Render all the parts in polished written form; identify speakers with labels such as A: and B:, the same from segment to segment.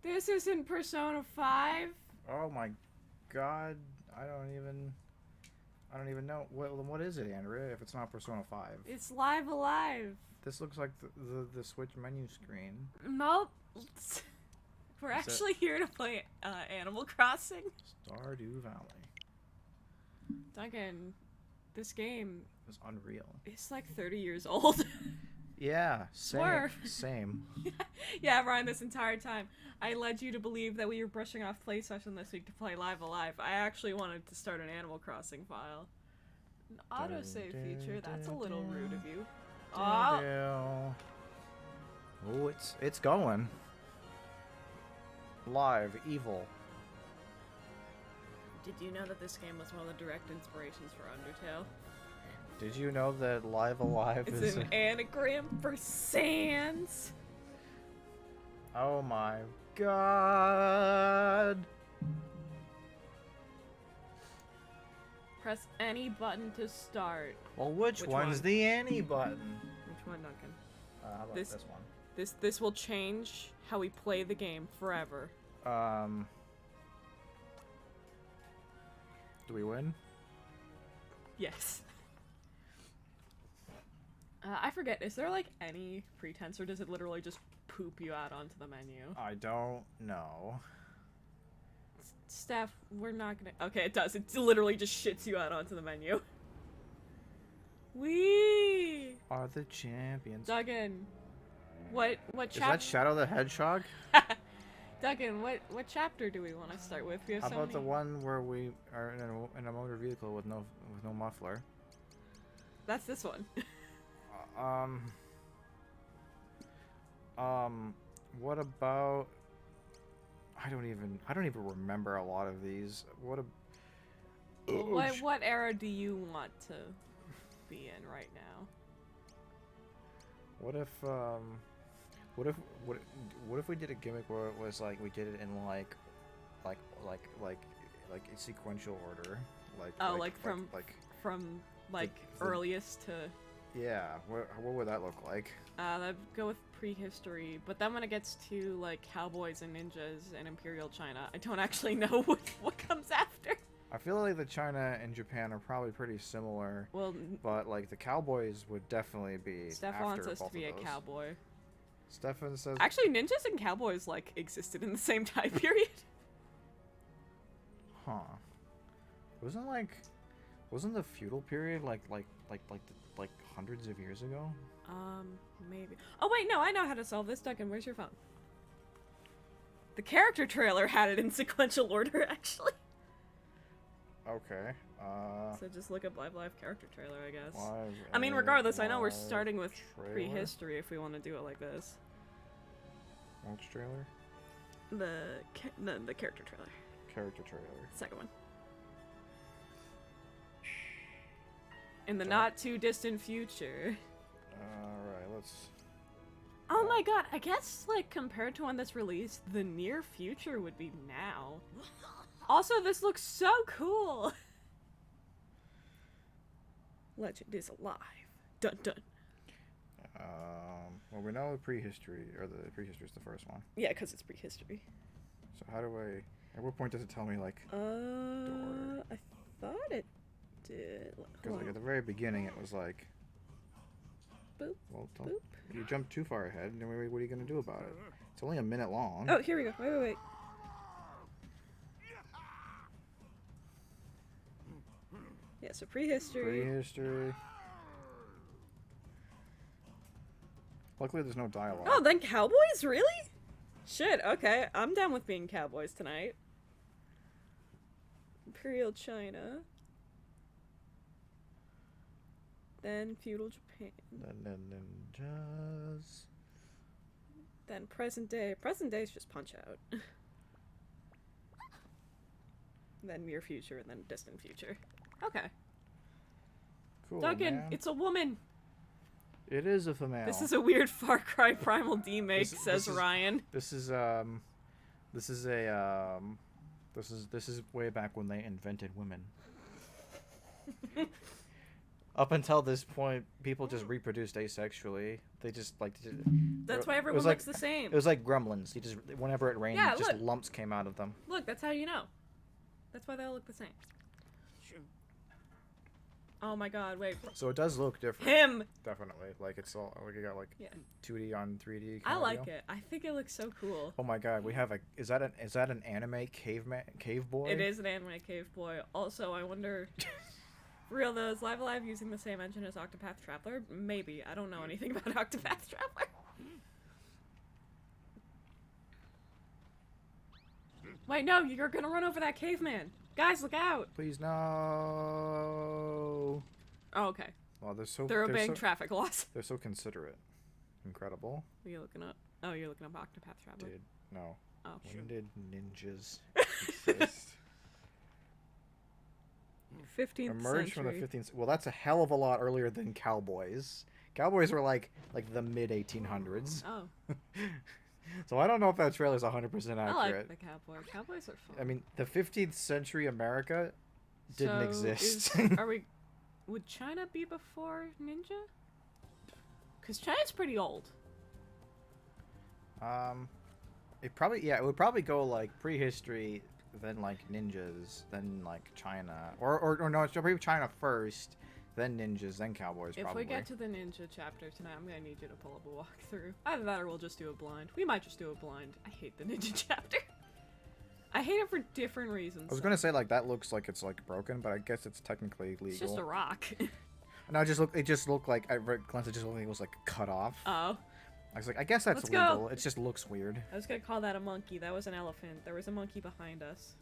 A: This isn't Persona 5.
B: Oh my god. I don't even know. What is it, Andrea, if it's not Persona 5?
A: It's Live Alive.
B: This looks like the Switch menu screen.
A: Nope. We're actually here to play Animal Crossing.
B: Stardew Valley.
A: Duncan, this game
B: It's unreal.
A: is like 30 years old.
B: Yeah, same.
A: Swerve.
B: Same.
A: Yeah, Ryan, this entire time, I led you to believe that we were brushing off play session this week to play Live Alive. I actually wanted to start an Animal Crossing file. An autosave feature? That's a little rude of you. Oh!
B: Oh, it's going. Live, evil.
A: Did you know that this game was one of the direct inspirations for Undertale?
B: Did you know that Live Alive
A: It's
B: is
A: an anagram for Sans.
B: Oh my god.
A: Press any button to start.
B: Well, which one's
A: one?
B: the any button?
A: Which one, Duncan?
B: How about
A: This-
B: this one?
A: This will change how we play the game forever.
B: Do we win?
A: Yes. I forget, is there like any pretense or does it literally just poop you out onto the menu?
B: I don't know.
A: Steph, we're not gonna... Okay, it does. It literally just shits you out onto the menu. We
B: Are the champions.
A: Duggan, what
B: Is that Shadow the Hedgehog?
A: Duggan, what chapter do we want to start with? We have
B: How
A: so
B: about
A: many...
B: the one where we are in a motor vehicle with no muffler?
A: That's this one.
B: What about? I don't even remember a lot of these.
A: What era do you want to be in right now?
B: What if we did a gimmick where it was like we did it in like a sequential order,
A: from
B: the-
A: earliest to...
B: Yeah, what would that look like?
A: That'd go with prehistory, but then when it gets to like cowboys and ninjas and Imperial China, I don't actually know what comes after.
B: I feel like the China and Japan are probably pretty similar.
A: Well,
B: but like the cowboys would definitely be.
A: Steph
B: after
A: wants us to
B: both
A: be a
B: of those.
A: cowboy.
B: Stefan says.
A: Actually, ninjas and cowboys like existed in the same time period.
B: Huh. Wasn't the feudal period like hundreds of years ago?
A: Maybe. Oh wait, no, I know how to solve this. Duncan, where's your phone? The character trailer had it in sequential order, actually.
B: Okay.
A: So just look up Live character trailer, I guess.
B: Live
A: I mean, regardless, I know we're
B: live
A: starting with
B: trailer?
A: prehistory if we want to do it like this.
B: Which trailer?
A: The character trailer.
B: Character trailer.
A: Second one. In the not too distant future.
B: Alright, let's...
A: Oh my god, I guess, like, compared to when this released, the near future would be now. Also, this looks so cool! Legend is alive. Dun dun.
B: Well, we know the prehistory, or the prehistory is the first one.
A: Yeah, because it's prehistory.
B: So how do I... At what point does it tell me, like...
A: I thought it did.
B: Because like at the very beginning, it was like...
A: Boop,
B: Well,
A: boop.
B: you jumped too far ahead, and what are you going to do about it? It's only a minute long.
A: Oh, here we go. Wait. Yeah, so prehistory.
B: Prehistory. Luckily, there's no dialogue.
A: Oh, then cowboys? Really? Shit, okay. I'm down with being cowboys tonight. Imperial China. Then feudal Japan.
B: Then ninjas.
A: Then present day. Present day is just Punch Out. Then near future, and then distant future. Okay.
B: Cool,
A: Duncan,
B: man.
A: it's a woman.
B: It is a female.
A: This is a weird Far Cry Primal D-make, says Ryan.
B: This is way back when they invented women. Up until this point, people just reproduced asexually. They just like.
A: That's why everyone looks the same.
B: It was like gremlins. You just whenever it rained,
A: Yeah,
B: just
A: look.
B: lumps came out of them.
A: Look, that's how you know. That's why they all look the same. Oh my god, wait.
B: So it does look different.
A: Him!
B: Definitely. Like it's all like you got like 2D on 3D.
A: I like it. I think it looks so cool.
B: Oh my god, we have a is that an anime cave boy?
A: It is an anime cave boy. Also, I wonder for real though, is Live Alive using the same engine as Octopath Traveler? Maybe. I don't know anything about Octopath Traveler. Wait, no, you're gonna run over that caveman. Guys, look out!
B: Please no.
A: Oh, okay.
B: Well,
A: they're obeying traffic laws.
B: They're so considerate. Incredible.
A: What are you looking up? Oh, you're looking up Octopath Traveler.
B: No.
A: Oh.
B: When did ninjas exist?
A: 15th
B: Emerged
A: century.
B: from the 15th. Well, that's a hell of a lot earlier than cowboys. Cowboys were like the mid 1800s.
A: Oh.
B: So I don't know if that trailer is 100% accurate.
A: I like the cowboy. Cowboys are fun.
B: I mean, the 15th century America didn't exist.
A: Would China be before Ninja? Because China's pretty old.
B: It would probably go like prehistory, then like ninjas, then like China, or no, it's probably China first, then ninjas, then cowboys.
A: If we get to the ninja chapter tonight, I'm gonna need you to pull up a walkthrough. Either that or we'll just do a blind. We might just do a blind. I hate the ninja chapter. I hate it for different reasons.
B: I was gonna say like that looks like it's like broken, but I guess it's technically legal.
A: It's just a rock.
B: No, it just looked like at glance it just looked like it was like cut off.
A: Oh.
B: I was like, I guess that's
A: Let's
B: legal.
A: go.
B: It just looks weird.
A: I was gonna call that a monkey. That was an elephant. There was a monkey behind us.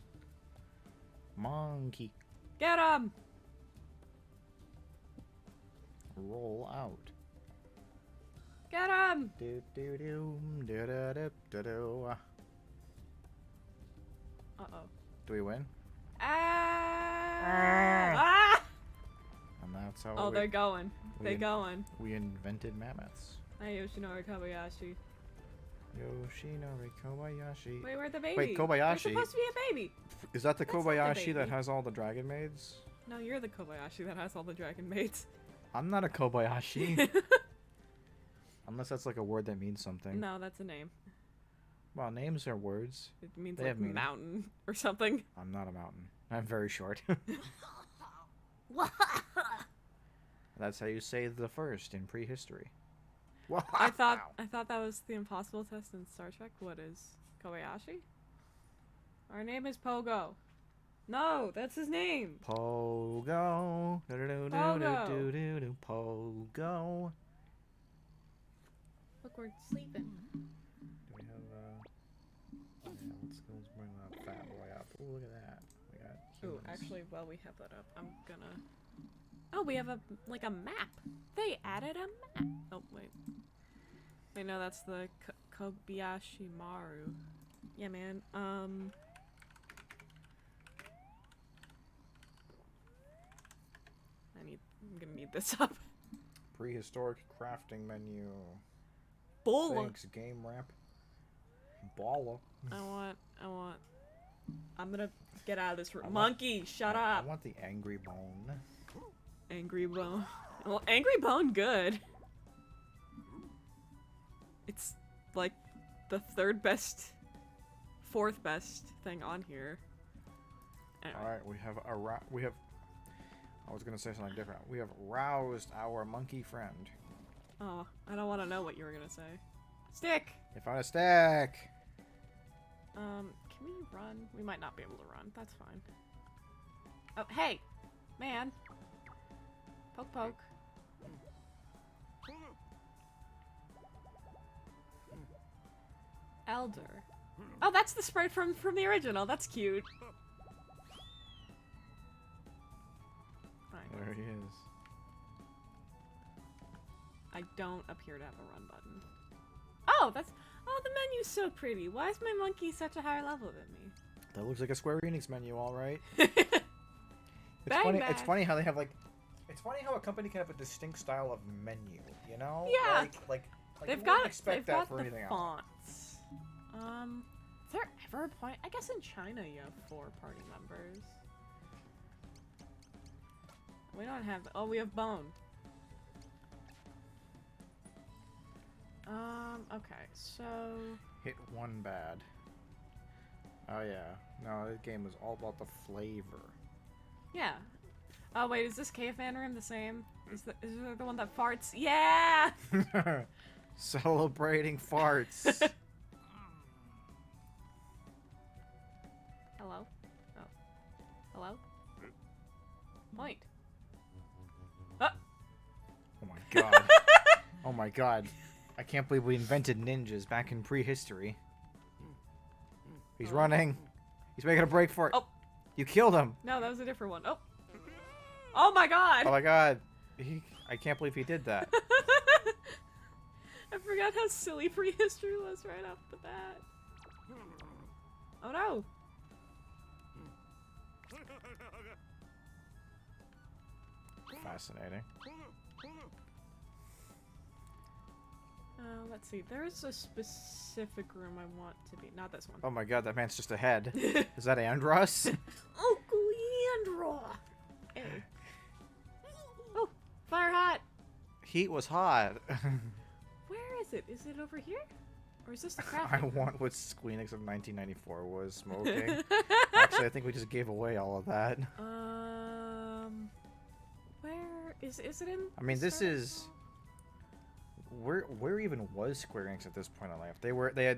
B: Monkey.
A: Get him!
B: Roll out.
A: Get him!
B: Do do do do do do do do.
A: Uh-oh.
B: Do we win?
A: Ah!
B: And that's how.
A: Oh, they're going. They're going.
B: We invented mammoths.
A: Hi, Yoshinori Kobayashi.
B: Yoshinori Kobayashi.
A: Wait, where'd the baby?
B: Wait, Kobayashi.
A: There's supposed to be a baby.
B: Is that the
A: That's not the
B: Kobayashi that
A: baby.
B: has all the dragon maids?
A: No, you're the Kobayashi that has all the dragon maids.
B: I'm not a Kobayashi. Unless that's like a word that means something.
A: No, that's a name.
B: Well, names are words.
A: It means
B: They
A: like
B: have meaning.
A: mountain or something.
B: I'm not a mountain. I'm very short. That's how you say the first in prehistory.
A: I thought that was the impossible test in Star Trek. What is Kobayashi? Our name is Pogo. No, that's his name.
B: Pogo.
A: Pogo.
B: Pogo.
A: Look, we're sleeping.
B: Do we have yeah, let's bring that fat boy up. Oh, look at that. We got
A: Ooh,
B: humans.
A: actually, while we have that up, I'm gonna. Oh, we have a map. They added a map. Oh wait. Wait, no, that's the Kobayashi Maru. Yeah, man. I'm gonna need this up.
B: Prehistoric crafting menu.
A: Bull.
B: Thanks, game ramp. Baller.
A: I'm gonna get out of this room. Monkey, shut up.
B: I want the angry bone.
A: Angry Bone. Well, Angry Bone, good. It's like the fourth best thing on here. Anyway.
B: All right, we have. I was gonna say something different. We have roused our monkey friend.
A: Oh, I don't want to know what you were gonna say. Stick.
B: You found a stack.
A: Can we run? We might not be able to run. That's fine. Oh, hey, man. Poke, poke. Elder. Oh, that's the sprite from the original. That's cute. Fine.
B: There he is.
A: I don't appear to have a run button. Oh, the menu's so pretty. Why is my monkey such a higher level than me?
B: That looks like a Square Enix menu, all right.
A: Bang,
B: funny.
A: bang.
B: It's funny how they have like. It's funny how a company can have a distinct style of menu. You know?
A: Yeah.
B: Like
A: They've
B: you
A: got
B: wouldn't expect that for
A: the
B: anything else.
A: fonts. Is there ever a point? I guess in China you have 4 party members. We don't have... Oh, we have bone. Okay, so...
B: Hit one bad. Oh yeah. No, this game was all about the flavor.
A: Yeah. Oh wait, is this caveman room the same? Is it the one that farts? Yeah!
B: Celebrating farts.
A: Hello? Oh. Hello? Point. Ah!
B: Oh my god. Oh my god. I can't believe we invented ninjas back in prehistory. He's running. He's making a break for it.
A: Oh.
B: You killed him.
A: No, that was a different one. Oh. Oh my god!
B: Oh my god. I can't believe he did that.
A: I forgot how silly prehistory was right off the bat. Oh no!
B: Fascinating.
A: Let's see. There's a specific room I want to be. Not this one.
B: Oh my god, that man's just ahead. Is that Andros?
A: Uncle Andros! Hey. Oh, fire hot!
B: Heat was hot.
A: Where is it? Is it over here? Or is this the
B: I
A: crafting?
B: want what Squeenix of 1994 was smoking. Actually, I think we just gave away all of that.
A: Where is it in?
B: I mean,
A: the
B: this
A: start?
B: is... Where even was Square Enix at this point in life?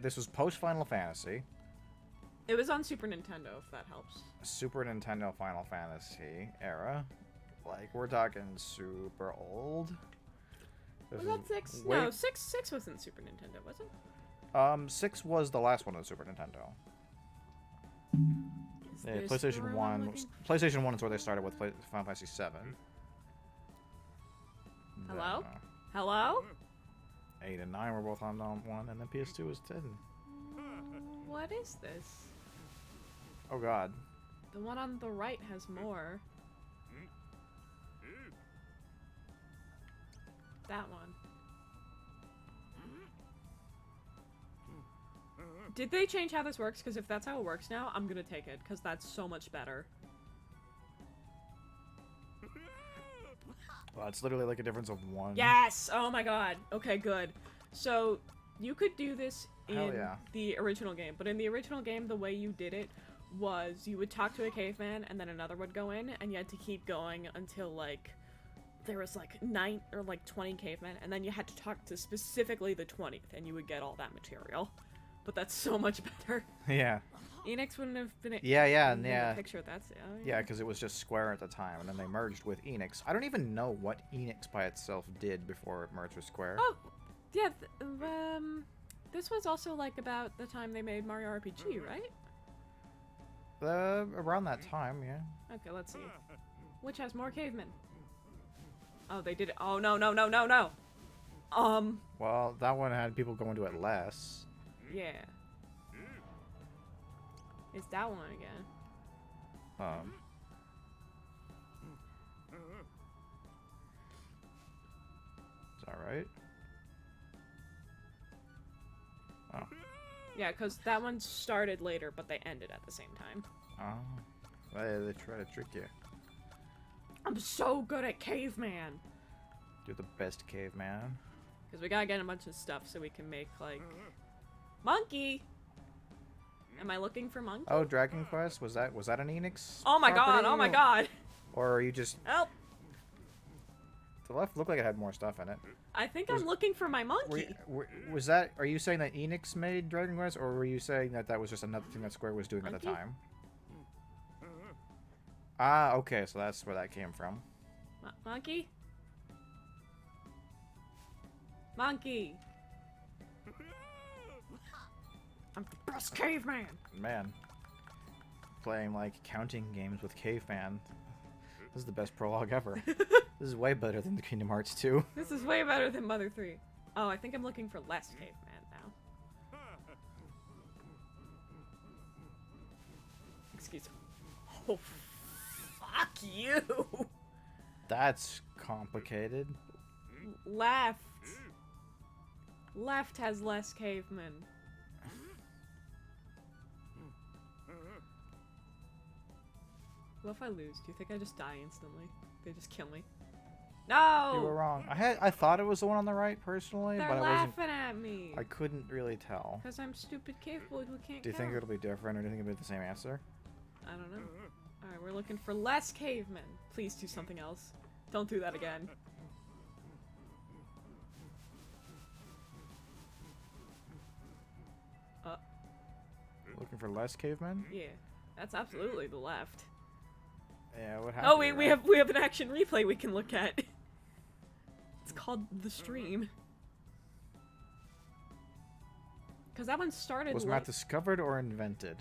B: This was post Final Fantasy.
A: It was on Super Nintendo, if that helps.
B: Super Nintendo Final Fantasy era. Like, we're talking super old.
A: Was that 6? No, 6 wasn't Super Nintendo, was it?
B: 6 was the last one on Super Nintendo.
A: Is
B: Yeah,
A: this the
B: PlayStation
A: room
B: 1.
A: I'm looking-
B: PlayStation 1 is where they started with Final Fantasy 7.
A: Hello?
B: Then,
A: Hello?
B: 8 and 9 were both on 1, and then PS2 was 10.
A: What is this?
B: Oh god.
A: The one on the right has more. That one. Did they change how this works? Because if that's how it works now, I'm gonna take it, because that's so much better.
B: Well, it's literally like a difference of 1.
A: Yes! Oh my god. Okay, good. So, you could do this
B: Hell
A: in
B: yeah.
A: the original game, but in the original game, the way you did it was you would talk to a caveman, and then another would go in, and you had to keep going until, like, there was, like, 9 or, like, 20 cavemen, and then you had to talk to specifically the 20th, and you would get all that material. But that's so much better.
B: Yeah.
A: Enix wouldn't have been
B: Yeah,
A: in the
B: yeah.
A: picture. That's
B: Yeah, because it was just Square at the time, and then they merged with Enix. I don't even know what Enix by itself did before it merged with Square.
A: Oh, yeah. This was also like about the time they made Mario RPG, right?
B: Around that time, yeah.
A: Okay, let's see. Which has more cavemen? Oh, they did it. Oh no no no no no.
B: Well, that one had people going to it less.
A: Yeah. It's that one again.
B: Is that right? Oh.
A: Yeah, because that one started later, but they ended at the same time.
B: Oh. They try to trick you.
A: I'm so good at caveman.
B: You're the best caveman.
A: Because we gotta get a bunch of stuff so we can make, like... Monkey! Am I looking for monkey?
B: Oh, Dragon Quest? Was that an Enix?
A: Oh my god,
B: property?
A: oh my god!
B: Or are you just...
A: Help!
B: The left looked like it had more stuff in it.
A: I think I'm looking for my monkey.
B: Was that... Are you saying that Enix made Dragon Quest? Or were you saying that that was just another thing that Square was doing at the
A: Monkey?
B: time? Ah, okay, so that's where that came from.
A: Monkey? Monkey! I'm the best caveman!
B: Man. Playing, like, counting games with Caveman. This is the best prologue ever. This is way better than the Kingdom Hearts 2.
A: This is way better than Mother 3. Oh, I think I'm looking for less caveman now. Excuse me. Oh, fuck you!
B: That's complicated.
A: Left. Left has less cavemen. What if I lose? Do you think I just die instantly? They just kill me? No!
B: You were wrong. I thought it was the one on the right, personally,
A: They're
B: but I wasn't...
A: laughing at me.
B: I couldn't really tell.
A: Because I'm stupid cave boy who can't
B: Do you
A: count.
B: think it'll be different, or do you think it'll be the same answer?
A: I don't know. Alright, we're looking for less cavemen. Please do something else. Don't do that again.
B: Looking for less cavemen?
A: Yeah. That's absolutely the left.
B: Yeah, what happened?
A: Oh wait, we have an action replay we can look at. It's called The Stream. Because that one started
B: Was
A: late.
B: Matt discovered or invented?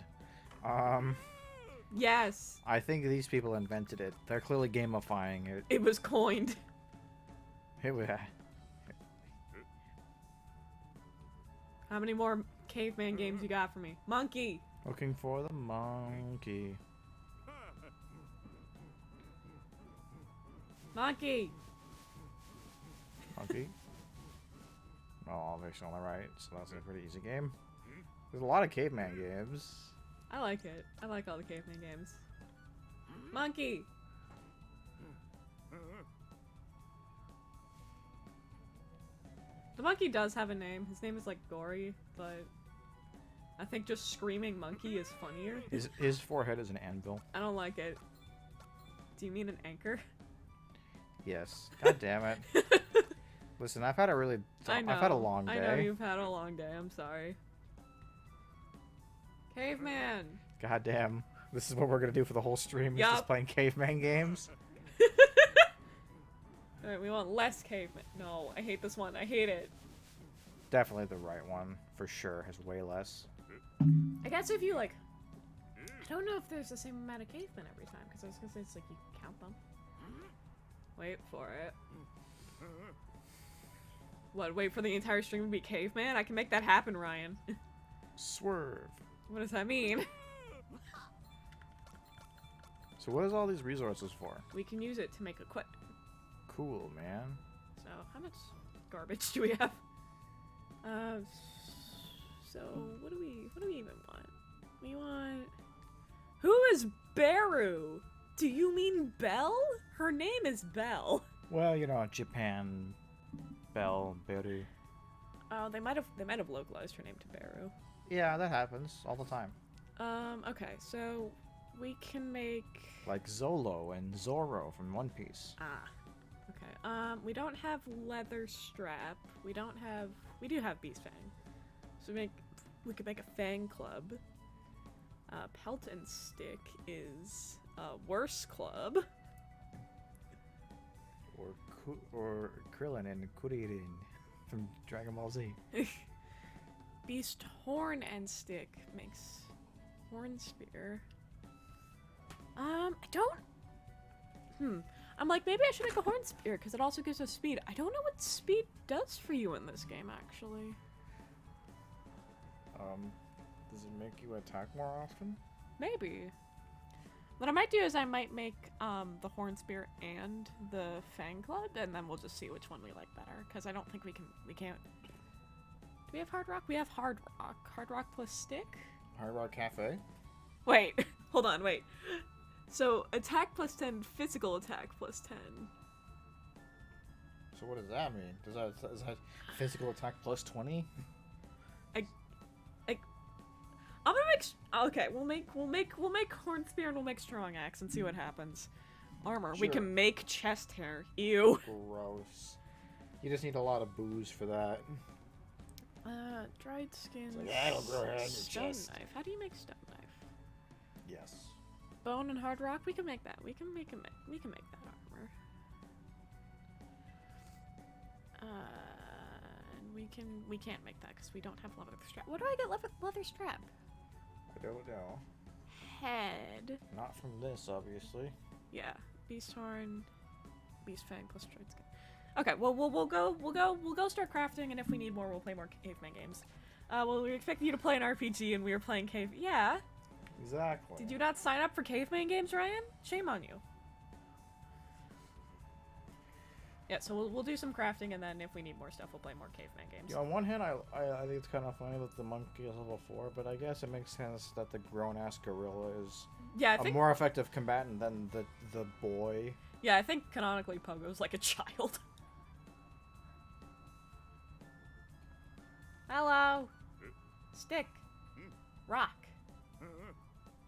A: Yes.
B: I think these people invented it. They're clearly gamifying it.
A: It was coined.
B: Here we are.
A: How many more caveman games you got for me? Monkey!
B: Looking for the monkey.
A: Monkey!
B: Monkey. Oh, obviously on the right, so that's a pretty easy game. There's a lot of caveman games.
A: I like it. I like all the caveman games. Monkey! The monkey does have a name. His name is like Gory, but I think just screaming monkey is funnier.
B: His forehead is an anvil.
A: I don't like it. Do you mean an anchor?
B: Yes. God damn it. Listen, I've had a really...
A: I know.
B: I've had a long day.
A: I know you've had a long day. I'm sorry. Caveman!
B: God damn. This is what we're gonna do for the whole stream. Is
A: Yup.
B: just playing caveman games.
A: Alright, we want less caveman. No, I hate this one. I hate it.
B: Definitely the right one, for sure. Has way less.
A: I guess if you, like... I don't know if there's the same amount of cavemen every time, because I was gonna say it's like you count them. Wait for it. What, wait for the entire stream to be caveman? I can make that happen, Ryan.
B: Swerve.
A: What does that mean?
B: So what is all these resources for?
A: We can use it to make equipment.
B: Cool, man.
A: So, how much garbage do we have? So, what do we even want? We want... Who is Beru? Do you mean Belle? Her name is Belle.
B: Well, you know, Japan, Bell, Beru.
A: Oh, they might have localized her name to Beru.
B: Yeah, that happens all the time.
A: Okay, so we can make...
B: Like Zolo and Zoro from One Piece.
A: Ah. Okay, we don't have leather strap. We do have beast fang. So we could make a fang club. Pelt and stick is worse club.
B: Or Krillin and Kuririn from Dragon Ball Z.
A: Beast horn and stick makes horn spear. I don't... I'm like, maybe I should make a horn spear, because it also gives us speed. I don't know what speed does for you in this game, actually.
B: Does it make you attack more often?
A: Maybe. What I might do is I might make the horn spear and the fang club, and then we'll just see which one we like better, because I don't think we can't... Do we have hard rock? We have hard rock. Hard rock plus stick?
B: Hard Rock Cafe?
A: Wait, hold on, wait. So, attack plus 10, physical attack plus 10.
B: So what does that mean? Is that physical attack plus 20?
A: I'm gonna make... Okay, we'll make horn spear and we'll make strong axe and see what happens. Armor.
B: Sure.
A: We can make chest hair. Ew.
B: Gross. You just need a lot of booze for that.
A: Dried skin.
B: It's like, that'll grow hair on your
A: Stone
B: chest.
A: knife. How do you make stone knife?
B: Yes.
A: Bone and hard rock. We can make that. We can make that armor. And we can't make that because we don't have leather strap. What do I get leather strap?
B: I don't know.
A: Head.
B: Not from this, obviously.
A: Yeah. Beast horn. Beast fang plus dried skin. Okay. Well, we'll go start crafting, and if we need more, we'll play more caveman games. Well, we expected you to play an RPG, and we were playing cave. Yeah.
B: Exactly.
A: Did you not sign up for caveman games, Ryan? Shame on you. Yeah, so we'll do some crafting, and then if we need more stuff, we'll play more caveman games.
B: Yeah, on one hand, I think it's kind of funny that the monkey is level 4, but I guess it makes sense that the grown-ass gorilla is
A: Yeah, I
B: a
A: think.
B: more effective combatant than the boy.
A: Yeah, I think canonically Pogo's like a child. Hello. Stick. Rock.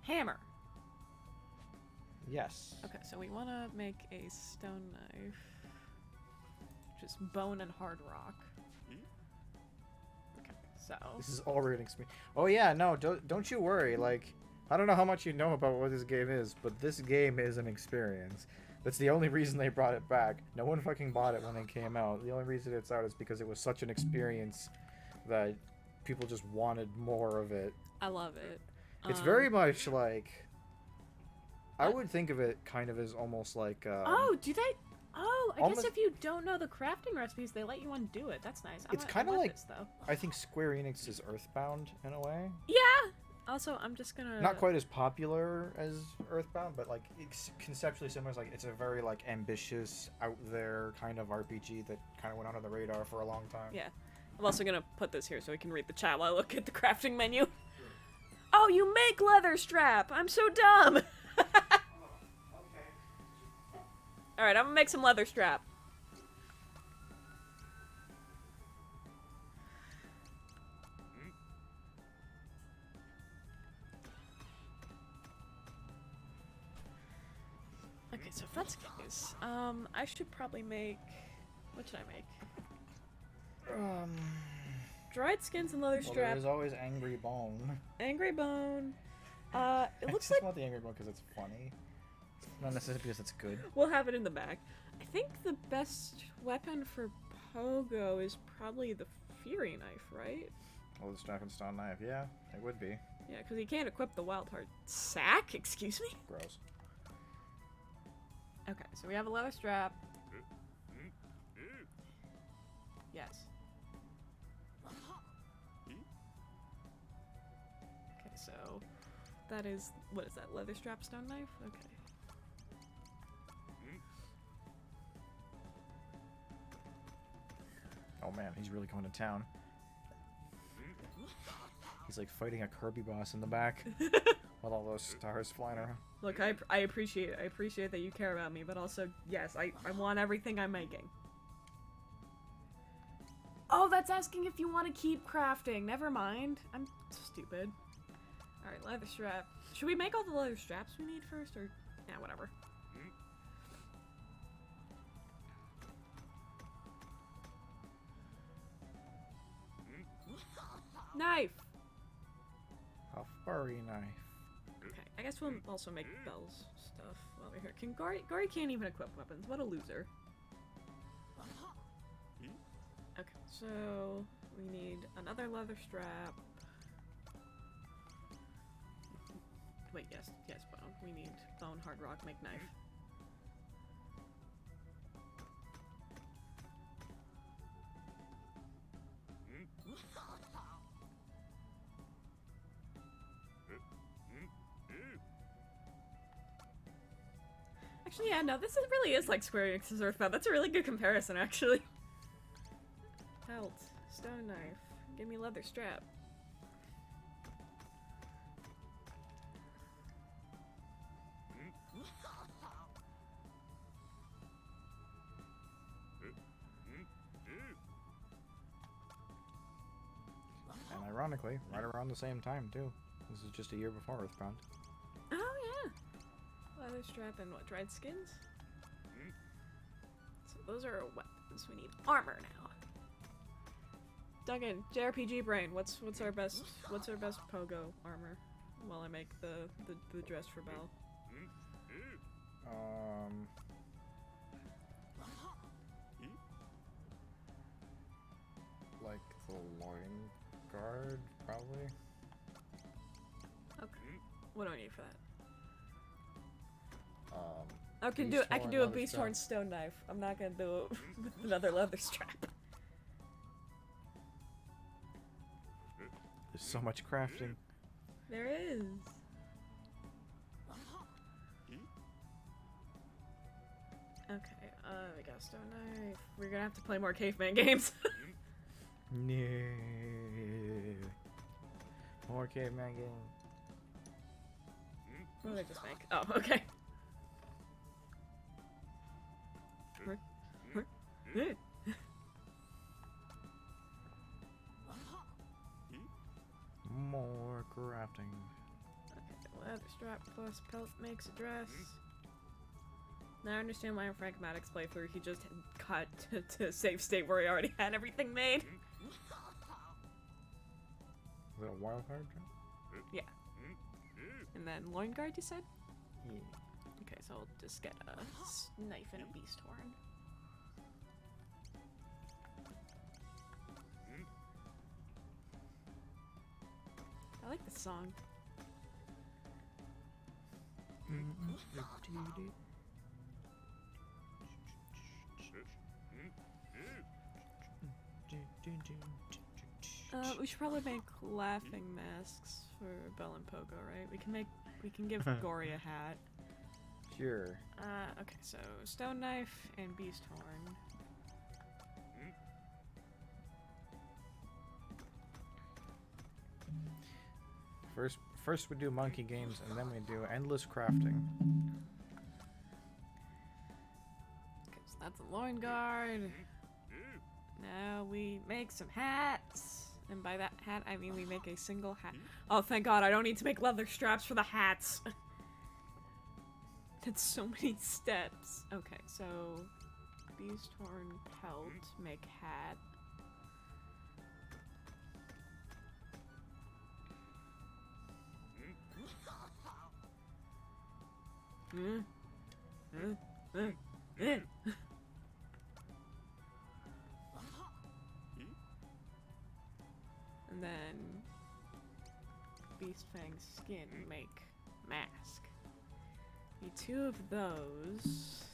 A: Hammer.
B: Yes.
A: Okay, so we want to make a stone knife. Just bone and hard rock. Okay, so...
B: This is all reading me. Oh yeah, no, don't you worry. Like, I don't know how much you know about what this game is, but this game is an experience. That's the only reason they brought it back. No one fucking bought it when it came out. The only reason it's out is because it was such an experience that people just wanted more of it.
A: I love it.
B: It's very much like... I would think of it kind of as almost like...
A: oh, do they... Oh, I
B: almost,
A: guess if you don't know the crafting recipes, they let you undo it. That's nice.
B: It's kind of like...
A: this, though.
B: I think Square Enix is Earthbound, in a way.
A: Yeah! Also, I'm just gonna...
B: Not quite as popular as Earthbound, but like it's conceptually similar. It's like it's a very like ambitious, out there kind of RPG that kind of went under the radar for a long time.
A: Yeah. I'm also gonna put this here so we can read the chat while I look at the crafting menu. Oh, you make leather strap! I'm so dumb! Alright, I'm gonna make some leather strap. Okay, so if that's the case, I should probably make... What should I make? Dried skins and leather strap.
B: There's always Angry Bone.
A: Angry Bone. It
B: I
A: looks
B: just
A: like...
B: want the Angry Bone because it's funny. Not necessarily because it's good.
A: We'll have it in the back. I think the best weapon for Pogo is probably the Fury Knife, right?
B: Oh, the Strap and Stone Knife. Yeah, it would be.
A: Yeah, because he can't equip the Wild Heart Sack. Excuse me?
B: Gross.
A: Okay, so we have a leather strap. Yes. Okay, so that is... What is that? Leather strap stone knife? Okay.
B: Oh man, he's really going to town. He's like fighting a Kirby boss in the back with all those stars flying around.
A: Look, I appreciate it. I appreciate that you care about me, but also, yes, I want everything I'm making. Oh, that's asking if you want to keep crafting. Never mind. I'm stupid. Alright, leather strap. Should we make all the leather straps we need first, or... Yeah, whatever. Knife!
B: A furry knife.
A: Okay, I guess we'll also make Belle's stuff while we're here. Gory can't even equip weapons. What a loser. Okay, so we need another leather strap. Wait, yes, bone. We need bone, hard rock, make knife. Actually, yeah, no, this really is like Square Enix's Earthbound. That's a really good comparison, actually. Belt, stone knife, give me leather strap.
B: And ironically, right around the same time too. This is just a year before Earthbound.
A: Oh yeah. Leather strap and what, dried skins? So those are weapons. We need armor now. Duncan, JRPG brain, what's our best Pogo armor? While I make the dress for Belle.
B: Like the loin guard, probably.
A: Okay. What do I need for that?
B: I
A: can do a beast horn stone knife. I'm not gonna do it with another leather strap.
B: There's so much crafting.
A: There is. Okay. We got a stone knife. We're gonna have to play more caveman games.
B: No. More caveman game.
A: What did I just make? Oh, okay.
B: More crafting.
A: Okay, leather strap plus pelt makes a dress. Now I understand why in Frank Maddox's playthrough he just cut to save state where he already had everything made.
B: Is it a wild card?
A: Yeah. And then loin guard, you said?
B: Yeah.
A: Okay, so I'll just get a knife and a beast horn. I like this song. We should probably make laughing masks for Belle and Pogo, right? We can give Gory a hat.
B: Sure.
A: Okay, so stone knife and beast horn.
B: First we do monkey games, and then we do endless crafting.
A: Okay, so that's a loin guard. Now we make some hats. And by that hat, I mean we make a single hat. Oh, thank God, I don't need to make leather straps for the hats. That's so many steps. Okay, so beast horn pelt, make hat. And then beast fang skin, make mask. Need 2 of those.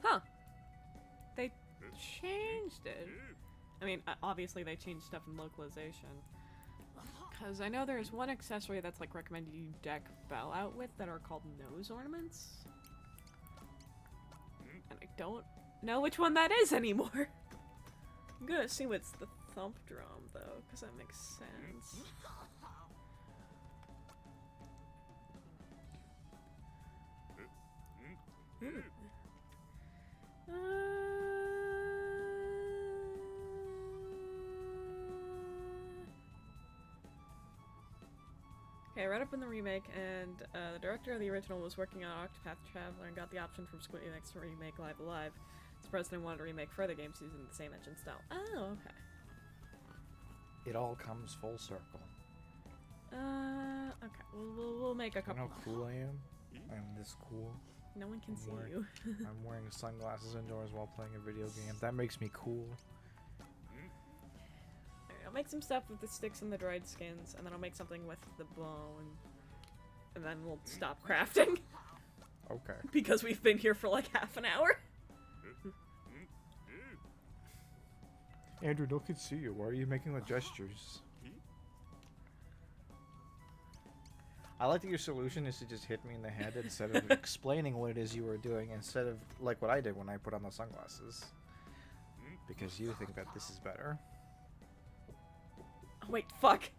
A: Huh. They changed it. I mean, obviously they changed stuff in localization. Because I know there's one accessory that's like recommended you deck Belle out with that are called nose ornaments. And I don't know which one that is anymore. I'm gonna assume it's the thump drum though, because that makes sense. Okay, I read up in the remake, and the director of the original was working on Octopath Traveler and got the option from Square Enix to remake Live Alive. The president wanted to remake further games using the same engine style. Oh, okay.
B: It all comes full circle.
A: Okay. We'll make a couple.
B: You know how cool I am? I'm this cool.
A: No one can see you.
B: I'm wearing sunglasses indoors while playing a video game. That makes me cool.
A: Alright, I'll make some stuff with the sticks and the dried skins, and then I'll make something with the bow, and then we'll stop crafting.
B: Okay.
A: Because we've been here for like half an hour.
B: Andrew, no one can see you. Why are you making the gestures? I like that your solution is to just hit me in the head instead of explaining what it is you were doing, instead of like what I did when I put on the sunglasses. Because you think that this is better.
A: Oh, wait, fuck.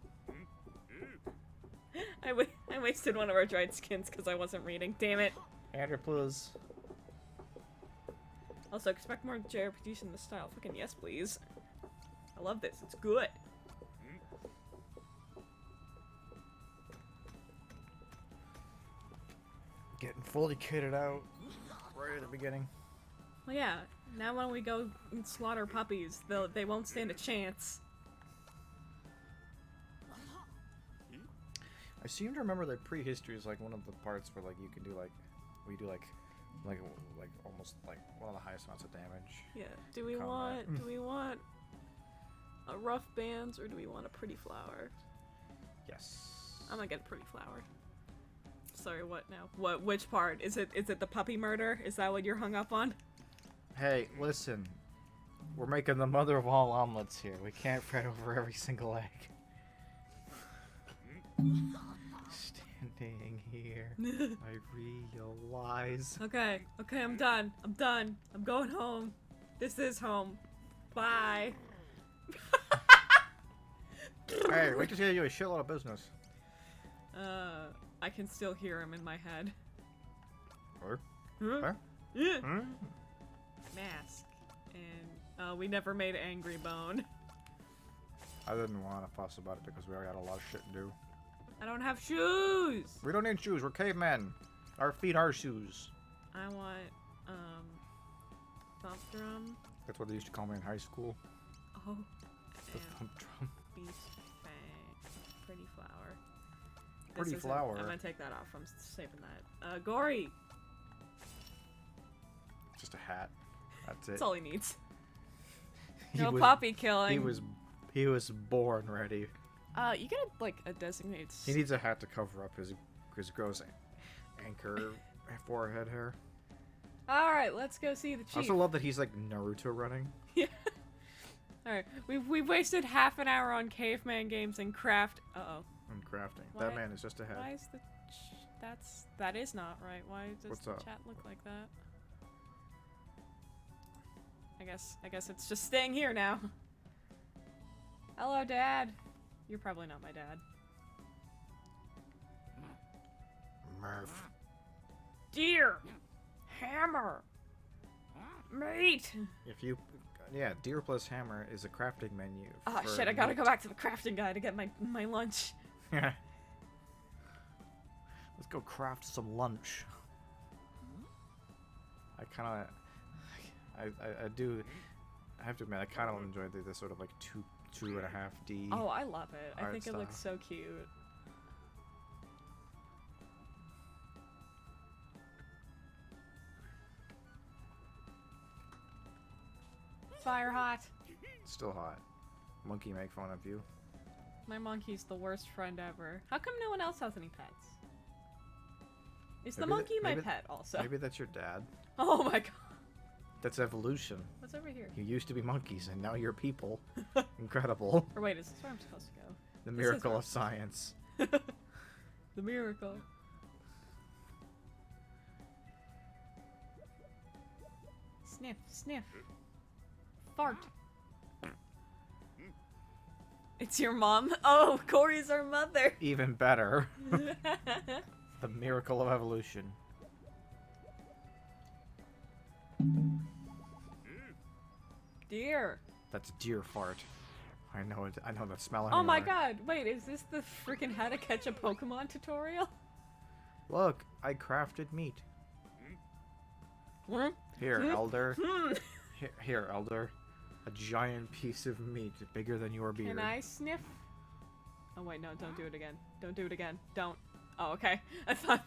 A: I wasted one of our dried skins because I wasn't reading. Damn it.
B: Andrew, please.
A: Also, expect more JRPGs in this style. Fucking yes, please. I love this. It's good.
B: Getting fully kitted out right at the beginning.
A: Well, yeah. Now when we go and slaughter puppies, they won't stand a chance.
B: I seem to remember that prehistory is like one of the parts where like you can do like we do like almost like one of the highest amounts of damage.
A: Yeah. Do we want a rough bands or do we want a pretty flower?
B: Yes.
A: I'm gonna get a pretty flower. Sorry, what now? What? Which part? Is it the puppy murder? Is that what you're hung up on?
B: Hey, listen. We're making the mother of all omelets here. We can't fret over every single egg. standing here, I realize.
A: Okay, I'm done. I'm going home. This is home. Bye.
B: Hey, we can see you a shitload of business.
A: I can still hear him in my head.
B: Or?
A: Huh?
B: Huh?
A: Yeah.
B: Hmm?
A: Mask. And, we never made Angry Bone.
B: I didn't want to fuss about it because we already had a lot of shit to do.
A: I don't have shoes!
B: We don't need shoes, we're cavemen. Our feet are shoes.
A: I want, thump drum.
B: That's what they used to call me in high school.
A: Oh.
B: The
A: And
B: thump drum.
A: beast fang. Pretty flower.
B: Pretty
A: This isn't-
B: flower.
A: I'm gonna take that off. I'm saving that. Gory!
B: Just a hat. That's it.
A: That's all he needs.
B: He
A: No
B: was-
A: puppy killing.
B: He was born ready.
A: You get like a designated.
B: He needs a hat to cover up his gross anchor forehead hair.
A: All right, let's go see the chief.
B: I also love that he's like Naruto running.
A: Yeah. All right, we've wasted half an hour on caveman games and craft. Uh-oh.
B: And crafting.
A: Why-
B: That man is just a head.
A: Why is that is not right. Why does
B: What's
A: the
B: up?
A: chat look like that? I guess it's just staying here now. Hello, Dad. You're probably not my dad.
B: Murph.
A: Deer, hammer, meat.
B: If you, yeah, deer plus hammer is a crafting menu.
A: Oh
B: for
A: shit! I gotta
B: meat.
A: go back to the crafting guy to get my lunch.
B: Let's go craft some lunch. I kind of, I do, I have to admit, I kind of enjoy the sort of like 2.5D.
A: Oh, I love it. I
B: art
A: think it looks
B: style.
A: so cute. Fire hot.
B: Still hot. Monkey make fun of you.
A: My monkey's the worst friend ever. How come no one else has any pets? Is the
B: Maybe
A: monkey my
B: maybe-
A: pet also?
B: Maybe that's your dad.
A: Oh my god.
B: That's evolution.
A: What's over here?
B: You used to be monkeys and now you're people. Incredible.
A: Or wait, is this where I'm supposed to go?
B: The
A: This is
B: miracle
A: where-
B: of science.
A: The miracle. Sniff, sniff. Fart. It's your mom? Oh, Corey's our mother.
B: Even better. The miracle of evolution.
A: Deer.
B: That's deer fart. I know it. I know that smell.
A: Oh my
B: anywhere.
A: god, wait, is this the freaking how to catch a Pokemon tutorial?
B: Look, I crafted meat.
A: Hmm?
B: Here,
A: Hmm?
B: elder.
A: Hmm.
B: Here, elder. A giant piece of meat, bigger than your beard.
A: Can I sniff? Oh wait, no, don't do it again. Don't do it again. Don't. Oh, okay. I thought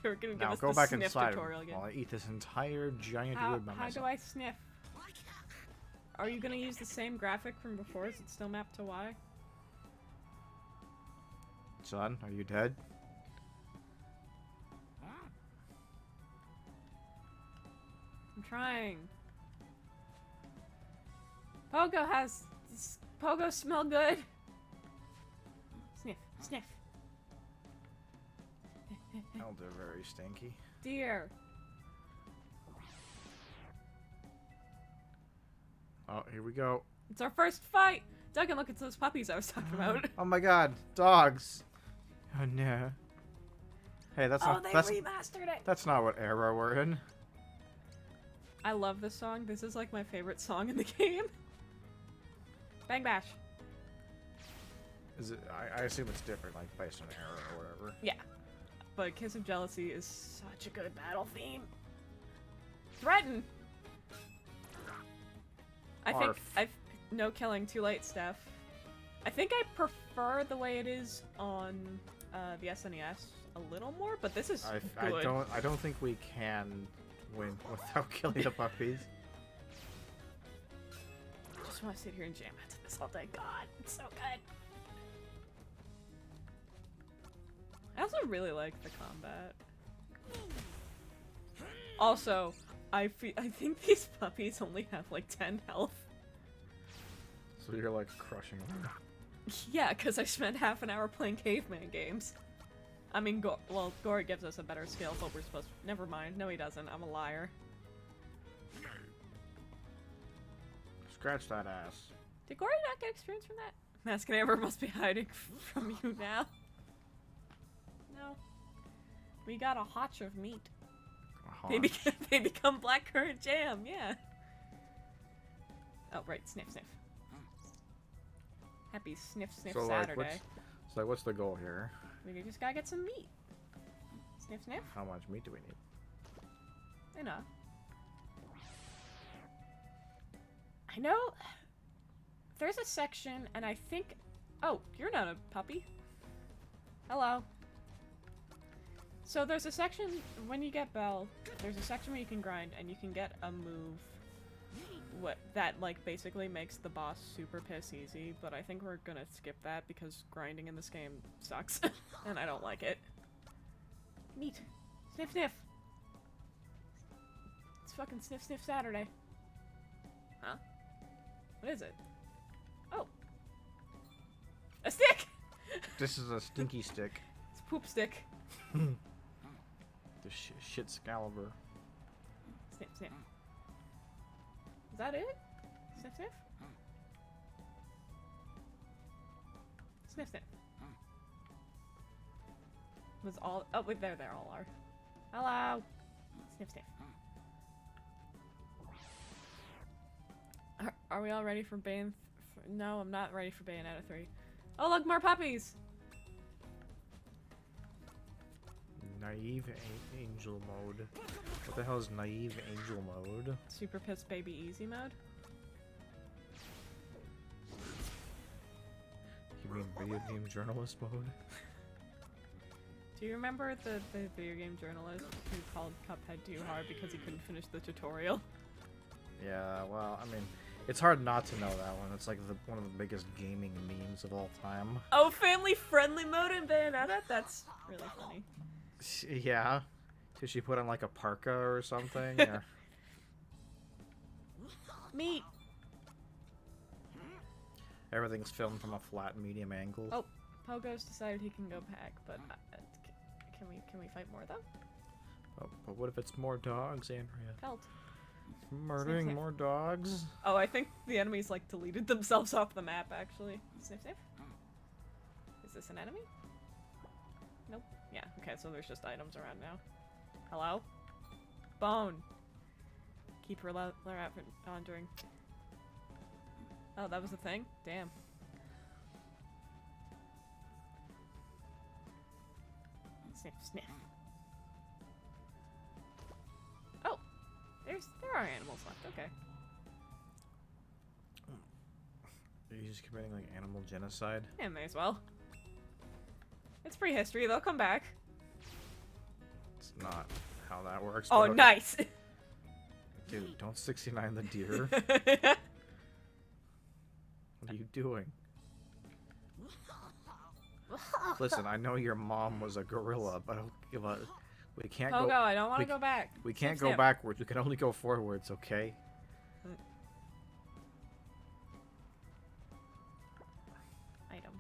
A: they were gonna give
B: Now
A: us
B: go
A: the
B: back
A: sniff
B: inside
A: tutorial again.
B: while I eat this entire giant
A: How
B: wood by
A: do
B: myself.
A: I sniff? Are you gonna use the same graphic from before? Is it still mapped to Y?
B: Son, are you dead?
A: I'm trying. Pogo has... Pogo smell good? Sniff, sniff.
B: Elder, very stinky.
A: Deer.
B: Oh, here we go.
A: It's our first fight! Duncan, look, it's those puppies I was talking about.
B: Oh my god, dogs. Oh no. Hey, that's
A: Oh,
B: not
A: they
B: that's
A: remastered it!
B: that's not what era we're in.
A: I love this song. This is like my favorite song in the game. Bang Bash.
B: Is it? I assume it's different, like based on era or whatever.
A: Yeah. But Kiss of Jealousy is such a good battle theme. Threaten! I think
B: Arf.
A: no killing too late, Steph. I think I prefer the way it is on the SNES a little more, but this is good.
B: I don't think we can win without killing the puppies.
A: I just want to sit here and jam out to this all day. God, it's so good. I also really like the combat. Also, I think these puppies only have like 10 health.
B: So you're like crushing them.
A: Yeah, because I spent half an hour playing caveman games. I mean, well, Gory gives us a better skill, but we're supposed to... Never mind. No, he doesn't. I'm a liar.
B: Scratch that ass.
A: Did Gory not get experience from that? Mascanamber must be hiding from you now. No. We got a hotch of meat. They become blackcurrant jam, yeah. Oh, right. Sniff, sniff. Happy sniff, sniff Saturday.
B: So what's the goal here?
A: We just gotta get some meat. Sniff, sniff.
B: How much meat do we need?
A: Enough. I know there's a section, and I think... Oh, you're not a puppy. Hello. So there's a section, when you get Belle, there's a section where you can grind, and you can get a move that, like, basically makes the boss super piss easy, but I think we're gonna skip that because grinding in this game sucks, and I don't like it. Meat. Sniff, sniff. It's fucking Sniff, Sniff Saturday. Huh? What is it? Oh. A stick!
B: This is a stinky stick.
A: It's a poop stick.
B: The shit Excalibur.
A: Sniff, sniff. Is that it? Sniff, sniff? Sniff, sniff. Was all... Oh, wait, there they all are. Hello! Sniff, sniff. Are we all ready for No, I'm not ready for Bayonetta 3. Oh, look, more puppies!
B: Naive angel mode. What the hell is naive angel mode?
A: Super Piss Baby Easy mode?
B: You mean video game journalist mode?
A: Do you remember the video game journalist who called Cuphead too hard because he couldn't finish the tutorial?
B: Yeah, well, I mean, it's hard not to know that one. It's like one of the biggest gaming memes of all time.
A: Oh, family-friendly mode in Bayonetta? That's really funny.
B: Yeah. Did she put on like a parka or something? Or...
A: Meat!
B: Everything's filmed from a flat medium angle.
A: Oh, Pogo's decided he can go back, but can we fight more though?
B: Oh, but what if it's more dogs, Andrea?
A: Pelt.
B: Murdering
A: Sniff, sniff.
B: more dogs?
A: Oh, I think the enemies like deleted themselves off the map actually. Sniff, sniff. Is this an enemy? Nope. Yeah, okay, so there's just items around now. Hello? Bone! Keep her outfit on during... Oh, that was the thing? Damn. Sniff, sniff. Oh! There are animals left, okay.
B: Are you just committing like animal genocide?
A: Yeah, may as well. It's prehistory, they'll come back.
B: It's not how that works.
A: Oh,
B: okay.
A: nice!
B: Dude, don't 69 the deer. What are you doing? Listen, I know your mom was a gorilla, but we can't
A: Pogo,
B: go.
A: I don't want to go back.
B: We can't
A: Snip,
B: go backwards. We can only go forwards, okay?
A: Item.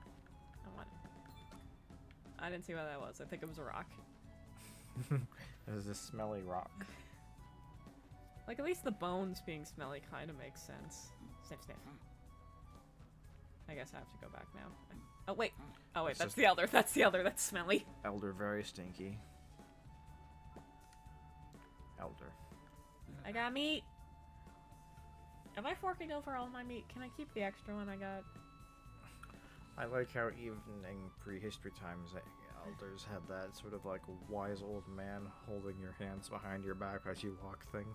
A: I want it. I didn't see what that was. I think it was a rock.
B: This is a smelly rock.
A: Like, at least the bones being smelly kind of makes sense. Sniff, sniff. I guess I have to go back now. Oh, wait. Oh, wait, that's the other. That's the other. That's smelly.
B: Elder, very stinky. Elder.
A: I got meat. Am I forking over all my meat? Can I keep the extra one I got?
B: I like how even in prehistory times, elders had that sort of like wise old man holding your hands behind your back as you walk thing.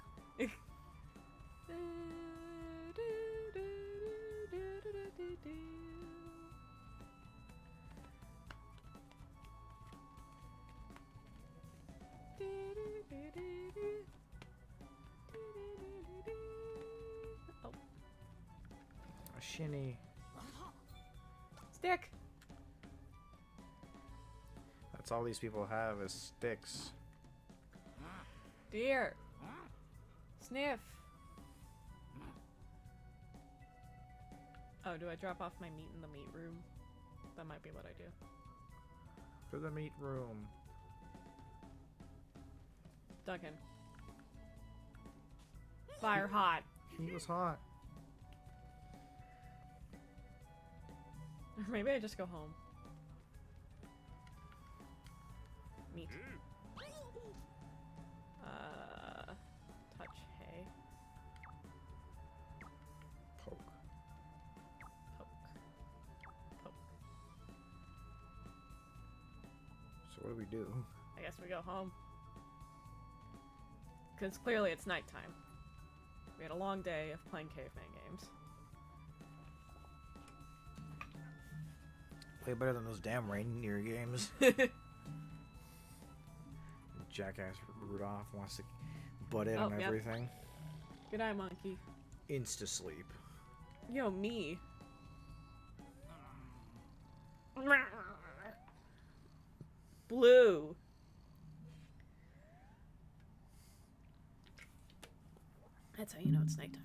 A: Oh.
B: A shinny.
A: Stick!
B: That's all these people have is sticks.
A: Deer! Sniff! Oh, do I drop off my meat in the meat room? That might be what I do.
B: To the meat room.
A: Duncan. Fire hot.
B: He was hot.
A: Or maybe I just go home. Meat. Touch hay.
B: Poke.
A: Poke. Poke.
B: So what do we do?
A: I guess we go home. Because clearly it's nighttime. We had a long day of playing caveman games.
B: Way better than those damn reindeer games. Jackass Rudolph wants to butt in on everything.
A: Good eye, monkey.
B: Insta sleep.
A: Yo, me. Blue. That's how you know it's nighttime.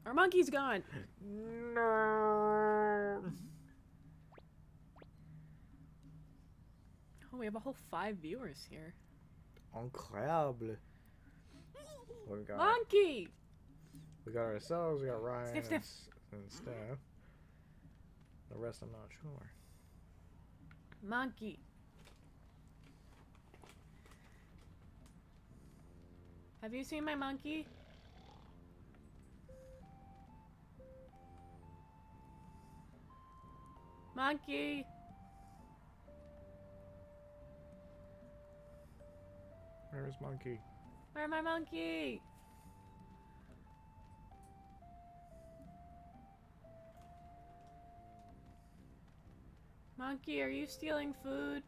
A: Our monkey's gone.
B: No.
A: Oh, we have a whole 5 viewers here.
B: Incroyable. What we got?
A: Monkey!
B: We got ourselves, we got Ryan
A: Sniff, sniff.
B: and Steph. The rest I'm not sure.
A: Monkey. Have you seen my monkey? Monkey!
B: Where's Monkey?
A: Where's my monkey? Monkey, are you stealing food?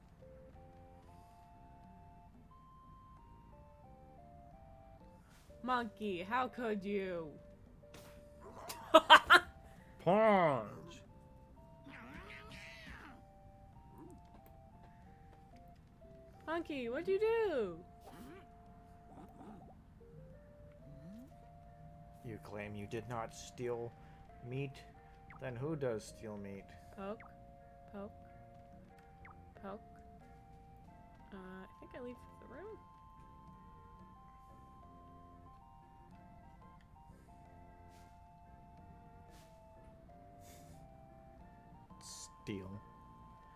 A: Monkey, how could you?
B: Punch!
A: Monkey, what'd you do?
B: You claim you did not steal meat? Then who does steal meat?
A: Poke. Poke. Poke. I think I leave the room.
B: Steal.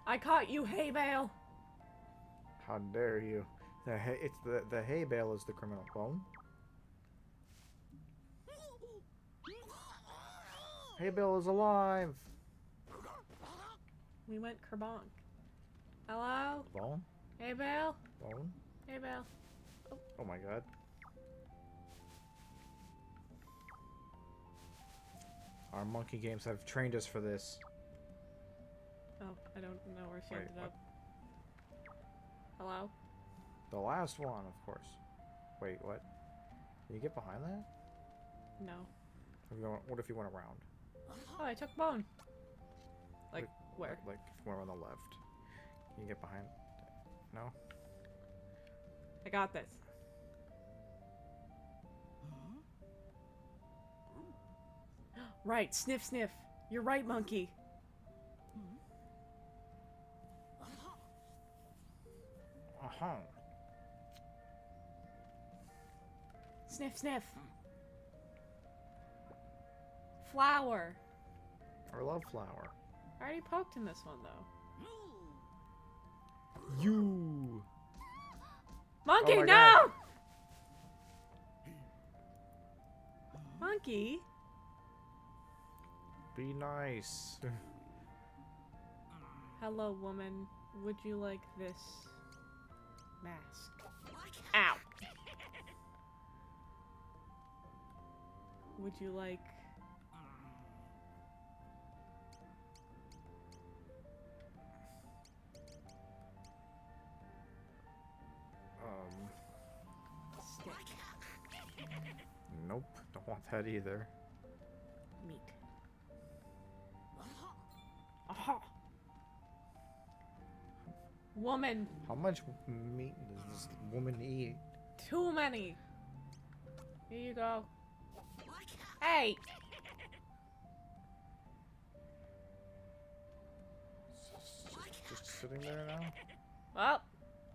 A: I caught you, hay bale!
B: How dare you? The hay bale is the criminal. Bone? Hay bale is alive!
A: We went kerbonk. Hello?
B: Bone?
A: Hay bale?
B: Bone?
A: Hay bale.
B: Oh my god. Our monkey games have trained us for this.
A: Oh, I don't know where she
B: Wait,
A: ended
B: what?
A: up. Hello?
B: The last one, of course. Wait, what? Can you get behind that?
A: No.
B: What if you went around?
A: Oh, I took bone. Like, where?
B: Like, if you went on the left. Can you get behind? No?
A: I got this. Right, sniff, sniff. You're right, monkey.
B: Uh-huh.
A: Sniff, sniff. Flower.
B: I love flower.
A: I already poked in this one, though.
B: You!
A: Monkey,
B: Oh my
A: no!
B: God.
A: Monkey?
B: Be nice.
A: Hello, woman. Would you like this mask? Ow! Would you like... stick?
B: Nope. Don't want that either.
A: Meat. Aha! Woman!
B: How much meat does this woman eat?
A: Too many! Here you go. Hey!
B: Just sitting there now?
A: Well,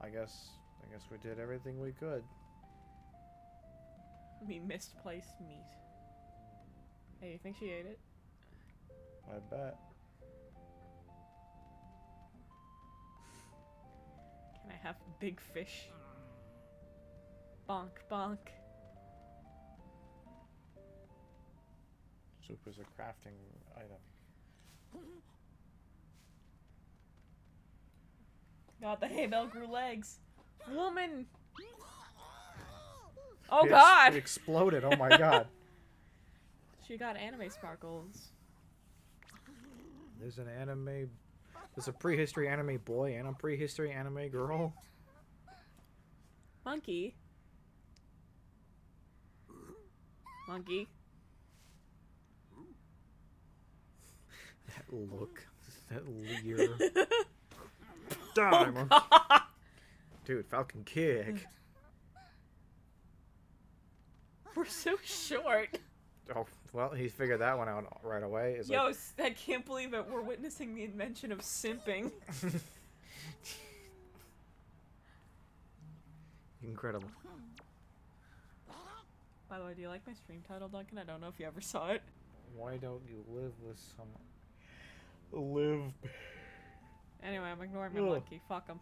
B: I guess we did everything we could.
A: we misplaced meat. Hey, you think she ate it?
B: I bet.
A: Can I have big fish? Bonk, bonk.
B: Soup is a crafting item.
A: God, the hay bale grew legs. Woman! Oh
B: It
A: god!
B: exploded, oh my god.
A: She got anime sparkles.
B: There's a prehistory anime boy and a prehistory anime girl.
A: Monkey. Monkey.
B: That look. That leer. Die, monkey.
A: God.
B: Dude, Falcon kick.
A: We're so short.
B: Oh, well, he figured that one out right away. It's
A: Yo, I can't believe it. We're witnessing the invention of simping.
B: like... Incredible.
A: By the way, do you like my stream title, Duncan? I don't know if you ever saw it.
B: Why don't you live with someone? Live.
A: Anyway, I'm ignoring my
B: Ugh.
A: monkey. Fuck him.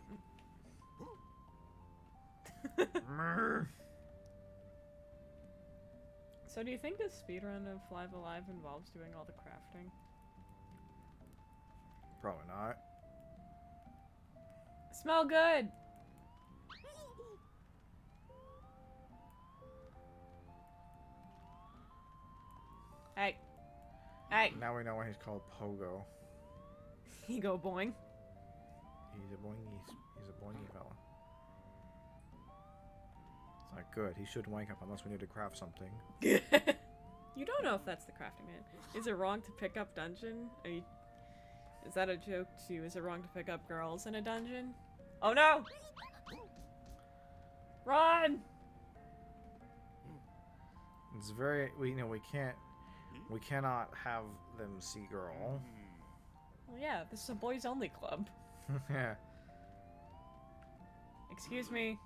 A: So do you think this speedrun of Live Alive involves doing all the crafting?
B: Probably not.
A: Smell good! Hey. Hey.
B: Now we know why he's called Pogo.
A: He go boing.
B: He's a boingy fella. It's not good. He shouldn't wake up unless we need to craft something.
A: You don't know if that's the crafting man. Is it wrong to pick up dungeon? Is that a joke too? Is it wrong to pick up girls in a dungeon? Oh no! Run!
B: It's very we cannot have them see girl.
A: Well, yeah, this is a boys only club.
B: Yeah.
A: Excuse me.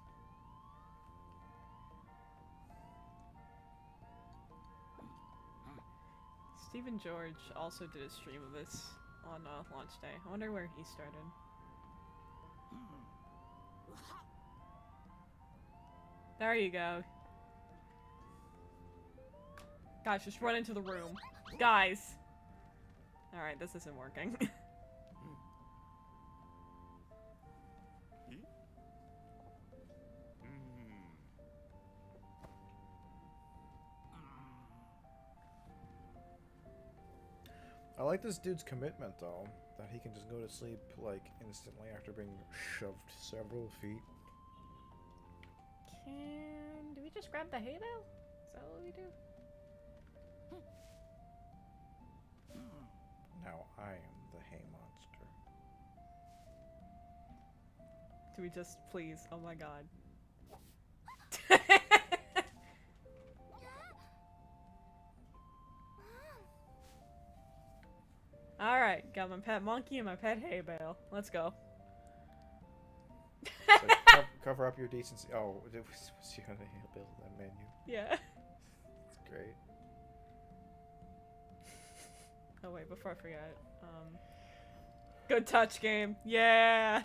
A: Stephen George also did a stream of this on launch day. I wonder where he started. There you go. Guys, just run into the room. Guys! Alright, this isn't working.
B: I like this dude's commitment though, that he can just go to sleep like instantly after being shoved several feet.
A: Do we just grab the hay bale? Is that what we do?
B: Now I am the hay monster.
A: Do we just please? Oh my god. Alright, got my pet monkey and my pet hay bale. Let's go.
B: So cover up your decency. Oh, was you on the build that menu?
A: Yeah.
B: That's great.
A: Oh wait, before I forget. Good touch game. Yeah.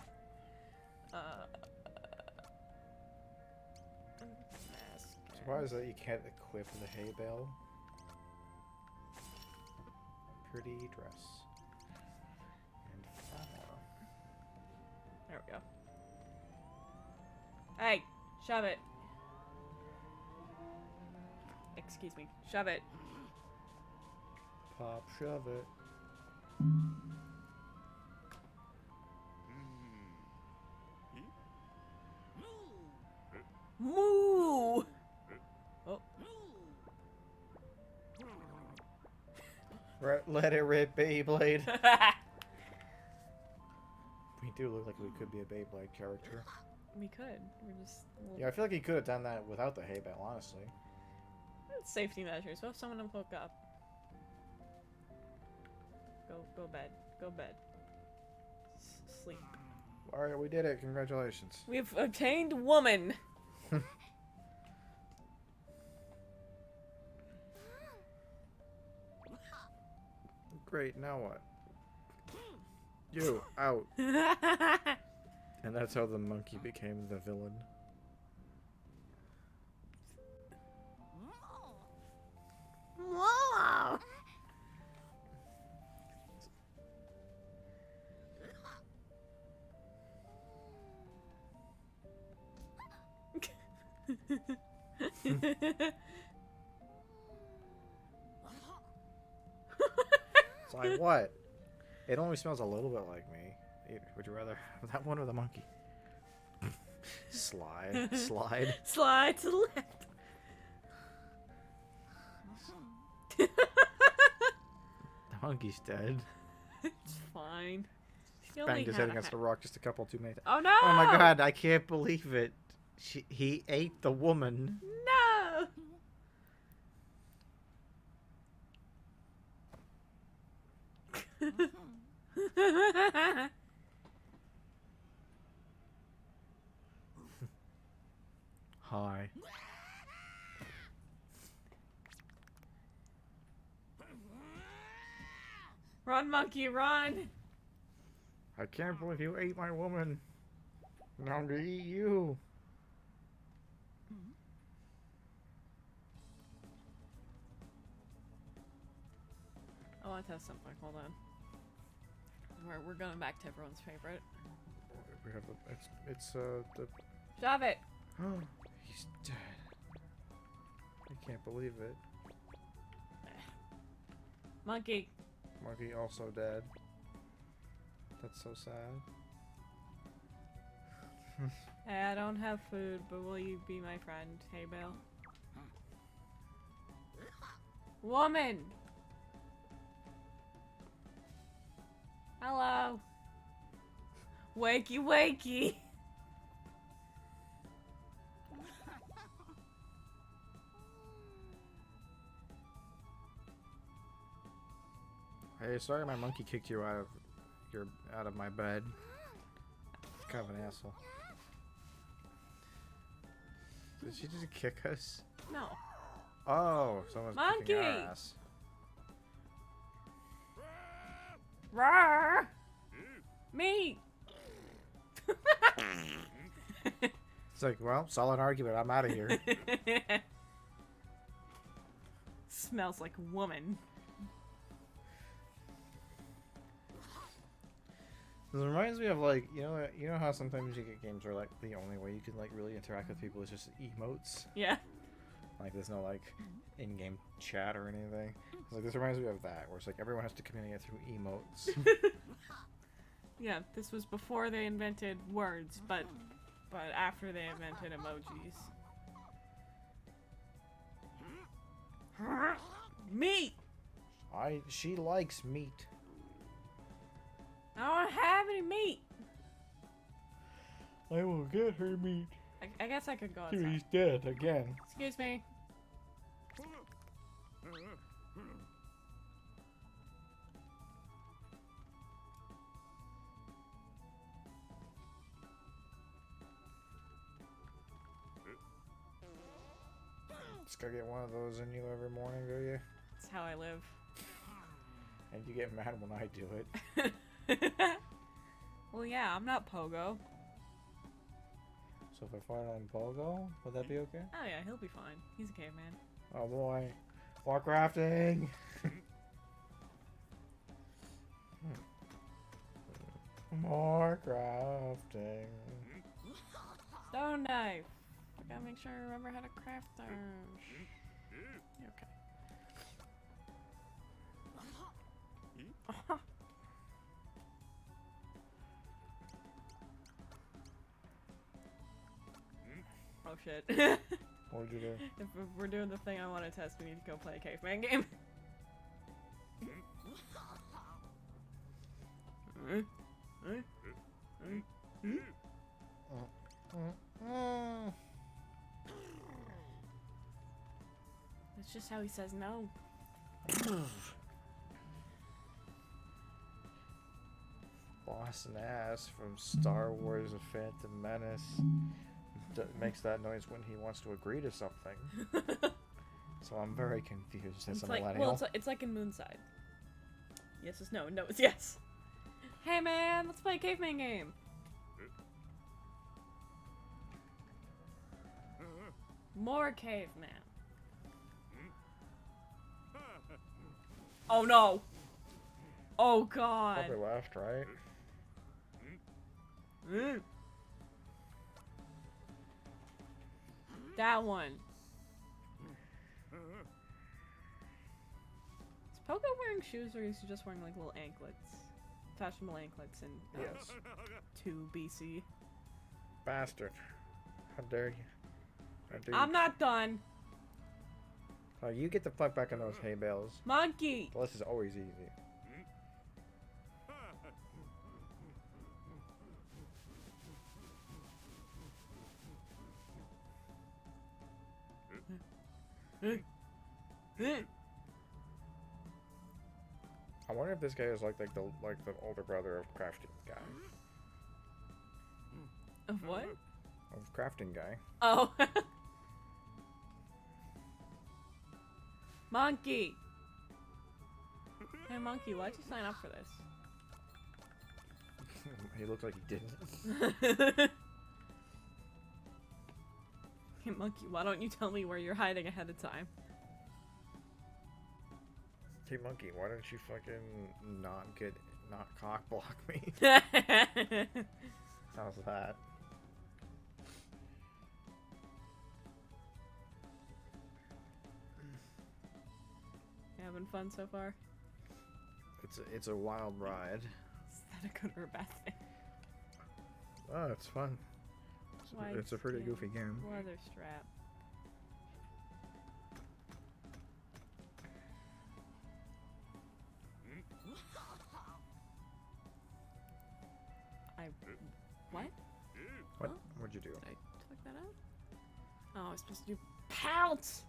B: Surprised that you can't equip the hay bale. Pretty dress. And flower.
A: There we go. Hey, shove it. Excuse me, shove it.
B: Pop, shove it.
A: Moo! Oh.
B: Let it rip, Beyblade. We do look like we could be a Beyblade character.
A: We could. We're just.
B: Yeah, I feel like he could have done that without the hay bale, honestly.
A: Safety measures. What if someone will hook up? Go bed. Go bed. Sleep.
B: Alright, we did it. Congratulations.
A: We've obtained woman.
B: Great, now what? You, out. And that's how the monkey became the villain.
A: Whoa.
B: It's like, what? It only smells a little bit like me. Would you rather have that one or the monkey? Slide. Slide.
A: Slide to the left.
B: The monkey's dead.
A: It's fine. He
B: Banged his head against a rock just a couple too many times.
A: Oh no!
B: Oh my god, I can't believe it. He ate the woman.
A: No!
B: Hi.
A: Run, monkey, run!
B: I can't believe you ate my woman. Now I'm gonna eat you.
A: I want to test something. Hold on. We're going back to everyone's favorite.
B: We have it's the
A: Shove it!
B: he's dead. I can't believe it.
A: Monkey.
B: Monkey also dead. That's so sad.
A: Hey, I don't have food, but will you be my friend? Hey, Bill. Woman! Hello! Wakey, wakey!
B: Hey, sorry my monkey kicked you out of my bed. Kind of an asshole. Did she just kick us?
A: No.
B: Oh, someone's kicking our ass.
A: Rawr! Me!
B: It's like, well, solid argument. I'm out of here.
A: Smells like a woman.
B: This reminds me of, like, you know how sometimes you get games where, like, the only way you can, like, really interact with people is just emotes?
A: Yeah.
B: Like, there's no, like, in-game chat or anything. It's like, this reminds me of that, where it's like everyone has to communicate through emotes.
A: Yeah, this was before they invented words, but after they invented emojis. Meat!
B: She likes meat.
A: I don't have any meat!
B: I will get her meat.
A: I guess I could go
B: Dude,
A: outside.
B: he's dead again.
A: Excuse me.
B: Just gotta get one of those in you every morning, do you?
A: That's how I live.
B: And you get mad when I do it.
A: Well, yeah, I'm not Pogo.
B: So if I fight on Pogo, would that be okay?
A: Oh yeah, he'll be fine. He's a caveman.
B: Oh boy. Warcrafting! More crafting.
A: Stone knife! I gotta make sure I remember how to craft those. Okay. Oh shit.
B: What'd you do?
A: If we're doing the thing I want to test, we need to go play a caveman game. That's just how he says no.
B: Boss Nass from Star Wars: The Phantom Menace makes that noise when he wants to agree to something. So I'm very confused as a millennial.
A: Well, it's like in Moonside. Yes is no, no is yes. Hey man, let's play a caveman game. More caveman. Oh no! Oh god!
B: Probably left, right?
A: That one. Is Pogo wearing shoes or is he just wearing like little anklets? Fashionable anklets in
B: Yes.
A: 2 BC.
B: Bastard. How dare you? How dare
A: I'm
B: you?
A: not done.
B: Oh, you get the fuck back in those hay bales.
A: Monkey!
B: Well, this is always easy. I wonder if this guy is like the older brother of crafting guy.
A: Of what?
B: Of crafting guy.
A: Oh. Monkey! Hey Monkey, why'd you sign up for this?
B: He looked like he didn't.
A: Hey Monkey, why don't you tell me where you're hiding ahead of time?
B: Hey Monkey, why don't you fucking not cock block me? How's that?
A: You having fun so far?
B: It's a wild ride.
A: Is that a good or a bad thing?
B: Oh, it's fun. It's a pretty goofy game.
A: Leather strap. What?
B: What?
A: Huh?
B: What'd you do?
A: Did I fuck that up? Oh, I was supposed to do pounce!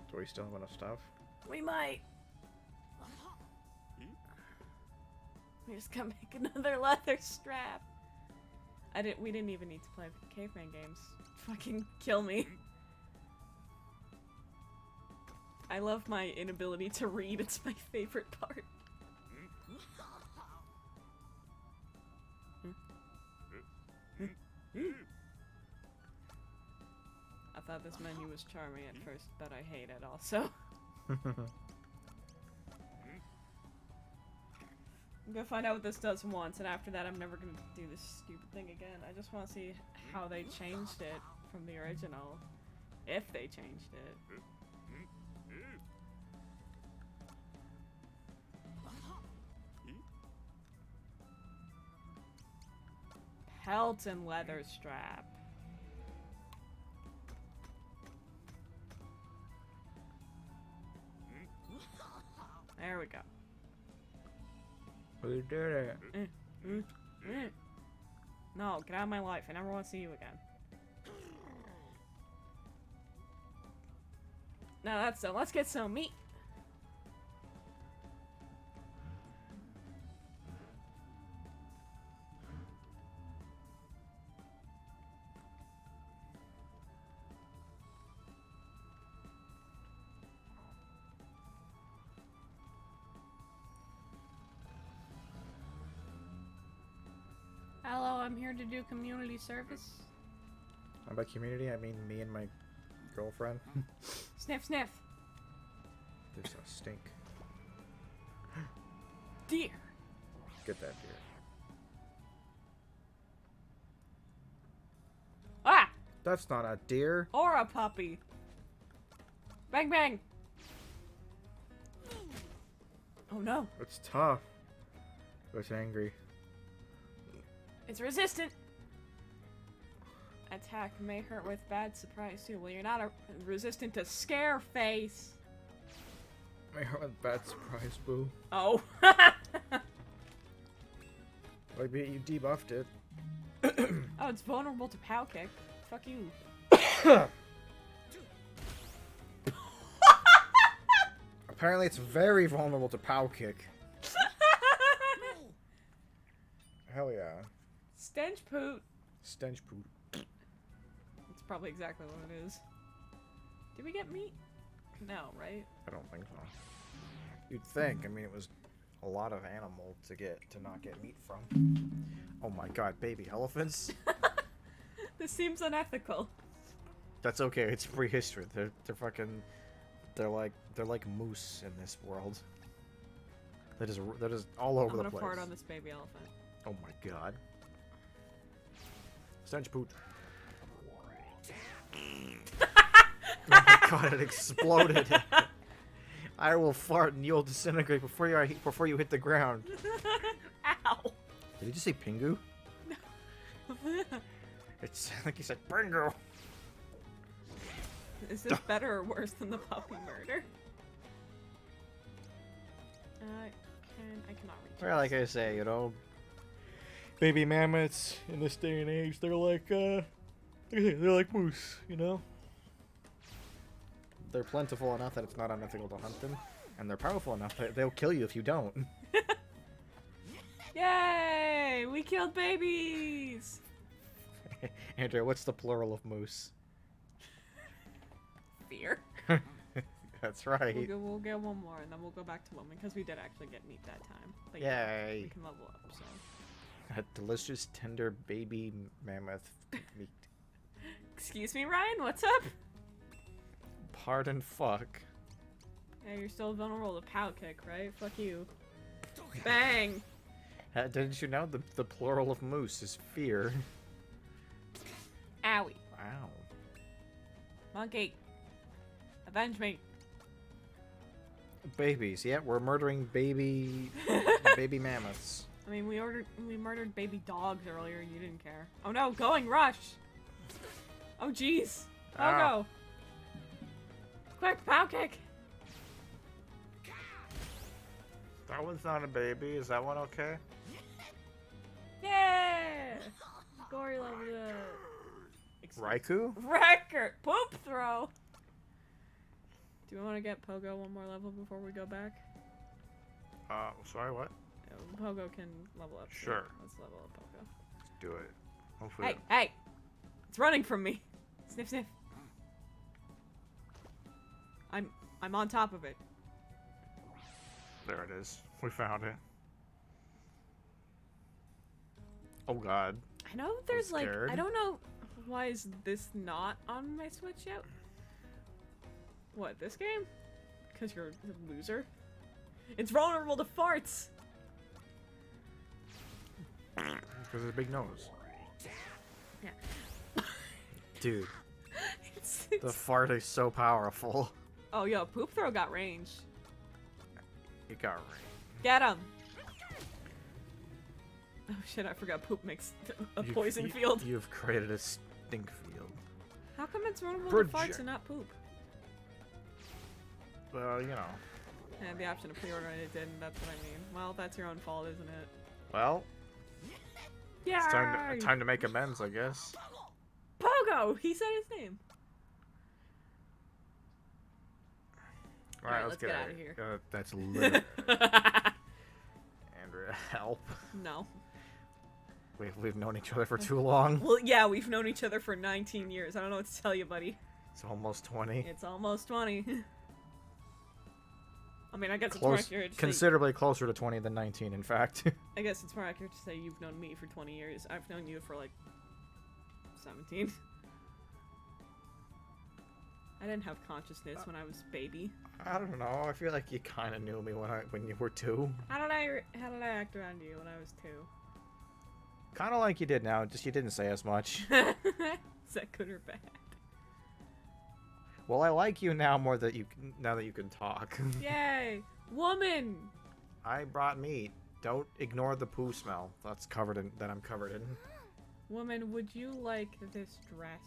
B: Do we still have enough stuff?
A: We might. We just gotta make another leather strap. We didn't even need to play caveman games. Fucking kill me. I love my inability to read. It's my favorite part. I thought this menu was charming at first, but I hate it also. I'm gonna find out what this does once, and after that I'm never gonna do this stupid thing again. I just want to see how they changed it from the original. If they changed it. Pelt and leather strap. There we go.
B: We did it.
A: No, get out of my life. I never want to see you again. Now that's done. Let's get some meat. Hello, I'm here to do community service.
B: And by community, I mean me and my girlfriend.
A: Sniff, sniff.
B: There's a stink.
A: Deer.
B: Get that deer.
A: Ah!
B: That's not a deer.
A: Or a puppy. Bang, bang. Oh no.
B: It's tough. It's angry.
A: It's resistant. Attack may hurt with bad surprise too. Well, you're not resistant to scare face.
B: My heart with bad surprise, boo.
A: Oh.
B: Like, you debuffed it.
A: Oh, it's vulnerable to POW kick. Fuck you.
B: Apparently, it's very vulnerable to POW kick. yeah.
A: Stench poot.
B: Stench poot.
A: That's probably exactly what it is. Did we get meat? No, right?
B: I don't think so. You'd think. I mean, it was a lot of animal to not get meat from. Oh my god, baby elephants?
A: This seems unethical.
B: That's okay. It's prehistory. They're fucking. They're like moose in this world. They're just all over the place.
A: I'm gonna fart on this baby elephant.
B: Oh my god. Stench poot. Oh my god! It exploded. I will fart and you'll disintegrate before you hit the ground.
A: Ow!
B: Did he just say Pingu?
A: No.
B: It's like he said Pingu.
A: Is this better or worse than the puppy murder? I cannot reach.
B: Well, like I say, you know, baby mammoths in this day and age, they're like moose, you know. They're plentiful enough that it's not unethical to hunt them, and they're powerful enough that they'll kill you if you don't.
A: Yay! We killed babies!
B: Andrea, what's the plural of moose?
A: Fear.
B: That's right.
A: We'll get one more, and then we'll go back to woman, because we did actually get meat that time. But
B: Yay!
A: yeah, we can level up, so.
B: A delicious, tender baby mammoth meat.
A: Excuse me, Ryan? What's up?
B: Pardon, fuck.
A: Yeah, you're still vulnerable to pow kick, right? Fuck you. Bang!
B: Didn't you know the plural of moose is fear?
A: Owie.
B: Wow.
A: Monkey. Avenge me.
B: Babies, yeah, we're murdering baby mammoths.
A: I mean, we murdered baby dogs earlier. You didn't care. Oh no, going rush. Oh jeez. Oh no. Quick, pow kick.
B: That one's not a baby. Is that one okay?
A: Yeah. Gory level.
B: Raikou?
A: Record. Poop throw. Do we want to get Pogo one more level before we go back?
B: Sorry, what?
A: Pogo can level up.
B: Sure.
A: Let's level up Pogo.
B: Let's do it. Hopefully.
A: Hey, hey! It's running from me. Sniff, sniff. I'm on top of it.
B: There it is. We found it. Oh god.
A: I know there's like
B: scared.
A: I don't know why is this not on my Switch yet. What, this game? Because you're a loser. It's vulnerable to farts.
B: Because of the big nose.
A: Yeah.
B: Dude,
A: it's
B: the fart is so powerful.
A: Oh, yo, Poop Throw got range.
B: It got right.
A: Get him. Oh shit, I forgot Poop makes a poison field.
B: You've created a stink field.
A: How come it's vulnerable to farts and not poop?
B: Well, you know.
A: I had the option to pre-order and it didn't, that's what I mean. Well, that's your own fault, isn't it?
B: Well,
A: yeah.
B: it's time to make amends, I guess.
A: Pogo! He said his name.
B: Alright, let's get
A: out of here.
B: That's literally... Andrea, help.
A: No.
B: We've known each other for too long.
A: Well, yeah, we've known each other for 19 years. I don't know what to tell you, buddy.
B: It's almost 20.
A: It's almost 20. I mean, I guess it's more accurate to
B: considerably closer to 20 than 19, in fact.
A: I guess it's more accurate to say you've known me for 20 years. I've known you for, like, 17. I didn't have consciousness when I was a baby.
B: I don't know. I feel like you kind of knew me when you were 2.
A: How did I act around you when I was 2?
B: Kind of like you did now, just you didn't say as much.
A: Is that good or bad?
B: Well, I like you now more that now that you can talk.
A: Yay! Woman!
B: I brought meat. Don't ignore the poo smell. That I'm covered in.
A: Woman, would you like this dress?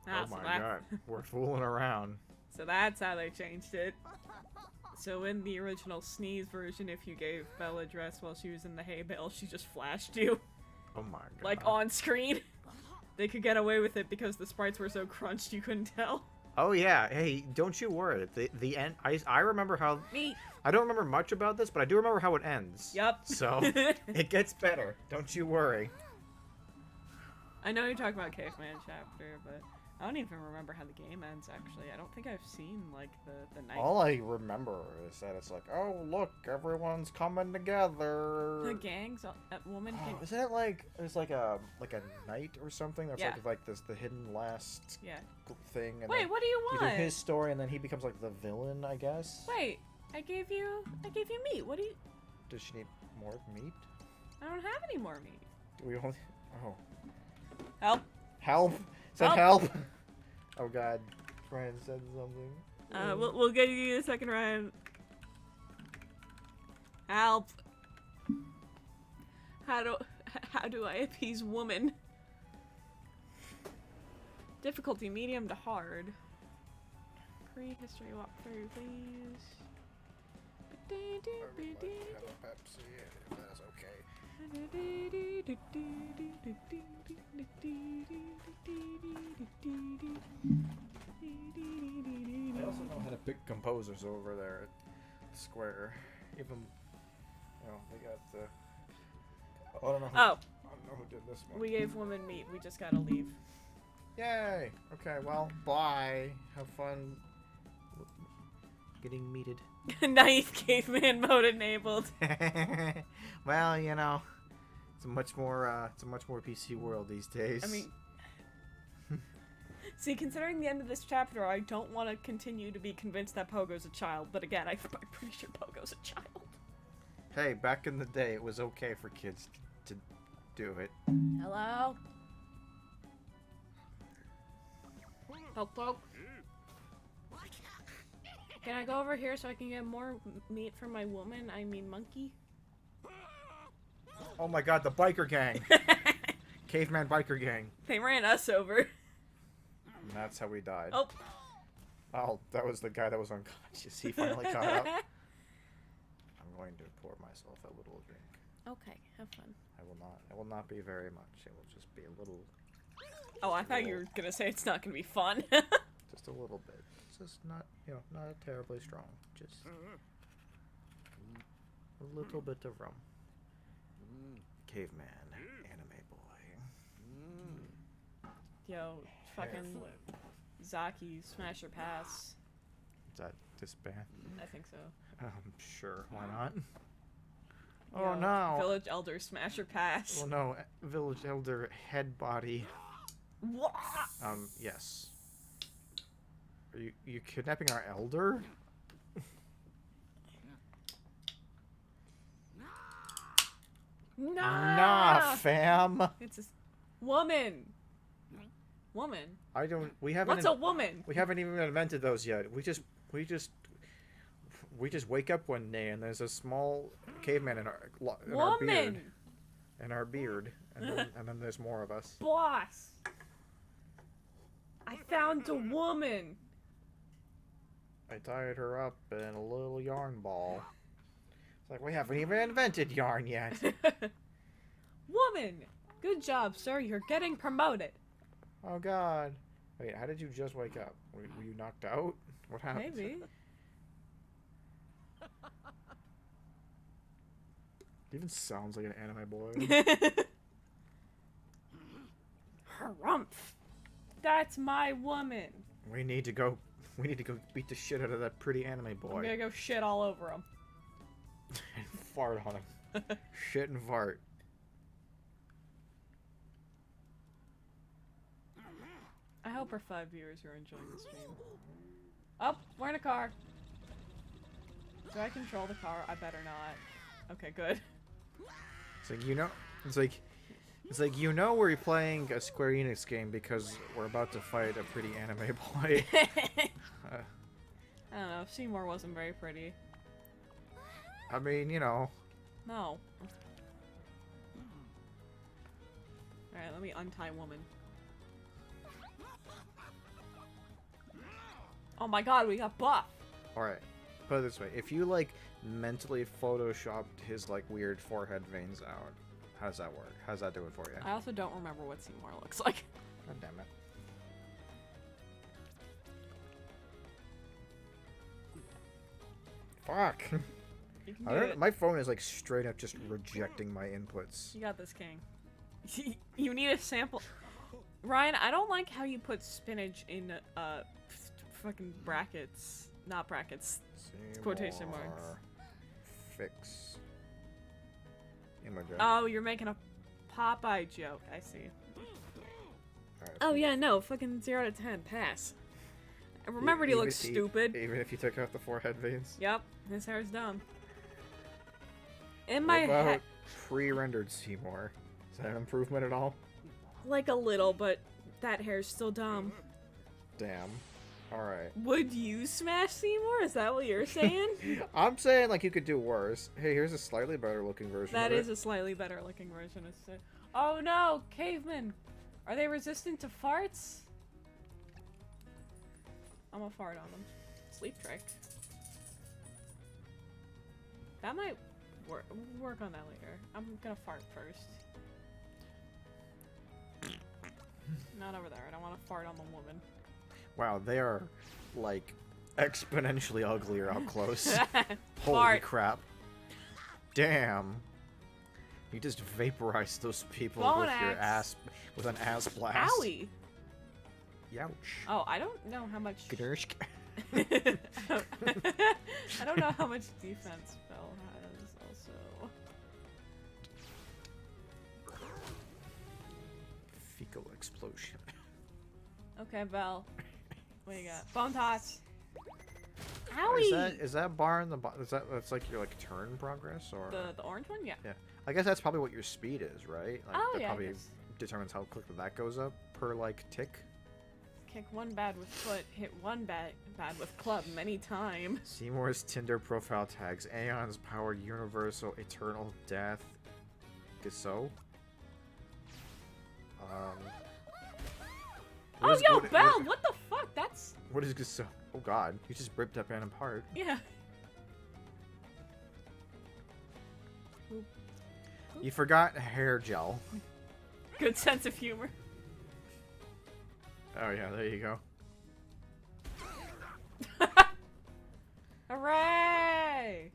B: Oh my god, we're fooling around.
A: So that's how they changed it. So in the original Sneeze version, if you gave Belle a dress while she was in the hay bale, she just flashed you.
B: Oh my god.
A: Like on screen. they could get away with it because the sprites were so crunched you couldn't tell.
B: Oh yeah, hey, don't you worry. The end. I remember how.
A: Me.
B: I don't remember much about this, but I do remember how it ends.
A: Yep.
B: So it gets better. Don't you worry.
A: I know you're talking about Caveman chapter, but I don't even remember how the game ends. Actually, I don't think I've seen like the night.
B: All I remember is that it's like, oh look, everyone's coming together.
A: The gangs, that woman.
B: Oh, isn't it like it's like a knight or something? That's
A: Yeah.
B: like this the hidden last
A: Yeah.
B: thing. And
A: Wait,
B: then
A: what do you
B: you
A: want?
B: do his story, and then he becomes like the villain, I guess.
A: Wait, I gave you meat. What do you?
B: Does she need more meat?
A: I don't have any more meat.
B: Do we only? Oh,
A: Help!
B: help! Said help! Oh God, Ryan said something.
A: We'll get you the second round. Help! How do I appease woman? Difficulty medium to hard. Prehistory walkthrough, please.
B: Have a Pepsi if that's okay. I also know how to pick composers over there at Square. Even, they got the. I don't know.
A: Oh,
B: I don't know who did this one.
A: we gave woman meat. We just gotta leave.
B: Yay! Okay, well, bye. Have fun getting meated.
A: Naive caveman mode enabled.
B: Well, it's a much more PC world these days.
A: I mean, see, considering the end of this chapter, I don't want to continue to be convinced that Pogo's a child. But again, I'm pretty sure Pogo's a child.
B: hey, back in the day, it was okay for kids to do it.
A: Hello? Poke, poke. Can I go over here so I can get more meat for my woman? I mean monkey?
B: Oh my God, the biker gang! Caveman biker gang.
A: They ran us over.
B: And that's how we died.
A: Oh.
B: Oh, that was the guy that was unconscious. He finally caught up. I'm going to pour myself a little drink.
A: Okay, have fun.
B: It will not be very much. It will just be a little.
A: Oh, I thought you were gonna say it's not gonna be fun.
B: Just a little bit. It's just not, not terribly strong. Just a little bit of rum. Caveman, anime boy.
A: Yo, fucking Zaki, smash or pass.
B: Is that this band?
A: I think so.
B: Sure. Why not?
A: Yo,
B: Oh no.
A: Village Elder, smash or pass.
B: Oh no, Village Elder head body.
A: What?
B: Yes. Are you kidnapping our elder?
A: Nah.
B: Nah, fam.
A: It's a woman. Woman.
B: We haven't.
A: What's a woman?
B: We haven't even invented those yet. We just wake up one day and there's a small caveman in our beard. In our beard, and then there's more of us.
A: Boss. I found a woman.
B: I tied her up in a little yarn ball. It's like we haven't even invented yarn yet.
A: Woman. Good job, sir. You're getting promoted.
B: Oh God. Wait, how did you just wake up? Were you knocked out? What happened?
A: Maybe.
B: It even sounds like an anime boy.
A: Harumph. That's my woman.
B: We need to go beat the shit out of that pretty anime boy.
A: I'm gonna go shit all over him.
B: And fart on him. Shit and fart.
A: I hope our 5 viewers are enjoying the stream. Oh, we're in a car. Do I control the car? I better not. Okay, good.
B: It's like we're playing a Square Enix game because we're about to fight a pretty anime boy.
A: I don't know. Seymour wasn't very pretty.
B: I mean,
A: No. Alright, let me untie woman. Oh my god, we got buff!
B: Alright, put it this way. If you, like, mentally photoshopped his, like, weird forehead veins out, How does that work? How does that do it for you?
A: I also don't remember what Seymour looks like.
B: God damn it. Fuck.
A: You can
B: I
A: do
B: don't,
A: it.
B: my phone is like straight up just rejecting my inputs.
A: You got this, King. You need a sample. Ryan, I don't like how you put spinach in fucking brackets. Not brackets. Quotation marks.
B: Fix. Immigrant.
A: Oh, you're making a Popeye joke. I see.
B: Alright,
A: Oh yeah, no, fucking 0 to 10, pass. I remembered he looks stupid.
B: Even if you took out the forehead veins.
A: Yep, his hair's dumb. In
B: What
A: my
B: about
A: head,
B: pre-rendered Seymour? Is that an improvement at all?
A: like a little, but that hair's still dumb.
B: Damn. Alright.
A: Would you smash Seymour? Is that what you're saying?
B: I'm saying like you could do worse. Hey, here's a slightly better looking version
A: That
B: of
A: is
B: it.
A: a slightly better looking version of it. Oh no, cavemen! Are they resistant to farts? I'm gonna fart on them. Sleep trick. That might work. We'll work on that later. I'm gonna fart first. Not over there. I don't want to fart on the woman.
B: Wow, they are like exponentially uglier up close. Holy
A: Fart.
B: crap. Damn. You just vaporized those people
A: Bone
B: with your
A: axe.
B: ass, with an ass blast.
A: Owie!
B: Youch.
A: Oh, I don't know how much.
B: Gdurshk.
A: I don't know how much defense Bell has, also.
B: Fecal explosion.
A: Okay, Bell. What you got? Bone toss! Owie!
B: Is that bar in the that's like your like turn progress or
A: The orange one? Yeah.
B: yeah? I guess that's probably what your speed is, right? Like,
A: Oh,
B: that
A: yeah, I
B: probably
A: guess.
B: determines how quickly that goes up per like tick.
A: Kick one bad with foot, hit one bad with club many times.
B: Seymour's Tinder profile tags: Aeon's power, universal, eternal death. Gusso.
A: Oh, yo, Bell! What the fuck? That's...
B: What is Gusso? Oh god, you just ripped that man apart.
A: Yeah.
B: You forgot hair gel.
A: Good sense of humor.
B: Oh yeah, there you go.
A: Hooray!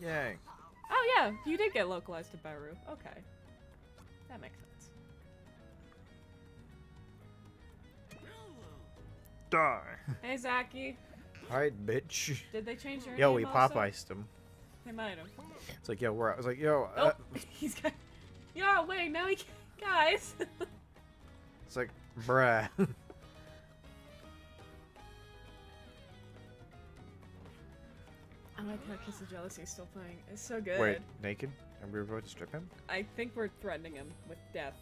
B: Yay.
A: Oh yeah, you did get localized to Beru. Okay. That makes sense.
B: Die.
A: Hey, Zaki.
B: Alright, bitch.
A: Did they change your
B: Yo,
A: name
B: we
A: also?
B: Popeyed him.
A: They might have.
B: It's like, yo, I was like, yo.
A: Oh, he's got... Yo, wait, now he... Guys!
B: It's like, bruh.
A: I like how Kiss of Jealousy is still playing. It's so good.
B: Wait, naked? And we were about to strip him?
A: I think we're threatening him with death.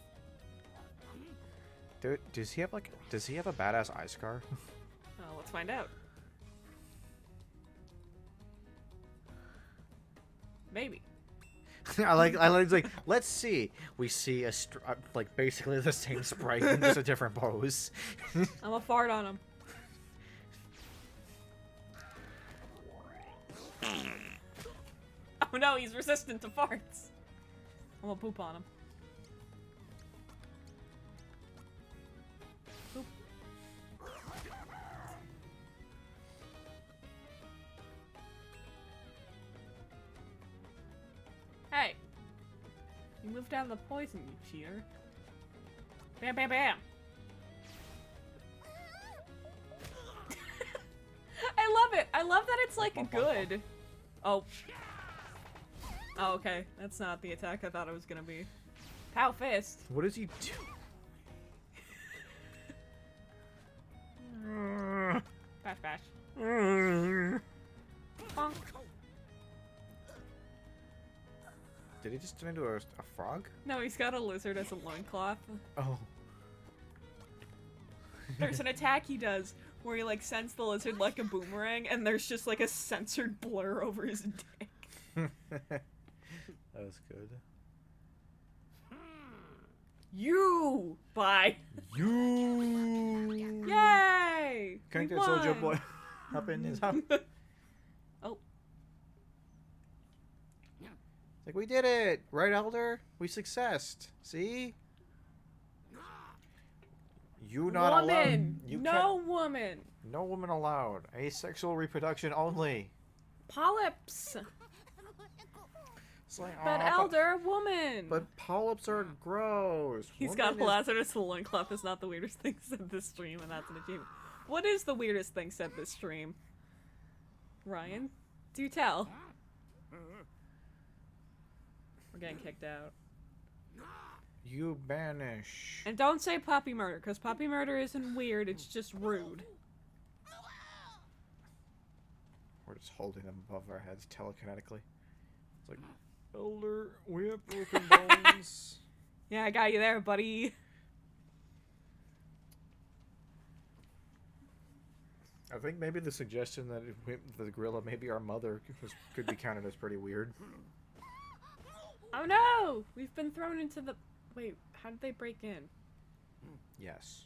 B: Dude, does he have a badass eye scar?
A: Let's find out. Maybe.
B: I like, let's see. We see like basically the same sprite in just a different pose.
A: I'm a fart on him. Oh no, he's resistant to farts. I'm gonna poop on him. Poop. Hey! You moved out of the poison, you cheater. Bam, bam, bam! I love it! I love that it's like good. Oh. Oh, okay. That's not the attack I thought it was gonna be. Pow fist!
B: What does he do?
A: Bash bash. Bonk.
B: Did he just turn into a frog?
A: No, he's got a lizard as a loincloth.
B: Oh.
A: There's an attack he does where he like sends the lizard like a boomerang and there's just like a censored blur over his dick.
B: That was good.
A: You! Bye!
B: You!
A: Yay!
B: Can't
A: We
B: get Soldier
A: won.
B: Boy up in his house.
A: Oh.
B: Like, we did it! Right, Elder? We successed. See? You not allowed.
A: Woman!
B: You
A: No woman!
B: No woman allowed. Asexual reproduction only.
A: Polyps!
B: It's like,
A: But
B: aw,
A: Elder, woman!
B: But polyps are gross.
A: He's got Lazarus loincloth is not the weirdest thing said this stream, and that's an achievement. What is the weirdest thing said this stream? Ryan? Do tell. We're getting kicked out.
B: You banish.
A: And don't say puppy murder, because puppy murder isn't weird, it's just rude.
B: We're just holding them above our heads telekinetically. It's like, Elder, we have broken bones.
A: Yeah, I got you there, buddy.
B: I think maybe the suggestion that the gorilla may be our mother could be counted as pretty weird.
A: Oh no! We've been thrown into the... Wait, how did they break in?
B: Yes.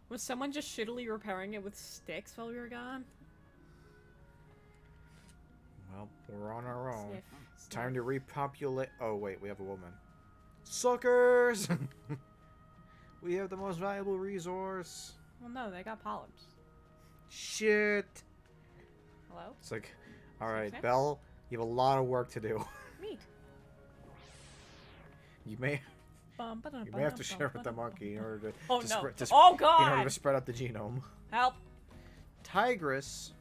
A: Was someone just shittily repairing it with sticks while we were gone?
B: Well, we're on our own.
A: Sniff,
B: It's
A: sniff.
B: time to repopulate. Oh, wait, we have a woman. Suckers! We have the most valuable resource.
A: Well, no, they got polyps.
B: Shit.
A: Hello?
B: It's like, alright,
A: Okay.
B: Belle, you have a lot of work to do.
A: Meat.
B: You may have to share with the monkey in order to,
A: Oh
B: to
A: no!
B: spread, to,
A: Oh
B: in order
A: god!
B: to spread out the genome.
A: Help!
B: Tigress.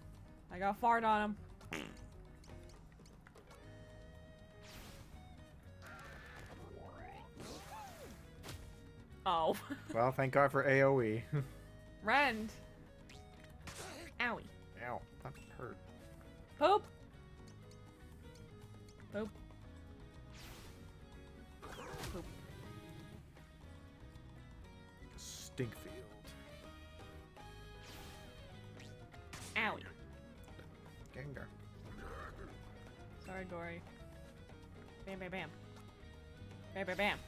A: I got fart on him. Oh.
B: Well, thank God for AoE.
A: Rend. Owie.
B: Ow, that hurt.
A: Poop. Poop. Poop.
B: Stinkfield.
A: Owie.
B: Gengar.
A: Sorry, Gory. Bam, bam, bam. Bam, bam, bam.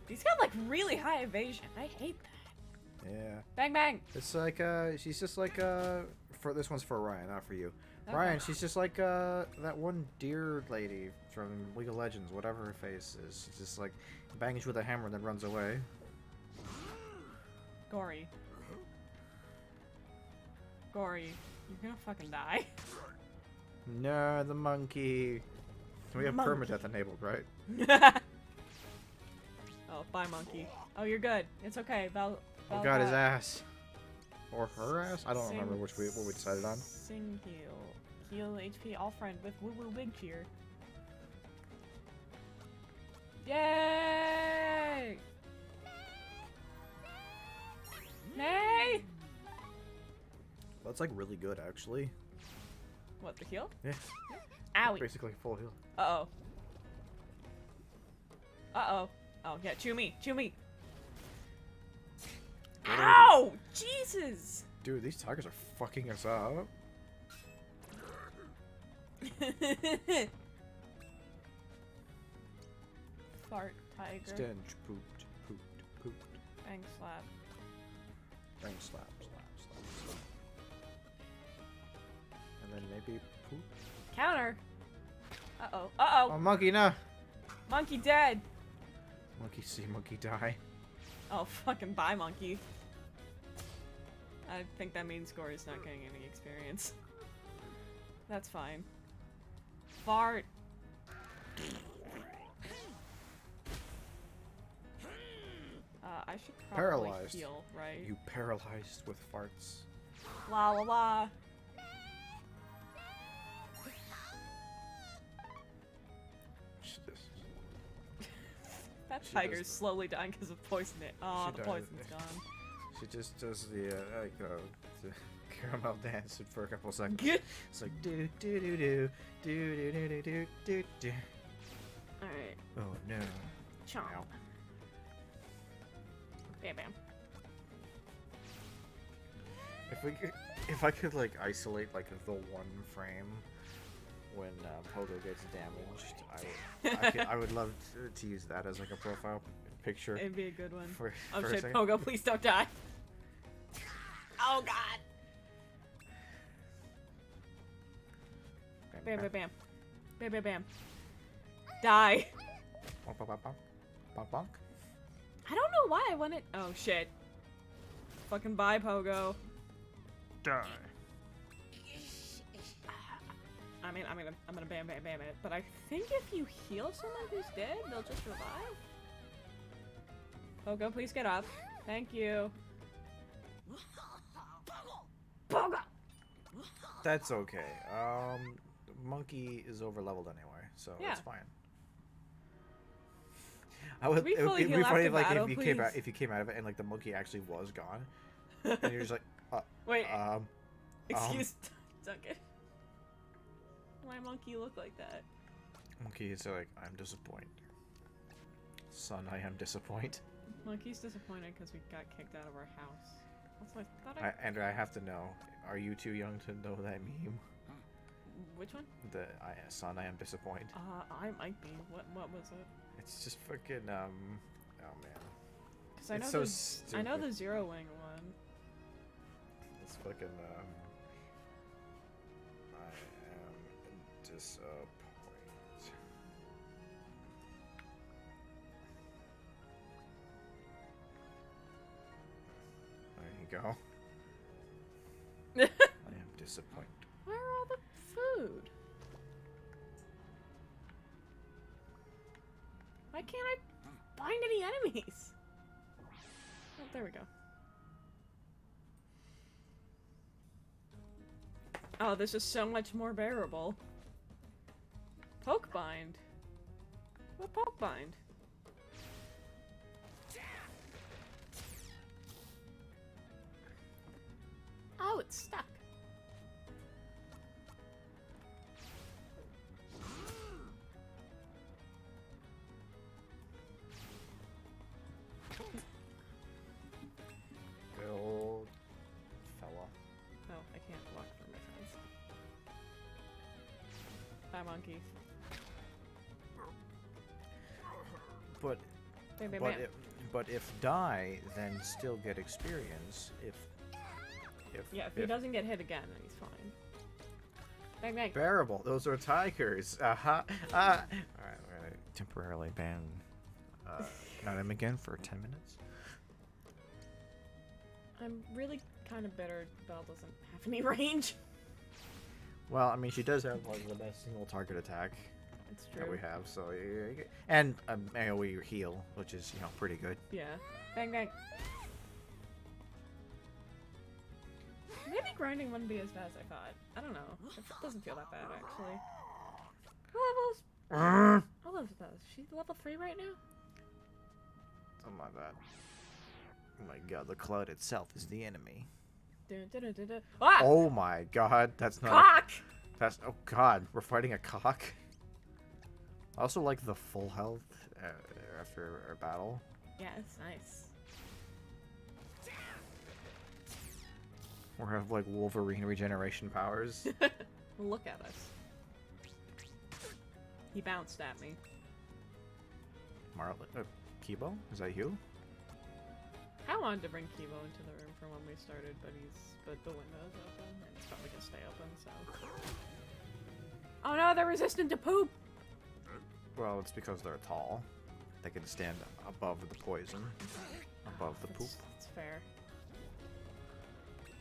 A: He's got like really high evasion. I hate that.
B: Yeah.
A: Bang, bang.
B: It's like, she's just like, for this one's for Ryan, not for you.
A: Okay.
B: Ryan, she's just like, that one deer lady from League of Legends, whatever her face is. She's just like, bangs with a hammer and then runs away.
A: Gory. Gory. You're gonna fucking die.
B: No, the monkey. We have
A: Monkey.
B: permadeath enabled, right?
A: Oh, bye, monkey. Oh, you're good. It's okay.
B: Oh god, his ass. Or her ass? I don't remember what we decided on.
A: Sing heal. Heal HP all friend with woo woo big cheer. Yay! Nay!
B: That's like really good, actually.
A: What, the heal?
B: Yeah.
A: Owie.
B: Basically full heal.
A: Uh-oh. Uh-oh. Oh, yeah, chew me. Chew me. Ow! Jesus!
B: Dude, these tigers are fucking us up.
A: Fart tiger.
B: Stench, pooped, pooped, pooped.
A: Bang slap.
B: Bang, slap, slap, slap, slap. And then maybe poop.
A: Counter! Uh-oh. Uh-oh!
B: Oh, monkey, no!
A: Monkey dead!
B: Monkey see, monkey die.
A: Oh, fucking bye, monkey. I think that means Gory's not getting any experience. That's fine. Fart! I should probably
B: Paralyzed.
A: heal, right?
B: You paralyzed with farts.
A: La la la. That
B: She
A: tiger's
B: does-
A: slowly dying because of poison. Oh,
B: She
A: the
B: does.
A: poison's gone.
B: She just does the the caramel dance for a couple seconds.
A: Get.
B: It's like do do do do do do do do do do do.
A: Alright.
B: Oh no!
A: Chomp.
B: Ow.
A: Bam bam.
B: If I could like isolate like the one frame when Pogo gets damaged, I would love to use that as like a profile picture.
A: It'd be a good one.
B: For,
A: Oh
B: for a
A: shit,
B: second.
A: Pogo, please don't die. Oh god. Bam, bam, bam. Bam, bam, bam. Die.
B: Bonk, bonk, bonk, bonk. Bonk, bonk.
A: I don't know why I wanted. Oh shit. Fucking bye, Pogo.
B: Die.
A: I'm gonna bam, bam, bam it. But I think if you heal someone who's dead, they'll just revive. Pogo, please get up. Thank you. Pogo.
B: That's okay. Monkey is over leveled anyway, so
A: Yeah.
B: it's fine. I would.
A: We
B: It would
A: fully
B: be
A: heal
B: funny
A: after
B: if, like,
A: battle,
B: if you
A: please.
B: came out of it and like the monkey actually was gone, and you're just like,
A: Wait.
B: um,
A: Excuse Duncan. Why monkey look like that?
B: monkey is like, I'm disappointed. Son, I am disappointed.
A: Monkey's disappointed because we got kicked out of our house. Also, I thought
B: Andrew, I have to know. Are you too young to know that meme?
A: Which one?
B: Son, I am disappointed.
A: I might be. What was it?
B: It's just freaking oh man.
A: Because I know
B: It's so
A: the
B: stupid.
A: I know the Zero Wing one.
B: It's fucking I am disappointed. There you go. I am disappointed.
A: Where are all the food? Why can't I find any enemies? Oh, there we go. Oh, this is so much more bearable. Poke bind. What poke bind? Oh, it's stuck.
B: Good old fella.
A: Oh, I can't walk through my friends. Bye, monkey.
B: But
A: Bam, bam,
B: but
A: bam.
B: but if die, then still get experience. If
A: Yeah, if he doesn't get hit again, then he's fine. Bang, bang.
B: bearable. Those are tigers. Aha. Alright, we're gonna temporarily ban not him again for 10 minutes.
A: I'm really kind of bitter Belle doesn't have any range.
B: Well, I mean, she does have like the best single target attack
A: It's
B: that we
A: true.
B: have, so and AoE heal, which is pretty good.
A: Yeah. Bang, bang. Maybe grinding wouldn't be as bad as I thought. I don't know. It doesn't feel that bad, actually. What level is Belle? Is she level 3 right now?
B: Oh my god. Oh my god, the cloud itself is the enemy.
A: Dun, dun, dun, dun, dun. Ah!
B: Oh my god, that's not.
A: Cock!
B: Oh god, we're fighting a cock. I also like the full health after our battle.
A: Yeah, it's nice.
B: We have like Wolverine regeneration powers.
A: Look at us. He bounced at me.
B: Marlon, Kibo, is that you?
A: I wanted to bring Kibo into the room from when we started, but the window's open, and it's probably gonna stay open, so. Oh no, they're resistant to poop!
B: Well, it's because they're tall. They can stand above the poison, above the poop.
A: That's fair.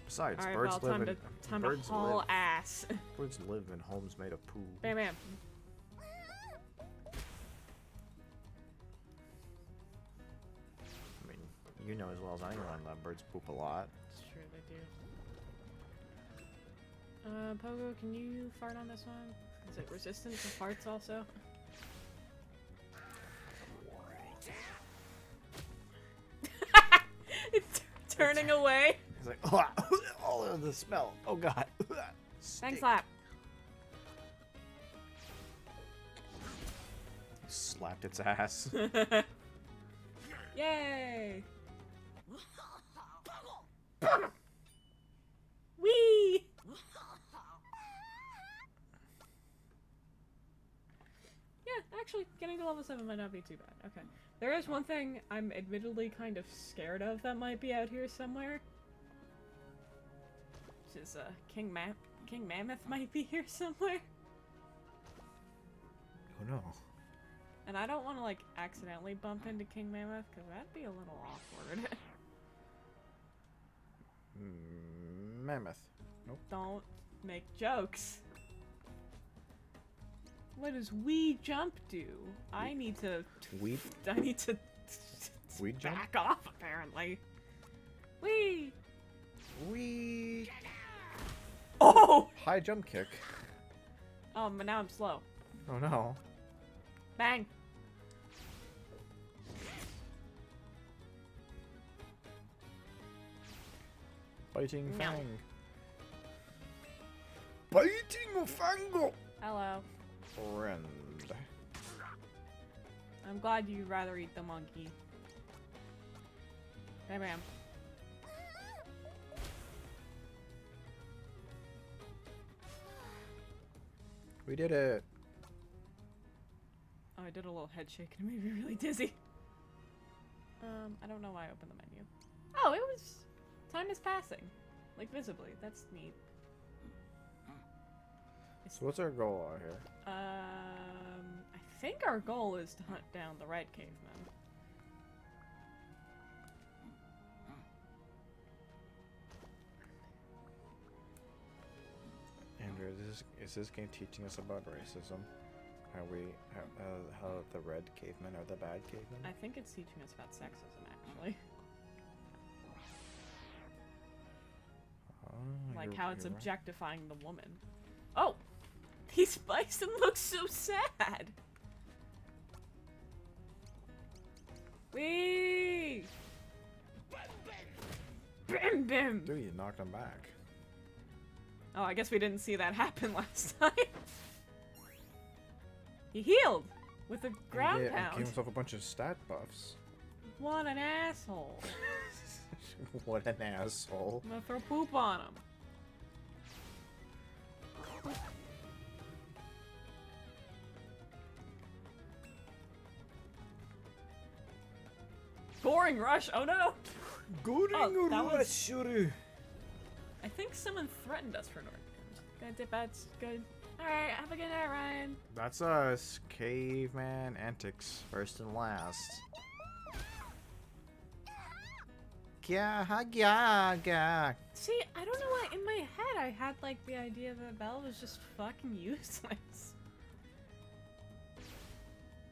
B: Besides,
A: Alright,
B: birds
A: well,
B: live in
A: time to
B: birds
A: haul
B: live.
A: ass.
B: Birds live in homes made of poo.
A: Bam, bam.
B: I mean, you know as well as anyone that birds poop a lot.
A: It's true, they do. Pogo, can you fart on this one? Is it resistant to farts also? It's turning away.
B: He's like, oh, the smell. Oh god.
A: Bang slap.
B: Slapped its ass.
A: Yay! Whee! Yeah, actually, getting to level 7 might not be too bad. Okay. There is one thing I'm admittedly kind of scared of that might be out here somewhere. Which is, King Mammoth might be here somewhere.
B: no.
A: And I don't want to, like, accidentally bump into King Mammoth, because that'd be a little awkward.
B: Mammoth. Nope.
A: Don't make jokes. What does we jump do? I need to...
B: Weed?
A: I need to...
B: Weed jump?
A: back off, apparently. Wee!
B: Wee!
A: Oh!
B: High jump kick.
A: Oh, but now I'm slow.
B: Oh no.
A: Bang!
B: Biting
A: No.
B: fang. Biting fango!
A: Hello.
B: Friend.
A: I'm glad you'd rather eat the monkey. Bam bam.
B: We did it.
A: Oh, I did a little head shake and it made me really dizzy. I don't know why I opened the menu. Oh, it was... Time is passing. Like, visibly. That's neat.
B: So what's our goal out here?
A: I think our goal is to hunt down the red caveman.
B: Andrew, is this game teaching us about racism? How the red cavemen are the bad cavemen?
A: I think it's teaching us about sexism, actually. Like how it's
B: you're right.
A: objectifying the woman. Oh! These bison look so sad! Whee! Bim bim!
B: Dude, you knocked him back.
A: Oh, I guess we didn't see that happen last time. He healed! With a ground
B: And
A: pound.
B: gave himself a bunch of stat buffs.
A: What an asshole.
B: What an asshole.
A: I'm gonna throw poop on him. Boring rush. Oh no!
B: Good
A: Oh, that was-
B: Shuru.
A: I think someone threatened us for North End. Good, that's good. Alright, have a good night, Ryan.
B: That's us. Caveman antics. First and last. Gah.
A: See, I don't know why in my head I had like the idea that Belle was just fucking useless.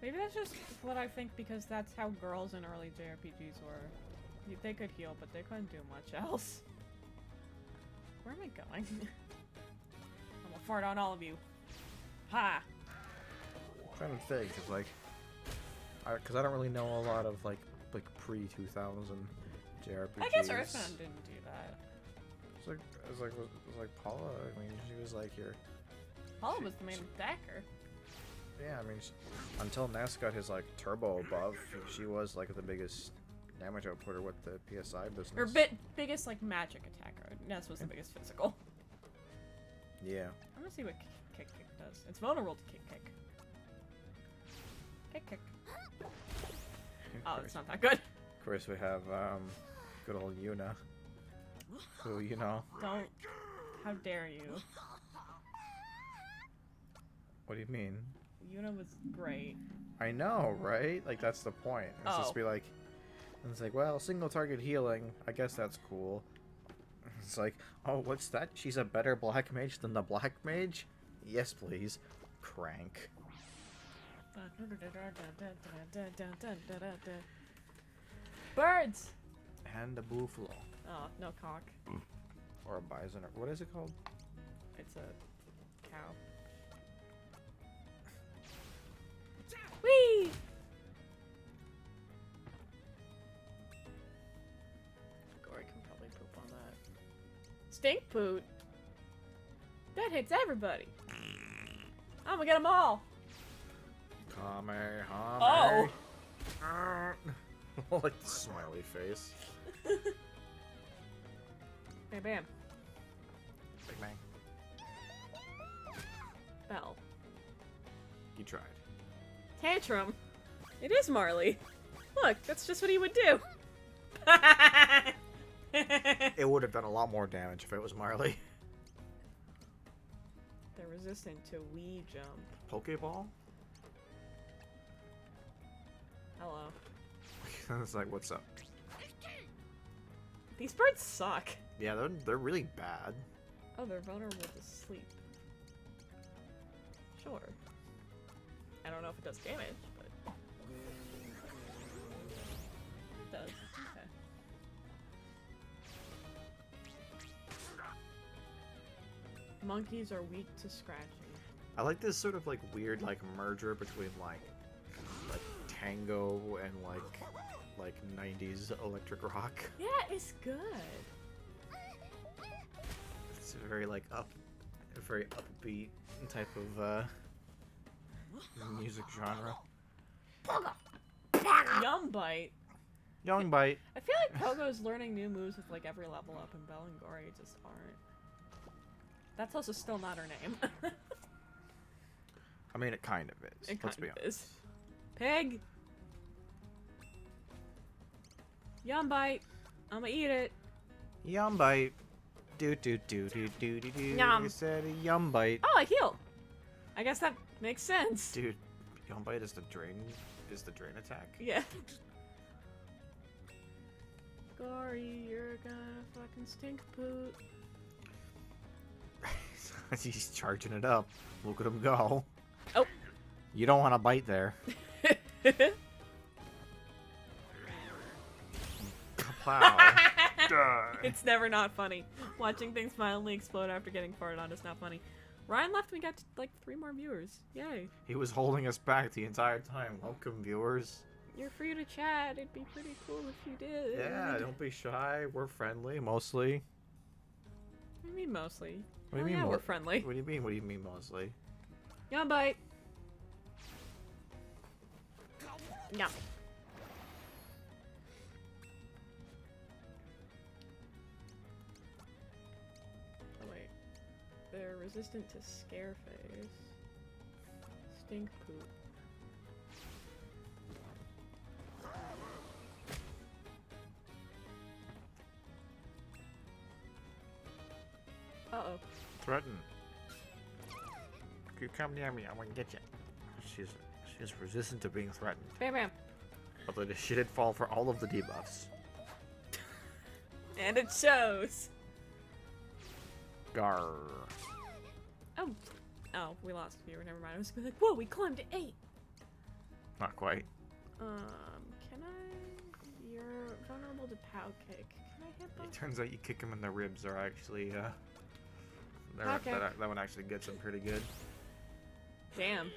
A: Maybe that's just what I think because that's how girls in early JRPGs were. They could heal, but they couldn't do much else. Where am I going? I'm gonna fart on all of you. Ha!
B: I'm trying to think. It's like, because I don't really know a lot of like pre-2000 JRPGs.
A: I guess Earthbound didn't do that.
B: It's like Paula. I mean, she was like your.
A: Paula was the main attacker.
B: Yeah, I mean, until Ness got his like turbo buff, she was like the biggest damage outputter with the PSI business.
A: Or biggest like magic attacker. Ness was the biggest physical.
B: Yeah.
A: I'm gonna see what kick does. It's vulnerable to kick. Kick. Oh, it's not that good.
B: Of course, we have good old Yuna, who
A: Don't. How dare you?
B: What do you mean?
A: Yuna was great.
B: I know, right? Like that's the point. It's just be like, and it's like, well, single target healing. I guess that's cool. It's like, oh, what's that? She's a better black mage than the black mage? Yes, please. Crank.
A: Birds!
B: And a buffalo.
A: Oh, no cock.
B: Or a bison. Or what is it called?
A: It's a cow. Whee! Gory can probably poop on that. Stink poot? That hits everybody. I'm gonna get them all.
B: Kamehame.
A: Oh!
B: Like the smiley face.
A: Bam bam.
B: Big bang.
A: Bell.
B: You tried.
A: Tantrum. It is Marley. Look, that's just what he would do.
B: It would have done a lot more damage if it was Marley.
A: They're resistant to Wii jump.
B: Pokeball? It's like, what's up?
A: These birds suck.
B: Yeah, they're really bad.
A: Oh, they're vulnerable to sleep. Sure. I don't know if it does damage, but... It does. Okay. Monkeys are weak to scratching.
B: I like this sort of like weird like merger between like tango and like 90s electric rock.
A: Yeah, it's good.
B: It's a very like very upbeat type of music genre.
A: Yum bite.
B: Young Bite.
A: I feel like Pogo's learning new moves with like every level up, and Belle and Gory just aren't. That's also still not her name.
B: I mean, it kind of is.
A: It
B: Let's
A: kind
B: be
A: of
B: honest.
A: is. Pig. Yum bite. I'ma eat it.
B: Yum Bite. Do do do do do do do.
A: Yum.
B: You said a Yum Bite.
A: Oh, I healed. I guess that makes sense.
B: Dude, Yum Bite is the drain attack.
A: Yeah. Gory, you're gonna fucking stink poot.
B: He's charging it up. Look at him go.
A: Oh.
B: You don't want to bite there. Plow.
A: It's never not funny. Watching things violently explode after getting farted on is not funny. Ryan left, we got like 3 more viewers. Yay.
B: He was holding us back the entire time. Welcome, viewers.
A: You're free to chat. It'd be pretty cool if you did.
B: Yeah, don't be shy. We're friendly, mostly.
A: What do you mean mostly?
B: What do you
A: Oh,
B: mean?
A: yeah, we're friendly.
B: What do you mean? What do you mean mostly?
A: Yum bite. Yum. Oh wait. They're resistant to scare phase. Stink poop. Uh-oh.
B: Threaten. You come near me, I'm gonna get you. She's resistant to being threatened.
A: Bam bam.
B: Although she did fall for all of the debuffs.
A: And it shows.
B: Gar.
A: Oh. Oh, we lost a viewer. Never mind. I was gonna be like, whoa, we climbed to 8.
B: Not quite.
A: Can I? You're vulnerable to pow kick. Can I hit
B: It
A: that?
B: turns out you kick him in the ribs are actually,
A: Okay.
B: that one actually gets him pretty good.
A: Damn.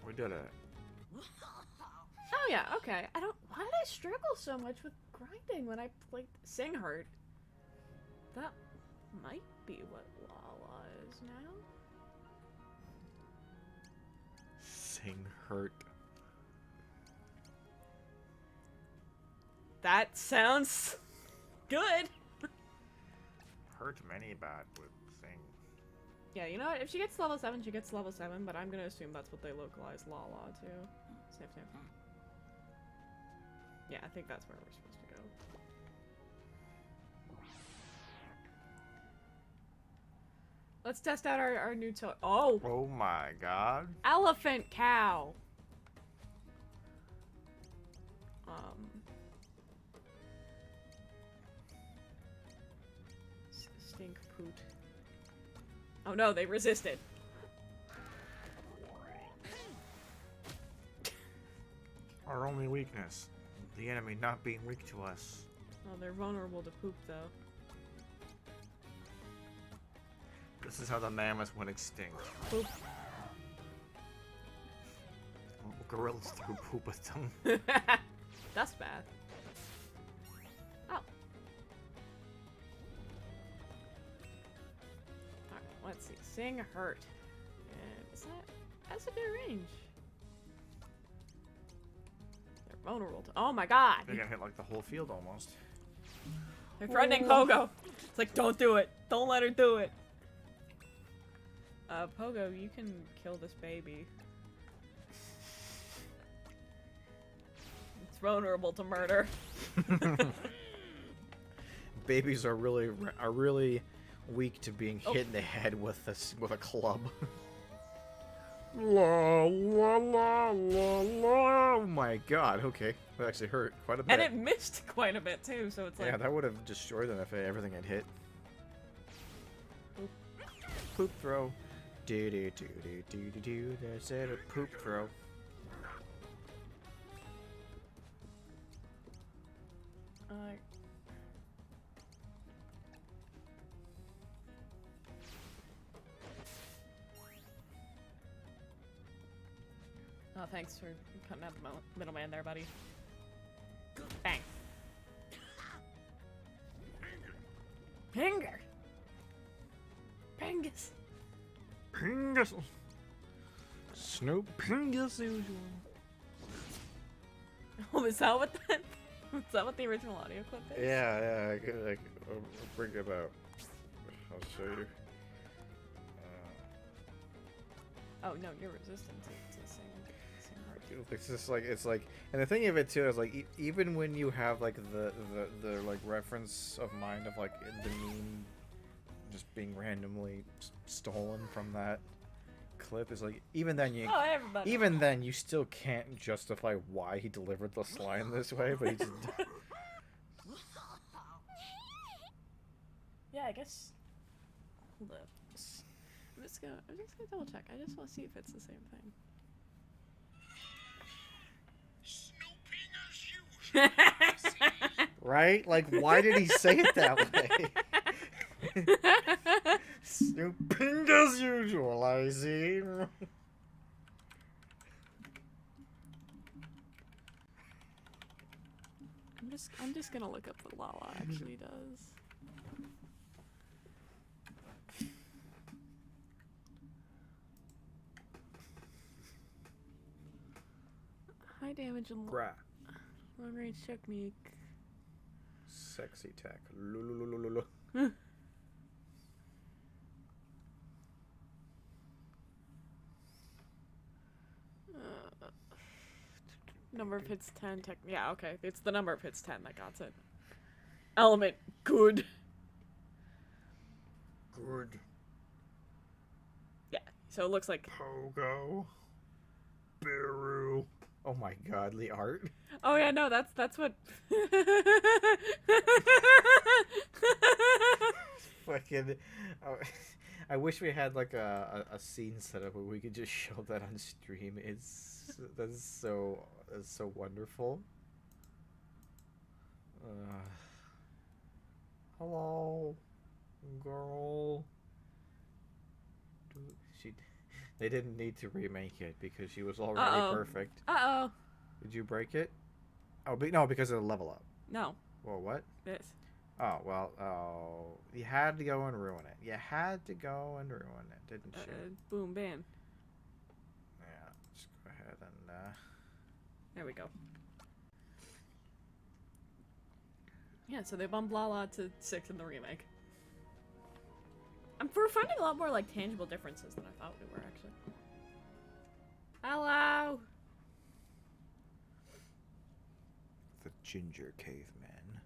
B: We did it.
A: Oh yeah, okay. I don't. Why did I struggle so much with grinding when I played Sing Hurt? That might be what Lala is now.
B: Sing hurt.
A: That sounds good.
B: Hurt many bad with sing.
A: Yeah, you know what? If she gets to level 7, she gets to level 7, but I'm gonna assume that's what they localize Lala to. Sniff, sniff. Yeah, I think that's where we're supposed to go. Let's test out our new toy. Oh!
B: Oh my god.
A: Elephant cow! Stink poot. Oh no, they resisted.
B: Our only weakness. The enemy not being weak to us.
A: Oh, they're vulnerable to poop though.
B: This is how the mammoth went extinct.
A: Poop.
B: Well, gorillas threw poop at them.
A: That's bad. Oh. Alright, let's see. Sing hurt. And is that... That's a good range. They're vulnerable to... Oh my god!
B: They're gonna hit like the whole field almost.
A: They're threatening Pogo. It's like, don't do it. Don't let her do it. Pogo, you can kill this baby. vulnerable to murder.
B: Babies are really weak to being hit in the head with a club. La la la la la. Oh my god. Okay, that actually hurt quite a bit.
A: And it missed quite a bit too, so it's like.
B: Yeah, that would have destroyed them if everything had hit. Poop throw. Do do do do do do do. That's it. A poop throw.
A: Oh, thanks for cutting out the middleman there, buddy. Bang. Pinger. Pingus.
B: Pingus. Snoop Pingus usual.
A: Oh, is that what that? Is that what the original audio clip is?
B: Yeah, yeah. I'll bring it out. I'll show you.
A: Oh no, you're resistant to the same heart.
B: It's like, and the thing of it too is like, even when you have like the like reference of mind of like the meme just being randomly stolen from that clip is like, even then you still can't justify why he delivered this line this way, but he just.
A: Yeah, I guess. Hold up. I'm just gonna double check. I just want to see if it's the same thing.
B: Right? Like, why did he say it that way? Snooping as usual, I see.
A: I'm just gonna look up what Lala actually does. High damage and long range technique.
B: Sexy tech. Lululululu.
A: Number of hits 10. Yeah, okay. It's the number of hits 10 that got it. Element. Good.
B: Good.
A: Yeah. So it looks like
B: Pogo. Biru. Oh my god, the art.
A: Oh yeah, no, that's what.
B: Fucking. Oh, I wish we had like a scene set up where we could just show that on stream. That's so wonderful. Hello, girl. They didn't need to remake it because she was already perfect.
A: Uh-oh.
B: Did you break it? Oh, no, because of the level up.
A: No.
B: Well, what?
A: This.
B: Oh, well, you had to go and ruin it. You had to go and ruin it, didn't you?
A: Boom, bam.
B: Yeah, just go ahead and,
A: There we go. Yeah, so they bumped Lala to 6 in the remake. We're finding a lot more, like, tangible differences than I thought we were, actually. Hello!
B: The ginger cavemen.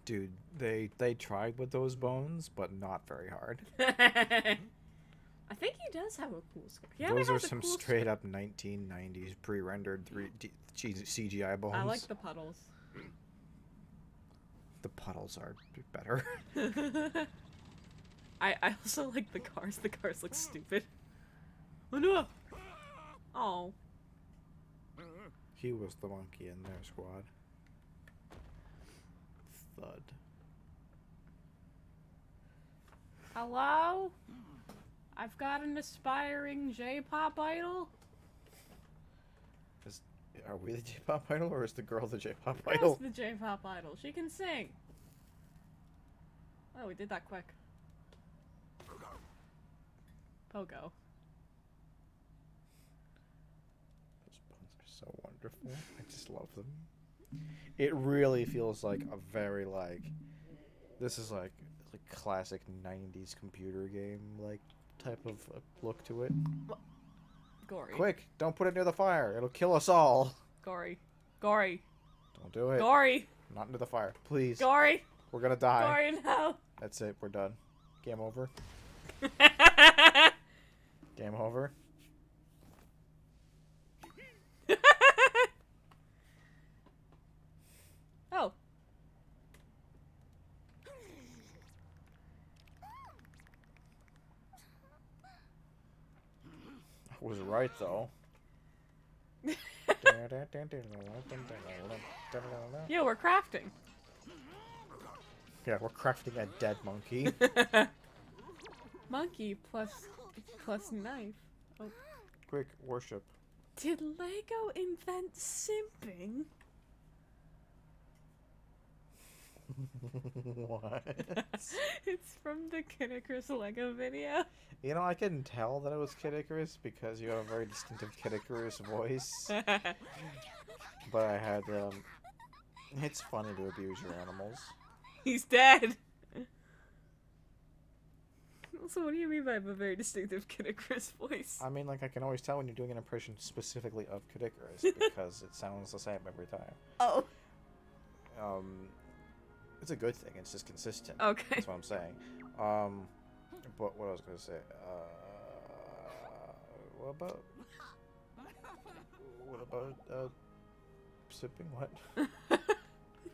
B: Dude, they tried with those bones, but not very hard.
A: I think he does have a cool score. Yeah,
B: those are some cool straight up 1990s pre-rendered CGI bones.
A: I like the puddles.
B: The puddles are better.
A: I also like the cars. The cars look stupid. Oh no! Oh.
B: He was the monkey in their squad. Thud.
A: Hello? I've got an aspiring J-pop idol.
B: Are we the J-pop idol, or is the girl the J-pop
A: Girl's
B: idol?
A: the J-pop idol. She can sing. Oh, we did that quick. Pogo.
B: Those bones are so wonderful. I just love them. It really feels like a very this is like classic 90s computer game type of look to it.
A: Gory.
B: Quick, don't put it near the fire. It'll kill us all.
A: Gory. Gory.
B: Don't do it.
A: Gory.
B: Not into the fire. Please.
A: Gory.
B: We're gonna die.
A: Gory, no.
B: That's it. We're done. Game over. Game over.
A: Oh.
B: I was right, though.
A: Yeah, we're crafting.
B: Yeah, we're crafting a dead monkey.
A: Monkey plus knife. Oh.
B: Quick, worship.
A: Did Lego invent simping?
B: What?
A: It's from the Kid Icarus Lego video.
B: You know, I couldn't tell that it was Kid Icarus because you have a very distinctive Kid Icarus voice. But I had, it's funny to abuse your animals.
A: He's dead. So what do you mean by a very distinctive Kid Icarus voice?
B: I mean, like, I can always tell when you're doing an impression specifically of Kid Icarus because it sounds the same every time.
A: Oh.
B: It's a good thing. It's just consistent.
A: Okay.
B: That's what I'm saying. But what I was gonna say, what about sipping? What?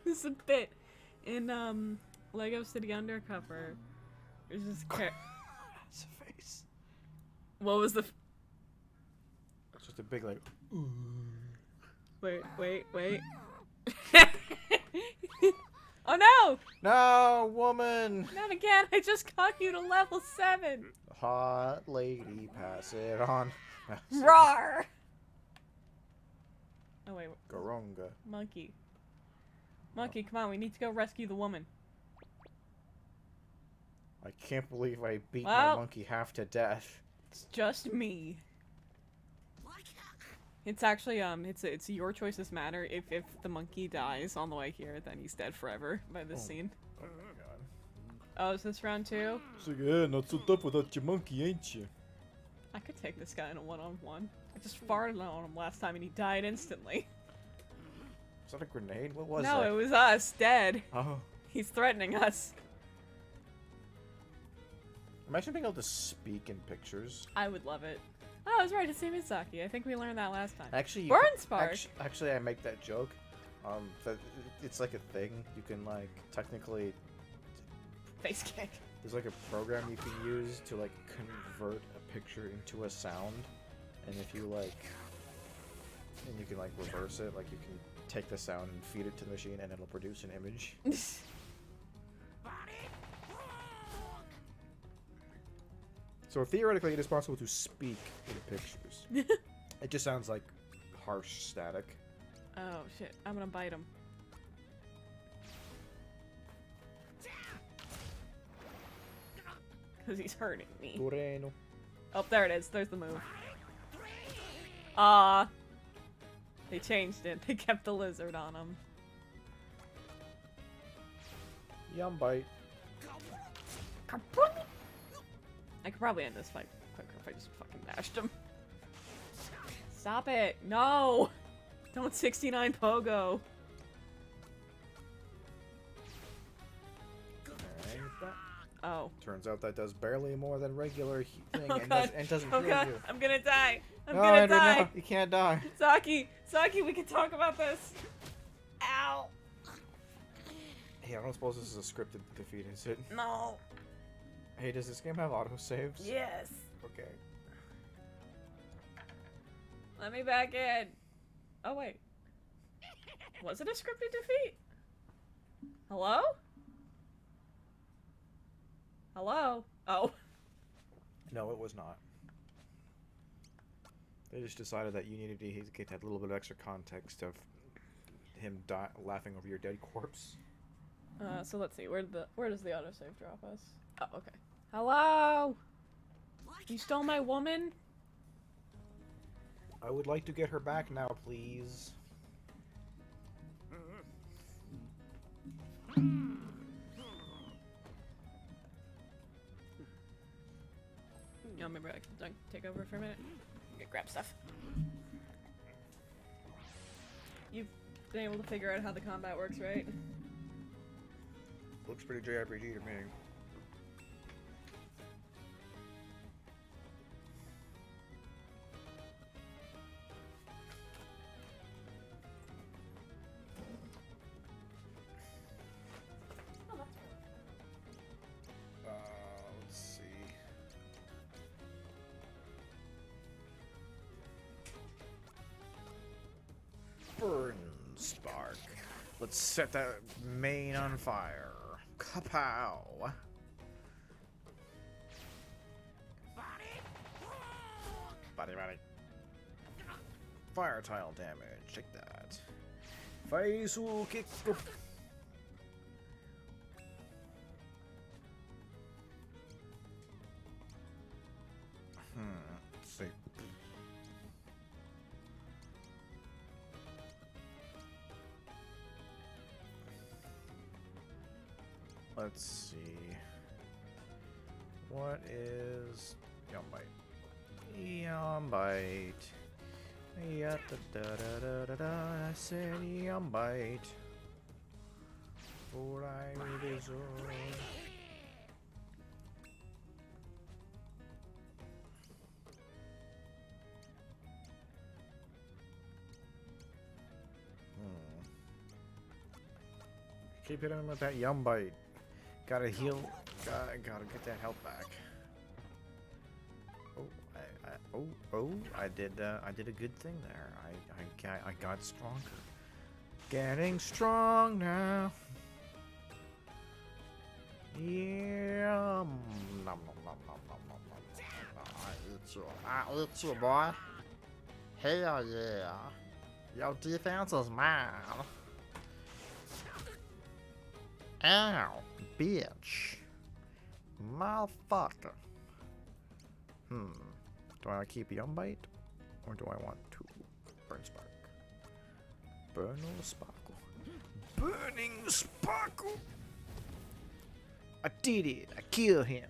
A: There's a bit in Lego City Undercover. There's this
B: It's a face.
A: What was the?
B: It's just a big like.
A: Wait. Oh no!
B: No, woman!
A: Not again! I just got you to level 7.
B: Hot lady, pass it on.
A: Roar! Oh wait.
B: Garunga.
A: Monkey, come on! We need to go rescue the woman.
B: I can't believe I beat
A: Well,
B: my monkey half to death.
A: It's just me. It's actually it's your choices matter. If the monkey dies on the way here, then he's dead forever by this scene.
B: Oh my god.
A: Oh, is this round 2?
B: It's like, yeah, not so tough without your monkey, ain't you?
A: I could take this guy in a one-on-one. I just farted on him last time and he died instantly.
B: Was that a grenade? What was
A: No,
B: that?
A: it was us, dead.
B: Oh.
A: He's threatening us.
B: Imagine being able to speak in pictures.
A: I would love it. Oh, I was right. It's Misaki. I think we learned that last time.
B: Actually,
A: Burn Spark.
B: Actually, I make that joke. That it's like a thing. You can like technically.
A: Face kick.
B: There's like a program you can use to like convert a picture into a sound, and if you like, and you can like reverse it. Like you can take the sound and feed it to the machine, and it'll produce an image. So theoretically, it is possible to speak in pictures. It just sounds like harsh static.
A: Oh shit! I'm gonna bite him. Because he's hurting me.
B: Moreno.
A: Oh, there it is. There's the move. Ah. They changed it. They kept the lizard on him.
B: Yum bite.
A: I could probably end this fight quicker if I just fucking bashed him. Stop it! No! Don't 69 pogo. Oh.
B: Turns out that does barely more than regular thing
A: Oh
B: and,
A: god.
B: and doesn't
A: Oh
B: heal
A: god.
B: you.
A: I'm gonna die. I'm
B: No,
A: gonna
B: Andrew,
A: die.
B: no, you can't die.
A: Saki, we can talk about this. Ow.
B: Hey, I don't suppose this is a scripted defeat, is it?
A: No.
B: Hey, does this game have autosaves?
A: Yes.
B: Okay.
A: Let me back in. Oh wait. Was it a scripted defeat? Hello? Hello? Oh.
B: No, it was not. They just decided that you needed to get that little bit of extra context of him laughing over your dead corpse.
A: So let's see. Where does the autosave drop us? Oh, okay. Hello? You stole my woman?
B: I would like to get her back now, please.
A: You want me to take over for a minute? Grab stuff. been able to figure out how the combat works, right?
B: Looks pretty JRPG to me.
A: Oh, that's
B: Let's see. Burn spark. Let's set that main on fire. Kapow! Body. Fire tile damage. Take that. Faisal kick. Let's see. Let's see. What is Yumbite? Yumbite. Yeah, da. I said Yumbite. For I deserve. Keep hitting him with that Yumbite. Gotta heal. Gotta get that health back. Oh, I did a good thing there. I got stronger. Getting strong now. Yeah. It's your boy. Hell yeah. Your defense is mine. Ow, bitch. Motherfucker. Do I keep Yumbite? Or do I want to burn spark? Burn the sparkle. Burning sparkle! I did it! I killed him!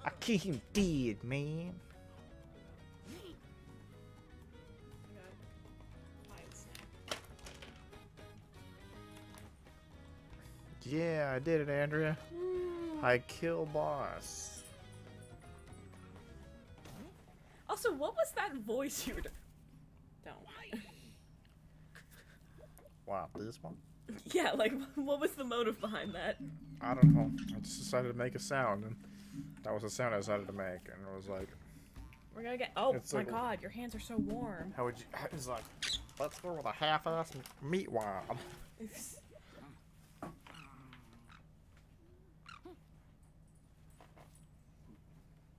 B: I killed him dead, man! Yeah, I did it, Andrea. I kill boss.
A: Also, what was that voice you were doing? Don't.
B: Wow, this one?
A: Yeah, like, what was the motive behind that?
B: I don't know. I just decided to make a sound, and that was the sound I decided to make, and it was like...
A: We're gonna get... Oh,
B: It's
A: my
B: like-
A: god, your hands are so warm.
B: How would you... It's like, let's go with a half-ass meat wob.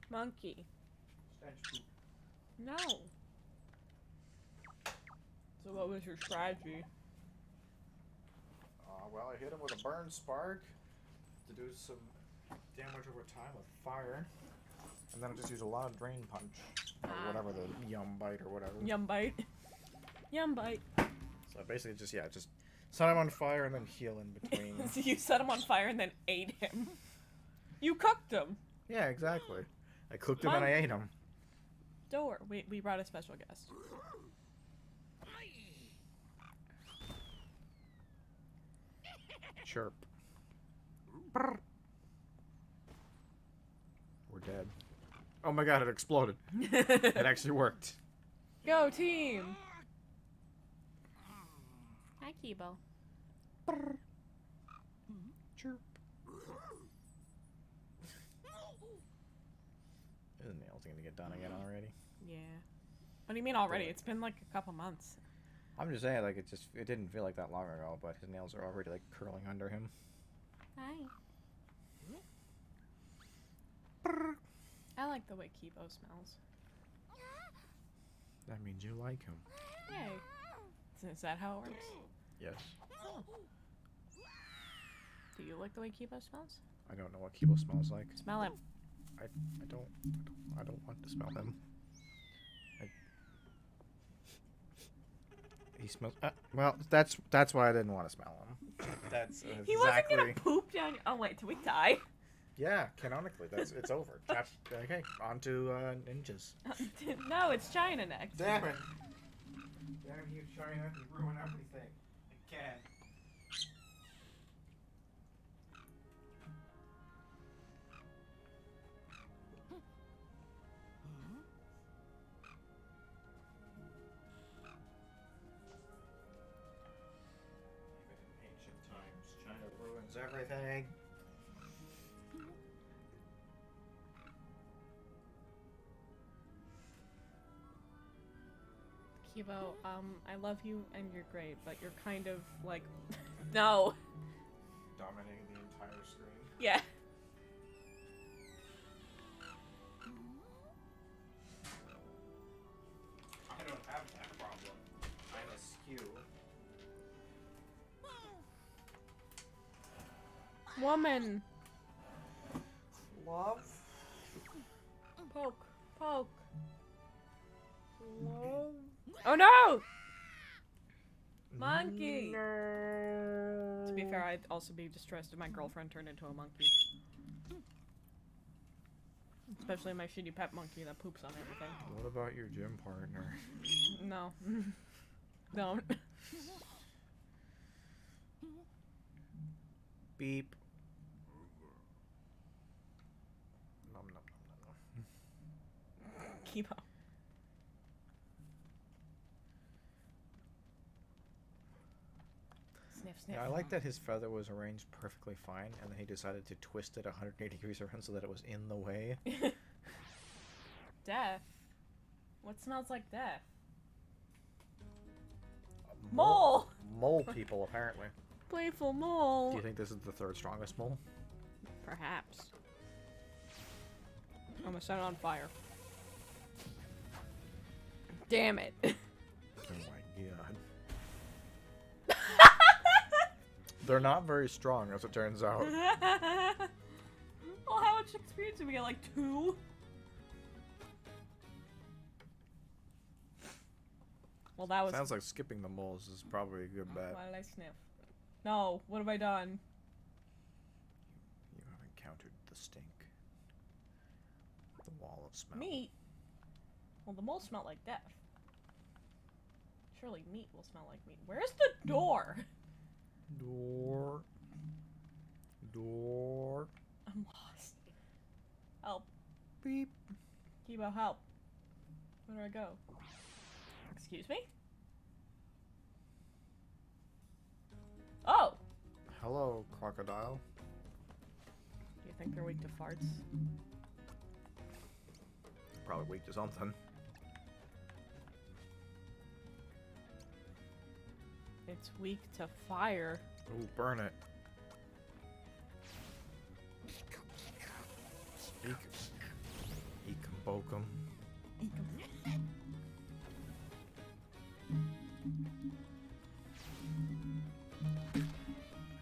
A: Monkey. No. So what was your strategy?
B: Well, I hit him with a burn spark to do some damage over time with fire. And then I just use a lot of drain punch. Or whatever, the Yumbite or whatever.
A: Yumbite. Yumbite.
B: So I basically just set him on fire and then heal in between.
A: So you set him on fire and then ate him. You cooked him.
B: Yeah, exactly. I cooked him and I ate him.
A: Door. We brought a special guest.
B: Chirp. Brr. We're dead. Oh my god, it exploded. It actually worked.
A: Go team! Hi, Kibo.
B: Brr. Chirp. His nail's gonna get done again already.
A: Yeah. What do you mean already? It's been like a couple months.
B: I'm just saying, like, it didn't feel like that long ago, but his nails are already, like, curling under him.
A: Hi.
B: Brr.
A: I like the way Kibo smells.
B: That means you like him.
A: Yay. Is that how it works?
B: Yes.
A: Oh. Do you like the way Kibo smells?
B: I don't know what Kibo smells like.
A: Smell him.
B: I don't want to smell him. He smells. Well, that's why I didn't want to smell him. That's exactly.
A: He wasn't gonna poop down. Oh wait, till we die.
B: Yeah, canonically, it's over. Okay, on to ninjas.
A: No, it's China next.
B: Damn it! Damn you, China, you ruin everything. Again. Even in ancient times, China ruins everything.
A: Kibo, I love you and you're great, but you're kind of like, no.
B: Dominating the entire screen.
A: Yeah.
B: I don't have that problem. I'm askew.
A: Woman.
B: Love?
A: Poke. Poke. Love. Oh no! Monkey!
B: No.
A: To be fair, I'd also be distressed if my girlfriend turned into a monkey. Especially my shitty pet monkey that poops on everything.
B: What about your gym partner?
A: No. Don't.
B: Beep. Nom nom nom nom nom.
A: Keep up. Sniff, sniff.
B: Yeah, I like that his feather was arranged perfectly fine, and then he decided to twist it 180 degrees around so that it was in the way.
A: Death? What smells like death?
B: Mole! Mole people, apparently.
A: Playful mole.
B: Do you think this is the third strongest mole?
A: Perhaps. I'm gonna set it on fire. Damn it.
B: Oh my god. They're not very strong, as it turns out.
A: Well, how much experience did we get? Like 2? Well, that was.
B: Sounds like skipping the moles is probably a good bet.
A: Why did I sniff? No, what have I done?
B: You have encountered the stink. The wall of smell.
A: Meat? Well, the mole smelled like death. Surely meat will smell like meat. Where's the door?
B: Door. Door.
A: I'm lost. Help.
B: Beep.
A: Kibo, help. Where do I go? Excuse me? Oh!
B: Hello, crocodile.
A: Do you think they're weak to farts?
B: Probably weak to something.
A: It's weak to fire.
B: Ooh, burn it. Eek-bokum.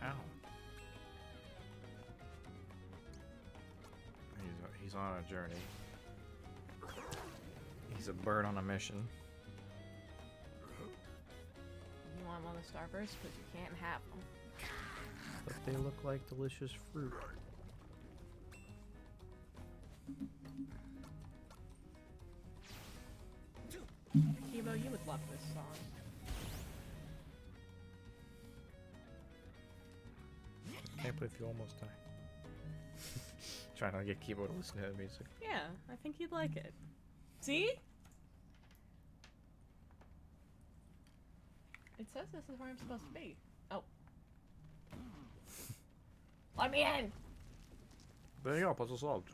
B: Ow. He's on a journey. He's a bird on a mission.
A: You want one of the starbursts? Because you can't have them.
B: But they look like delicious fruit.
A: Kibo, you would love this song.
B: Can't believe you almost died. Trying to get Kibo to listen to the music.
A: Yeah, I think you'd like it. See? It says this is where I'm supposed to be. Oh. Let me in!
B: There you go, puzzle solved.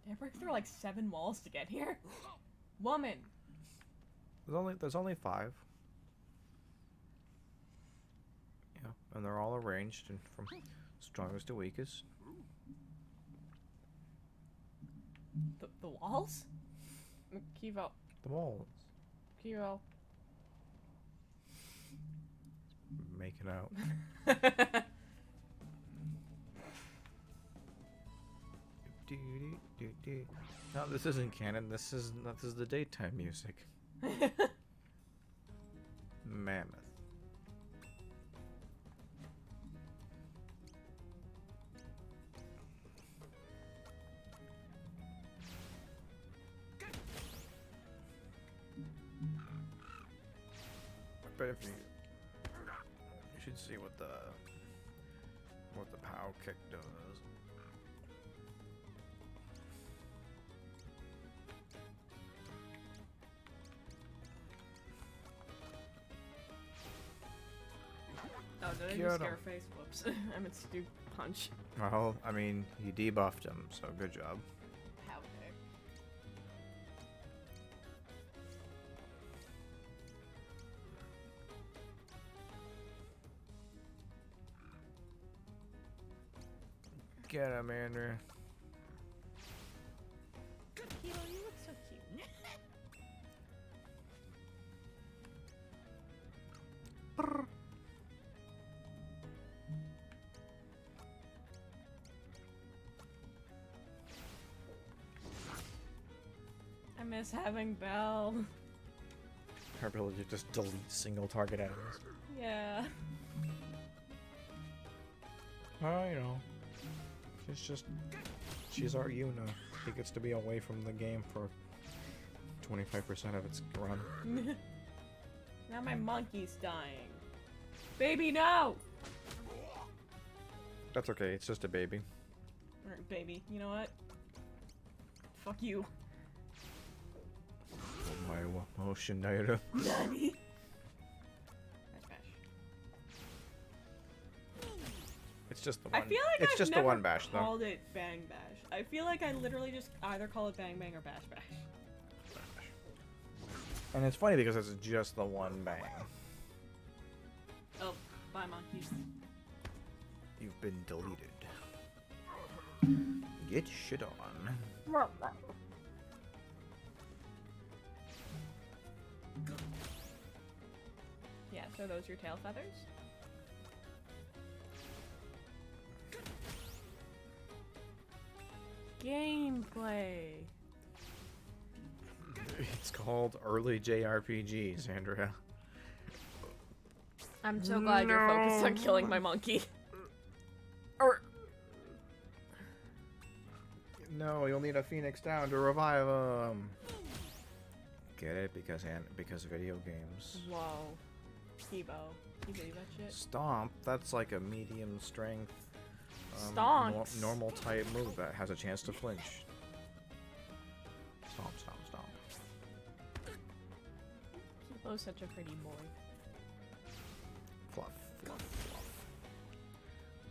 A: Did I break through like 7 walls to get here? Woman!
B: There's only 5. Yeah, and they're all arranged and from strongest to weakest.
A: The walls? Kivo.
B: The moles.
A: Kivo.
B: Making out. No, this isn't canon. This is the daytime music. Mammoth. but if you should see what the pow kick does.
A: Oh, did I
B: Get
A: just
B: 'em.
A: scare face? Whoops. I meant to do punch.
B: Well, I mean, you debuffed him, so good job.
A: Pow kick.
B: Get him, Andrew.
A: Kilo, you look so cute. I miss having Belle.
B: Her ability to just delete single target enemies.
A: Yeah.
B: Oh, you know. She's our Yuna. He gets to be away from the game for 25% of its run.
A: Now my monkey's dying. Baby, no!
B: That's okay, it's just a baby.
A: Alright, baby, you know what? Fuck you.
B: My motion Naira.
A: Nani? Bash.
B: It's just the one.
A: I feel like
B: it's
A: I've
B: just
A: never
B: the one bash though.
A: called it Bang Bash. I feel like I literally just either call it Bang Bang or Bash Bash.
B: And it's funny because it's just the one bang.
A: Oh, bye monkeys.
B: You've been deleted. Get shit on.
A: Yeah, so those your tail feathers? Gameplay.
B: It's called early JRPGs, Andrea.
A: I'm so glad you're focused on killing my monkey.
B: No, you'll need a phoenix down to revive him. Get it? Because video games.
A: Whoa. Kibo. Can you believe that shit?
B: Stomp, that's like a medium strength
A: Stonks.
B: normal type move that has a chance to flinch. Stomp, stomp, stomp.
A: Kibo's such a pretty boy.
B: Fluff, fluff, fluff.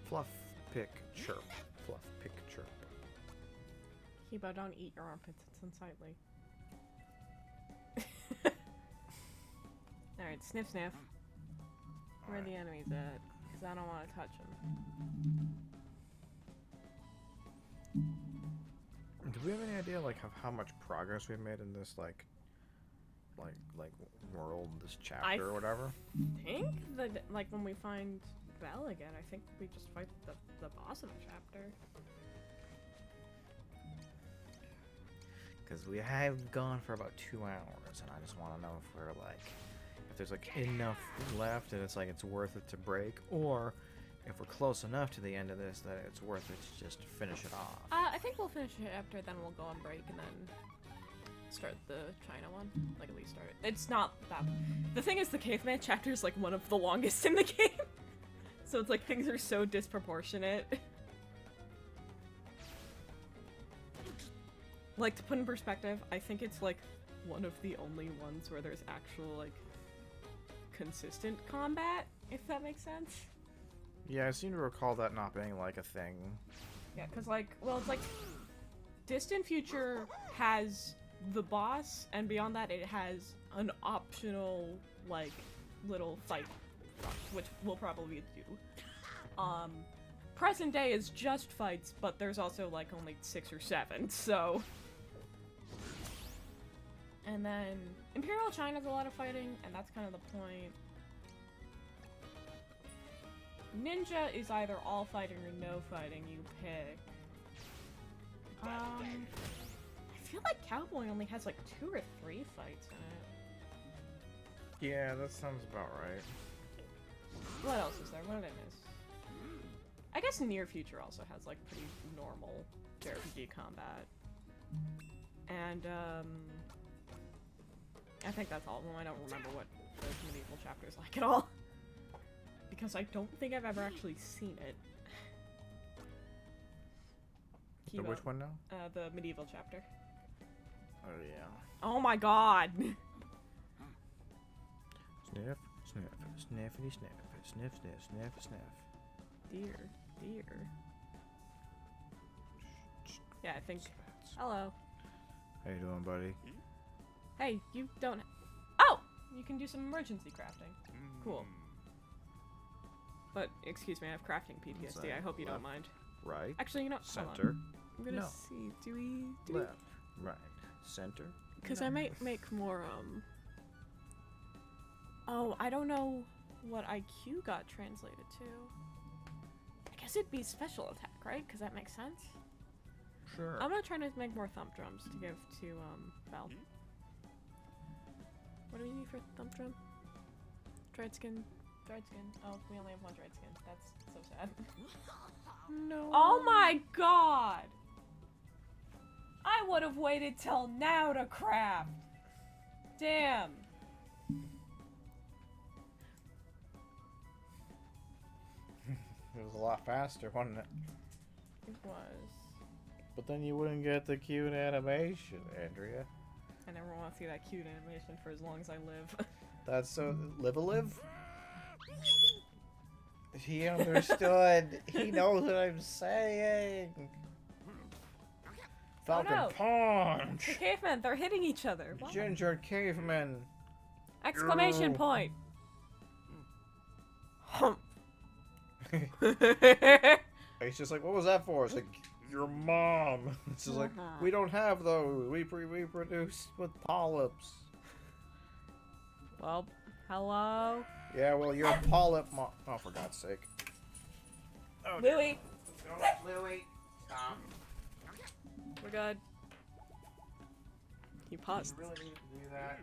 B: Fluff, pick, chirp. Fluff, pick, chirp.
A: Kibo, don't eat your armpits. It's unsightly. Alright, sniff sniff. Where are the enemies at? Because I don't want to touch them.
B: Do we have any idea like how much progress we've made in this like world, this chapter or whatever?
A: I think that like when we find Belle again, I think we just fight the boss of the chapter.
B: Because we have gone for about 2 hours, and I just want to know if we're like, if there's like enough left and it's like it's worth it to break, or if we're close enough to the end of this that it's worth it to just finish it off.
A: I think we'll finish it after, then we'll go on break and then start the China one. Like at least start it. It's not that. The thing is, the caveman chapter is like one of the longest in the game, so it's like things are so disproportionate. Like, to put in perspective, I think it's like one of the only ones where there's actual like consistent combat, if that makes sense.
B: Yeah, I seem to recall that not being like a thing.
A: Yeah, because like, well, it's like Distant Future has the boss, and beyond that it has an optional like little fight, which we'll probably do. Present day is just fights, but there's also like only 6 or 7, so. And then Imperial China's a lot of fighting, and that's kind of the point. Ninja is either all fighting or no fighting, you pick. I feel like Cowboy only has like 2 or 3 fights in it.
B: Yeah, that sounds about right.
A: What else is there? What did I miss? I guess Near Future also has like pretty normal JRPG combat. And I think that's all of them. I don't remember what the medieval chapter is like at all. Because I don't think I've ever actually seen it.
B: So which one now?
A: The medieval chapter.
B: Oh yeah.
A: Oh my god!
B: Sniff, sniff, sniffity sniff, sniff, sniff, sniff, sniff.
A: Dear, dear. Yeah, I think. Hello.
B: How you doing, buddy?
A: Hey, you don't. Oh! You can do some emergency crafting. Cool. But, excuse me, I have crafting PTSD. I hope you don't mind.
B: Right.
A: Actually, you know, hold
B: Center.
A: on. I'm gonna
B: No.
A: see. Do we?
B: Left. Right. Center.
A: Because
B: No.
A: I might make more, Oh, I don't know what IQ got translated to. I guess it'd be special attack, right? Because that makes sense.
B: Sure.
A: I'm gonna try to make more thump drums to give to, Val. What do we need for thump drum? Dried skin. Dried skin. Oh, we only have one dried skin. That's so sad.
B: No.
A: Oh my god! I would have waited till now to craft! Damn!
B: It was a lot faster, wasn't it?
A: It was.
B: But then you wouldn't get the cute animation, Andrea.
A: I never want to see that cute animation for as long as I live.
B: That's so... Live-a-live? He understood. He knows what I'm saying. Falcon
A: no.
B: Punch!
A: The cavemen, they're hitting each other. What?
B: Ginger caveman.
A: Exclamation
B: Ew.
A: point! Hump.
B: He's just like, what was that for? It's like, your mom. It's just like, we don't have those. We reproduce with polyps.
A: Well, hello?
B: Yeah, well, you're a polyp mom. Oh, for God's sake. Oh,
A: Louie!
B: Don't, Louie. Stop.
A: We're good. He paused.
B: You really need to do that.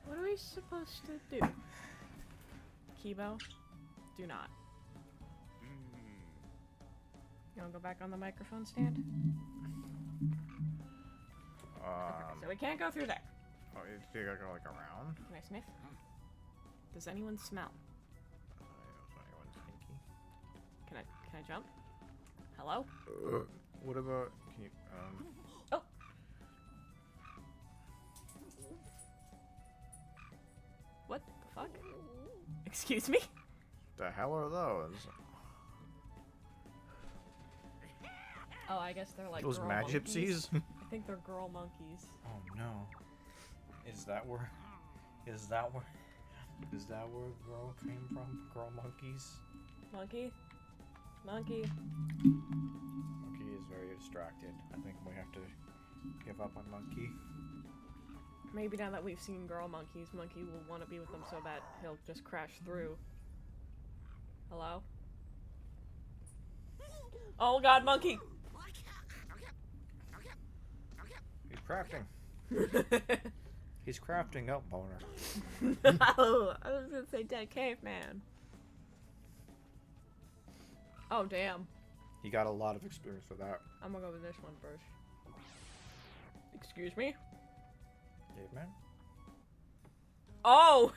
A: What are we supposed to do? Kibo? Do not. You wanna go back on the microphone stand? Okay, so we can't go through there.
B: Oh, you gotta go like around?
A: Can I sniff? Does anyone smell? Can I jump? Hello?
B: What about, can you,
A: Oh! What the fuck? Excuse me?
B: the hell are those?
A: Oh, I guess they're like
B: Those
A: girl
B: mad
A: monkeys.
B: gypsies?
A: I think they're girl monkeys.
B: Oh no. Is that where girl came from? Girl monkeys?
A: Monkey? Monkey?
B: Monkey is very distracted. I think we have to give up on Monkey.
A: Maybe now that we've seen girl monkeys, Monkey will want to be with them so bad he'll just crash through. Hello? Oh god, Monkey!
B: He's crafting. He's crafting up, boner.
A: No! I was gonna say dead caveman. Oh, damn.
B: He got a lot of experience with that.
A: I'm gonna go with this one first. Excuse me?
B: Caveman?
A: Oh!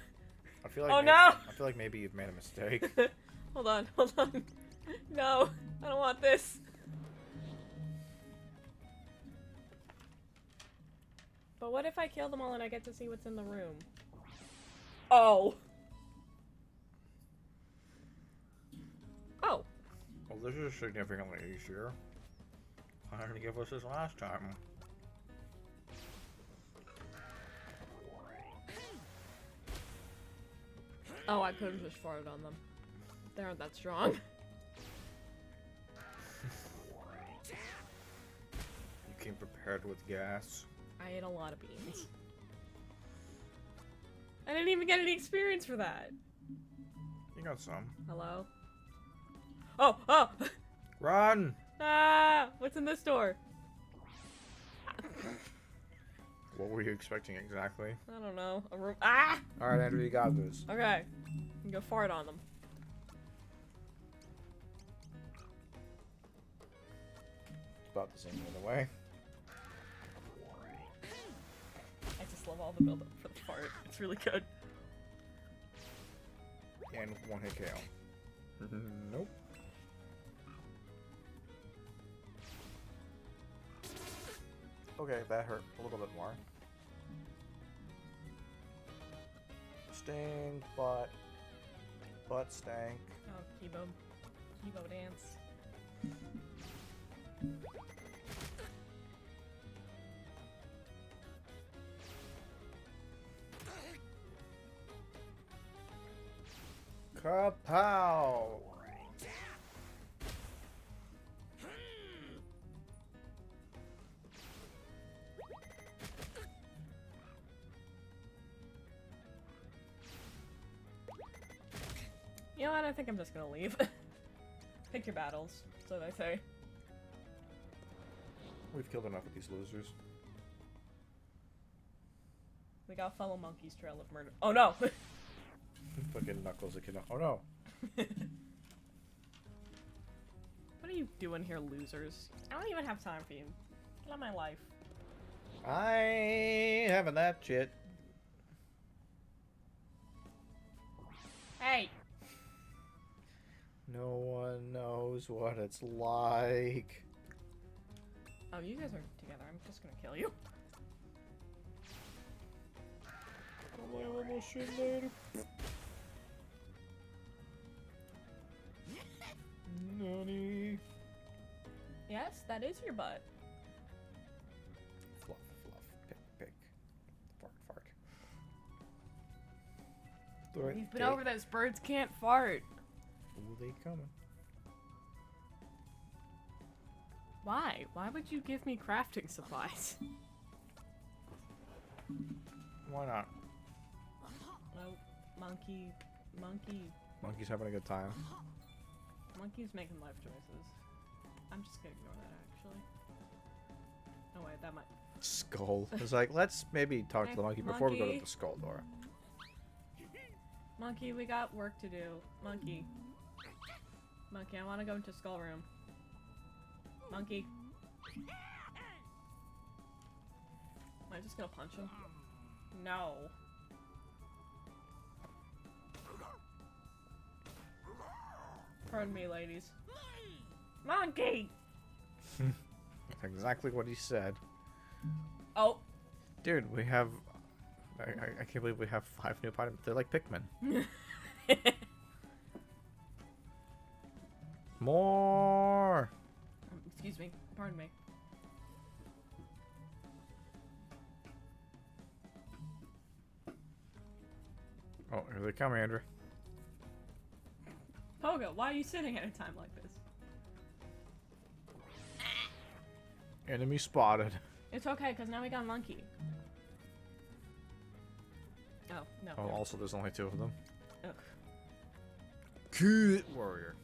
B: I feel like
A: Oh,
B: maybe,
A: no!
B: I feel like maybe you've made a mistake.
A: Hold on, hold on. No, I don't want this. But what if I kill them all and I get to see what's in the room? Oh. Oh.
B: Well, this is significantly easier. Why didn't you give us this last time?
A: Oh, I could have just farted on them. They aren't that strong.
B: You came prepared with gas.
A: I ate a lot of beans. I didn't even get any experience for that.
B: You got some.
A: Hello? Oh! Oh!
B: Run!
A: Ah! What's in this door?
B: What were you expecting exactly?
A: I don't know. A room. Ah!
B: Alright, Andrew, you got this.
A: Okay. You go fart on them.
B: It's about the same either way.
A: I just love love all the build up for the fart. It's really good.
B: And one hit KO. Nope. Okay, that hurt a little bit more. Stink, butt stank.
A: Oh, Kibo dance.
B: Kapow!
A: You know what? I think I'm just gonna leave. Pick your battles, so they say.
B: We've killed enough of these losers.
A: We gotta follow Monkey's trail of murder. Oh no!
B: Fucking Knuckles again. Oh no!
A: What are you doing here, losers? I don't even have time for you. Get out of my life.
B: I ain't having that shit.
A: Hey!
B: No one knows what it's like.
A: Oh, you guys are together. I'm just gonna kill you.
B: Oh, I almost should later. Nani.
A: Yes, that is your butt.
B: Fluff, pick, pick. Fart.
A: We've been over this. Birds can't fart.
B: Ooh, they coming.
A: Why? Why would you give me crafting supplies?
B: Why not?
A: Well, monkey.
B: Monkey's having a good time.
A: Monkey's making life choices. I'm just gonna ignore that, actually. Oh wait, that might...
B: Skull. It's like, let's maybe talk to the monkey before we go to the skull door.
A: Monkey, we got work to do. Monkey, I want to go into skull room. Monkey. Am I just gonna punch him? No. Pardon me, ladies. Monkey!
B: That's exactly what he said.
A: Oh.
B: Dude, we have... I can't believe we have 5 new items. They're like Pikmin. More!
A: Excuse me. Pardon me.
B: Oh, here they come, Andrew.
A: Pogo, why are you sitting at a time like this?
B: Enemy spotted.
A: It's okay, because now we got Monkey. Oh, no.
B: Oh, also there's only 2 of them.
A: Ugh.
B: Cute warrior.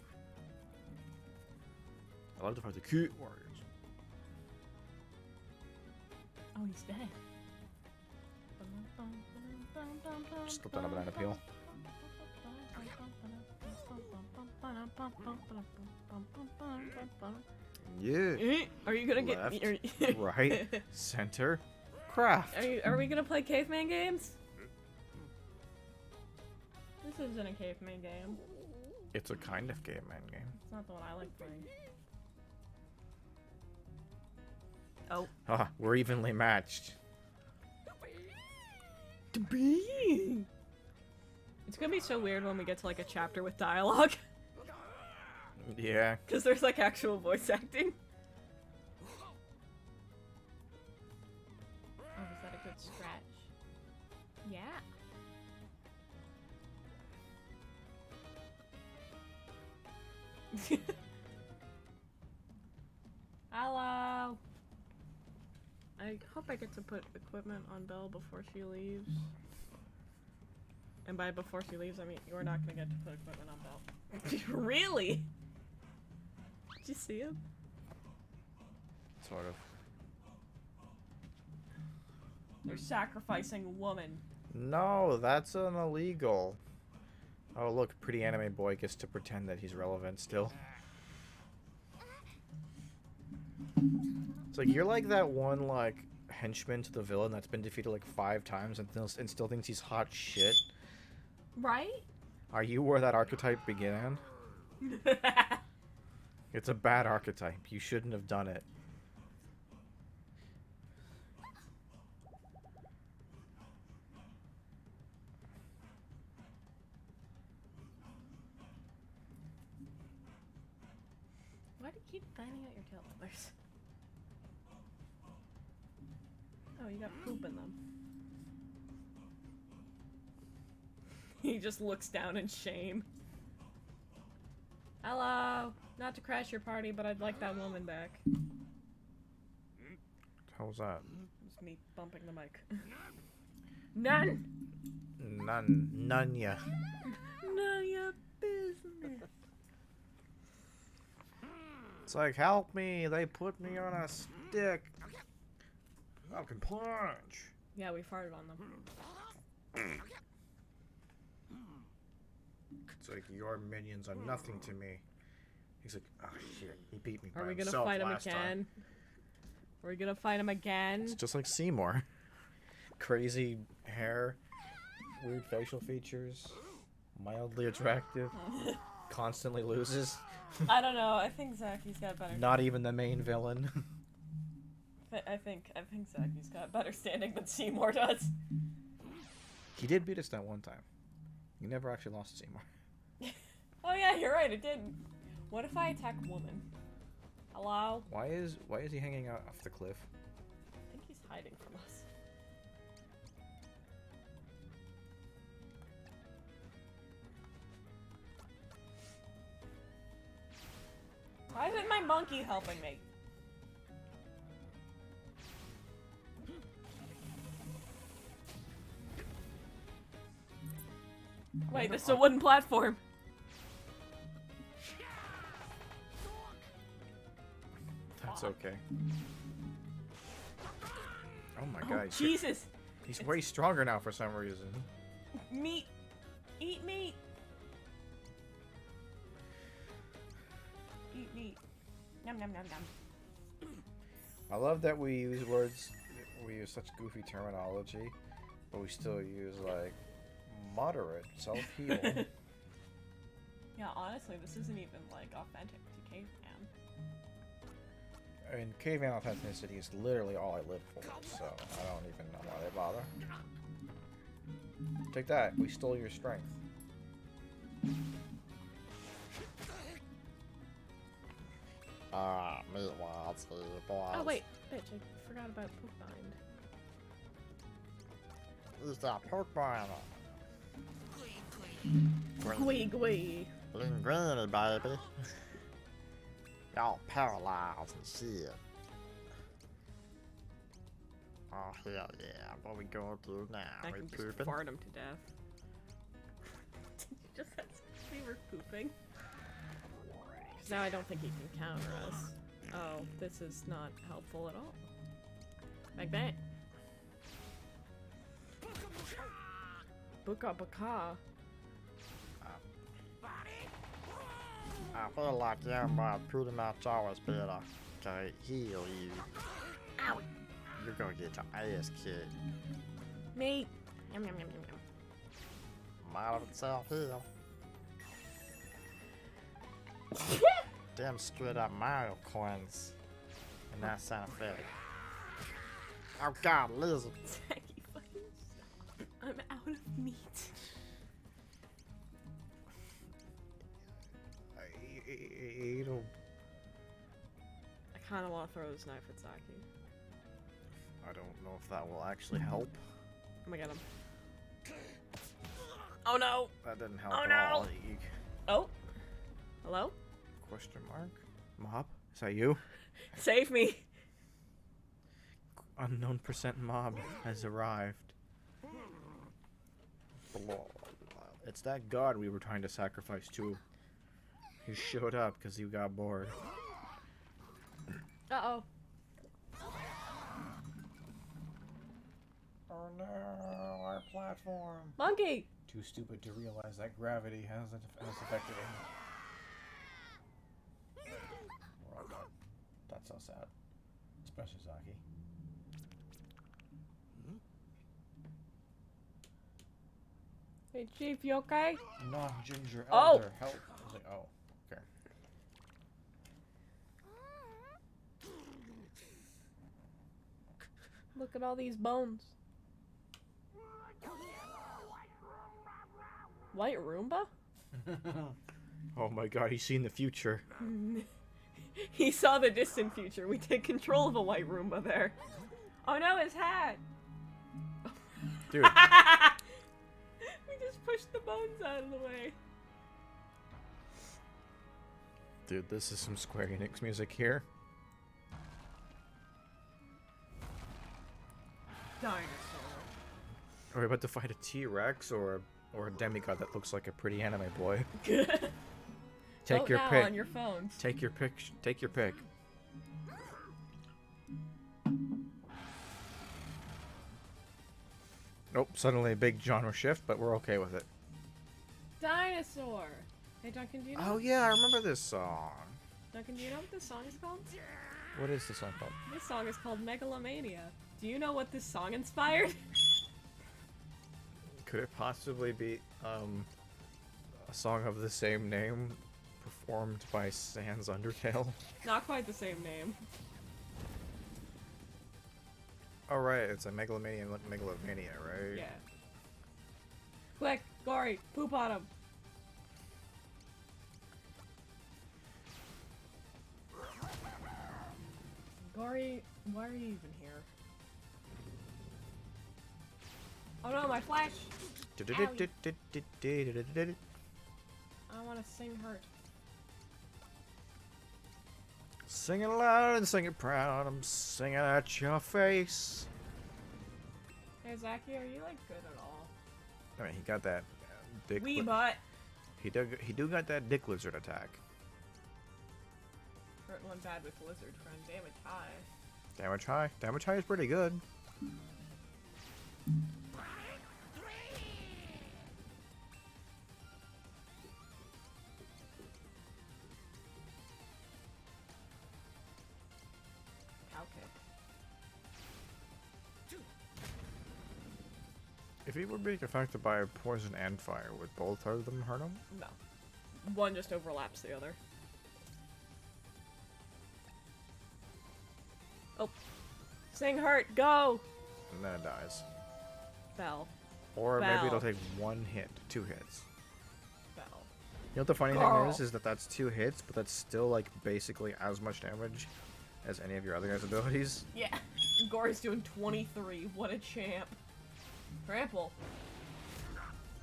B: I love to fight the cute warriors.
A: Oh, he's dead.
B: Slipped on a banana peel. Yeah.
A: Are you gonna
B: Left,
A: get
B: right, center, craft.
A: Are we gonna play caveman games? This isn't a caveman game.
B: It's a kind of caveman game.
A: It's not the one I like playing. Oh.
B: Ah, we're evenly matched.
A: It's gonna be so weird when we get to like a chapter with dialogue.
B: Yeah.
A: Because there's like actual voice acting. Oh, was that a good scratch? Yeah. Hello. I hope I get to put equipment on Belle before she leaves. And by before she leaves, I mean you're not gonna get to put equipment on Belle. Really? Did you see him?
B: Sort of.
A: They're sacrificing a woman.
B: No, that's an illegal. Oh, look, pretty anime boy gets to pretend that he's relevant still. It's like, you're like that one, like, henchman to the villain that's been defeated like 5 times and still thinks he's hot shit?
A: Right?
B: Are you where that archetype began? It's a bad archetype. You shouldn't have done it.
A: Why do you keep finding out your tail feathers? Oh, you got poop in them. He just looks down in shame. Hello! Not to crash your party, but I'd like that woman back.
B: How's that?
A: It's me bumping the mic. None!
B: None ya.
A: None of your business.
B: It's like, help me, they put me on a stick. I can punch.
A: Yeah, we farted on them.
B: It's like, your minions are nothing to me. He's like, oh shit, he beat me by
A: Are we gonna
B: himself
A: fight him
B: last
A: again?
B: time.
A: Are we gonna fight him again?
B: It's just like Seymour. Crazy hair, weird facial features, mildly attractive, constantly loses.
A: I don't know. I think Zacky's got better.
B: Not even the main villain.
A: I think Zacky's got better standing than Seymour does.
B: He did beat us that one time. You never actually lost to Seymour.
A: Oh yeah, you're right. It didn't. What if I attack woman? Hello?
B: Why is he hanging out off the cliff?
A: I think he's hiding from us. Why isn't my monkey helping me? Wait, this is a wooden platform.
B: That's okay. Oh my
A: Oh,
B: god.
A: Jesus!
B: He's way stronger now for some reason.
A: Meat! Eat meat! Eat meat. Nom nom nom nom.
B: I love that we use such goofy terminology, but we still use like moderate self-heal.
A: Yeah, honestly, this isn't even like authentic to caveman.
B: I mean, caveman authenticity is literally all I live for, so I don't even know why they bother. Take that, we stole your strength. Meat wants here, boys.
A: Oh wait, bitch, I forgot about Poop Bind.
B: Who's that pork bind?
A: Gwee gwee.
B: Linguini, baby. Y'all paralyzed and shit. Oh, hell yeah. What we gonna do now?
A: I
B: We
A: can just
B: pooping?
A: fart him to death. Did you just ask if we were pooping? Because now I don't think he can counter us. Oh, this is not helpful at all. Like that. Buka baka.
B: I feel like young boy pretty much always better to heal you.
A: Ow!
B: You're gonna get your ass kicked.
A: Meat. Yum yum yum yum yum.
B: Might of itself heal. Damn straight up Mario coins. And that sound effect. Oh god, lizard.
A: Zachy, fucking stop. I'm out of meat. I kind of want to throw this knife at Zachy.
B: I don't know if that will actually help.
A: I'm gonna get him. Oh no!
B: That didn't help
A: Oh,
B: at
A: no.
B: all.
A: Oh? Hello?
B: Question mark? Mob? Is that you?
A: Save me!
B: Unknown percent mob has arrived. It's that god we were trying to sacrifice to. He showed up because he got bored.
A: Uh-oh.
B: Oh no, our platform.
A: Monkey!
B: Too stupid to realize that gravity has affected him. Oh god. That's so sad. Especially Zaki.
A: Hey, Chief, you okay?
B: Non-ginger
A: Oh!
B: elder, help. I was like, oh, okay.
A: Look at all these bones. White Roomba?
B: Oh my god, he's seen the future.
A: He saw the distant future. We take control of a White Roomba there. Oh no, his hat!
B: Dude.
A: We just pushed the bones out of the way.
B: Dude, this is some Square Enix music here.
A: Dinosaur.
B: Are we about to fight a T-Rex or a demigod that looks like a pretty anime boy? Take
A: Vote
B: your
A: now
B: pick.
A: on your phones.
B: Take your pick. Take your pick. Nope, suddenly a big genre shift, but we're okay with it.
A: Dinosaur. Hey, Duncan, do you know?
B: Oh yeah, I remember this song.
A: Duncan, do you know what this song is called?
B: What is the song called?
A: This song is called Megalomania. Do you know what this song inspired?
B: Could it possibly be a song of the same name performed by Sans Undertale?
A: Not quite the same name.
B: Oh right, it's a Megalomania, right?
A: Yeah. Quick, Gory, poop on him. Gory, why are you even here? Oh no, my flash! I want to sing hurt.
B: Sing it loud and sing it proud. I'm singing at your face.
A: Hey Zachy, are you like good at all?
B: I mean, he got that dick.
A: Wee butt!
B: He do got that dick lizard attack.
A: Hurt one bad with lizard friend. Damage high.
B: Damage high. Damage high is pretty good. If he were being affected by poison and fire, would both of them hurt him?
A: No. One just overlaps the other. Oh. Sing hurt, go!
B: And then it dies.
A: Fell.
B: Or maybe it'll
A: Bell.
B: take 1 hit, 2 hits.
A: Fell.
B: You know what the funny
A: Girl.
B: thing is that that's 2 hits, but that's still like basically as much damage as any of your other guys' abilities.
A: Yeah. Gory's doing 23. What a champ. Trample.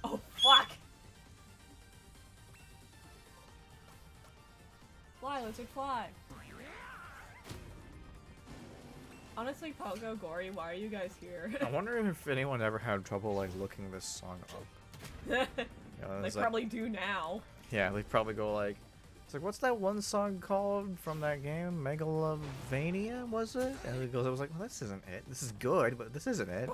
A: Oh, fuck! Fly, lizard, fly. Honestly, Pogo, Gory, why are you guys here?
B: I wonder if anyone ever had trouble like looking this song up. You know,
A: They
B: it's like-
A: probably do now.
B: Yeah, they probably go like, it's like, what's that one song called from that game? Megalovania, was it? And it goes, I was like, well, this isn't it. This is good, but this isn't it.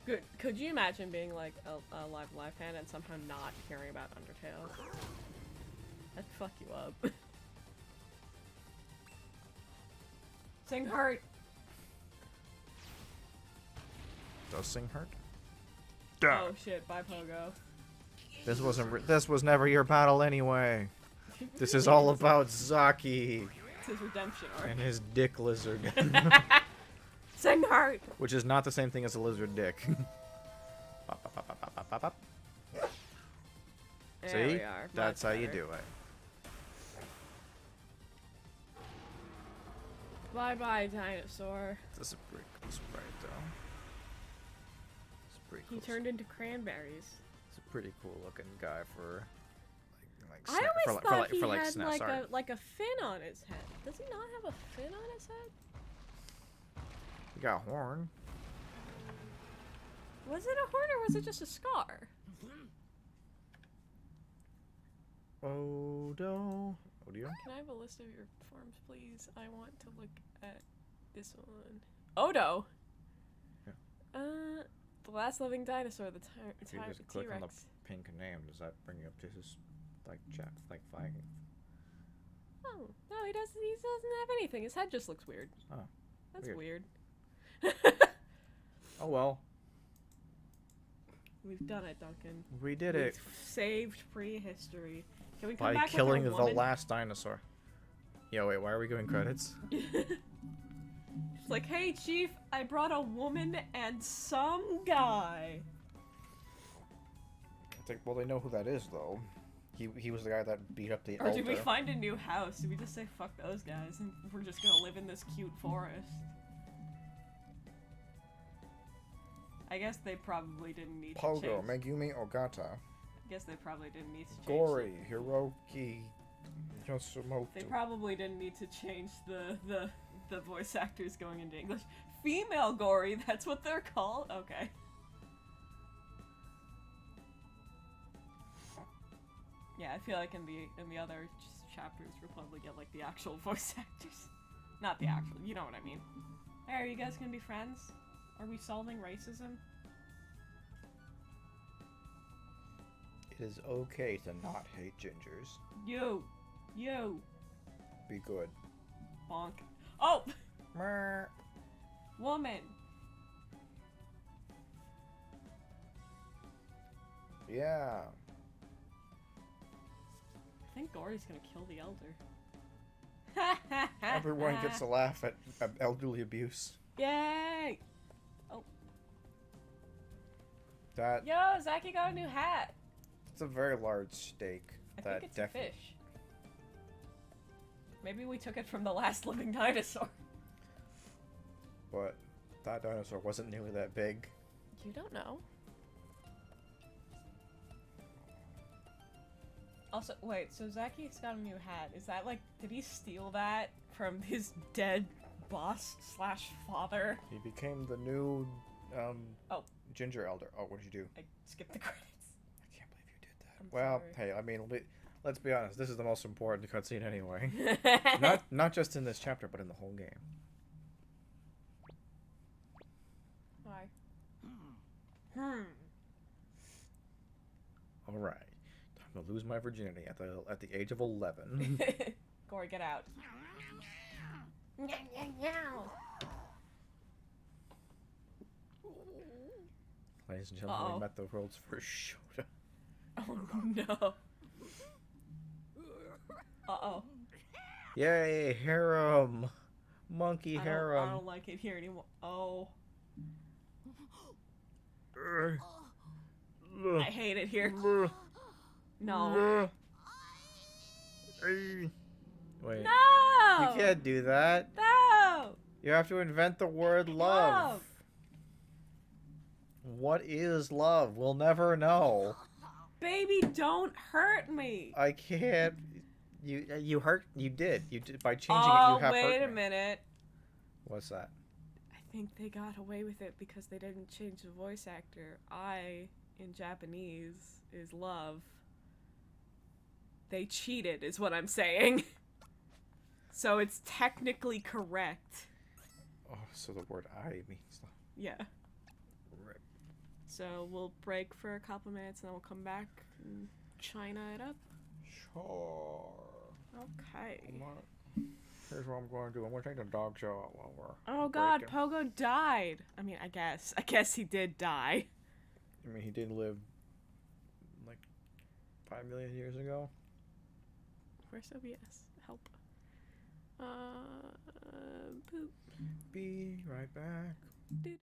A: Good. Could you imagine being like a live fan and somehow not caring about Undertale? That'd fuck you up. Sing hurt.
B: Does Sing hurt?
A: Oh shit! Bye, Pogo.
B: This was never your battle anyway. This is all about Zaki
A: It's his redemption arc.
B: and his dick lizard.
A: Sing hurt.
B: Which is not the same thing as a lizard dick.
A: There
B: See?
A: we are.
B: That's
A: Much
B: how you
A: better.
B: do it.
A: Bye bye, dinosaur.
B: This is a pretty cool sprite, though. It's a pretty
A: He
B: cool.
A: turned into cranberries.
B: It's a pretty cool looking guy for
A: I always thought he had
B: SNES
A: like
B: art.
A: a fin on his head. Does he not have a fin on his head?
B: He got a horn.
A: Was it a horn or was it just a scar?
B: Odo. Odio?
A: Can I have a list of your forms, please? I want to look at this one. Odo.
B: Yeah.
A: The last living dinosaur, the
B: If you just click on the
A: T-Rex.
B: pink name, does that bring you up to his like chat like flying?
A: Oh no, he doesn't. He doesn't have anything. His head just looks weird.
B: Oh,
A: That's
B: weird.
A: weird.
B: Oh well.
A: We've done it, Duncan.
B: We did
A: We've
B: it
A: saved prehistory. Can we come
B: by
A: back
B: killing
A: with
B: the
A: our woman?
B: last dinosaur. Yo, wait, why are we giving credits?
A: It's like, hey, Chief, I brought a woman and some guy.
B: It's like, well, they know who that is, though. He was the guy that beat up the
A: Or
B: elder.
A: did we find a new house? Did we just say, fuck those guys, and we're just gonna live in this cute forest? I guess they probably didn't need to
B: Pogo,
A: change.
B: Megumi Ogata,
A: I guess they probably didn't need to change.
B: Gori, Hiroki, Yosumoto.
A: They probably didn't need to change the voice actors going into English. Female Gory, that's what they're called? Okay. Yeah, I feel like in the other chapters we'll probably get like the actual voice actors. Not the actual, you know what I mean. Hey, are you guys gonna be friends? Are we solving racism?
B: It is okay to not hate gingers.
A: You!
B: Be good.
A: Bonk. Oh!
B: Meh.
A: Woman!
B: Yeah.
A: I think Gory's gonna kill the elder.
B: Everyone gets a laugh at elderly abuse.
A: Yay! Oh.
B: That
A: Yo, Zaki got a new hat!
B: it's a very large steak.
A: I
B: That
A: think it's
B: definitely.
A: a fish. Maybe we took it from the last living dinosaur.
B: But that dinosaur wasn't nearly that big.
A: You don't know. Also, wait, so Zaki's got a new hat. Is that like, did he steal that from his dead boss slash father?
B: He became the new
A: Oh.
B: ginger elder. Oh, what did you do?
A: I skipped the credits.
B: I can't believe you did that.
A: I'm
B: Well,
A: sorry.
B: hey, I mean, let's be honest. This is the most important cutscene anyway. Not just in this chapter, but in the whole game.
A: Why?
B: All right, time to lose my virginity at the age of 11.
A: Gory, get out.
B: Ladies and gentlemen,
A: Uh-oh.
B: we met the world's first Shota.
A: Oh no. Uh-oh.
B: Yay, harem, monkey
A: I
B: harem.
A: don't like it here anymore. Oh. I hate it here. No.
B: Wait.
A: No!
B: You can't do that.
A: No!
B: You have to invent the word love.
A: Love.
B: What is love? We'll never know.
A: Baby, don't hurt me.
B: I can't. You hurt. You did. You did by changing
A: Oh,
B: it. You have
A: wait
B: hurt
A: a
B: me.
A: minute.
B: What's that?
A: I think they got away with it because they didn't change the voice actor. I, in Japanese, is love. They cheated, is what I'm saying. So it's technically correct.
B: Oh, so the word "I" means love.
A: Yeah.
B: Rip.
A: So we'll break for a couple minutes and then we'll come back and China it up.
B: Sure.
A: Okay.
B: Here's what I'm going to do. I'm going to take the dog show out while we're.
A: Oh god,
B: breaking.
A: Pogo died. I mean, I guess he did die.
B: I mean, he did live like 5 million years ago.
A: Where's OBS? Help. Poop.
B: Be right back.
A: Dude.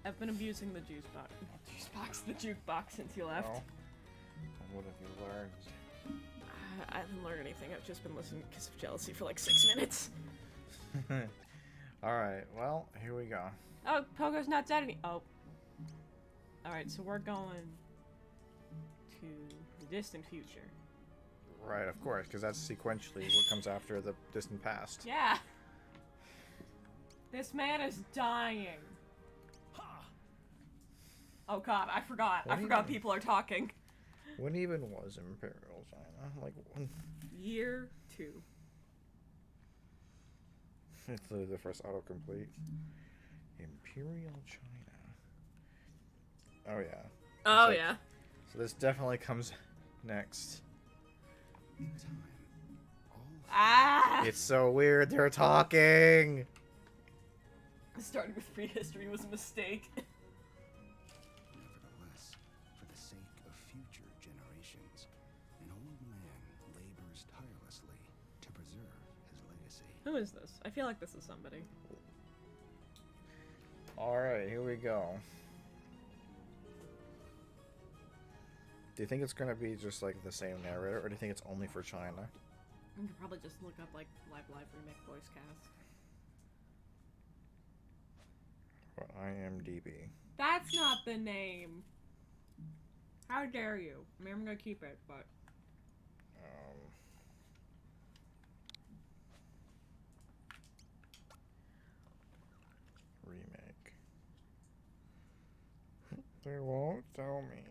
A: I've been abusing the the jukebox since you left.
B: Oh. What have you learned?
A: I haven't learned anything. I've just been listening to Kiss of Jealousy for like 6 minutes.
B: Alright, well, here we go.
A: Oh, Pogo's not dead any- oh. Alright, so we're going to the distant future.
B: Right, of course, because that's sequentially what comes after the distant past.
A: Yeah! This man is dying. Oh god, I forgot. I forgot people are talking.
B: When even was Imperial China? Like, when?
A: Year 2.
B: It's the first autocomplete. Imperial China. Oh, yeah.
A: Oh,
B: like-
A: yeah.
B: So this definitely comes next.
C: In time,
A: Ah!
B: It's so weird, they're talking!
A: Starting with prehistory was a mistake.
C: nevertheless, for the sake of future generations, an old man labors tirelessly to preserve his legacy.
A: Who is this? I feel like this is somebody.
B: Alright, here we go. Do you think it's gonna be just like the same narrator, or do you think it's only for China?
A: You could probably just look up like Live Remake voice cast.
B: What, IMDb.
A: That's not the name. How dare you? I mean, I'm gonna keep it, but
B: Remake. They won't tell me.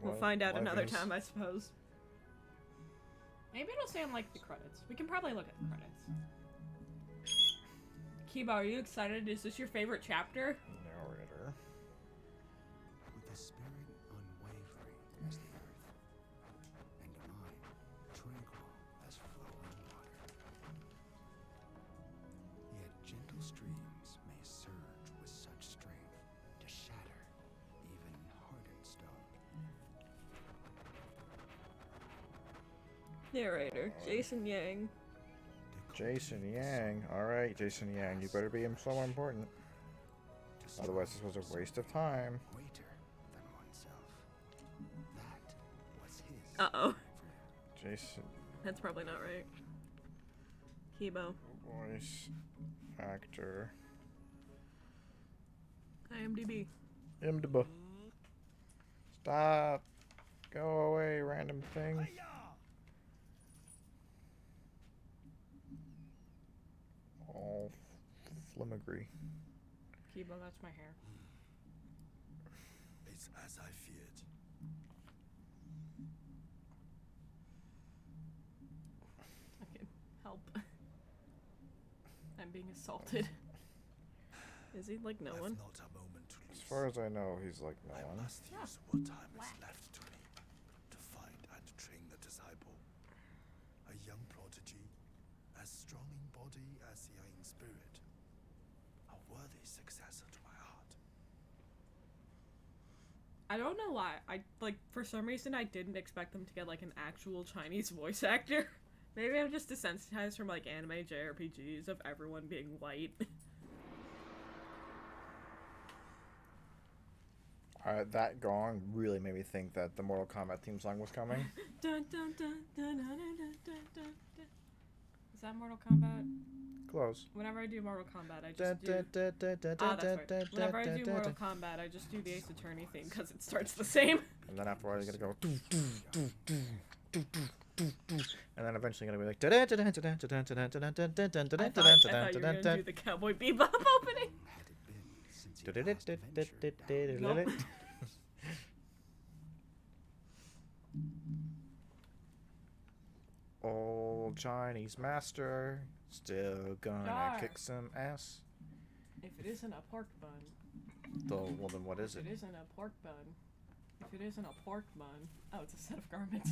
A: we'll
B: Well,
A: find out
B: life
A: another
B: is-
A: time, I suppose. Maybe it'll say on like the credits. We can probably look at the credits. Kiba, are you excited? Is this your favorite chapter?
B: Narrator.
C: With a spirit unwavering as the earth, and a mind tranquil as flowing water. Yet gentle streams may surge with such strength to shatter even hardened stone.
A: Narrator, Jason Yang.
B: Jason Yang. Alright, Jason Yang, you better be so important. Otherwise, this was a waste of time.
C: Greater than oneself. That was his.
A: Uh-oh.
B: Jason.
A: That's probably not right. Kibo.
B: Voice actor.
A: IMDb.
B: IMDb. Stop. Go away, random thing. All flimagry.
A: Kibo, that's my hair.
C: It's as I feared.
A: Okay, help. I'm being assaulted. Is he like no one?
C: Not a moment to
B: As
C: lose.
B: far as I know, he's like no
C: I
B: one.
C: must
A: Yeah.
C: use what time is
A: Whack.
C: left to me to find and train the disciple. A young prodigy, as strong in body as young in spirit. A worthy successor to my heart.
A: I don't know why. For some reason, I didn't expect them to get, like, an actual Chinese voice actor. Maybe I'm just desensitized from, like, anime JRPGs of everyone being white.
B: That gong really made me think that the Mortal Kombat theme song was coming.
A: Dun, dun, dun, dun, dun, dun, dun, dun, dun. Is that Mortal Kombat?
B: Close.
A: Whenever I do Mortal Kombat, I just do... Ah, that's right. Whenever I do Mortal Kombat, I just do the Ace Attorney theme because it starts the same.
B: And then afterwards, you're gonna go. Doo, doo, doo, doo, doo, doo, doo, doo. And then eventually, you're gonna be like.
A: I thought you were gonna do the Cowboy Bebop opening.
C: Had it been since he last ventured down
A: Nope.
B: Old Chinese master, still gonna
A: Jar.
B: kick some ass.
A: If it isn't a pork bun.
B: Well, then what is
A: If
B: it?
A: it isn't a pork bun. If it isn't a pork bun. Oh, it's a set of garments.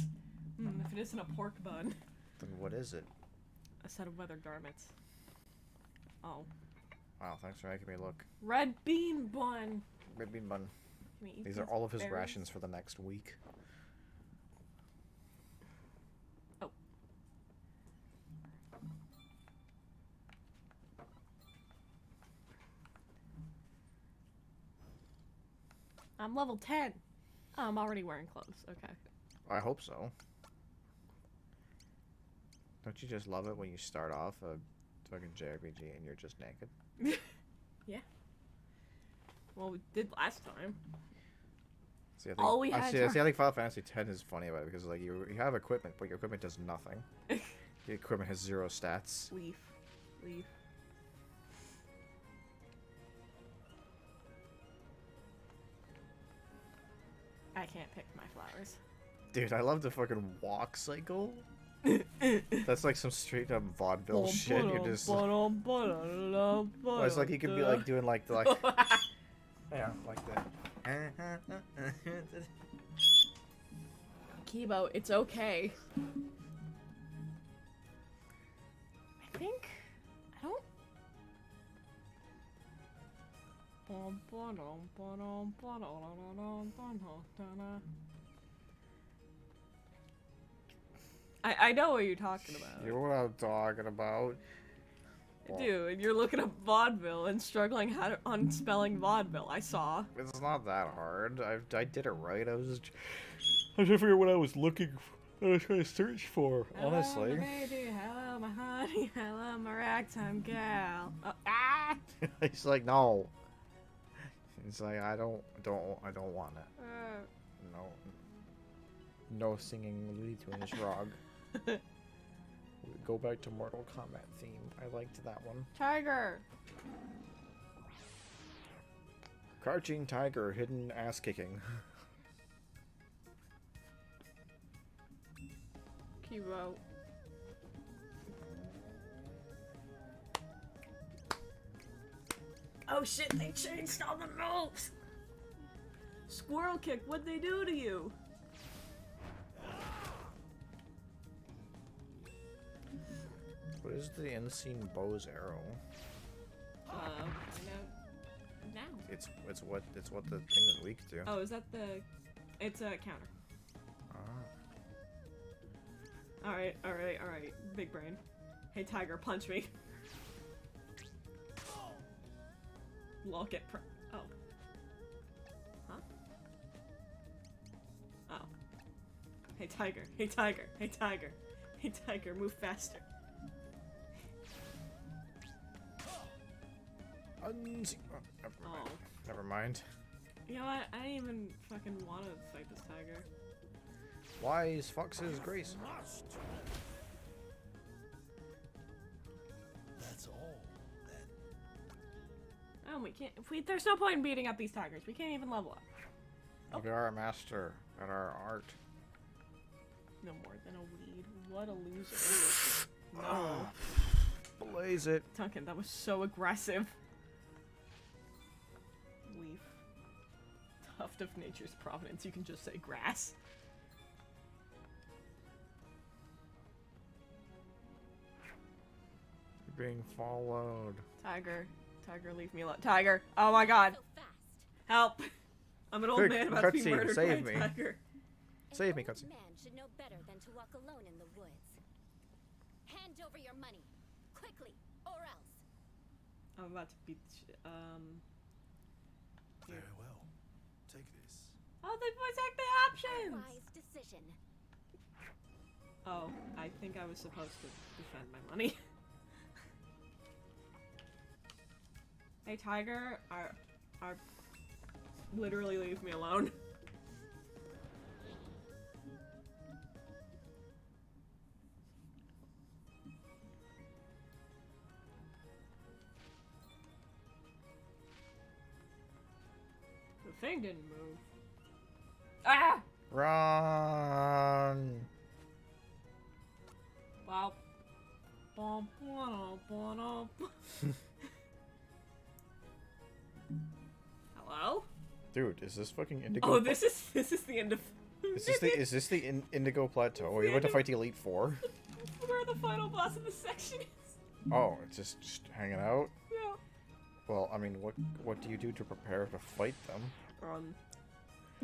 A: If it isn't a pork bun.
B: Then what is it?
A: A set of weather garments. Oh.
B: Wow, thanks for making me look.
A: Red bean bun.
B: Red bean bun.
A: Can we eat
B: These are
A: these
B: all of his
A: berries?
B: rations for the next week.
A: Oh. I'm level 10. Oh, I'm already wearing clothes. Okay.
B: I hope so. Don't you just love it when you start off a fucking JRPG and you're just naked?
A: Yeah. Well, we did last time.
B: See, I think,
A: All we had
B: see, I think Final Fantasy X is funny about it because like you have equipment, but your equipment does nothing. The equipment has 0 stats.
A: Leaf. I can't pick my flowers.
B: Dude, I love the fucking walk cycle. That's like some straight up vaudeville shit. You're just. Well, it's like you could be like doing like the yeah, like that.
A: Kibo, it's okay. I think I don't. I know what you're talking about.
B: You know what I'm talking about?
A: Dude, you're looking up vaudeville and struggling on spelling vaudeville. I saw.
B: It's not that hard. I did it right. I was trying to figure out what I was looking for. I was trying to search for, honestly.
A: Hello, my baby. Hello, my honey. Hello, my ragtime gal. Ah!
B: He's like, no. He's like, I don't want it. No singing Looney Tunes frog. Go back to Mortal Kombat theme. I liked that one.
A: Tiger.
B: Crouching tiger, hidden ass kicking.
A: Kibo. Oh shit, they changed all the moves! Squirrel kick, what'd they do to you?
B: What is the unseen bow's arrow?
A: Find out now.
B: It's what the thing is weak to.
A: Oh, is that the... It's a counter.
B: Ah.
A: Alright. Big brain. Hey, Tiger, punch me. Lol, get oh. Huh? Oh. Hey, Tiger. Hey, Tiger. Hey, Tiger. Hey, Tiger, move faster. Oh.
B: Never mind.
A: You know what? I didn't even fucking want to fight this tiger.
B: Wise fox's grace.
C: That's all, then.
A: Oh, we can't. There's no point in beating up these tigers. We can't even level up.
B: We are a master at our art.
A: No more than a weed. What a loser. No.
B: Blaze it.
A: Duncan, that was so aggressive. Leaf. Tuft of nature's providence. You can just say grass.
B: You're being followed.
A: Tiger. Tiger, leave me alone. Tiger. Oh my god.
D: So fast.
A: Help. I'm an old
B: Quick,
A: man about to be
B: cutscene,
A: murdered
B: save
A: by a
B: me.
A: tiger.
B: Save me,
D: An old
B: cutscene.
D: man should know better than to walk alone in the woods. Hand over your money, quickly, or else.
A: I'm about to beat
C: Very well. Take this.
A: Oh, they voice act the options!
D: Wise decision.
A: Oh, I think I was supposed to defend my money. Hey, Tiger, literally leave me alone. The thing didn't move. Ah!
B: Run!
A: Wow. Bum, bum, bum, bum. Hello?
B: Dude, is this fucking Indigo?
A: Oh, this is the end of.
B: Is this the Indigo Plateau? Are you about to fight the Elite Four?
A: Where the final boss of the section is?
B: Oh, it's just hanging out.
A: Yeah.
B: Well, I mean, what do you do to prepare to fight them?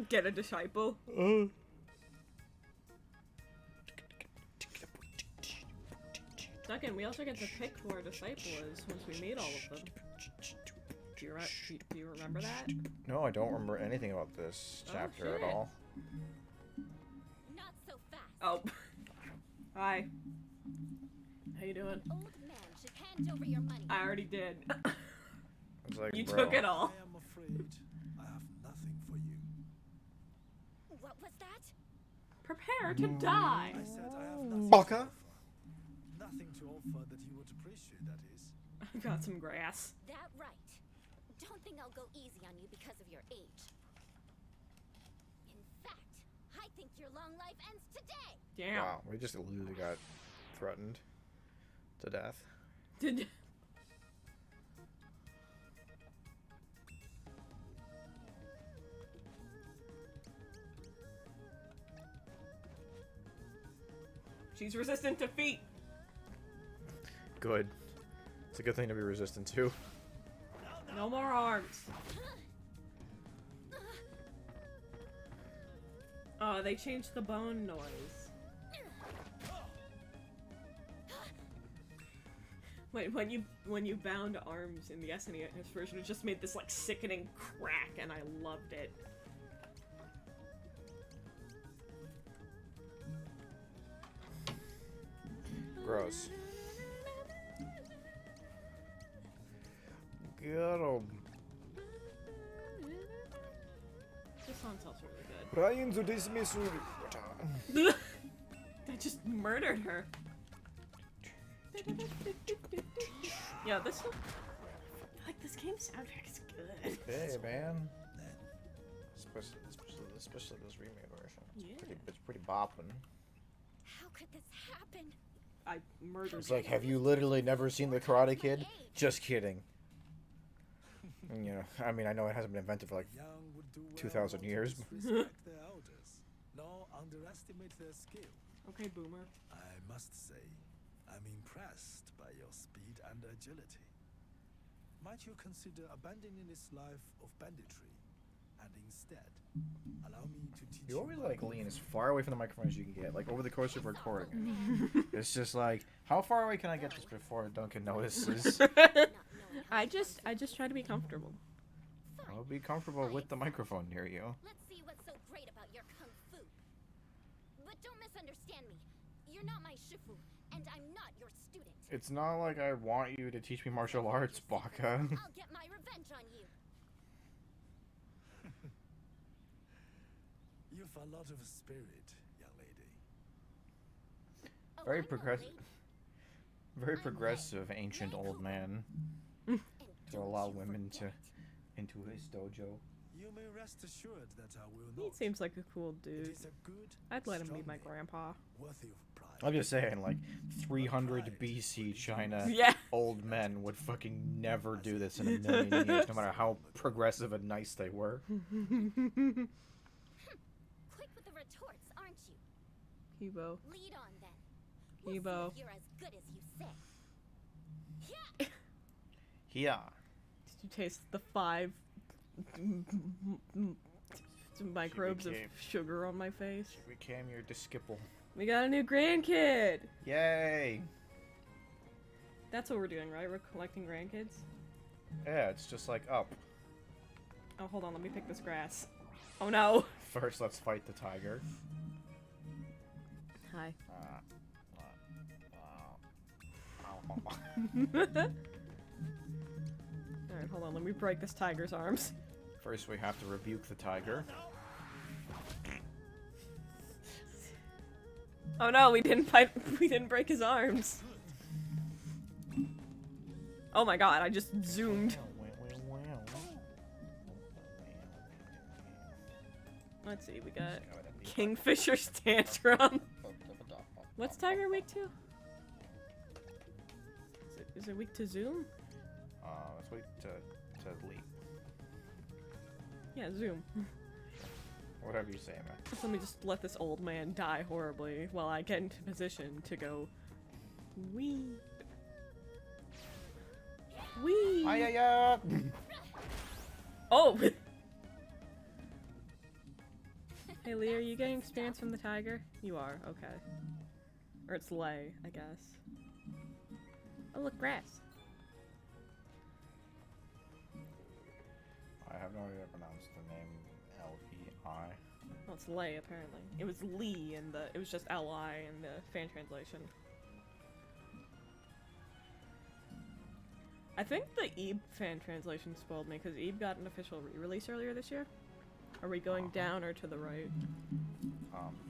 A: Get a disciple. Second, we also get to pick who our disciple is once we meet all of them. Do you remember that?
B: No, I don't remember anything about this
A: Oh,
B: chapter at
A: shit.
B: all.
D: Not so fast.
A: Oh. Hi. How you doing?
D: Old man should hand over your money.
A: I already did.
B: It's like,
A: You
B: bro,
A: took it all.
C: I am afraid I have nothing for you.
D: What was that?
A: Prepare to die.
C: I said I have nothing
B: Baka.
C: to offer. Nothing to offer that you would appreciate, that is.
A: I've got some grass.
D: That right. Don't think I'll go easy on you because of your age. In fact, I think your long life ends today.
A: Damn.
B: Wow, we just literally got threatened to death.
A: Did She's resistant to feet.
B: Good. It's a good thing to be resistant to.
A: No more arms. Oh, they changed the bone noise. When you bound arms in the SNES version, it just made this like sickening crack, and I loved it.
B: Gross. Get 'em.
A: This song sounds really good.
B: Brian to this Missouri.
A: They just murdered her. Yeah, this one, like this game soundtrack is good.
B: Hey, man. Especially this remake version.
A: Yeah.
B: It's pretty boppin'.
D: How could this happen?
A: I murdered.
B: It's like, have you literally never seen The Karate Kid? Just kidding. You know, I mean, I know it hasn't been invented for like
C: Young would do well
B: 2,000
C: not
B: years.
C: to disrespect their elders, nor underestimate their skill.
A: Okay, boomer.
C: I must say, I'm impressed by your speed and agility. Might you consider abandoning this life of banditry and instead allow me to teach
B: You always
C: my
B: like
C: kung
B: lean as
C: fu?
B: far away from the microphone as you can get, like over the course of recording. It's just like, how far away can I get this before Duncan notices?
D: Not knowing how
A: I
D: to
A: just
D: fight.
A: try to be comfortable.
B: I'll be comfortable with the microphone near you.
D: Let's see what's so great about your kung fu. But don't misunderstand me. You're not my shifu, and I'm not your student.
B: It's not like I want you to teach me martial arts, Baka.
D: I'll get my revenge on you.
C: You've a lot of spirit, young lady.
D: Oh,
B: Very
D: I'm no
B: progressive.
D: lady,
B: Very progressive, ancient old man
D: and
B: to
D: don't
B: allow
D: you
B: women
D: forget.
B: into his dojo.
C: You may rest assured that I will
A: He
C: not.
A: seems like a cool
C: It
A: dude.
C: is a good,
A: I'd let him be
C: strong
A: my
C: name,
A: grandpa.
C: worthy of pride.
B: I'm just saying, like, 300 BC China
A: Yeah.
B: old men would fucking never do this in a million years, no matter how progressive and nice they were.
D: Quick with the retorts, aren't you?
A: Hebo.
D: Lead on then. We'll see
A: Hebo.
D: if you're as good as you say.
B: Yeah.
A: Did you taste the 5 microbes of
B: became-
A: sugar on my face?
B: She became your disciple.
A: We got a new grandkid!
B: Yay!
A: That's what we're doing, right? We're collecting grandkids?
B: Yeah, it's just like up.
A: Oh, hold on, let me pick this grass. Oh no!
B: First, let's fight the tiger.
A: Hi. Alright, hold on, let me break this tiger's arms.
B: First, we have to rebuke the tiger.
A: Oh no, we didn't fight. We didn't break his arms. Oh my god, I just zoomed. Let's see, we got Kingfisher's Tantrum. What's Tiger weak to? Is it weak to zoom?
B: Let's wait to leap.
A: Yeah, zoom.
B: Whatever you say, man.
A: So let me just let this old man die horribly while I get into position to go. Wee. Wee. Oh. Hey Lee, are you getting experience from the tiger? You are, okay. Or it's Lay, I guess. Oh look, grass.
B: I have no idea how to pronounce the name L-E-I.
A: Well, it's Lei apparently. It was Lee in the. It was just L-I in the fan translation. I think the Ebe fan translation spoiled me because Ebe got an official re-release earlier this year. Are we going down or to the right?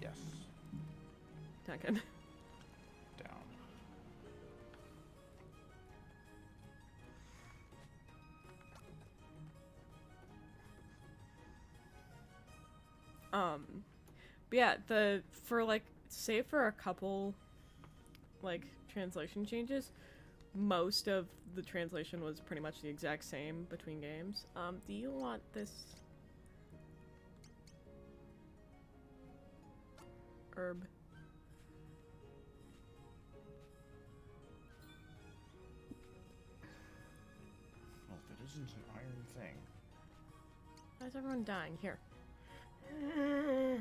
B: Yes.
A: Duncan. Down. But yeah, for like, save for a couple, like, translation changes, most of the translation was pretty much the exact same between games. Do you want this herb?
B: Well, that isn't an iron thing.
A: Why is everyone dying? Here.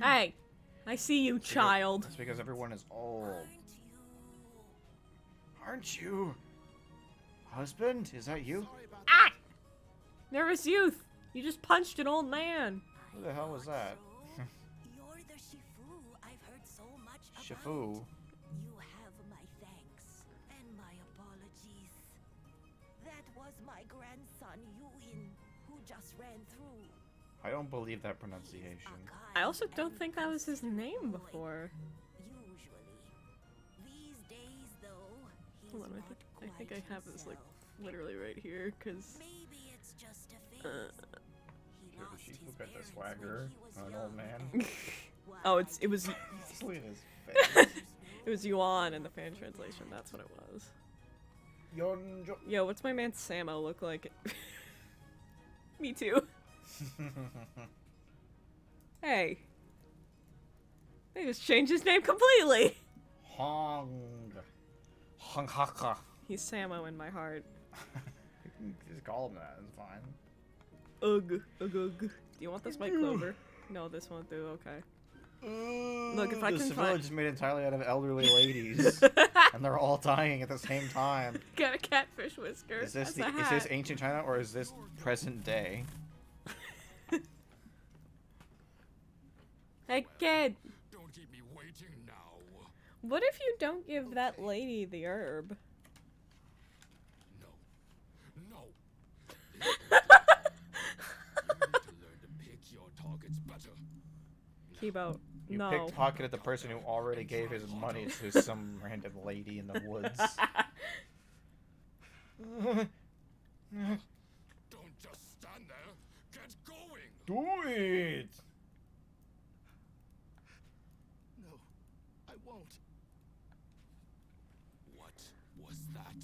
A: Hey! I see you, child!
B: That's because everyone is old. Aren't you? Husband? Is that you?
A: Ah! Nervous youth! You just punched an old man!
B: Who the hell was that?
E: You're the Shifu I've heard so much about.
B: Shifu?
E: You have my thanks and my apologies. That was my grandson Yuin, who just ran through.
B: I don't believe that pronunciation.
A: I also don't think that was his name before.
E: Usually. These days, though, he's
A: Hold on,
E: not
A: I think I have this, like,
E: himself.
A: literally right here, because...
E: Maybe it's just a phase. He
B: Sure,
E: lost
B: she
E: his
B: got the
E: parents
B: swagger
E: when he was
B: on an
E: young.
B: old man.
A: Oh, it was...
B: Look at his face.
A: It was Yuan in the fan translation, that's what it was.
B: Yonjo.
A: Yo, what's my man Samo look like? Me too. Hey. They just changed his name completely!
B: Hong. Hong Haka.
A: He's Samo in my heart.
B: You can just call him that, it's fine.
A: Ugh. Ugh, ugh. Do you want this white clover? No, this won't do, okay. Look, if I
B: This
A: can
B: village
A: find...
B: is made entirely out of elderly ladies. And they're all dying at the same time.
A: Got a catfish whisker.
B: Is this
A: That's a
B: is this
A: hat.
B: ancient China or is this present day?
A: Hey, kid!
C: Don't keep me waiting now.
A: What if you don't give that lady the herb?
C: No. You need to learn to pick your targets better.
A: Kibo,
B: You
A: no.
B: pickpocketed the person who already gave his money to some random lady in the woods.
C: Don't just stand there. Get going.
B: Do it!
C: No, I won't. What was that?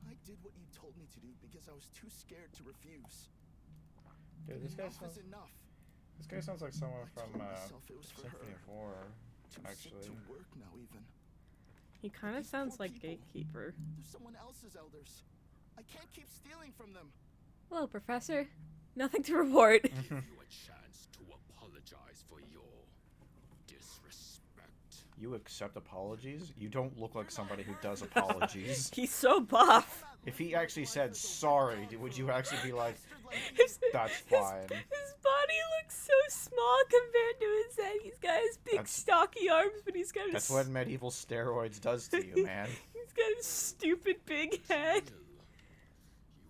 F: I did what you told me to do because I was too scared to refuse.
B: Dude, this guy
F: Enough
B: sounds
F: is enough.
B: like someone
F: I
B: from
F: told myself it was for
B: Symphony
F: her.
B: of Horror,
F: Too
B: actually.
F: sick to work now, even.
A: He kind of
F: These
A: sounds
F: poor
A: like
F: people.
A: Gatekeeper.
F: They're someone else's elders. I can't keep stealing from them.
A: Hello, Professor. Nothing to report.
C: Give you a chance to apologize for your disrespect.
B: You accept apologies? You don't look like somebody who does apologies.
A: He's so buff.
B: If he actually said sorry, would you actually be like,
A: His,
B: that's
A: his-
B: fine?
A: His body looks so small compared to his head. He's got his big
B: That's-
A: stocky arms, but he's got
B: That's
A: his...
B: what medieval steroids does to you, man.
A: He's got his stupid big head.
C: Still,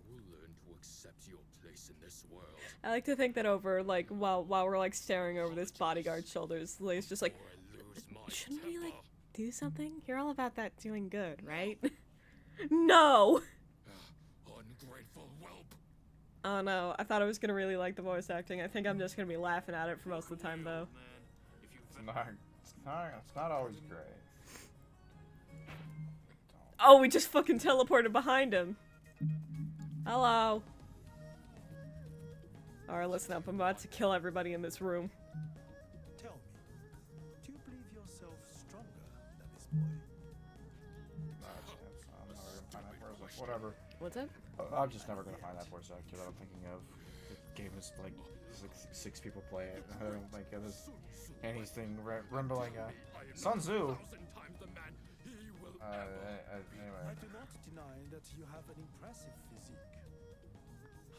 C: you will learn to accept your place in this world.
A: I like to think that over, like, while we're, like, staring over this bodyguard's shoulders, Leia's just like,
C: Or I lose my
A: shouldn't we, like,
C: temper.
A: do something? You're all about that doing good, right? No!
C: Ungrateful whelp.
A: Oh no, I thought I was gonna really like the voice acting. I think I'm just gonna be laughing at it for most of the time, though.
B: It's not always great.
A: Oh, we just fucking teleported behind him. Hello. Alright, listen up. I'm about to kill everybody in this room.
C: Tell me, do you believe yourself stronger than this boy?
B: I'm never gonna find that voice. Whatever.
A: What's up?
B: I'm just never gonna find that voice actor that I'm thinking of. The game is like six people play it. I don't think there's anything resembling Sun Tzu. Anyway.
C: I do not deny that you have an impressive physique.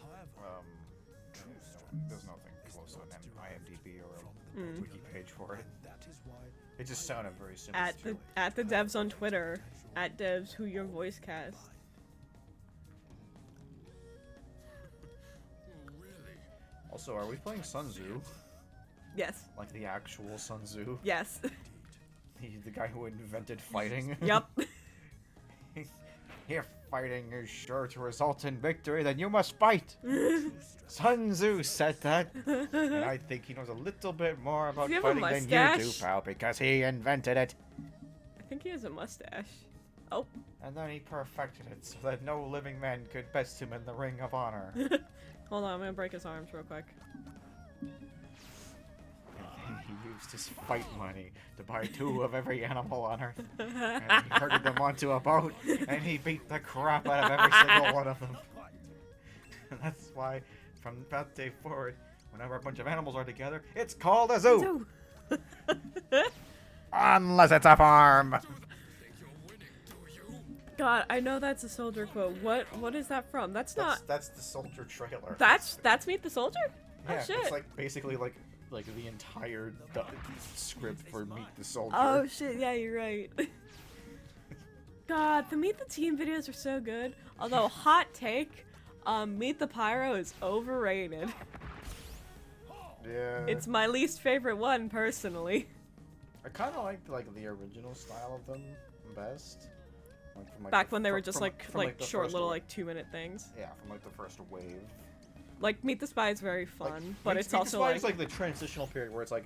C: However,
B: there's nothing close on an IMDb or a
C: from the
B: wiki page for it.
C: and that is why
B: It just sounded very similar.
A: At the devs on Twitter, at devs who your voice cast.
B: Also, are we playing Sun Tzu?
A: Yes.
B: Like the actual Sun Tzu?
A: Yes.
B: The guy who invented fighting?
A: Yup.
B: If fighting is sure to result in victory, then you must fight! Sun Tzu said that. And I think he knows a little bit more about
A: Does he have a
B: fighting than you do,
A: mustache?
B: pal, because he invented it.
A: I think he has a mustache. Oh.
B: And then he perfected it so that no living man could best him in the ring of honor.
A: Hold on, I'm gonna break his arms real quick.
B: And he used his fight money to buy 2 of every animal on Earth. And he herded them onto a boat, and he beat the crap out of every single one of them. And that's why, from that day forward, whenever a bunch of animals are together, it's called a zoo! Unless it's a farm!
A: God, I know that's a soldier quote. What is that from? That's not.
B: That's the soldier trailer.
A: That's Meet the Soldier?
B: Yeah,
A: Oh shit.
B: it's like basically like the entire script for Meet the Soldier.
A: Oh shit, yeah, you're right. God, the Meet the Team videos are so good. Although, hot take, Meet the Pyro is overrated.
B: Yeah.
A: It's my least favorite one, personally.
B: I kind of liked like the original style of them best. Like, from, like,
A: Back when they were just
B: from,
A: like
B: the
A: short
B: first
A: little
B: wave.
A: like 2-minute things.
B: Yeah, from like the first wave.
A: Like Meet the Spy is very fun,
B: Like,
A: but
B: Meet
A: it's
B: the
A: also
B: Spy
A: like,
B: is like the transitional period where it's like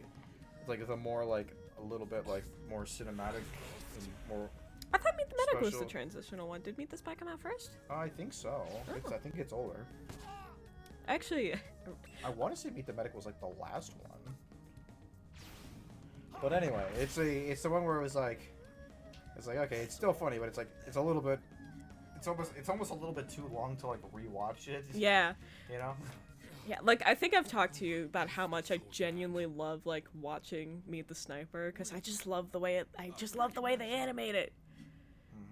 B: the more like a little bit like more cinematic and more.
A: I thought Meet the Medic was the
B: special.
A: transitional one. Did Meet the Spy come out first?
B: I think so.
A: Oh.
B: I think it's older.
A: Actually,
B: I want to say Meet the Medic was like the last one. But anyway, it's the one where it was like, it's like okay, it's still funny, but it's a little bit, it's almost a little bit too long to like rewatch it.
A: yeah.
B: You know.
A: Yeah, like I think I've talked to you about how much I genuinely love like watching Meet the Sniper because I just love the way they animate it.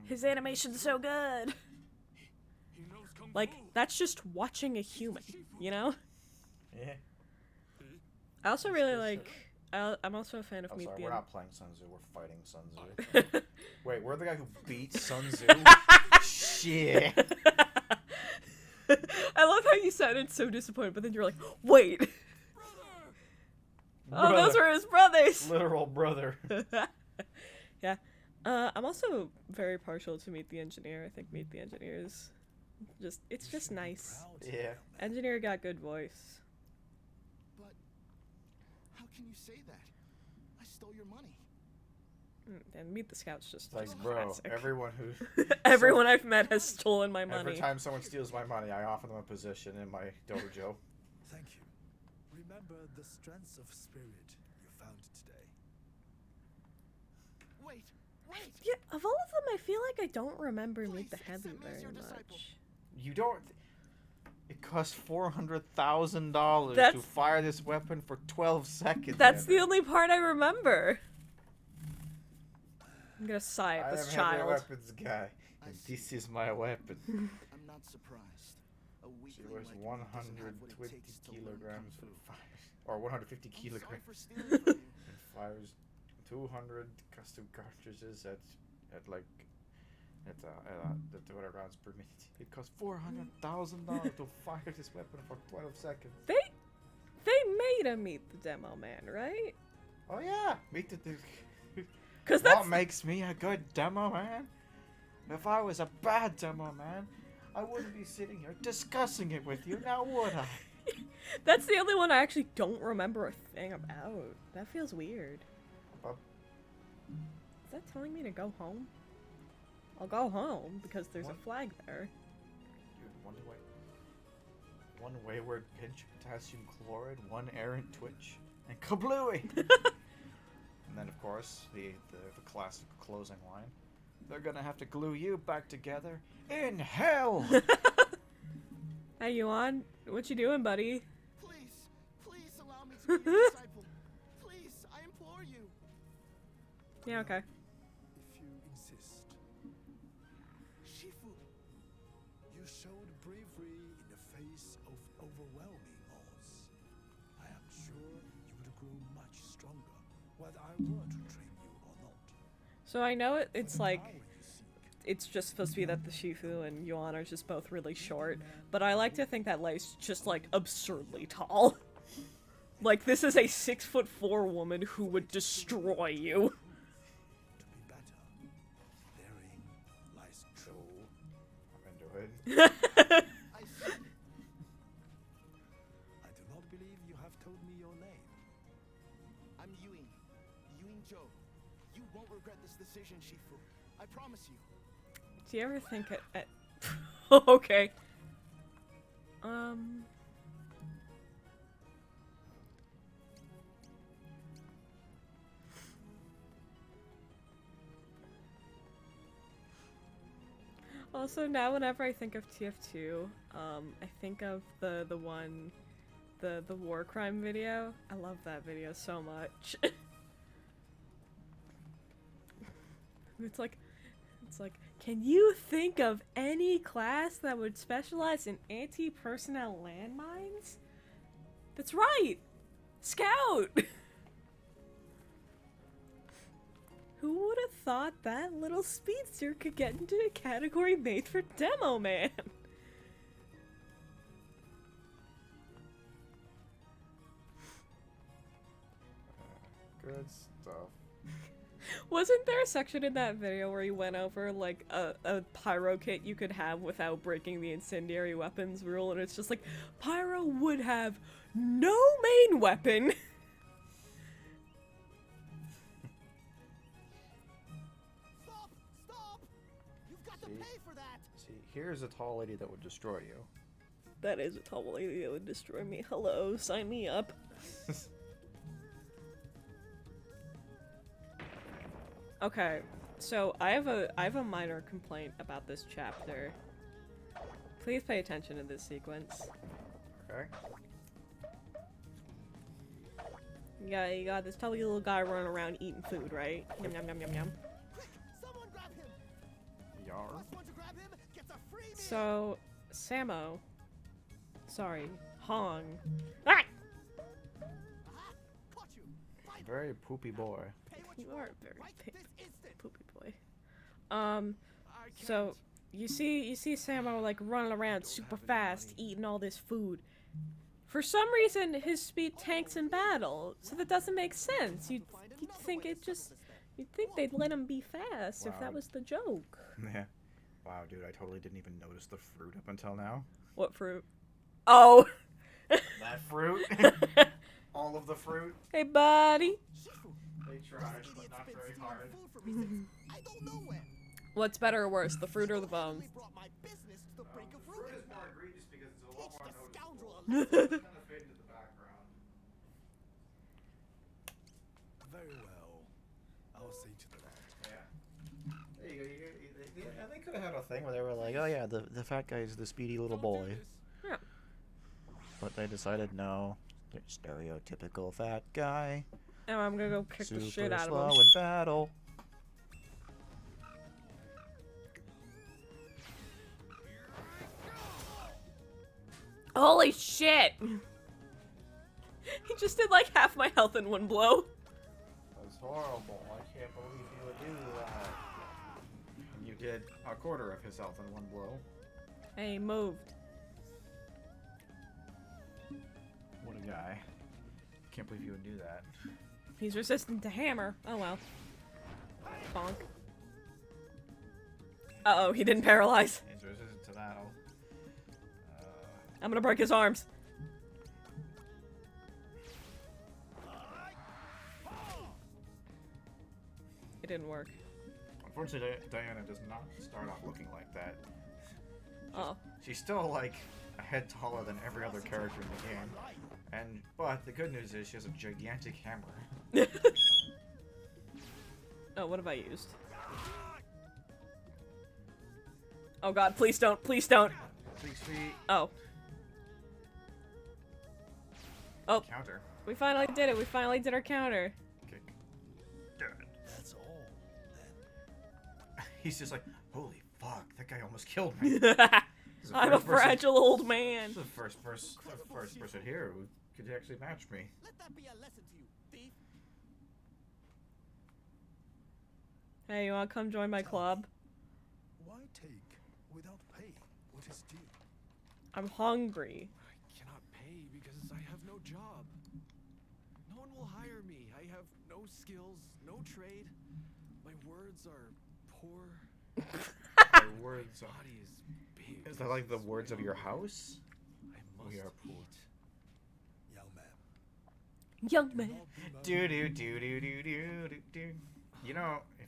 A: His animation's so good. Like that's just watching a human, you know?
B: Yeah.
A: I also really like. I'm also a fan of
B: I'm
A: Meet
B: sorry,
A: the
B: we're
A: End.
B: not playing Sun Tzu. We're fighting Sun Tzu. Wait, we're the guy who beat Sun Tzu. Shit.
A: I love how you sounded so disappointed, but then you're like, wait. Oh, those
B: Brother.
A: were his brothers.
B: Literal brother.
A: Yeah. I'm also very partial to Meet the Engineer. I think Meet the Engineer is it's just nice.
B: Yeah.
A: Engineer got good voice.
F: But how can you say that? I stole your money.
A: And Meet the Scout's just
B: Like,
A: just
B: bro,
A: classic.
B: everyone who
A: Everyone I've met has stolen my money.
B: every time someone steals my money, I offer them a position in my dojo.
C: Thank you. Remember the strengths of spirit you found today.
F: Wait, wait!
A: Yeah, of all of them, I feel like I don't remember Meet the
F: Please,
A: Heavy
F: accept me as
A: very
F: your
A: much.
F: disciple.
B: You don't. It costs $400,000 to
A: That's-
B: fire this weapon for 12 seconds.
A: That's the
B: Evan.
A: only part I remember. I'm gonna sigh at
B: I
A: this
B: am heavy
A: child.
B: weapons guy,
F: I
B: and
F: see.
B: this is my weapon.
F: I'm not surprised. A
B: She
F: weakling
B: weighs
F: like me doesn't have what it
B: 120
F: takes to learn
B: kilograms
F: kung
B: and
F: fu.
B: fires, or 150
F: I'm sorry
B: kilograms
F: for stealing from you.
B: and fires 200 custom cartridges at the 200 rounds per minute. It costs $400,000 to fire this weapon for 12 seconds.
A: They made a Meet the Demo Man, right?
B: Oh yeah, meet the.
A: Cause that's
B: What makes me a good demo man? If I was a bad demo man, I wouldn't be sitting here discussing it with you, now would I?
A: that's the only one I actually don't remember a thing about. That feels weird.
B: But
A: Is that telling me to go home? I'll go home because there's
B: What?
A: a flag there.
B: dude, one wayward pinch of potassium chloride, one errant twitch, and kablooey! And then, of course, the classic closing line. They're gonna have to glue you back together in hell!
A: Hey, you on? What you doing, buddy?
F: Please allow me to be your disciple. Please, I implore you.
A: Yeah, okay.
C: If you insist.
F: Shifu,
C: You showed bravery in the face of overwhelming odds. were to train you or not.
A: So I know it's
C: The
A: like,
C: power you seek,
A: it's just supposed to be that the Shifu and Yuan are just both really short, but I like to think that Lei's just like absurdly tall. Like this is a 6'4" woman who would destroy you.
C: to be better, therein lies true.
B: I'm into it.
F: I see.
C: I do not believe you have told me your name.
F: I'm Ewing. Ewing Joe. You won't regret this decision, Shifu. I promise you.
A: Do you ever think at okay. Also, now whenever I think of TF2, I think of the one, the war crime video. I love that video so much. It's like, can you think of any class that would specialize in anti-personnel landmines? That's right! Scout! Who would have thought that little speedster could get into a category made for Demo Man?
B: Good stuff.
A: Wasn't there a section in that video where he went over like a pyro kit you could have without breaking the incendiary weapons rule, and it's just like pyro would have no main weapon.
F: Stop! Stop! You've got to
B: See?
F: pay for that!
B: See, here's a tall lady that would destroy you.
A: That is a tall lady that would destroy me. Hello, sign me up. Okay, so I have a minor complaint about this chapter. Please pay attention to this sequence.
B: Okay.
A: You got this tubby little guy running around eating food, right? Yum yum yum yum yum.
F: Quick! Someone grab him!
B: Yar.
F: Last one to grab him gets a free meal!
A: So, Samo. Sorry, Hong. Ah!
F: Aha! Caught you! Find him!
B: Very poopy boy.
F: Pay what
A: You
F: you
A: are
F: earn
A: very
F: right
A: big.
F: this instant!
A: Poopy boy.
F: I
A: So you see Samo like running around super fast, eating all this food. For some reason, his speed tanks in battle, so that doesn't make sense. You'd think you'd think they'd let him be fast if
B: Wow.
A: that was the joke.
B: Yeah. Wow, dude, I totally didn't even notice the fruit up until now.
A: What fruit? Oh.
B: That fruit? All of the fruit?
A: Hey, buddy.
F: Shifu,
B: They
F: this
B: tried,
F: idiot's
B: but not
F: been
B: very
F: stealing
B: hard.
F: food from me since I don't know when.
A: What's better or worse, the fruit or the bones?
F: Single-handedly brought my business to the brink of
B: Fruit
F: ruin.
B: is more egregious because it's a lot
F: Teach
B: more
F: the scoundrel a
B: noticeable.
F: lesson.
B: It's kind of fade into the background.
C: Very well. I'll see to the lot.
B: Yeah. There you go. Yeah, they could have had a thing where they were like, oh yeah, the fat guy is the speedy little boy.
A: Yeah.
B: But they decided no. They're stereotypical fat guy.
A: Now I'm gonna go kick the shit out
B: slow
A: of him.
B: in battle.
A: Holy shit! He just did like half my health in one blow.
B: That's horrible. I can't believe you would do that. And you did a quarter of his health in one blow.
A: Hey, he moved.
B: What a guy. Can't believe you would do that.
A: He's resistant to hammer. Oh well. Bonk. Uh-oh, he didn't paralyze.
B: He's resistant to that.
A: I'm gonna break his arms. It didn't work.
B: Unfortunately, Diana does not start off looking like that.
A: Oh.
B: She's still like a head taller than every other character in the game. But the good news is she has a gigantic hammer.
A: Oh, what have I used? Oh god, please don't, please don't.
B: 6 feet.
A: Oh. Oh,
B: Counter.
A: we finally did it. We finally did our counter.
B: Kick. Dead.
C: That's all, then.
B: He's just like, holy fuck, that guy almost killed me. This is the
A: I'm a
B: first person-
A: fragile old man.
B: This is the first person here who could actually match me.
F: Let that be a lesson to you, thief.
A: Hey, you wanna come join my club?
C: Why take without pay what is due?
A: I'm hungry.
G: I cannot pay because I have no job. No one will hire me. I have no skills, no trade. My words are poor.
B: The words
G: My body is big.
B: Is that like the words of your house?
G: I must
B: We are poor.
G: eat.
C: Young man.
A: Young
C: do
A: man.
C: not bemoan
B: Do do do do do do do do. You know, if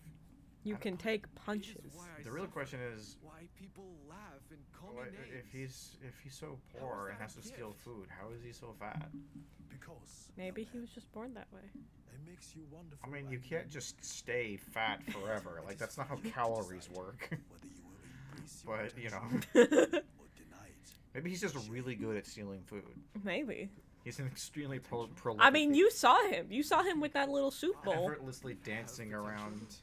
A: You can take
G: It is
A: punches.
G: why I
B: the real
G: suffer.
B: question is,
G: Why people laugh and call
B: what,
G: me names.
B: if he's so
G: How
B: poor
G: is
B: and
G: that
B: has
G: a
B: to steal
G: gift?
B: food, how is he so fat?
C: because
A: Maybe
C: young
A: he
C: man,
A: was just born that way.
C: it makes you wonderful.
B: I mean, you
C: and
B: can't just stay fat forever. Like, that's not how calories work.
C: whether you will embrace your
B: But, you know,
C: potential or deny it.
B: maybe he's just really good at stealing food.
A: Maybe.
B: He's an extremely prolific.
A: I mean, you saw him. You saw him with that little soup bowl.
B: effortlessly dancing around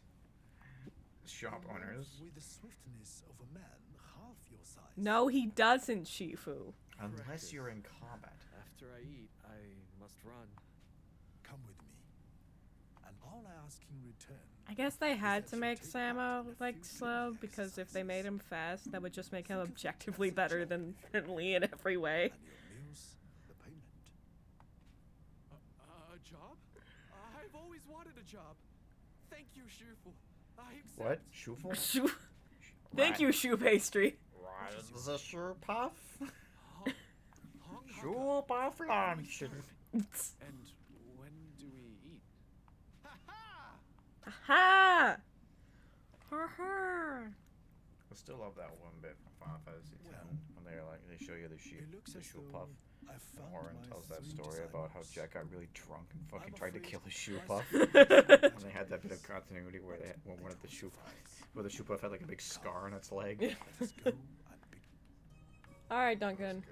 B: shop owners.
C: With the swiftness of a man half your size.
A: No, he doesn't, Shifu.
B: Unless you're in combat.
G: After I eat, I must run.
C: Come with me, and all I ask in return.
A: I guess they had to make Samo, like, slow, because if they made him fast, that would just make him objectively better than Lee in every way.
C: And your meals, the payment.
G: A job? I've always wanted a job. Thank you, Shifu. I accept.
B: What? Shuffle?
A: Shoe. Thank you, shoe pastry.
B: Rise the shoe puff.
G: Hong
B: Shoe puff lunch.
G: And when do we eat?
A: Aha! Ha ha!
B: I still love that one bit from Final Fantasy X when they're like they show you the sheep,
C: It looks
B: the
C: as
B: shoe
C: though
B: puff.
C: I've
B: And
C: found
B: Orin
C: my
B: tells that
C: three
B: story about how
C: disciples.
B: Jack got really drunk and fucking
C: I'm
B: tried to
C: afraid
B: kill a shoe
C: my
B: puff.
C: spirit
B: And they had that bit of continuity where they where one of the shoe where the shoe puff had like a big scar on its leg.
C: Let us go and begin.
A: Alright, Duncan.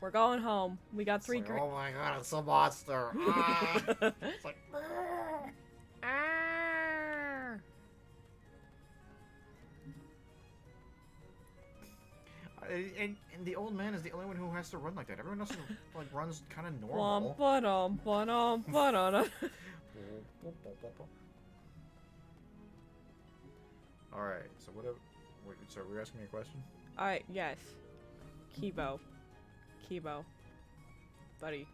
A: We're going home. We got three
B: It's like, oh my god, it's a monster. Ah. It's like,
A: Ah!
B: and the old man is the only one who has to run like that. Everyone else like runs kind of
A: Womp
B: normal.
A: ba-dum, ba-dum, ba-dum.
B: All right, so what? Wait, so we're asking me a question.
A: Alright, yes. Kibo. Kibo. Buddy.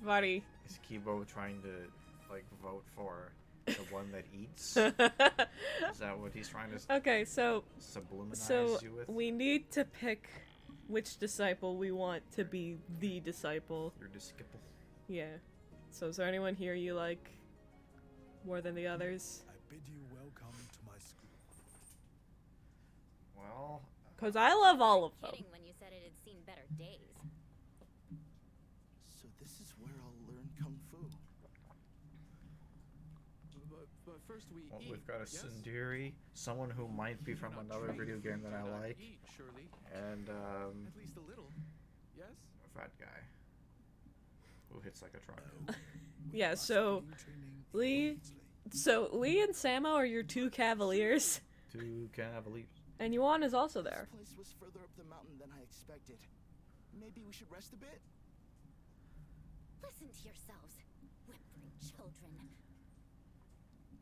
A: Buddy.
B: Is Kibo trying to like vote for the one that eats? Is that what he's trying to
A: Okay, so
B: subliminalize you with?
A: we need to pick which disciple we want to be the disciple.
B: Your disciple.
A: Yeah. So is there anyone here you like more than the others?
C: I bid you welcome to my school.
B: Well,
A: Cause I love all of them.
D: Kidding when you said it had seen better days.
F: So this is where I'll learn kung fu.
G: But first we
B: well,
G: eat.
B: we've got a
G: yes?
B: Sundari, someone who might be
G: You
B: from
G: cannot
B: another
G: train
B: video
G: if
B: game
G: you
B: that I
G: cannot
B: like,
G: Eat, surely.
B: and
G: At least a little. Yes?
B: a fat guy who hits like a truck.
A: Yeah, so
C: Begin training
A: Lee-
C: immediately.
A: so Lee and Samo are your two cavaliers,
B: Two cavaliers.
A: and Yuan is also there.
F: This place was further up the mountain than I expected. Maybe we should rest a bit?
D: Listen to yourselves, whimpering children.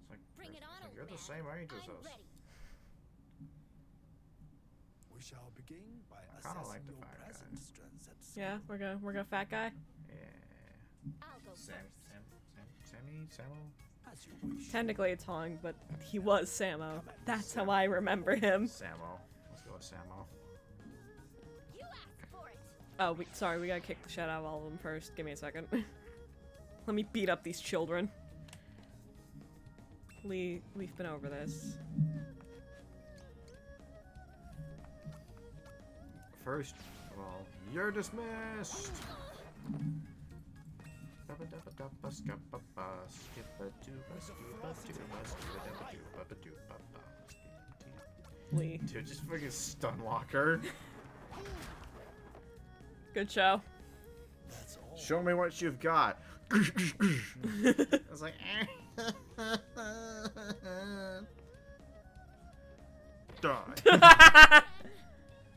B: It's like,
D: Bring it on,
B: like,
D: old
B: you're the
D: man.
B: same age as
D: I'm
B: us.
D: ready.
C: We shall begin by
B: kinda
C: assessing
B: like the
C: your
B: fat guy.
C: present strengths at school.
A: Yeah, we're gonna fat guy.
B: Yeah.
D: I'll go first.
B: Sammo?
C: As you wish.
A: Technically it's Hong, but he was Samo. That's how I remember him.
B: Sammo. Let's go with Sammo.
D: You asked for it.
A: Oh, sorry, we gotta kick the shit out of all of them first. Give me a second. Let me beat up these children. Lee, we've been over this.
B: First of all, you're dismissed!
A: Lee,
B: Dude, just fucking stun locker.
A: good show.
C: That's all.
B: Show me what you've got. I was like, die.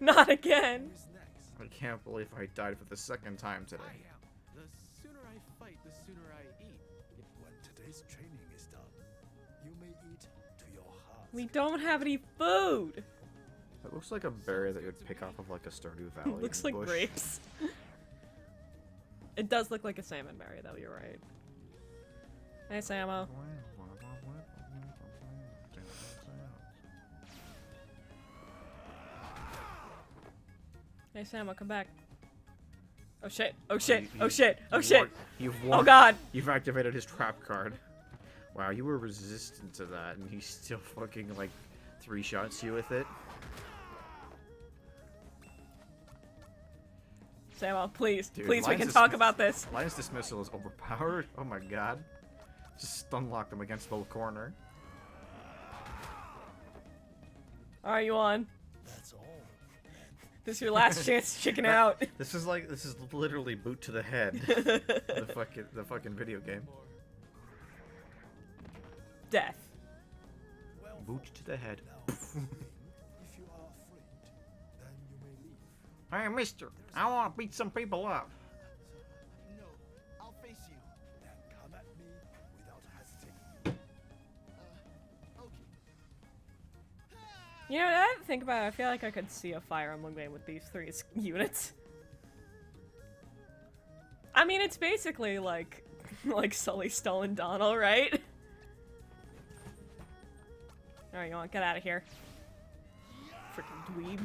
A: Not again.
G: Who's next?
B: I can't believe I died for the second time today.
G: I am. The sooner I fight, the sooner I eat.
C: When today's training is
A: We don't have any food!
B: It looks like a berry that you would pick off of like a Stardew Valley.
A: It looks like
B: bush.
A: grapes. It does look like a salmon berry, though, you're right. Hey, Samo. Hey, Samo, come back. Oh shit, oh shit, oh shit, oh shit! Oh god!
B: You've activated his trap card. Wow, you were resistant to that, and he still fucking, like, 3-shots you with it.
A: Samo, please,
B: Dude,
A: please, we
B: Lion's
A: can
B: dis-
A: talk about this.
B: Lion's Dismissal is overpowered. Oh my god. Just stun-lock them against the corner.
A: Are you on?
C: That's all.
A: This is your last chance to chicken out.
B: This is literally boot to the head. the fucking video game.
A: Death.
B: Boot to the head.
C: If you are afraid, then you may leave.
B: Hey, mister, I want to beat some people up.
F: No, I'll face you.
C: Then come at me without hesitating.
F: Okay.
A: You know, now that I think about it, I feel like I could see a Fire Emblem game with these 3 units. I mean, it's basically like Sully, Stoll, and Donald, right? Alright, you want get out of here. Freaking dweeb.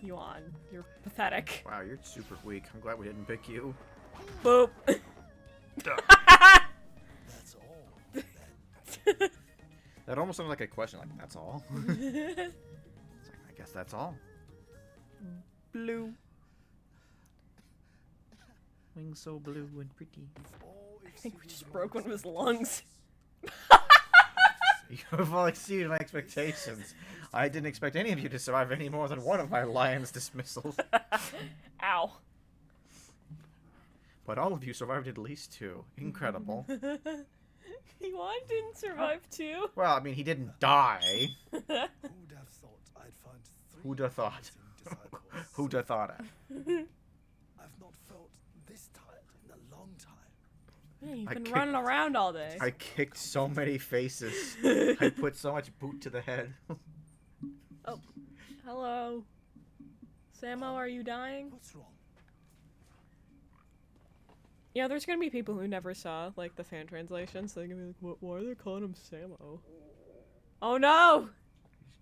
A: You on. You're pathetic.
B: Wow, you're super weak. I'm glad we didn't pick you.
A: Boop.
C: That's all. Then
B: That almost sounded like a question, like, that's all? It's like, I guess that's all. Blue. Wings so blue and pretty.
C: all
A: I think we just
C: exceeded
A: broke
C: my
A: one of his lungs.
B: You've all exceeded my expectations. I didn't expect any of you to survive any more than one of my Lion's Dismissals.
A: Ow.
B: But all of you survived at least 2. Incredible.
A: Yuan didn't survive too.
B: Well, I mean, he didn't die.
C: Who'd have thought I'd find 3
B: Who'd have thought?
C: amazing disciples?
B: Who'd have thought it?
C: I've not felt this tired in a long time.
A: Yeah, you've
B: I
A: been
B: kicked-
A: running around all day.
B: I kicked so many faces. I put so much boot to the head.
A: Oh, hello. Samo, are you dying?
C: What's wrong?
A: Yeah, there's gonna be people who never saw, like, the fan translation, so they're gonna be like, what, why are they calling him Samo? Oh no!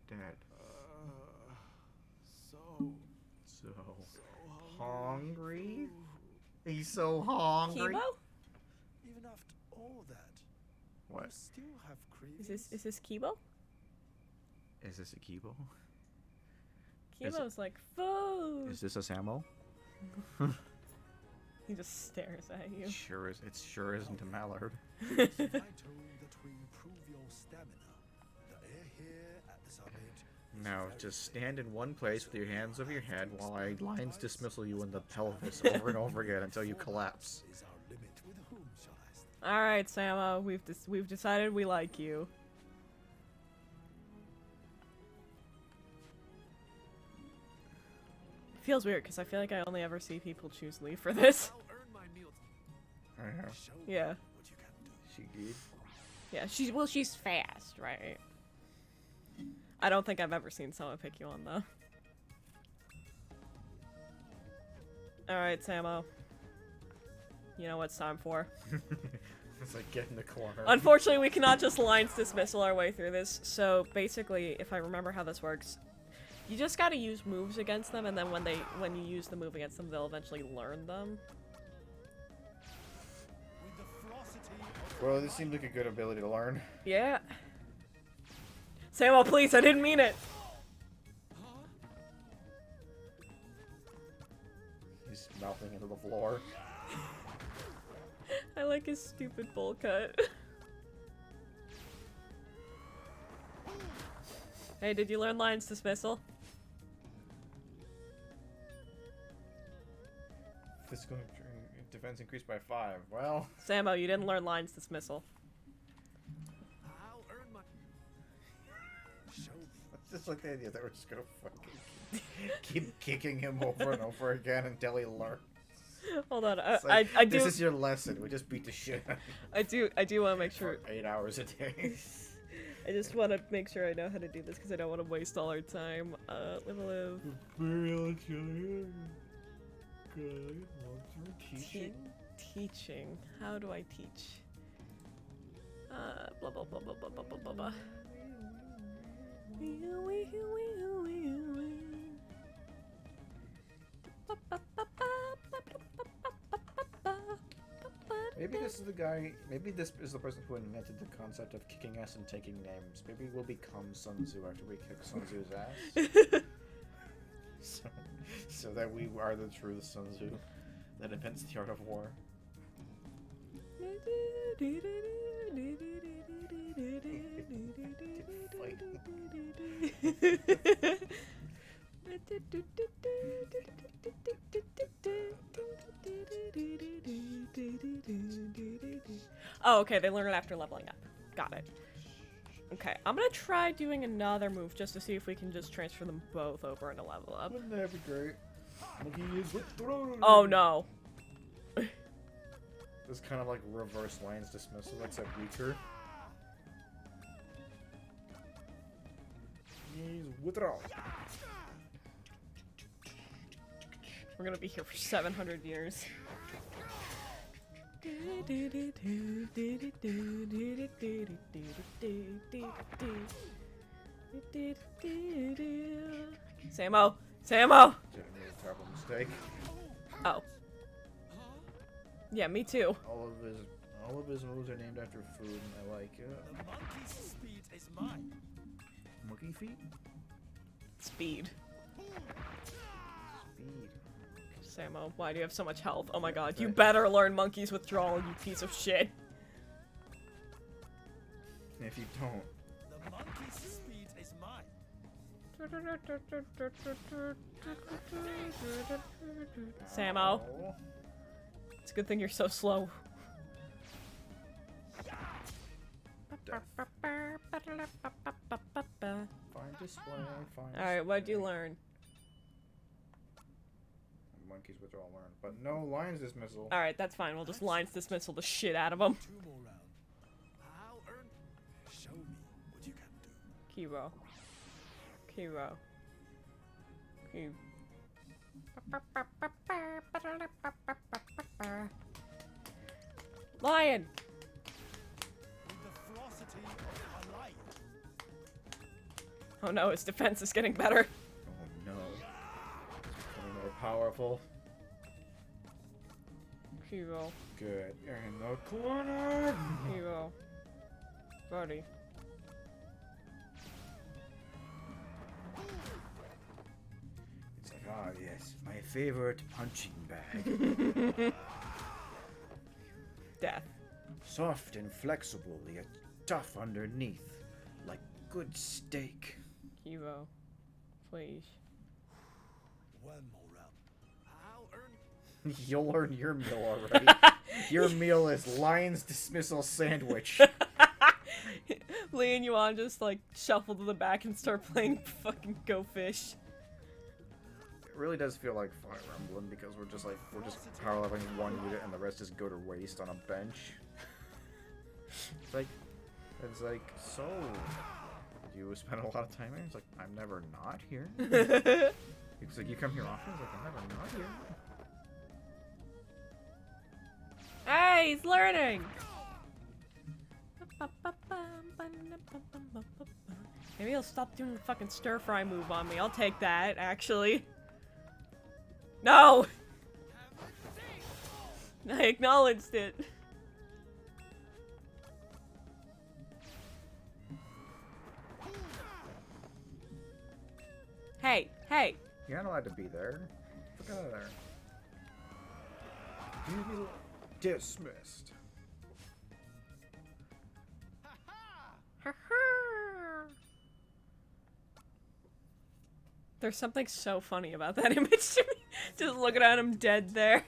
B: He's dead.
G: So
B: So hungry? He's so hungry.
A: Kibo?
C: Even after all that, you
B: What?
C: still have cravings?
A: Is this Kibo?
B: Is this a Kibo?
A: Kibo's like, food!
B: Is this a Samo?
A: He just stares at you.
B: It sure isn't a Mallard.
C: It's vital that we improve your stamina. The air here at the summit is
B: Now,
C: very
B: just
C: thick.
B: stand in one place with your hands over your head while I Lion's Dismissal you in the pelvis over and over again until you collapse.
C: Is our limit. With whom shall I stay?
A: Alright, Samo, we've decided we like you. Feels weird, because I feel like I only ever see people choose Lee for this.
G: I'll earn my meal.
B: I know.
C: Show
A: Yeah.
C: me what you can do.
B: She did.
A: Yeah, she's fast, right? I don't think I've ever seen someone pick you on, though. Alright, Samo. You know what it's time for.
B: It's like get in the corner.
A: Unfortunately, we cannot just Lion's Dismissal our way through this, so basically, if I remember how this works, you just gotta use moves against them, and then when you use the move against them, they'll eventually learn them.
C: With the ferocity of
B: Well, this seems like a good ability to learn.
A: Yeah. Samo, please, I didn't mean it!
B: He's mouthing into the floor.
A: I like his stupid bowl cut. Hey, did you learn Lion's Dismissal?
B: Physical defense increased by 5. Well,
A: Samo, you didn't learn Lion's Dismissal.
G: I'll earn my.
C: show me.
B: it's just like the idea that we're just gonna fucking keep kicking him over and over again until he learns.
A: Hold on,
B: It's like,
A: I do,
B: This is your lesson. We just beat the shit out of
A: I do want to make
B: you
A: sure.
B: for 8 hours a day.
A: I just want to make sure I know how to do this because I don't want to waste all our time. Live.
B: Good. Teaching.
A: Teaching. How do I teach? Blah blah blah blah blah blah blah blah blah.
B: Maybe this is the guy. Maybe this is the person who invented the concept of kicking ass and taking names. Maybe we'll become Sun Tzu after we kick Sun Tzu's ass. so that we are the true Sun Tzu that invents the art of war.
A: Oh, okay, they learn it after leveling up. Got it. Okay, I'm gonna try doing another move just to see if we can just transfer them both over and a level up.
B: Wouldn't that be great?
A: Oh no.
B: It's kind of like reverse lines dismissal, except weaker. He's withdraw.
A: We're gonna be here for 700 years. Samo! Samo!
B: Didn't make a terrible mistake.
A: Oh. Yeah, me too.
B: All of his moves are named after food, and I like it.
C: The monkey's speed is mine.
B: Monkey feet?
A: Speed.
B: Speed.
A: Samo, why do you have so much health? Oh my god, you better learn Monkey's Withdrawal, you piece of shit.
B: If you don't.
C: The monkey's speed is mine.
A: Samo.
B: Oh.
A: It's a good thing you're so slow.
B: Fine display, fine.
A: Alright, what'd you learn?
B: Monkeys withdrawal learn, but no lines dismissal.
A: Alright, that's fine. We'll just lines dismissal the shit out of them.
C: 2 more rounds. I'll earn. Show me what you can do.
A: Kiro. Kiro. Kiro. Lion!
C: With the ferocity of a lion.
A: Oh no, his defense is getting better.
B: Oh no. It's becoming more powerful.
A: Kiro.
B: Good. You're in the corner!
A: Kiro. Buddy.
B: It's like, ah yes, my favorite punching bag.
A: Death.
B: Soft and flexible, yet tough underneath. Like good steak.
A: Kiro. Please.
C: 1 more round. I'll earn.
B: You'll learn your meal already. Your meal is lines dismissal sandwich.
A: Lee and Yuan just like shuffle to the back and start playing fucking Go Fish.
B: It really does feel like Fire Emblem because we're just power leveling one unit and the rest just go to waste on a bench. It's like, so you spend a lot of time here? It's like, I'm never not here. It's like, you come here often? It's like, I'm never not here.
A: Hey, he's learning! Maybe he'll stop doing the fucking stir-fry move on me. I'll take that, actually. No! I acknowledged it. Hey, hey!
B: You're not allowed to be there. Get out of there. Dismissed.
A: There's something so funny about that image to me. Just looking at him dead there.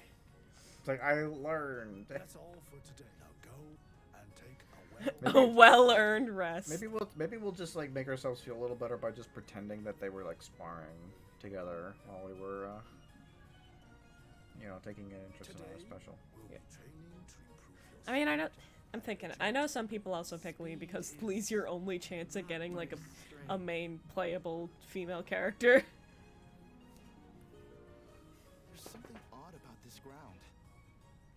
B: It's like, I learned.
C: That's all for today. Now go and take a
A: A well-earned rest.
B: Maybe we'll just like make ourselves feel a little better by just pretending that they were like sparring together while we were, taking an interest in our special.
C: We'll be training to improve
A: I mean, I'm thinking, I know some people also pick Lee because Lee's your only chance at getting like a main playable female character.
F: There's something odd about this ground.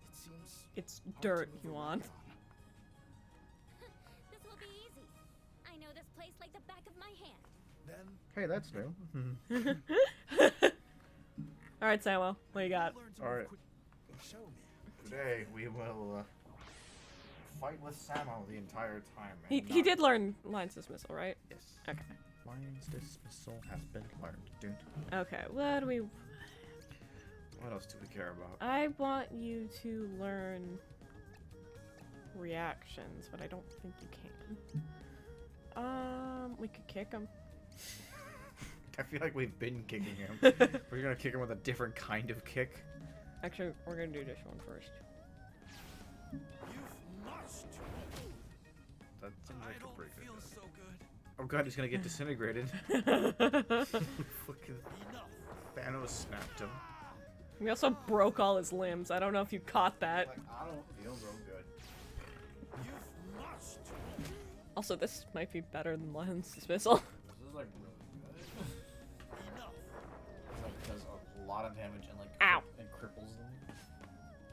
F: It seems
A: It's
F: hard
A: dirt,
F: to move
A: you
F: around
A: want.
F: on.
D: This will be easy. I know this place like the back of my hand.
C: Then
B: Hey, that's new.
A: Alright, Samuel, what you got?
G: Learn to
B: All
G: move
B: right.
G: quick-
C: show me.
B: Today we will fight with Samo the entire time.
A: He
B: and not-
A: did learn Lion's Dismissal, right?
B: Yes.
A: Okay.
B: Lion's dismissal has been learned. Dude.
A: Okay, what do we...
B: What else do we care about?
A: I want you to learn reactions, but I don't think you can. We could kick him.
B: I feel like we've been kicking him. We're gonna kick him with a different kind of kick.
A: Actually, we're gonna do this one first.
G: You've must.
B: That seems like
G: I
B: a
G: don't
B: pretty good
G: feel
B: idea.
G: so good.
B: Oh god, he's gonna get disintegrated. Fucking
G: Enough.
B: Thanos snapped him.
A: We also broke all his limbs. I don't know if you caught that.
B: Like, I don't feel real good.
G: You've must.
A: Also, this might be better than Lion's Dismissal.
B: This is like really good.
G: Enough.
B: It's like does a lot of damage and like
A: Ow.
B: and cripples them.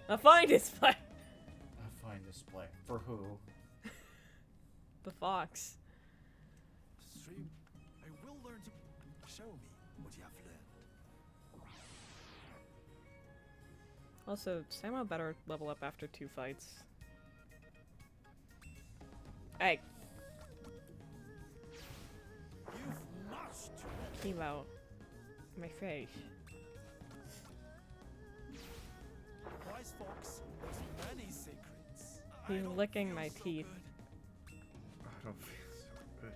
A: A fine display.
B: A fine display. For who?
A: The fox.
G: Stream. I will learn to
C: Show me what you have learned.
A: Also, Samuel better level up after 2 fights. Hey,
G: You've must.
A: chemo. My face.
G: Wise fox has many secrets.
A: He's
G: I don't
A: licking
G: feel
A: my
G: so
A: teeth.
G: good.
B: I don't feel so good.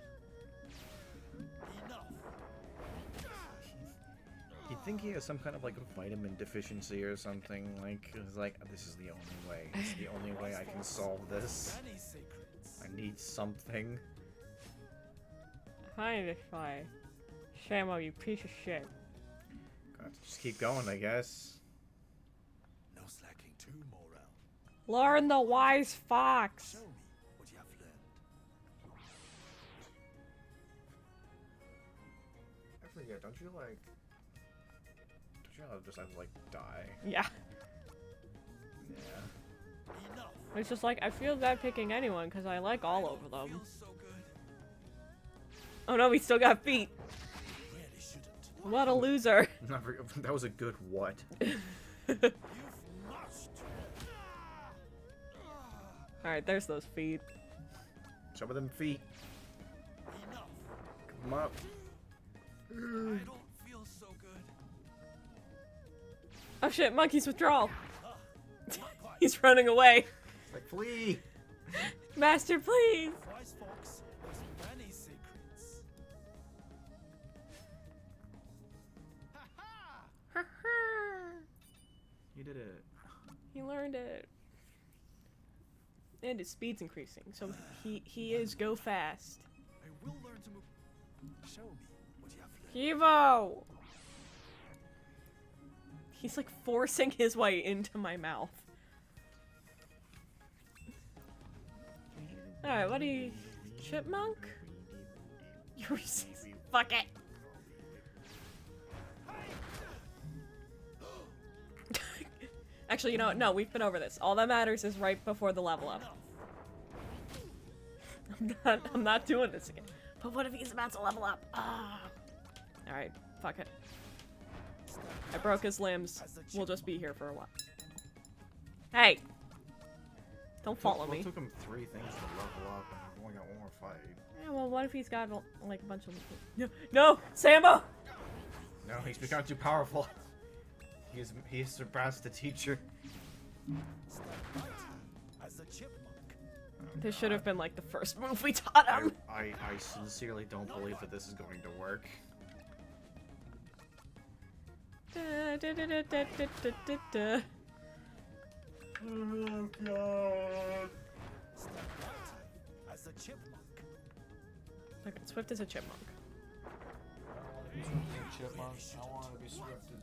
G: Enough.
B: You'd think he has some kind of like a vitamin deficiency or something. Like, it's like this is the only way. It's the only way I can solve this.
G: Many secrets.
B: I need something.
A: Hi, this guy. Samuel, you piece of shit.
B: God, just keep going, I guess.
C: No slacking too, Morel.
A: Learn the wise fox.
C: Show me what you have learned.
B: I forget. Don't you like? Don't you just have to like die?
A: Yeah.
B: Yeah.
G: Enough.
A: It's just like, I feel bad picking anyone because I like all of them.
G: Feel so good.
A: Oh no, we still got feet.
C: Really shouldn't.
A: What a loser.
B: That was a good what?
G: You've must.
A: Alright, there's those feet.
B: Some of them feet.
G: Enough.
B: Come up.
G: I don't feel so good.
A: Oh shit, monkey's withdrawal. He's running away.
B: Like flee.
A: Master, please.
G: Wise fox has many secrets. Ha ha!
B: You did it.
A: He learned it. And his speed's increasing, so he is go fast.
G: I will learn to move.
C: Show me what you have learned.
A: Kivo! He's like forcing his way into my mouth. Alright, what do you... Chipmunk? You're fuck it! Actually, you know what? No, we've been over this. All that matters is right before the level up. I'm not doing this again. But what if he's about to level up? Ah. Alright, fuck it. I broke his limbs. We'll just be here for a while. Hey! Don't follow me.
B: It took him 3 things to level up, and we've only got 1 more fight.
A: Yeah, well, what if he's got like a bunch of... No! Sambo!
B: No, he's become too powerful. He has surpassed the teacher.
C: As a chipmunk.
A: This should have been like the first move we taught him.
B: I sincerely don't believe that this is going to work.
A: Da, da, da, da, da, da, da, da, da.
B: Oh god.
C: As a chipmunk.
A: Okay, Swift is a chipmunk.
B: I don't want to be Swift as a chipmunk. I want to be Swift as...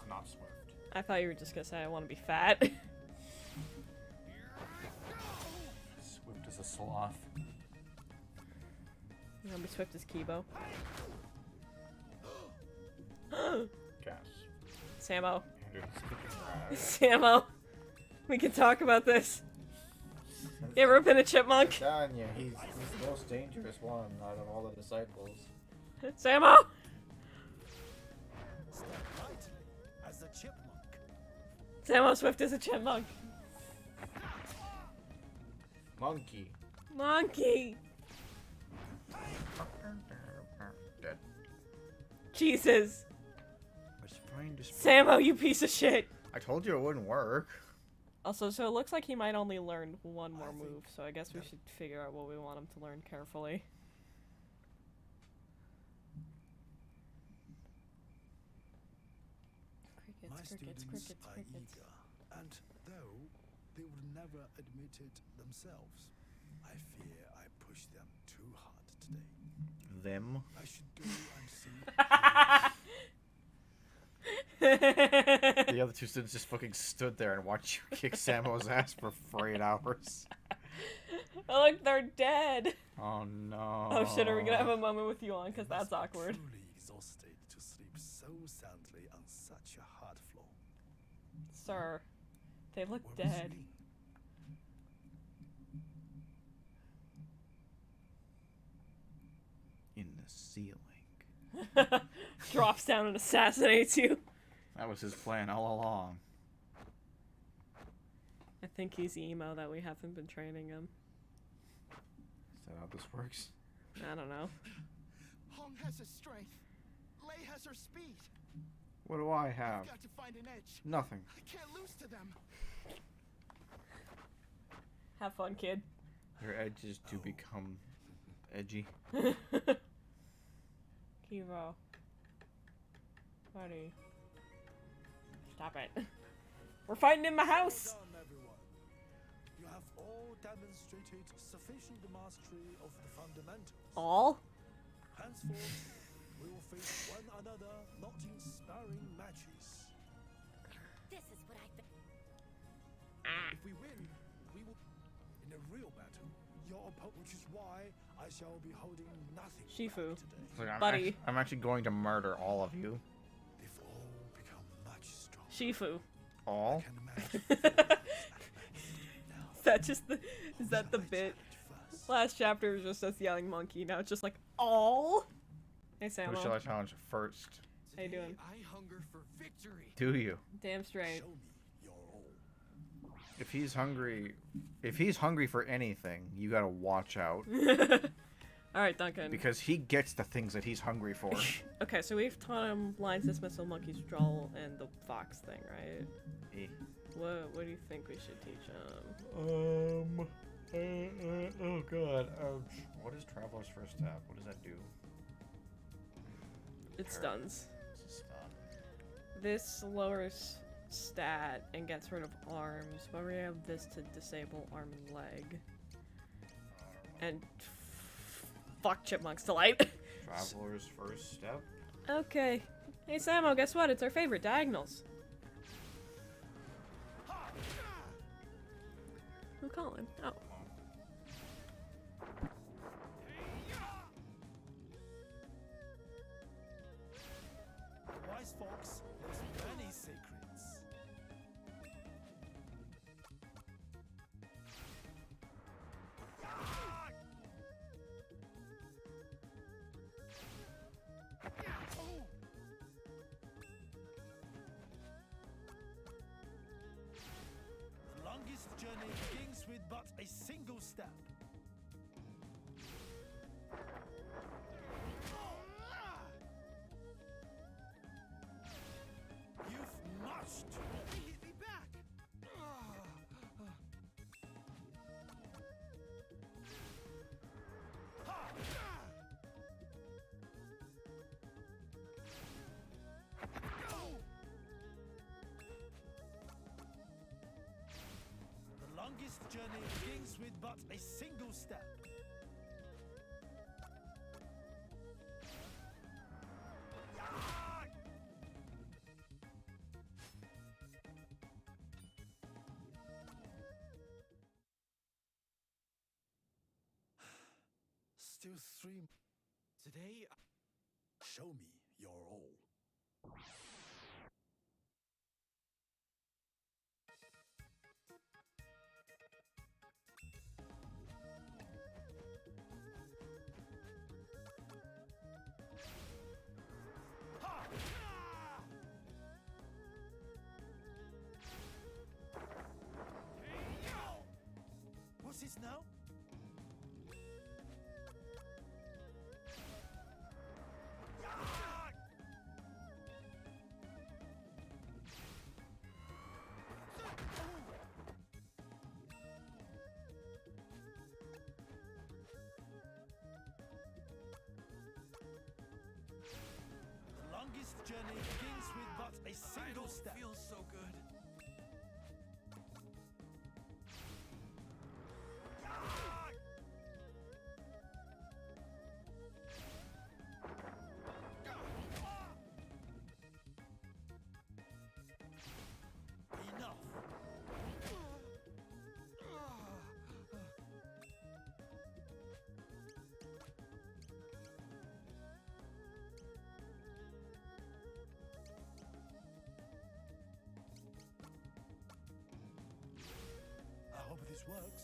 B: not Swift.
A: I thought you were just gonna say I want to be fat.
B: Swift as a sloth.
A: You want to be swift as Kibo?
B: Yes.
A: Samo.
B: Andrew's kicking ass.
A: Samo. We can talk about this. You ever been a chipmunk?
B: Telling you, he's the most dangerous one out of all the disciples.
A: Samo!
C: Step lightly as a chipmunk.
A: Samo Swift is a chipmunk.
B: Monkey.
A: Monkey!
B: Dead.
A: Jesus!
B: I was trying to
A: Samo, you piece of shit!
B: I told you it wouldn't work.
A: Also, so it looks like he might only learn one more move, so I guess we should figure out what we want him to learn carefully.
C: My
A: Crickets,
C: students
A: crickets,
C: are
A: crickets.
C: eager, and though they would never admit it themselves, I fear I pushed them too hard today.
B: Them.
C: I should go and see.
B: The other two students just fucking stood there and watched you kick Samo's ass for 8 hours.
A: Oh, look, they're dead!
B: Oh no.
A: Oh shit, are we gonna have a moment with Yuan? Because that's
C: Must be
A: awkward.
C: Truly exhausted to sleep so soundly on such a hard floor.
A: Sir, they look
C: Where was
A: dead.
C: Ling?
B: In the ceiling.
A: Drops down and assassinates you.
B: That was his plan all along.
A: I think he's emo that we haven't been training him.
B: Is that how this works?
A: I don't know.
F: Hong has his strength. Lei has her speed.
B: What do I have?
F: I've got to find an edge.
B: Nothing.
F: I can't lose to them.
A: Have fun, kid.
B: Your edge is to become edgy.
A: Kivo. Buddy. Stop it. We're fighting in my house!
C: Well done, everyone. You have all demonstrated sufficient mastery of the fundamentals.
A: All?
C: Henceforth, we will face one another not in sparring matches.
D: This is what I've been.
C: If we win, we will in a real battle. Your opponent, which is why I shall be holding nothing
A: Shifu.
C: back today.
B: It's like,
A: Buddy.
B: I'm actually going to murder all of you.
C: If all become much stronger,
A: Shifu.
B: All?
C: I can imagine.
A: Is that just the is that the bit? Last chapter was just us yelling monkey, now it's just like all. Hey
B: Who shall I
A: Samo.
B: challenge first?
A: How you doing?
G: I hunger for victory.
B: Do you?
A: Damn straight.
C: Show me your all.
B: If he's hungry for anything, you gotta watch out.
A: Alright, Duncan.
B: Because he gets the things that he's hungry for.
A: Okay, so we've taught him lines dismissal, monkey's drawl, and the fox thing, right?
B: Eh.
A: What do you think we should teach him?
B: Oh god, ouch. What is Traveler's First Step? What does that do?
A: It stuns.
B: It's a stun.
A: This lowers stat and gets rid of arms, but we have this to disable arm and leg. And fuck Chipmunk's Delight.
B: Traveler's First Step?
A: Okay. Hey Samo, guess what? It's our favorite diagonals. Who calling? Oh.
C: The wise fox knows many secrets. The longest journey begins with but a single step. You've marched.
F: They hit me back.
C: The longest journey begins with but a single step. still 3.
G: Today,
C: Show me your all. What's this now? The longest journey begins with but a
G: I
C: single
G: don't
C: step.
G: feel so good.
C: Enough. I hope this works.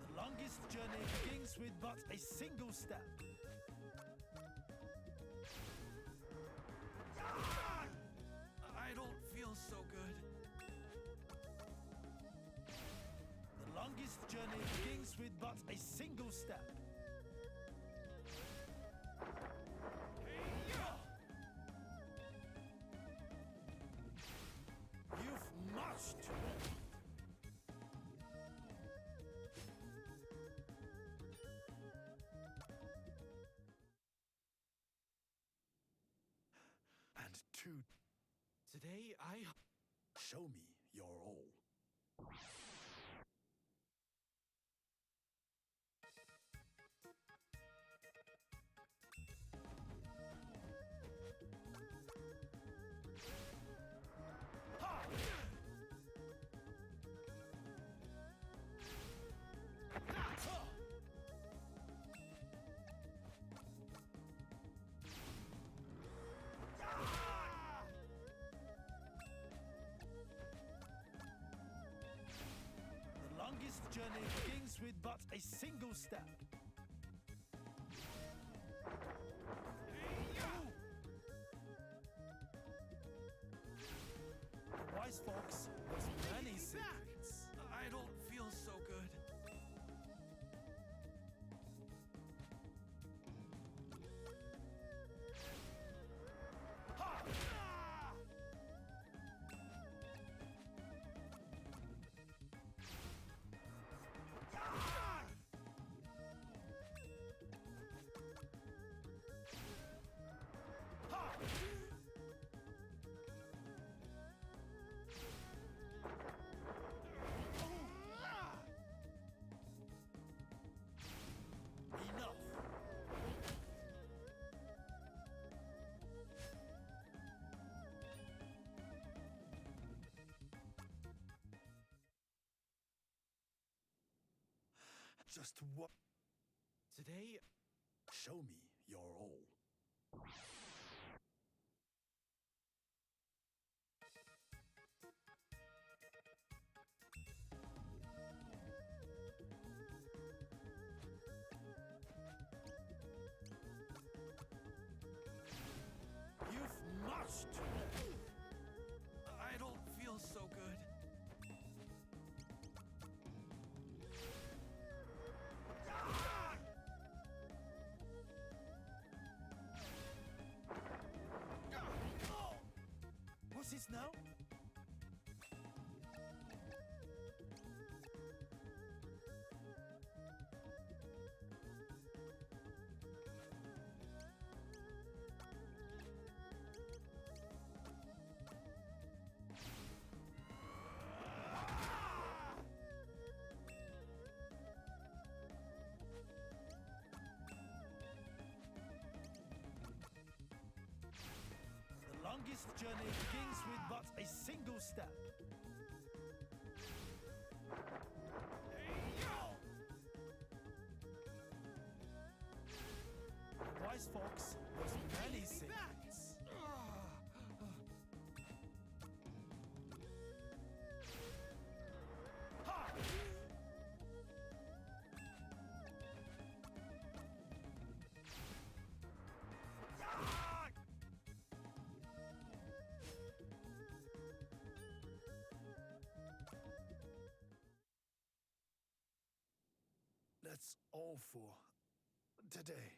C: The longest journey begins with but a single step.
G: I don't feel so good.
C: The longest journey begins with but a single step. You've much to learn. And two,
G: Today,
C: show me your all. The longest journey begins with but a single step. The wise fox was many secrets.
G: I don't feel so good.
C: Enough. Just what?
G: Today,
C: Show me your all. You've much to learn.
G: I don't feel so good.
C: This journey begins with but a single step. Wise fox knows many secrets. Ha! Ya! That's all for today.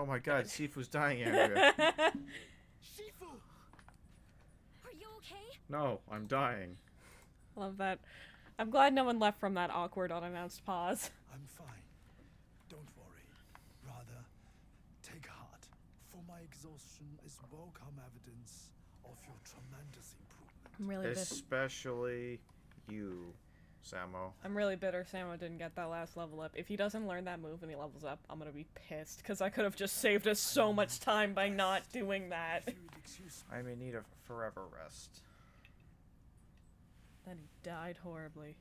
B: Oh my god, Sifu's dying, Andrea.
F: Shifu!
D: Are you okay?
B: No, I'm dying.
A: Love that. I'm glad no one left from that awkward, unannounced pause.
C: I'm fine. Don't worry. Rather, take heart. For my exhaustion is welcome evidence of your tremendous improvement.
A: I'm really bitter.
B: Especially you, Samo.
A: I'm really bitter Samo didn't get that last level up. If he doesn't learn that move and he levels up, I'm gonna be pissed, because I could have just saved us so much time by not doing that.
C: If you would excuse me,
B: I'm in need of forever rest.
A: Then he died horribly.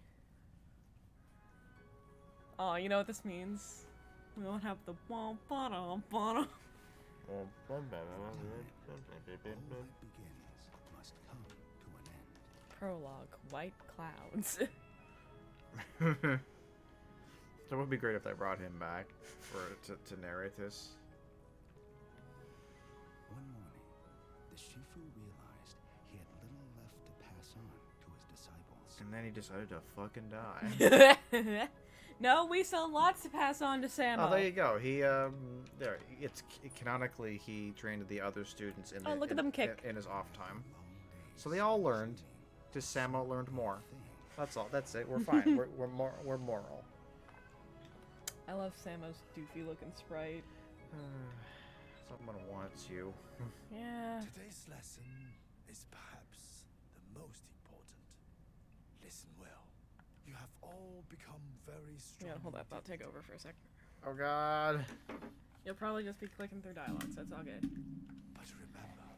A: Oh, you know what this means? We won't have the womp bottom bottom.
C: all that begins must come to an end.
A: Prologue, white clouds.
B: That would be great if they brought him back to narrate this.
C: One morning, the Shifu realized he had little left to pass on to his disciples.
B: And then he decided to fucking die.
A: No, we still have lots to pass on to Samo.
B: Oh, there you go. He there. It's canonically he trained the other students in.
A: Oh, look at them kick.
B: In his off time. So they all learned. Just Samo learned more. That's all. That's it. We're fine. we're moral.
A: I love Samo's doofy looking sprite.
B: Someone wants you.
A: Yeah.
C: Today's lesson is perhaps the most important. Listen well. You have all become very strong.
A: Yeah, hold up. I'll take over for a sec.
B: Oh God.
A: You'll probably just be clicking through dialogue, so it's all good.
C: But remember,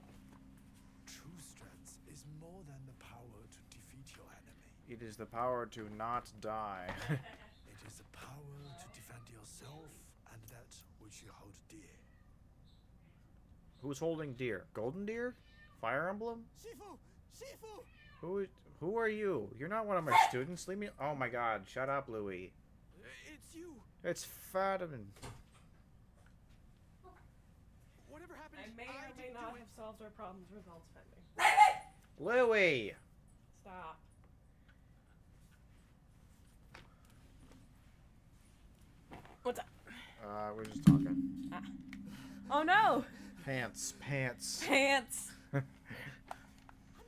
C: true strength is more than the power to defeat your enemy.
B: It is the power to not die.
C: It is the power to defend yourself and that which you hold dear.
B: Who's holding deer? Golden deer? Fire Emblem?
F: Shifu! Shifu!
B: Who are you? You're not one of my students. Leave me. Oh my God! Shut up, Louis.
G: It's you.
B: It's Fadiman.
G: Whatever happened?
A: I may or may
G: didn't
A: not
G: do it.
A: have solved our problems. Results pending.
B: Louis.
A: Stop. What's up?
B: We're just talking.
A: Oh no!
B: Pants.
A: Pants.
F: I'm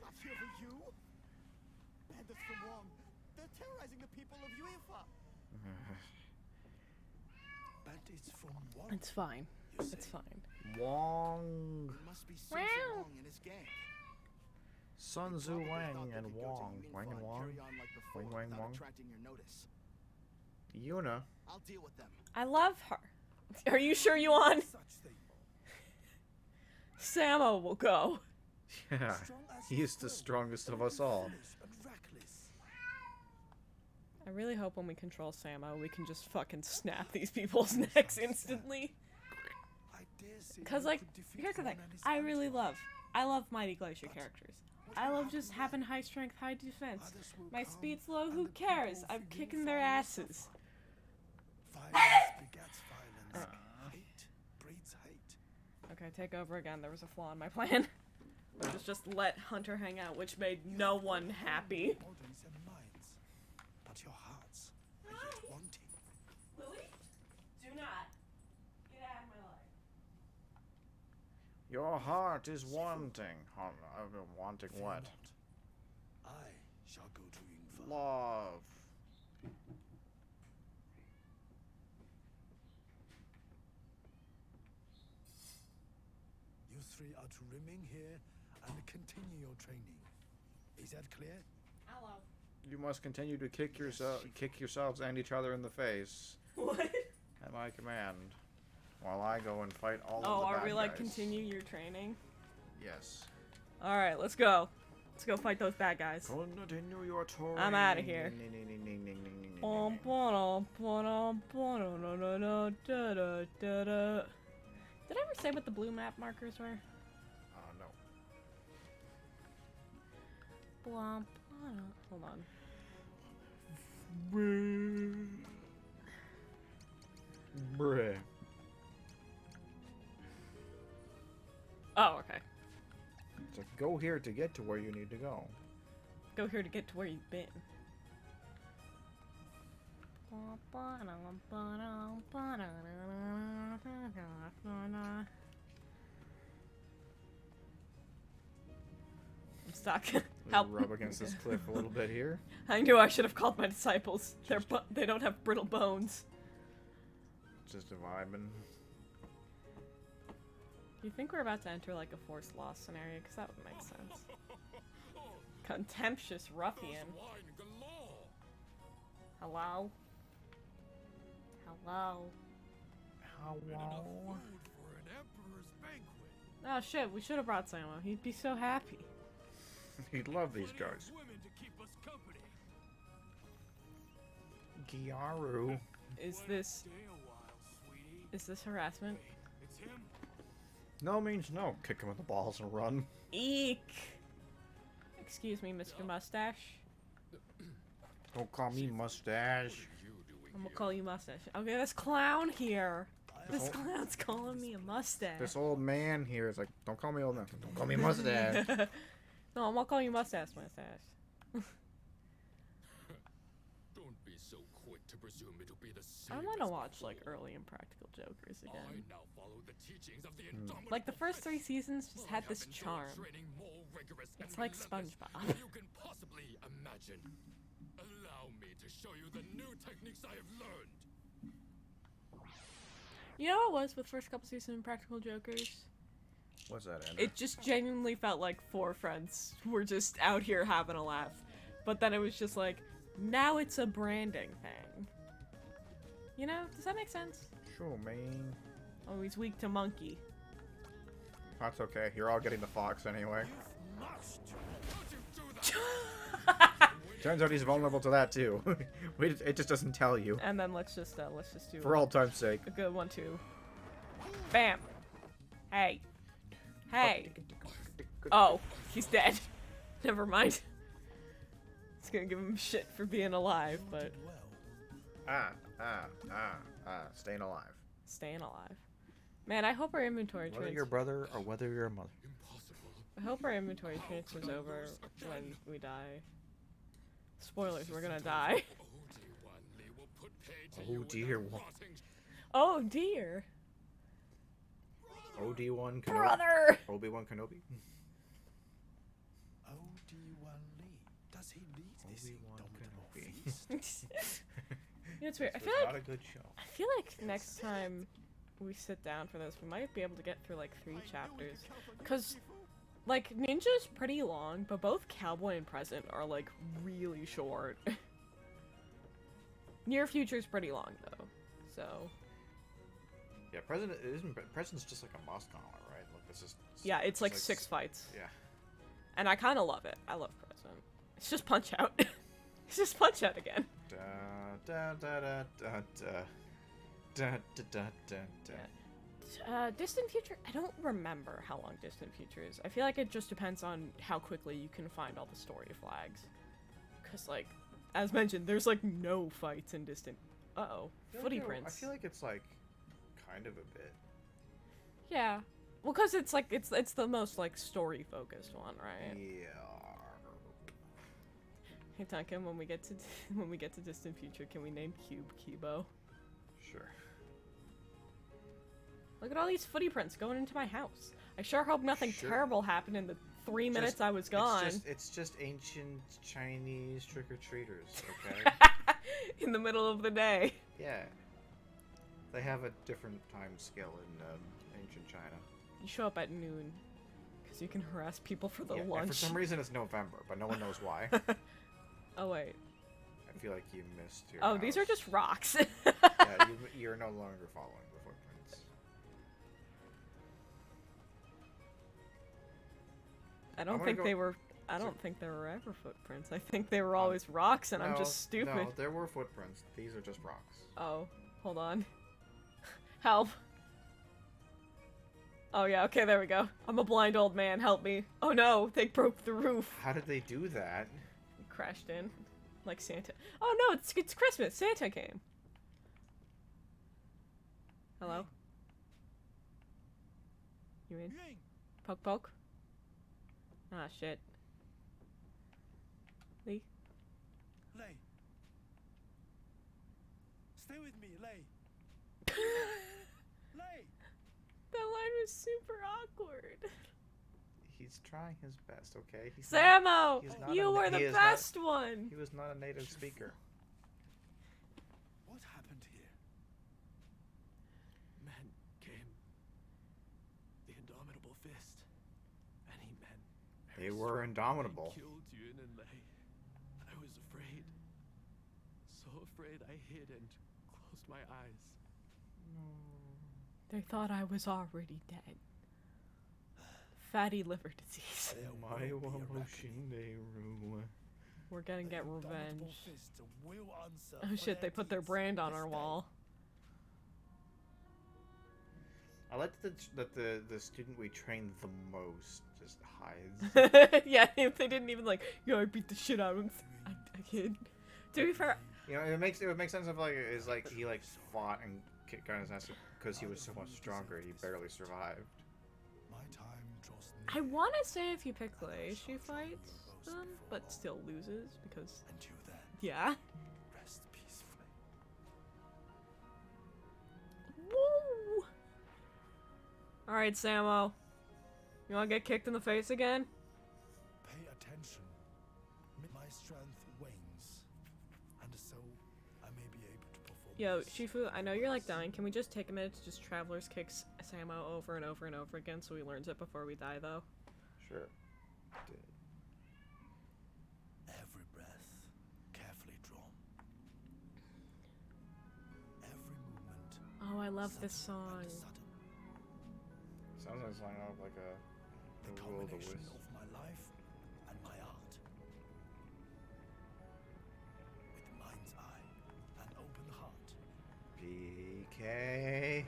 F: not here for you. Bandits from Wong. They're terrorizing the people of Yuefa.
C: Bandits from what?
A: It's fine.
C: You
A: It's
C: say?
A: fine.
B: Wong.
F: It must be Sun Tzu Wong and his gang.
B: Sun Tzu
F: Probably
B: Wang
F: thought they
B: and
F: could go to
B: Wong.
F: Yuefa
B: Wang and Wong.
F: carry on like before
B: Wang, Wang,
F: without
B: Wong.
F: attracting your notice.
B: Yuna.
F: I'll deal with them.
A: I love her. Are you sure you want?
C: Such thing.
A: Samo will go.
B: Yeah.
C: Strong as
B: He is the
C: still,
B: strongest of us all.
C: foolish and reckless.
A: I really hope when we control Samo, we can just fucking snap these people's necks instantly.
C: I dare say
A: Cause
C: you
A: like,
C: could defeat
A: here's the
C: one
A: thing.
C: and his
A: I really
C: entourage.
A: love Mighty Glacier characters. I love just having high strength, high defense.
C: Others will
A: My
C: come,
A: speed's low,
C: and
A: who
C: the
A: cares?
C: people
A: I'm
C: feel
A: kicking their
C: fire
A: asses.
C: suffer. Violence begets violence. Hate breeds hate.
A: Okay, take over again. There was a flaw in my plan. Which was just let Hunter hang out, which made no one happy.
C: Bodies and minds, but your hearts are yet wanting.
A: Louis, do not get out of my life.
B: Your heart is wanting. Wanting
C: Fear
B: what?
C: not. I shall go to Yunfa.
B: Love.
C: You three are to remain here and continue your training. Is that clear?
A: Hello.
B: You must continue to kick yourselves and each other in the face
A: What?
B: at my command, while I go and fight all
A: Oh,
B: of the
A: are
B: bad
A: we like
B: guys.
A: continue your training?
B: Yes.
A: Alright, let's go. Let's go fight those bad guys.
B: Continue your tour.
A: I'm outta here. Did I ever say what the blue map markers were?
B: No.
A: Hold on.
B: Bruh.
A: Oh, okay.
B: So go here to get to where you need to go.
A: Go here to get to where you've been. stuck. Help.
B: Rub against this cliff a little bit here.
A: I knew I should have called my disciples. They don't have brittle bones.
B: Just a vibing.
A: Do you think we're about to enter like a forced loss scenario? Because that would make sense. Contemptuous ruffian. Hello? Hello?
B: Hello?
A: Oh shit, we should have brought Samo. He'd be so happy.
B: He'd love these guys. Gyaru.
A: Is this harassment?
B: No means no. Kick him in the balls and run.
A: Eek! Excuse me, Mr. Mustache.
B: Don't call me mustache.
A: I'm gonna call you Mustache. Okay, this clown here. This clown's calling me a mustache.
B: This old man here is like, don't call me old man. Don't call me mustache.
A: No, I'm gonna call you Mustache, Mustache.
G: Don't be so quick to presume it'll be the same.
A: I wanna watch like early Impractical Jokers
G: I
A: again.
G: now follow the teachings of the indomitable
A: Like the first 3 seasons just had this
G: have endured
A: charm.
G: training more rigorous and
A: It's like
G: relentless
A: SpongeBob.
G: than you can possibly imagine. Allow me to show you the new techniques I have learned.
A: You know what it was with first couple seasons of Impractical Jokers?
B: What's that, Andrew?
A: It just genuinely felt like 4 friends were just out here having a laugh. But then it was just like, now it's a branding thing. You know? Does that make sense?
B: Sure, man.
A: Oh, he's weak to monkey.
B: That's okay. You're all getting the fox anyway. Turns out he's vulnerable to that too. It just doesn't tell you.
A: And then let's just do
B: For all time's sake.
A: a good 1, 2. Bam! Hey. Hey! Oh, he's dead. Never mind. It's gonna give him shit for being alive, but
B: Staying alive.
A: staying alive. Man, I hope our inventory
B: Whether
A: transfers.
B: you're a brother or whether you're a mother.
G: Impossible.
A: I hope our inventory transfers over when we die. Spoilers, we're gonna die.
B: Oh dear.
A: Oh dear.
B: OD1 Kenobi.
A: Brother!
B: Obi-Wan Kenobi.
C: OD1 Lee. Does he lead this
B: Obi-Wan
C: indomitable
B: Kenobi.
C: feast?
A: You know, it's weird. I
B: It's
A: feel
B: not
A: like
B: a good show.
A: next time we sit down for this, we might be able to get through like 3 chapters. Cause like Ninja's pretty long, but both Cowboy and Present are like really short. Near Future's pretty long though, so
B: Yeah, President's just like a Moscow, right? Like this is.
A: yeah, it's like 6 fights,
B: Yeah.
A: and I kind of love it. I love Present. It's just Punch Out. It's just Punch Out again.
B: Da da da da da da da da da da da.
A: Distant Future, I don't remember how long Distant Future is. I feel like it just depends on how quickly you can find all the story flags. Because, like, as mentioned, there's, like, no fights in Distant... Uh-oh. Footy prints.
B: I feel like it's, like, kind of a bit.
A: Yeah. Well, because it's, like, it's the most, like, story-focused one, right?
B: Yeah.
A: Hey, Duncan, when we get to Distant Future, can we name Cube Kibo?
B: Sure.
A: Look at all these footy prints going into my house. I sure hope nothing
B: Sure.
A: terrible happened in the 3 minutes
B: Just-
A: I was gone.
B: It's just ancient Chinese trick-or-treaters, okay?
A: In the middle of the day.
B: Yeah. They have a different time scale in ancient China.
A: You show up at noon, because you can harass people for the
B: Yeah, and
A: lunch.
B: for some reason it's November, but no one knows why.
A: Oh wait.
B: I feel like you missed your
A: Oh, these are
B: house.
A: just rocks.
B: Yeah, you're no longer following the footprints.
A: I don't
B: wanna
A: think
B: go-
A: they were. I don't think there were ever footprints. I think they were always rocks, and I'm
B: No,
A: just stupid.
B: No, there were footprints. These are just rocks.
A: Oh, hold on. Help. Oh yeah, okay, there we go. I'm a blind old man. Help me. Oh no, they broke the roof.
B: How did they do that?
A: Crashed in, like Santa. Oh no, it's Christmas. Santa came. Hello. You in?
C: Ying!
A: Poke poke. Ah shit. Lee.
C: Lei. Stay with me, Lei. Lei.
A: That line was super awkward.
B: He's trying his best, okay?
A: Samo,
B: he's not
A: you
B: a-
A: were
B: he
A: the
B: is
A: best one.
B: He was not a native speaker.
C: What happened here?
G: Men came. The Indomitable Fist. Many men.
B: They
G: very
B: were
G: strong.
B: indomitable.
G: They killed Yun and Lei. I was afraid. So afraid I hid and closed my eyes.
A: They thought I was already dead. Fatty liver disease.
C: There
B: My
C: will be a
B: Wamoshinde
C: reckoning.
B: Ru.
A: We're gonna
C: The
A: get
C: Indomitable
A: revenge.
C: Fist will answer
A: Oh
C: for
A: shit, they put their
C: deeds
A: brand on
C: this
A: our
C: day.
A: wall.
B: I like that the student we trained the most just hides.
A: Yeah, they didn't even like, yo, I beat the shit out of him. I kid. To be fair,
B: You know, it would make sense if like it's like he like fought and kicked his ass because he was so much stronger. He barely survived.
C: My time draws
A: I
C: near,
A: want to say if you pick Lei, she fights them, but still loses because,
C: and you then
A: yeah.
C: rest peacefully.
A: Woo! Alright, Samo. You wanna get kicked in the face again?
C: Pay attention. My strength wanes, and so I may be able to perform.
A: Yo,
C: this.
A: Shifu, I know you're like dying. Can we just take a minute to just Traveler's kick Samo over and over and over again so he learns it before we die, though?
B: Sure.
C: Every breath carefully drawn. Every movement.
A: Oh, I love this
C: sudden
A: song.
C: and sudden.
B: Sounds like something out of like a
C: The
B: Will o' the
C: culmination
B: Wisp.
C: of my life and my art. With mind's eye and open heart.
B: PK.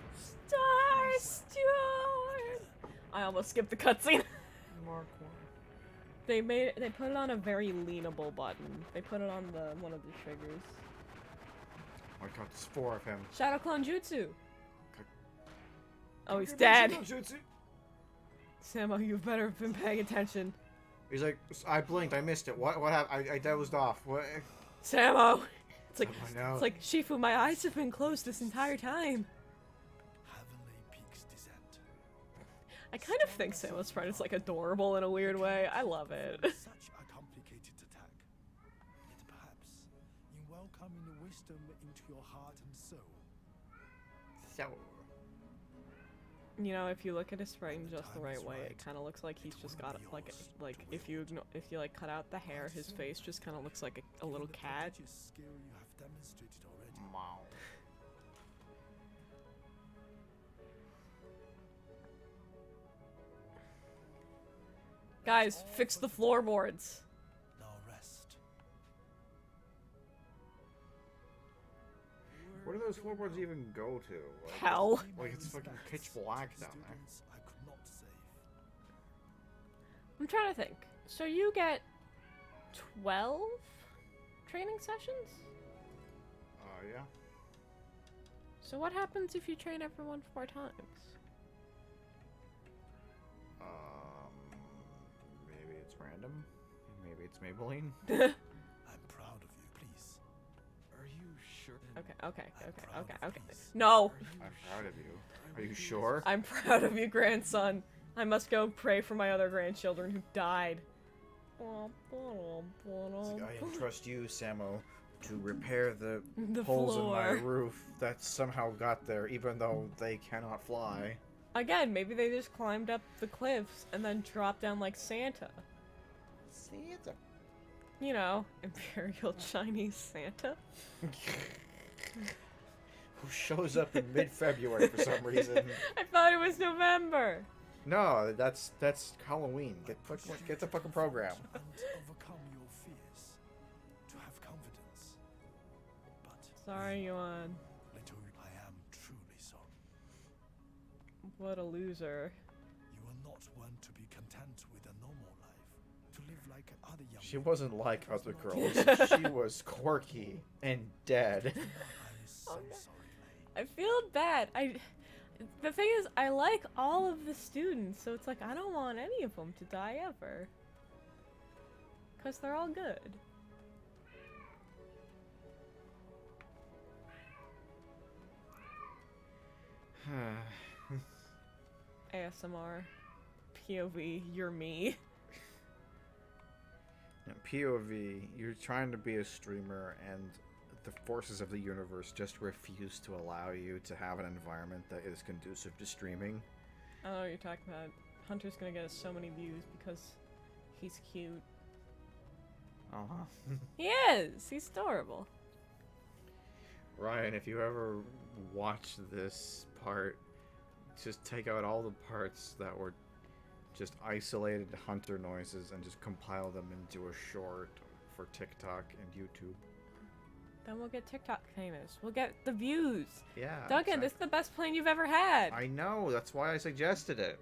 A: Star Steward! I almost skipped the cutscene.
B: Mark one.
A: They put it on a very leanable button. They put it on one of the triggers.
B: Oh my god, there's 4 of him.
A: Shadow Clone Jutsu! Oh, he's
B: He's
A: dead! Samo, you better have been paying attention.
B: He's like, I blinked, I missed it. What happened? I dozed off. What?
A: Samo! It's like,
B: Oh, no.
A: it's like, Shifu, my eyes have been closed this entire time.
C: Heavenly peaks descent.
A: I kind of think Samo's friend is like adorable in a weird way. I love it.
C: Such a complicated attack. Yet perhaps, in welcoming the wisdom into your heart and soul,
B: So.
A: You know, if you look at his sprite in just the right way, it kind of looks like he's just got like if you like cut out the hair, his face just kind of looks like a little
C: the
A: cat.
C: prodigious skill you have demonstrated already,
B: Wow.
A: Guys, fix the floorboards.
C: now rest.
B: Where do those floorboards even go to? Like,
A: Hell.
B: Like it's fucking pitch black down there.
C: Students I could not save.
A: I'm trying to think. So you get 12 training sessions?
B: Yeah.
A: So what happens if you train everyone 4 times?
B: Maybe it's random. Maybe it's Maybelline.
C: I'm proud of you, please.
G: Are you sure?
A: Okay. No!
B: I'm proud of you. Are you sure?
A: I'm proud of you, grandson. I must go pray for my other grandchildren who died.
B: It's like, I entrust you, Samo, to repair the,
A: The
B: holes in my
A: floor.
B: roof that somehow got there, even though they cannot fly.
A: Again, maybe they just climbed up the cliffs and then dropped down like Santa.
B: Santa.
A: You know, Imperial Chinese Santa.
B: Who shows up in mid-February for some reason?
A: I thought it was November.
B: No, that's Halloween. Get the fucking program.
C: And overcome your fears. To have confidence. But
A: Sorry, Yuan.
C: little I am truly sorry.
A: What a loser.
C: You are not one to be content with a normal life. To live like other young
B: She
C: men.
B: wasn't like other girls. She was quirky and dead.
C: I am so sorry, Lei.
A: I feel bad. The thing is, I like all of the students, so it's like I don't want any of them to die ever. 'Cause they're all good. ASMR. POV, you're me.
B: In POV, you're trying to be a streamer, and the forces of the universe just refuse to allow you to have an environment that is conducive to streaming.
A: I don't know what you're talking about. Hunter's gonna get us so many views because he's cute.
B: Uh-huh.
A: He is! He's adorable.
B: Ryan, if you ever watch this part, just take out all the parts that were just isolated Hunter noises and just compile them into a short for TikTok and YouTube.
A: Then we'll get TikTok famous. We'll get the views.
B: Yeah.
A: Duncan, this is the best plane you've ever had.
B: I know, that's why I suggested it.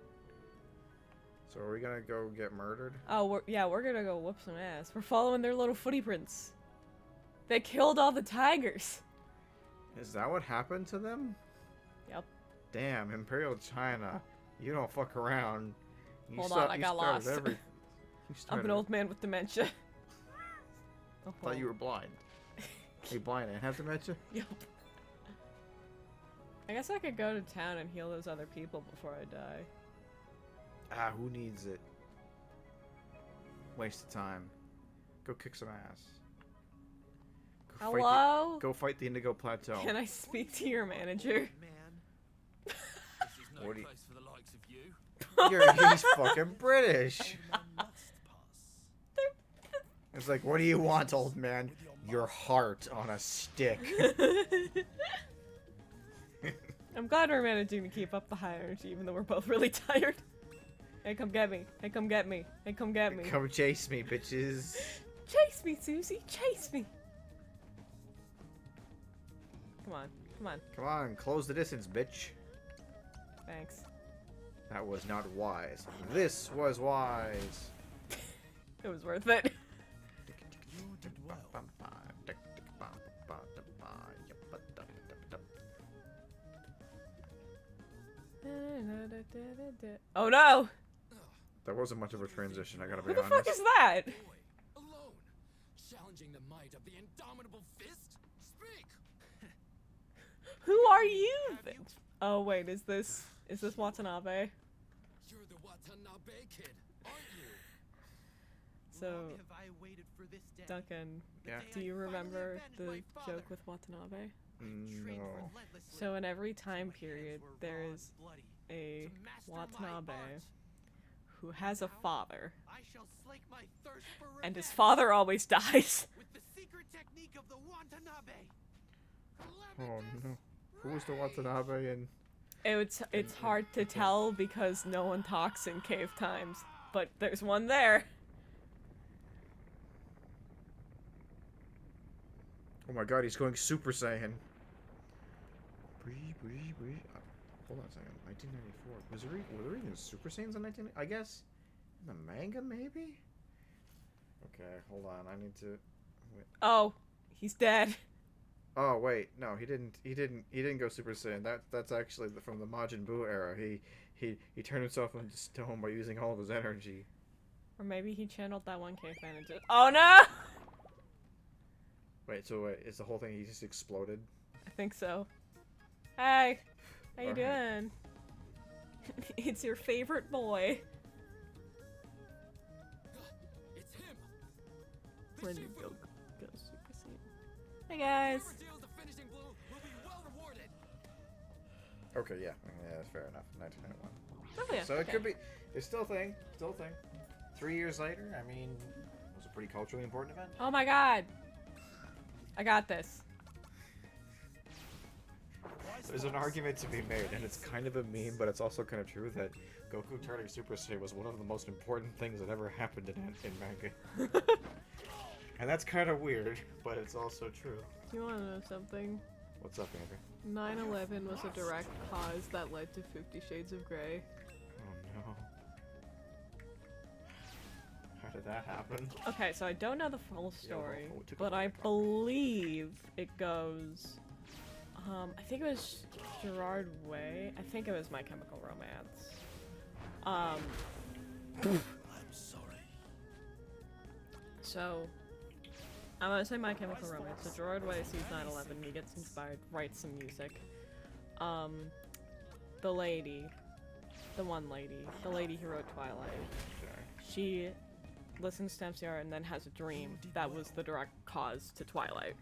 B: So are we gonna go get murdered?
A: Oh, we're gonna go whoop some ass. We're following their little footy prints. They killed all the tigers.
B: Is that what happened to them?
A: Yep.
B: Damn, Imperial China. You don't fuck around. You
A: Hold on, I got lost. I'm an old man with dementia.
B: I thought you were blind. Are you blind and have dementia?
A: Yep. I guess I could go to town and heal those other people before I die.
B: Ah, who needs it? Waste of time. Go kick some ass.
A: Hello?
B: Go fight the Indigo Plateau.
A: Can I speak to your manager?
G: Man, this is no
B: What do you-
G: place for the likes of you.
B: He's fucking British.
C: Must pass.
B: It's like, what do you want, old man? Your heart on a stick.
A: I'm glad we're managing to keep up the high energy even though we're both really tired. Hey, come get me. Hey, come get me. Hey, come get me.
B: Come chase me, bitches.
A: Chase me, Susie. Chase me. Come on. Come on.
B: Come on, close the distance, bitch.
A: Thanks.
B: That was not wise. This was wise.
A: It was worth it.
C: You did well.
A: Oh no!
B: That wasn't much of a transition, I gotta be
A: Who the
B: honest.
A: fuck is that?
G: Boy, alone, challenging the might of the indomitable fist. Speak.
A: Who are you? Oh wait, is this Watanabe?
G: You're the Watanabe kid, aren't you?
A: So,
F: Long have I waited for this day.
A: Duncan,
B: Yeah.
A: do you remember the
F: my father.
A: joke with Watanabe?
F: Trained
B: No.
F: relentlessly.
A: So in every time
F: My hands
A: period,
F: were
A: there
F: raw
A: is
F: and bloody.
A: a
F: To master my
A: Watanabe
F: art,
A: who has a father,
F: I shall slake my thirst for
A: and his
F: revenge
A: father always dies.
F: with the secret technique of the Watanabe.
B: Oh no. Who was the Watanabe in?
A: It's hard to tell because no one talks in cave times, but there's one there.
B: Oh my god, he's going Super Saiyan. Hold on a second. 1994. Were there even Super Saiyans in 19? I guess in the manga, maybe. Okay, hold on. I need to. Wait.
A: Oh, he's dead.
B: Oh wait, no, he didn't. He didn't go Super Saiyan. That's actually from the Majin Buu era. He turned himself into stone by using all of his energy.
A: Or maybe he channeled that one cave man and just. Oh no!
B: Wait, so is the whole thing he just exploded?
A: I think so. Hey, how you
B: Alright.
A: doing? It's your favorite boy.
G: It's him.
A: When
G: The
A: you
G: Shifu.
A: go Super Saiyan. Hey guys.
G: Whoever deals the finishing blow will be well rewarded.
B: Okay, yeah, that's fair enough. 1991.
A: Oh yeah.
B: So it
A: okay.
B: could be. It's still a thing. Still a thing. 3 years later, I mean, it was a pretty culturally important event.
A: Oh my god. I got this.
B: There's an argument to be made, and it's kind of a meme, but it's also kind of true that Goku turning Super Saiyan was one of the most important things that ever happened in manga. And that's kind of weird, but it's also true.
A: You wanna know something?
B: What's up, Andrew?
A: 9/11 was a direct cause that led to 50 Shades of Grey.
B: Oh no. How did that happen?
A: Okay, so I don't know the full story,
B: oh, it took a
A: but I
B: long time.
A: believe it goes. I think it was Gerard Way. I think it was My Chemical Romance.
C: I'm sorry.
A: So I'm gonna say My Chemical Romance. So Gerard Way sees 9/11, he gets inspired, writes some music. The lady the one lady, the lady who wrote Twilight. She listens to MCR and then has a dream that was the direct cause to Twilight.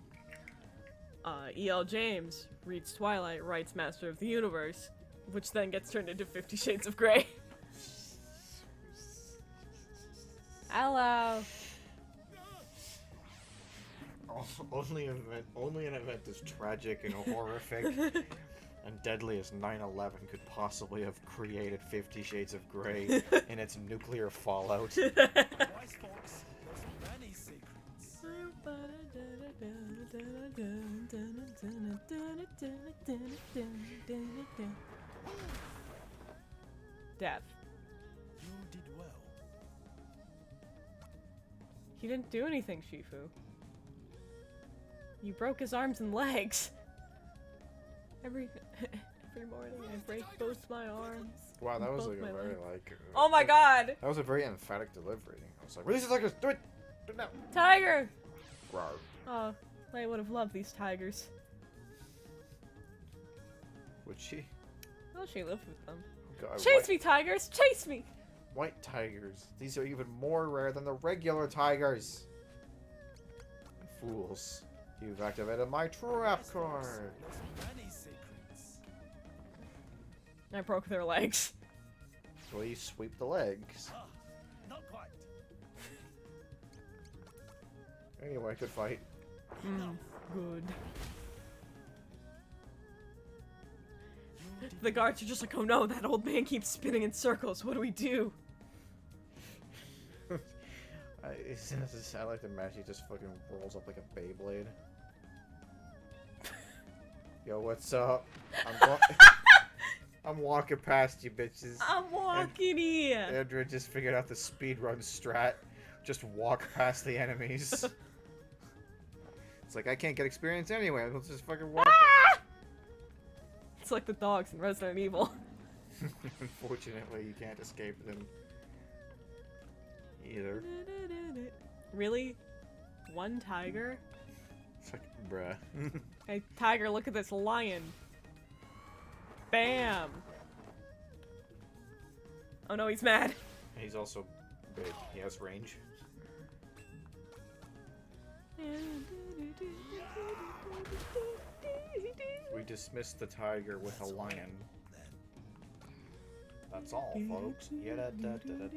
A: E.L. James reads Twilight, writes Master of the Universe, which then gets turned into 50 Shades of Grey. Hello.
B: Only an event as tragic and horrific and deadly as 9/11 could possibly have created 50 Shades of Grey in its nuclear fallout.
C: Wise fox knows many secrets.
A: Death.
C: You did well.
A: He didn't do anything, Shifu. You broke his arms and legs. Every morning I break both my arms.
B: Wow, that was
A: both
B: like a
A: my
B: very
A: legs.
B: like.
A: Oh my god!
B: That was a very emphatic delivery. I was like, release the tigers! Do it! Do it now!
A: Tiger!
B: Rawr.
A: Oh, I would have loved these tigers.
B: Would she?
A: Oh, she lived with them.
B: God,
A: Chase me, tigers! Chase me!
B: White tigers. These are even more rare than the regular tigers. Fools. You've activated my trap card.
C: Knows many secrets.
A: I broke their legs.
B: Will you sweep the legs?
C: Ah, not quite.
B: Anyway, good fight.
A: Good. The guards are just like, oh no, that old man keeps spinning in circles. What do we do?
B: I like the match. He just fucking rolls up like a Beyblade. Yo, what's up? I'm walking past you, bitches.
A: I'm walking here.
B: Andrea just figured out the speedrun strat. Just walk past the enemies. It's like, I can't get experience anyway. Let's just fucking walk.
A: It's like the dogs in Resident Evil.
B: Unfortunately, you can't escape them. Either.
A: Really? One tiger?
B: It's like, bruh.
A: Hey, tiger, look at this lion. Bam! Oh no, he's mad.
B: He's also big. He has range. We dismissed the tiger with a lion. That's all, folks. Yada-da-da-da-da.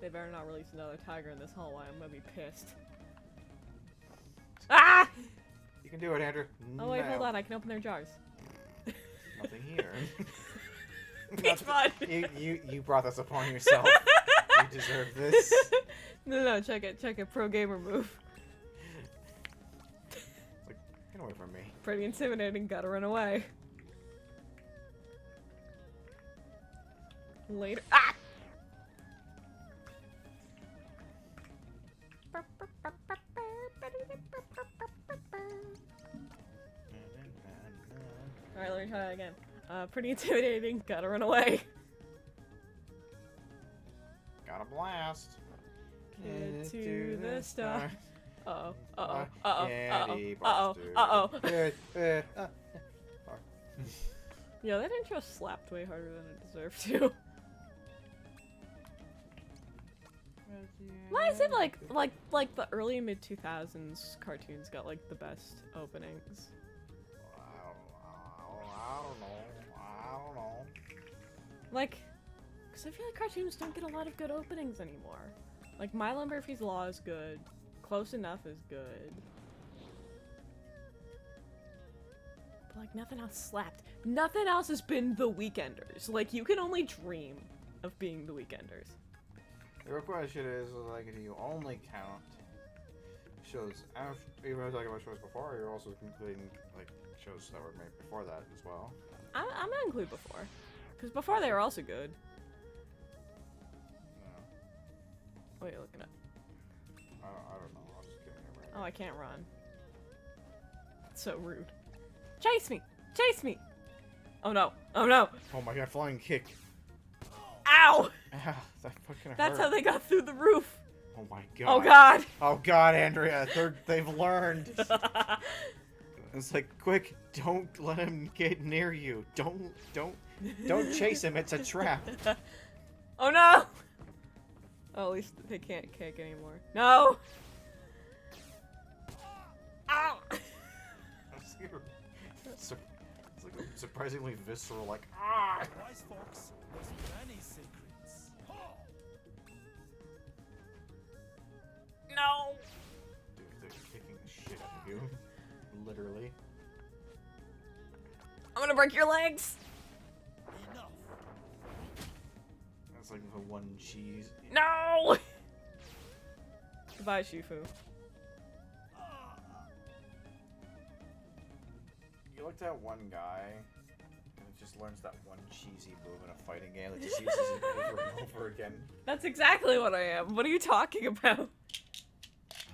A: They better not release another tiger in this hallway. I'm gonna be pissed. Ah!
B: You can do it, Andrew.
A: Oh wait, hold
B: Now.
A: on. I can open their jars.
B: Nothing here.
A: Peach Bud!
B: You brought this upon yourself. You deserve this.
A: No, check it. Pro gamer move.
B: Like, get away from me.
A: Pretty intimidating. Gotta run away. Later. Ah! Alright, let me try that again. Pretty intimidating. Gotta run away.
B: Got a blast.
A: Get to the star. Uh-oh.
B: Candy
A: Uh-oh.
B: buster.
A: Yeah, that intro slapped way harder than it deserved to. Why is it like the early mid 2000s cartoons got like the best openings?
B: I don't know.
A: Like, because I feel like cartoons don't get a lot of good openings anymore. Like, Milo and Murphy's Law is good. Close Enough is good. But, like, nothing else slapped. Nothing else has been The Weekenders. Like, you can only dream of being The Weekenders.
B: The real question is, like, do you only count shows after, you were talking about shows before, or you're also including, like, shows that were made before that as well?
A: I'm gonna include before. Because before they were also good.
B: No.
A: What are you looking at?
B: I don't know. I was just kidding you,
A: Oh, I can't run. That's so rude. Chase me! Chase me! Oh no. Oh no!
B: Oh my god, flying kick.
A: Ow!
B: Ow, that fucking
A: That's
B: hurt.
A: how they got through the roof.
B: Oh my god.
A: Oh god!
B: Oh god, Andrea, they've learned. It's like, quick, Don't let him get near you. Don't chase him. It's a trap.
A: Oh no! Oh, at least they can't kick anymore. No! Ow!
B: It's like a surprisingly visceral, like, ah!
C: Wise fox, there's many secrets.
A: No!
B: Dude, they're kicking the shit out of you. Literally.
A: I'm gonna break your legs!
C: Enough.
B: That's like the one cheese.
A: No! Goodbye, Shifu.
B: You look at that one guy, and it just learns that one cheesy move in a fighting game that just uses it over and over again.
A: That's exactly what I am. What are you talking about?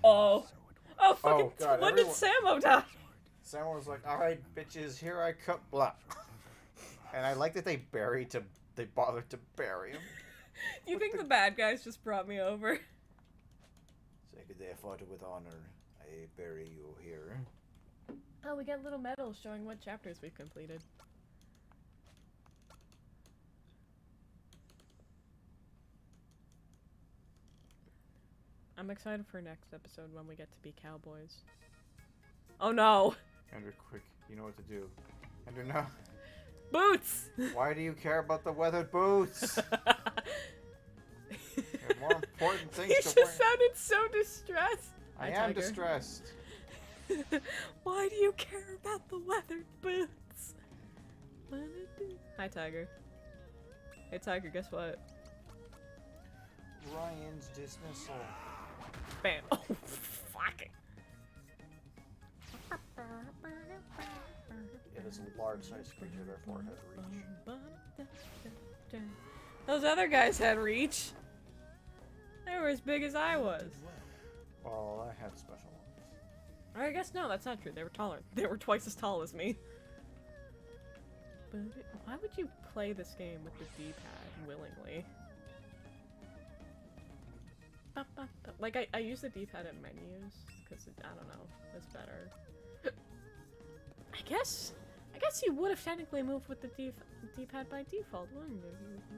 A: Oh. Oh, fucking.
B: God,
A: when did Sammo die?
B: Someone was like, "Alright, bitches, here I come." Blah. And I like that they bothered to bury him.
A: You think the bad guys just brought me over?
B: Say good day, I fought with honor. I bury you here.
A: Oh, we get little medals showing what chapters we've completed. I'm excited for next episode when we get to be cowboys. Oh no!
B: Andrew, quick, you know what to do. Andrew, no.
A: Boots!
B: Why do you care about the weathered boots? There are more important things
A: He
B: to
A: just
B: wear.
A: sounded so distressed.
B: I
A: Hi,
B: am
A: Tiger.
B: distressed.
A: Why do you care about the weathered boots? Hi, Tiger. Hey, Tiger, guess what?
B: Ryan's dismissal.
A: Bam. Oh, fuck it.
B: It is a large-sized creature, therefore it has reach.
A: Those other guys had reach. They were as big as I was.
B: Well, I had special ones.
A: Or I guess no, that's not true. They were taller. They were twice as tall as me. But why would you play this game with the D-pad willingly? Like, I use the D-pad in menus, because, I don't know, it's better. I guess you would have technically moved with the D-pad by default, wouldn't you?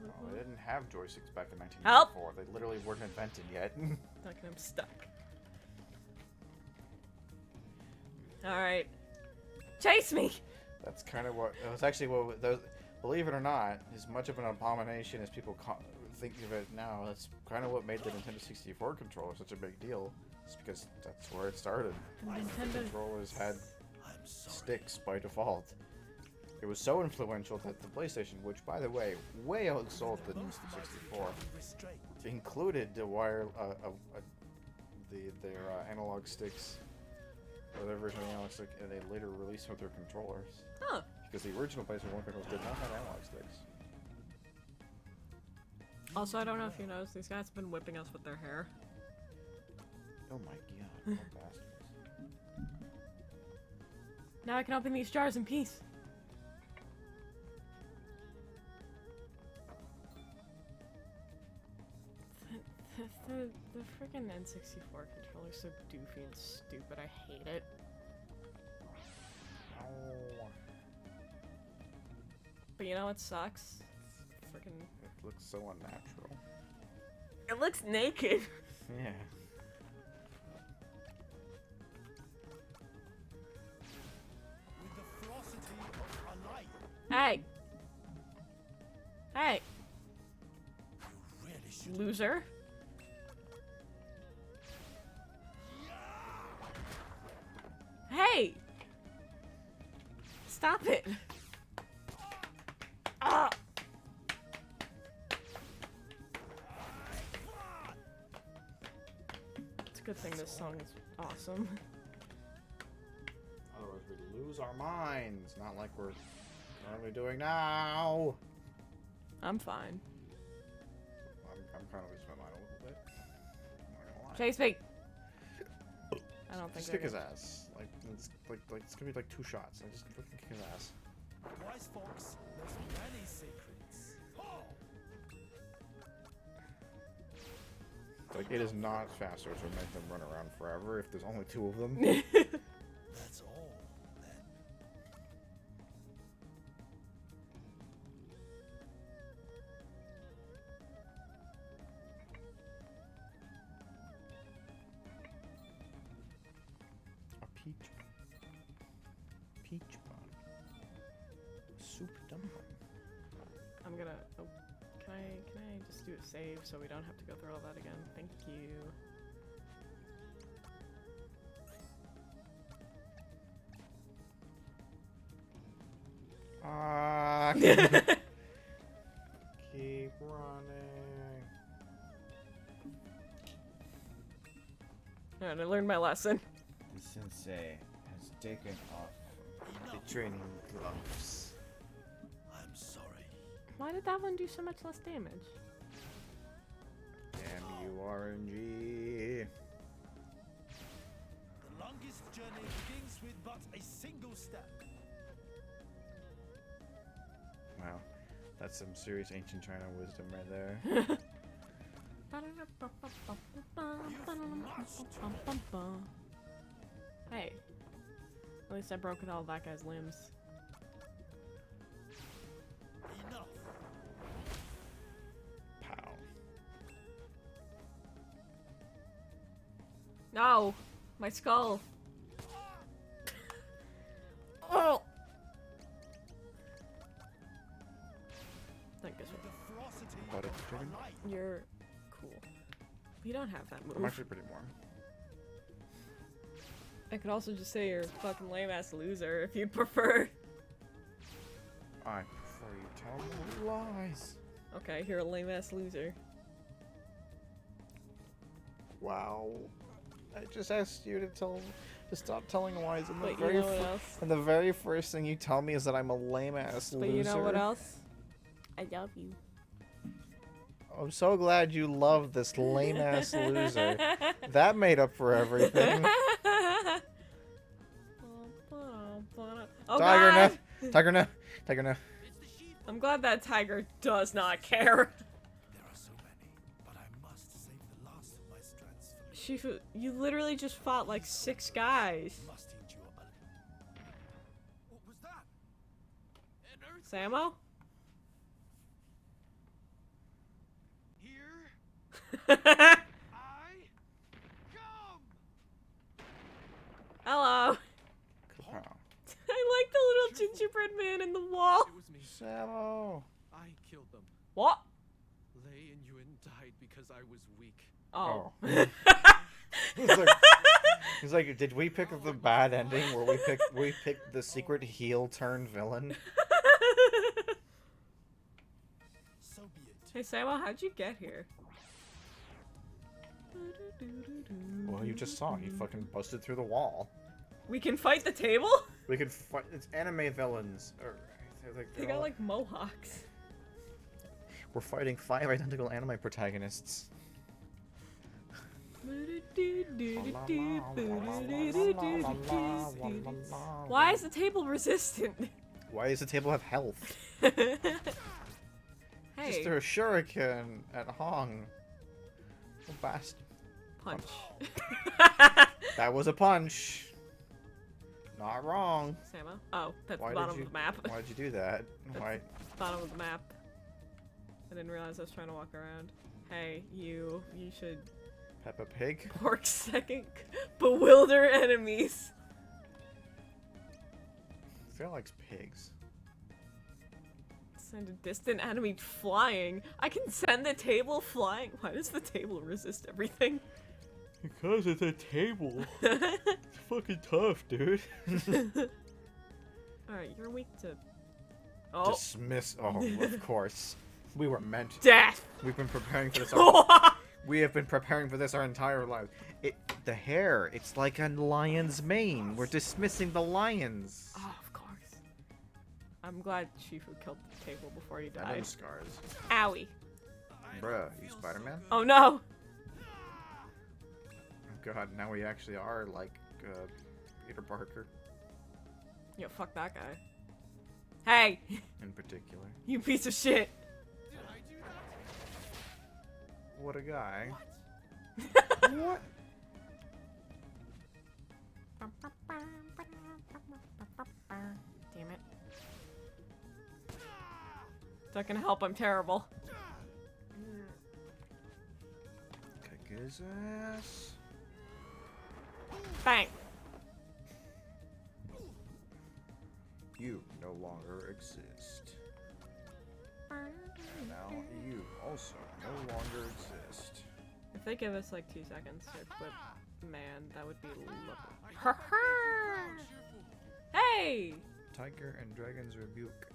B: Oh, they didn't have joysticks back in 1994.
A: Help!
B: They literally weren't invented yet.
A: Fucking, I'm stuck. Alright. Chase me!
B: That's kind of what... It was actually what... Believe it or not, as much of an abomination as people think of it now, that's kind of what made the Nintendo 64 controller such a big deal. It's because that's where it started.
A: The
B: The
A: Nintendo...
B: controllers had
C: I'm sorry.
B: sticks by default. It was so influential that the PlayStation, which by the way, way outsold the
C: Most of my
B: 64,
C: restraint.
B: included the their analog sticks, or their version of the analog stick, and they later released with their controllers.
A: Huh.
B: Because the original PlayStation 1 controllers did not have analog sticks.
A: Also, I don't know if you noticed, these guys have been whipping us with their hair.
B: Oh my god, what bastards.
A: Now I can open these jars in peace. The freaking N64 controller is so doofy and stupid. I hate it.
B: Oh,
A: But you know what sucks? Freaking.
B: it looks so unnatural.
A: It looks naked.
B: Yeah.
C: With the ferocity of a lion.
A: Hey. Hey,
C: You really should.
A: loser. Hey! Stop it! Ah! It's a good thing this song is awesome.
B: Otherwise we'd lose our minds, not like we're currently doing now.
A: I'm fine.
B: I'm kind of losing my mind a little bit. I'm not gonna lie.
A: Chase me! I don't think
B: Just
A: they're
B: kick his
A: gonna-
B: ass. Like it's gonna be like 2 shots. I just fucking kick his ass.
C: Wise fox, there's many secrets.
B: Like it is not faster to make them run around forever if there's only 2 of them.
C: That's all, then.
B: Peach. Peach bun. Soup dumpling.
A: I'm gonna. Oh, can I just do a save so we don't have to go through all that again? Thank you.
B: Ah. Keep running.
A: And I learned my lesson.
B: The sensei has taken off the training gloves.
C: I'm sorry.
A: Why did that one do so much less damage?
B: Damn you, RNG.
C: The longest journey begins with but a single step.
B: Wow, that's some serious ancient China wisdom right there.
A: Hey, at least I broke with all that guy's limbs.
C: Enough.
B: Pow.
A: No! My skull! Oh! Thank goodness.
C: The ferocity
B: What a
C: of
B: chicken.
C: life.
A: You're cool. You don't have that
B: I'm
A: move.
B: actually pretty warm.
A: I could also just say you're a fucking lame ass loser if you'd prefer.
B: I prefer you tell me lies.
A: Okay, you're a lame ass loser.
B: Wow. I just asked you to stop telling lies, and
A: But you know what else?
B: and the very first thing you tell me is that I'm a lame ass loser.
A: But you know what else? I love you.
B: I'm so glad you love this lame ass loser. That made up for everything.
A: Oh
B: Tiger
A: God!
B: Neth! Tiger Neth! Tiger Neth!
A: I'm glad that tiger does not care.
C: There are so many, but I must save the last of my strengths for
A: Shifu, you literally just fought like 6 guys.
C: must endure a... What was that? An earth
A: Samo?
G: Here I come.
A: Hello.
B: Wow.
A: I like the little gingerbread man in the wall.
G: It was me.
B: Samo!
G: I killed them.
A: What?
G: Lei and Yun died because I was weak.
A: Oh.
B: He's like, did we pick the bad ending where we picked the secret heel turned villain?
C: So be it.
A: Hey Samo, how'd you get here?
B: Well, you just saw. He fucking busted through the wall.
A: We can fight the table?
B: We could fight. It's anime villains.
A: They got like mohawks.
B: We're fighting 5 identical anime protagonists.
A: Why is the table resistant?
B: Why does the table have health?
A: Hey.
B: Just threw a shuriken at Hong. Oh, bastard.
A: Punch.
B: That was a punch. Not wrong.
A: Samo? Oh, that's
B: Why
A: the
B: did
A: bottom
B: you-
A: of the map.
B: Why'd you do that? Why?
A: Bottom of the map. I didn't realize I was trying to walk around. Hey, you should
B: Peppa Pig?
A: pork second bewilder enemies.
B: Phil likes pigs.
A: Send a distant enemy flying. I can send the table flying. Why does the table resist everything?
B: Because it's a table. It's fucking tough, dude.
A: Alright, you're weak to... Oh.
B: Dismiss. Oh, of course. We were meant.
A: Death!
B: We've been preparing for this.
A: Oh,
B: We have been preparing for this our entire lives. The hair, it's like a lion's mane. We're dismissing the lions.
A: of course. I'm glad Shifu killed the table before he
B: I know
A: died.
B: scars.
A: Owie.
B: Bruh, you Spider-Man?
A: Oh no!
B: Oh god, now we actually are like Peter Parker
A: Yo, fuck that guy. Hey!
B: in particular.
A: You piece of shit!
G: Did I do that?
B: What a guy.
A: What? Damn it. It's not gonna help, I'm terrible.
B: Kick his ass.
A: Bang!
B: You no longer exist. And now you also no longer exist.
A: If they give us like 2 seconds to equip man, that would be lovely. Hey!
B: Tiger and Dragon's Rebuke.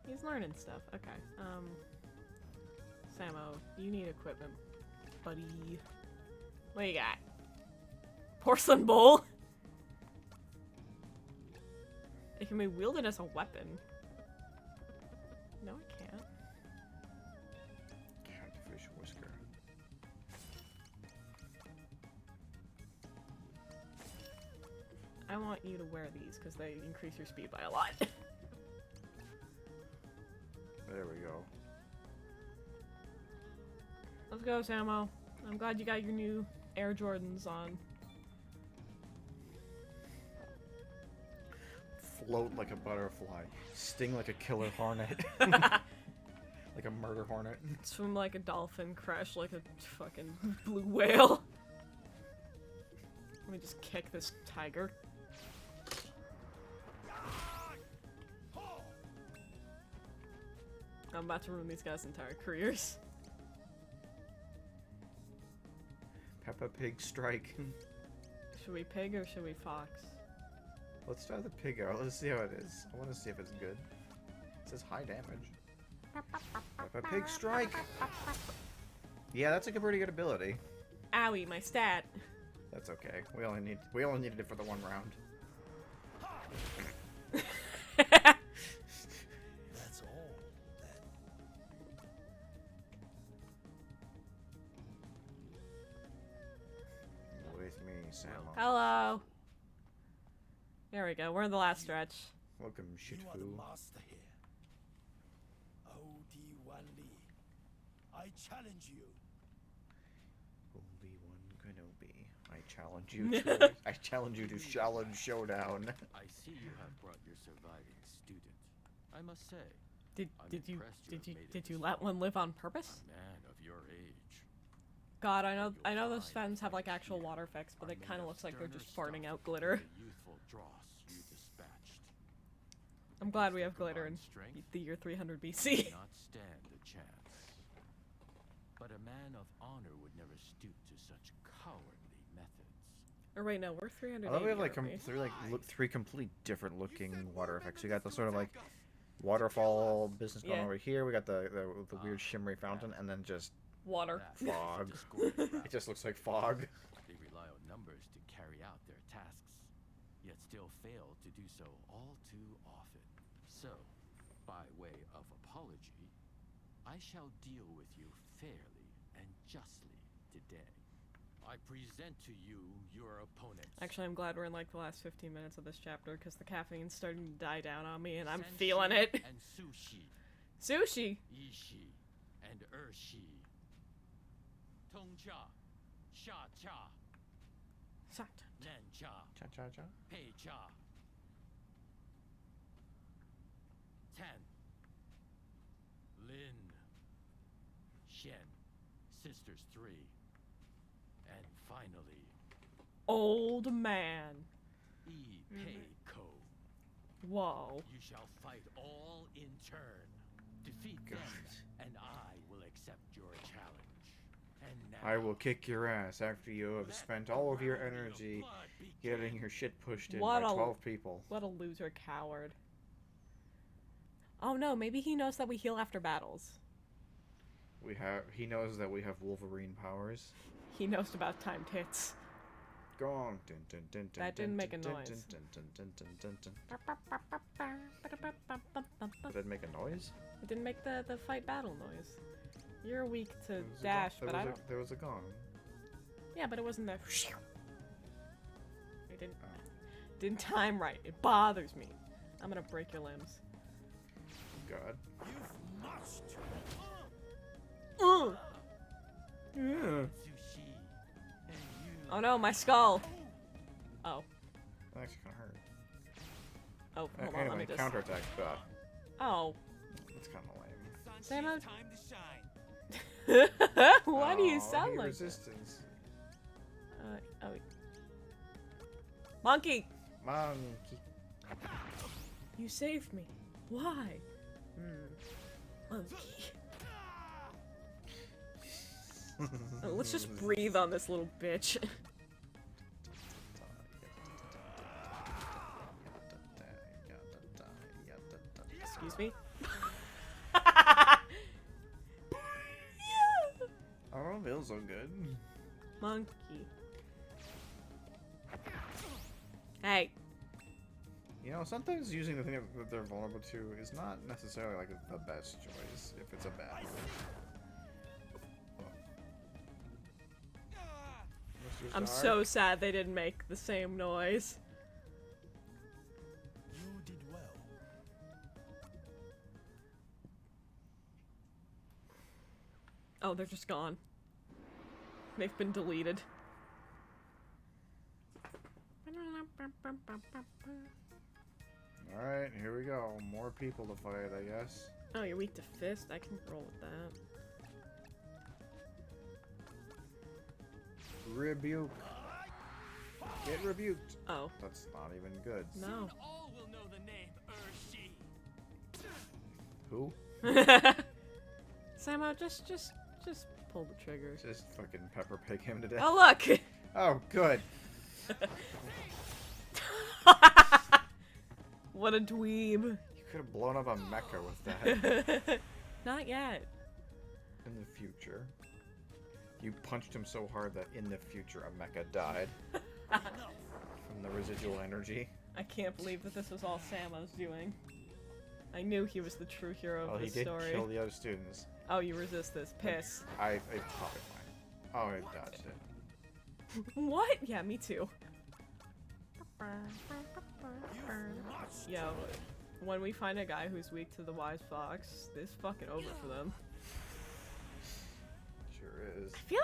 A: He's learning stuff. Okay. Samo, you need equipment, buddy. What you got? Porcelain bowl? It can be wielded as a weapon. No, it can't.
B: Catfish whisker.
A: I want you to wear these because they increase your speed by a lot.
B: There we go.
A: Let's go, Samo. I'm glad you got your new Air Jordans on.
B: Float like a butterfly. Sting like a killer hornet. Like a murder hornet.
A: Swim like a dolphin, crash like a fucking blue whale. Let me just kick this tiger. I'm about to ruin these guys' entire careers.
B: Peppa Pig strike.
A: Should we pig or should we fox?
B: Let's try the pig out. Let's see how it is. I want to see if it's good. It says high damage. Peppa Pig strike. Yeah, that's like a pretty good ability.
A: Owie, my stat.
B: That's okay. We only needed it for the one round.
C: That's all, then.
B: With me, Samo.
A: Hello. There we go. We're in the last stretch.
B: Welcome, shit
C: You are the
B: fool.
C: master here. O.D. Wanli, I challenge you.
B: Obi-Wan Kenobi. I challenge you to. I challenge you to challenge showdown.
H: I see you have brought your surviving student. I must say,
A: Did
H: I'm
A: you
H: impressed you have made it
A: did you
H: this
A: let
H: far.
A: one live on purpose?
H: A man of your age.
A: God, I know those fens have like actual water effects, but it kind of looks like they're just farting out glitter.
H: The youthful dross you dispatched.
A: I'm glad we have
H: Combined
A: glitter in
H: strength
A: the year 300
H: do
A: BC.
H: not stand a chance. But a man of honor would never stoop to such cowardly methods.
A: Or wait, no, we're 300.
B: I love we have like three complete different looking water effects. We got the sort of like waterfall business going
A: Yeah.
B: over here. We got the weird shimmery fountain, and then just
A: water.
H: That
B: fog.
H: discordant rabble.
B: It just looks like fog.
H: They rely on numbers to carry out their tasks, yet still fail to do so all too often. So, by way of apology, I shall deal with you fairly and justly today. I present to you your opponents.
A: Actually, I'm glad we're in like the last 15 minutes of this chapter because the caffeine's starting to die down on me and I'm
H: Senshi
A: feeling it.
H: And Sushi,
A: Sushi.
H: Ishi, and Ershi. Tongcha, Sha-Cha,
A: Sat.
H: Nancha,
B: Cha cha cha.
H: Pei-Cha. 10. Lin. Shen. Sisters 3. And finally,
A: Old man.
H: Pei-Ko.
A: Whoa.
H: You shall fight all in turn. Defeat them, and I will accept your challenge. And now,
B: I will kick your ass after you have
H: let
B: spent
H: the
B: all of your
H: round
B: energy
H: blood
B: getting
H: begin.
B: your shit pushed in
A: What
B: by
A: a-
B: 12 people.
A: What a loser coward. Oh no, maybe he knows that we heal after battles.
B: He knows that we have Wolverine powers.
A: He knows about timed hits.
B: Go on.
A: That didn't make a noise.
B: Did it make a noise?
A: It didn't make the fight battle noise. You're weak to
B: There was a
A: dash,
B: gong-
A: but I don't.
B: There was a gong.
A: Yeah, but it wasn't the. It didn't time right. It bothers me. I'm gonna break your limbs.
B: God.
C: You've marched.
B: Yeah.
H: Sushi. And you.
A: Oh no, my skull. Oh.
B: That actually kind of hurt.
A: Oh, hold on, let me
B: Anyway,
A: just.
B: counterattack. God.
A: Oh.
B: That's kind of lame.
A: Samo?
F: Time to shine.
A: Why do you
B: Aw,
A: sound
B: he
A: like
B: resistance.
A: that? Oh. Monkey!
B: Monkey.
A: You saved me. Why? Monkey. Oh, let's just breathe on this little bitch. Excuse me?
B: I don't know, feels so good.
A: Monkey. Hey.
B: You know, sometimes using the thing that they're vulnerable to is not necessarily like the best choice if it's a bad one.
A: I'm so sad they didn't make the same noise.
C: You did well.
A: Oh, they're just gone. They've been deleted.
B: Alright, here we go. More people to fight, I guess.
A: Oh, you're weak to fist? I can roll with that.
B: Rebuke. Get rebuked.
A: Oh.
B: That's not even good.
A: No.
H: All will know the name Urshi.
B: Who?
A: Samo, just pull the trigger.
B: Just fucking pepper pig him to death.
A: Oh, look!
B: Oh, good.
A: What a dweeb.
B: You could have blown up a mecha with that
A: Not yet.
B: in the future. You punched him so hard that in the future a mecha died. From the residual energy.
A: I can't believe that this was all Samo's doing. I knew he was the true hero
B: Oh,
A: of
B: he
A: this
B: did
A: story.
B: kill the other students.
A: Oh, you resist this. Piss.
B: I probably fine. Oh, I dodged it.
A: What? Yeah, me too. Yo, when we find a guy who's weak to the wise fox, this fucking over for them.
B: Sure is.
A: I feel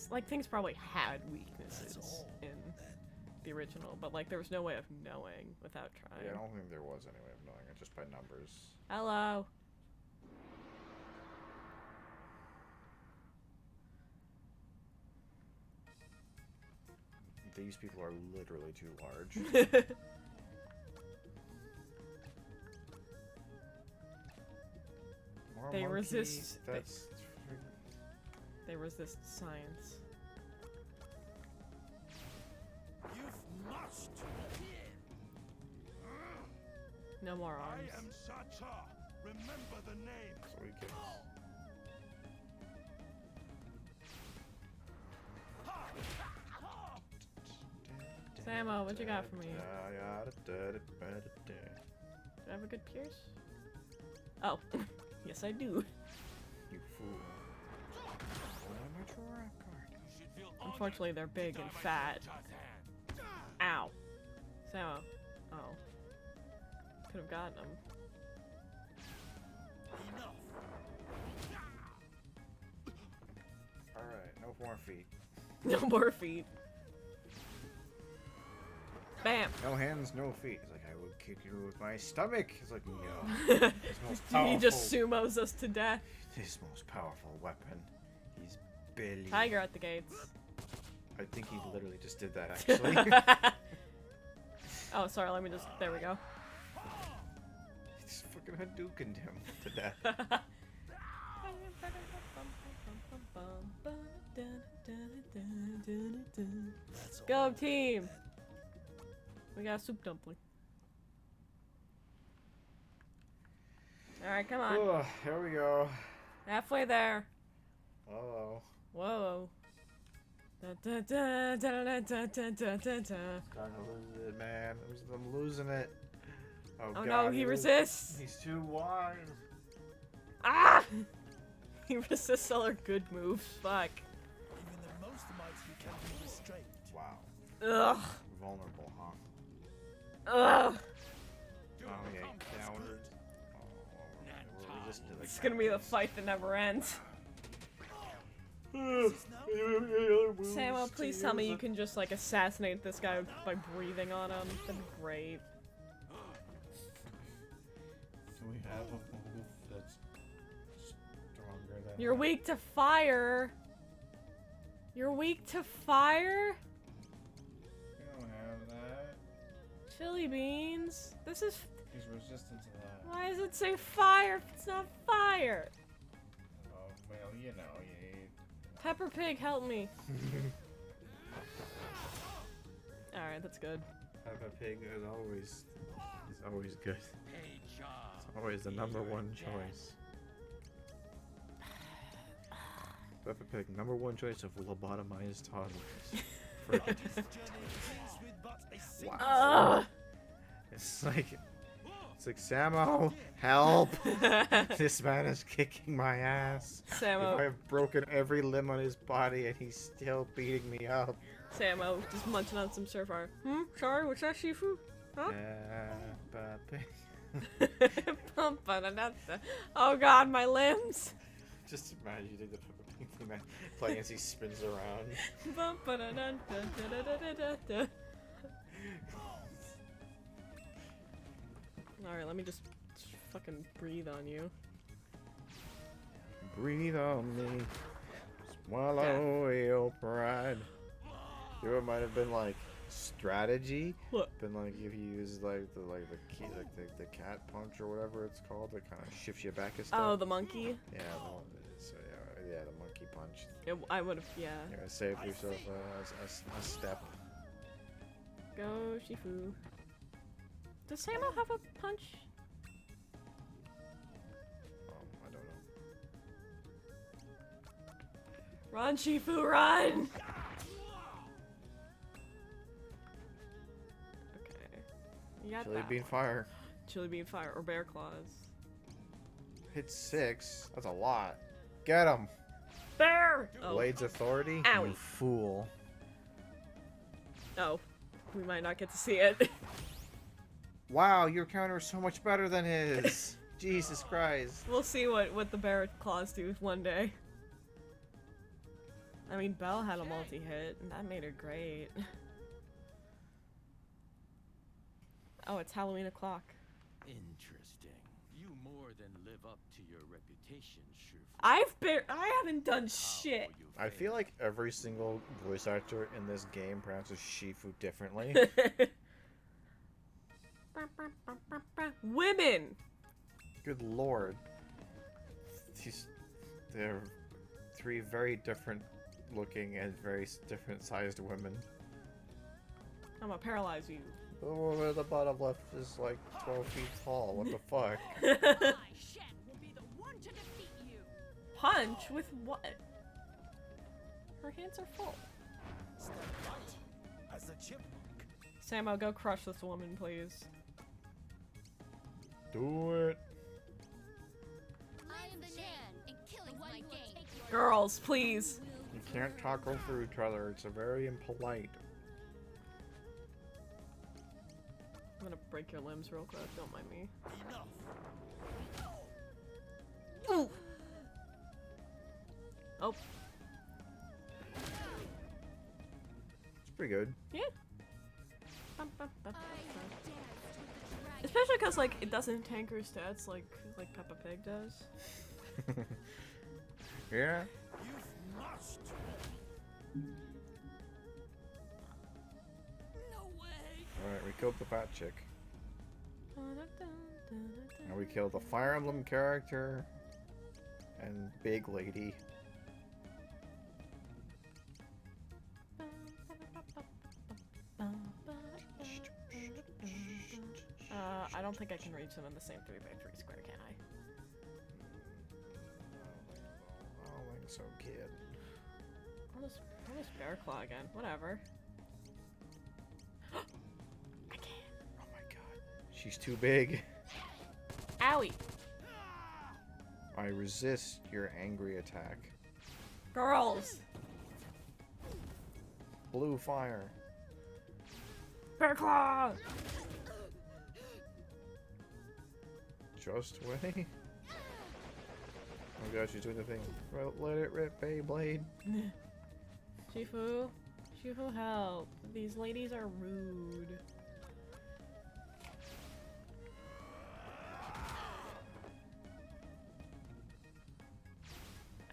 A: like things probably had weaknesses in the original, but like there was no way of knowing without trying.
B: Yeah, I don't think there was any way of knowing it just by numbers.
A: Hello.
B: These people are literally too large. More
A: They
B: monkey,
A: resist-
B: That's.
A: They resist science.
C: You've marched.
A: No more
C: I
A: arms.
C: am Sacha. Remember the name.
B: So we can.
A: Samo, what you got for me? Do I have a good pierce? Oh, yes I do.
B: You fool. Oh, my track card.
H: You should feel
A: Unfortunately, they're big and fat. Ow. Samo. Oh. Could have gotten him.
B: Alright, no more feet.
A: No more feet. Bam.
B: No hands, no feet. He's like, I would kick you with my stomach. He's like, no. His most
A: He
B: powerful,
A: just sumos us to death.
B: his most powerful weapon. He's Billy.
A: Tiger at the gates.
B: I think he literally just did that, actually.
A: Oh, sorry, let me just... There we go.
B: He just fucking Hadoukened him to death.
A: Go team! We got a soup dumpling. Alright, come on.
B: Ugh, here we go.
A: Halfway there.
B: Uh-oh.
A: Whoa. Da, da, da, da, da, da, da, da, da.
B: Starting to lose it, man. I'm losing it. Oh,
A: Oh
B: God,
A: no, he resists.
B: He's too wide.
A: Ah! He resists all our good moves. Fuck.
C: Even the most mighty can be restrained.
B: Wow.
A: Ugh.
B: Vulnerable, huh?
A: Ugh.
B: Oh, yeah, coward. Oh, we're resistant to the
A: It's gonna be the
B: cowards.
A: fight that never ends. Samo, please tell me you can just like assassinate this guy by breathing on him. That'd be great.
B: Do we have a move that's stronger than
A: You're weak to fire. You're weak to fire?
B: We don't have that.
A: Chili beans. This is...
B: He's resistant to that.
A: Why does it say fire if it's not fire?
B: Oh, well, you know,
A: Pepper Pig, help me. Alright, that's good.
B: Peppa Pig is always good.
H: A job.
B: It's always the number one choice. Peppa Pig, number one choice of lobotomized toddlers. For- wow. It's like Samo, help! This man is kicking my ass.
A: Samo,
B: I've broken every limb on his body and he's still beating me up.
A: Samo, just munching on some surfire. Sorry, what's that, Shifu? Huh?
B: Peppa Pig.
A: Oh god, my limbs!
B: Just imagining the Peppa Pig theme playing as he spins around.
A: Alright, let me just fucking breathe on you.
B: Breathe on me, swallow your pride. You know, it might have been like strategy.
A: What?
B: Been like if you use like the cat punch or whatever it's called, that kind of shifts you back a step.
A: Oh, the monkey?
B: Yeah, so yeah, the monkey punch.
A: I would've, yeah.
B: You're gonna save yourself a step.
A: Go, Shifu. Does Samo have a punch?
B: I don't know.
A: Run, Shifu, run! Okay. You got
B: Chili
A: that
B: bean
A: one.
B: fire.
A: Chili bean fire or bear claws.
B: Hit 6. That's a lot. Get him.
A: Bear! Oh.
B: Blade's authority.
A: Owie.
B: You fool.
A: Oh. We might not get to see it.
B: Wow, your counter is so much better than his. Jesus Christ.
A: We'll see what the bear claws do one day. I mean, Belle had a multi-hit, and that made her great. Oh, it's Halloween o'clock.
H: Interesting. You more than live up to your reputation, Shifu.
A: I haven't done shit.
H: How will you
B: I feel
H: fail?
B: like every single voice actor in this game pronounces Shifu differently.
A: Women!
B: Good lord. They're 3 very different looking and very different sized women.
A: I'm gonna paralyze you.
B: The one at the bottom left is like 12 feet tall. What the fuck?
E: Shen will be the one to defeat you.
A: Punch? With what? Her hands are full.
C: Step right as a chipmunk.
A: Samo, go crush this woman, please.
B: Do it.
D: I am the Shan, and killing's my game.
A: Girls, please.
B: You can't talk over each other. It's a very impolite.
A: I'm gonna break your limbs real quick, don't mind me.
C: Enough.
A: Ooh. Oh,
B: It's pretty good.
A: yeah. Especially because, like, it doesn't tank her stats like Peppa Pig does.
B: Yeah?
C: You've marched.
E: No way.
B: Alright, we killed the fat chick. And we killed the Fire Emblem character. And Big Lady.
A: I don't think I can reach them in the same 3x3 square, can I?
B: I don't think so, kid.
A: I'll just bear claw again. Whatever. I can't.
B: Oh my god. She's too big.
A: Owie!
B: I resist your angry attack.
A: Girls!
B: Blue fire.
A: Bear claw!
B: Just wait. Oh god, she's doing the thing. Well, let it rip, Beyblade.
A: Shifu? Shifu, help. These ladies are rude.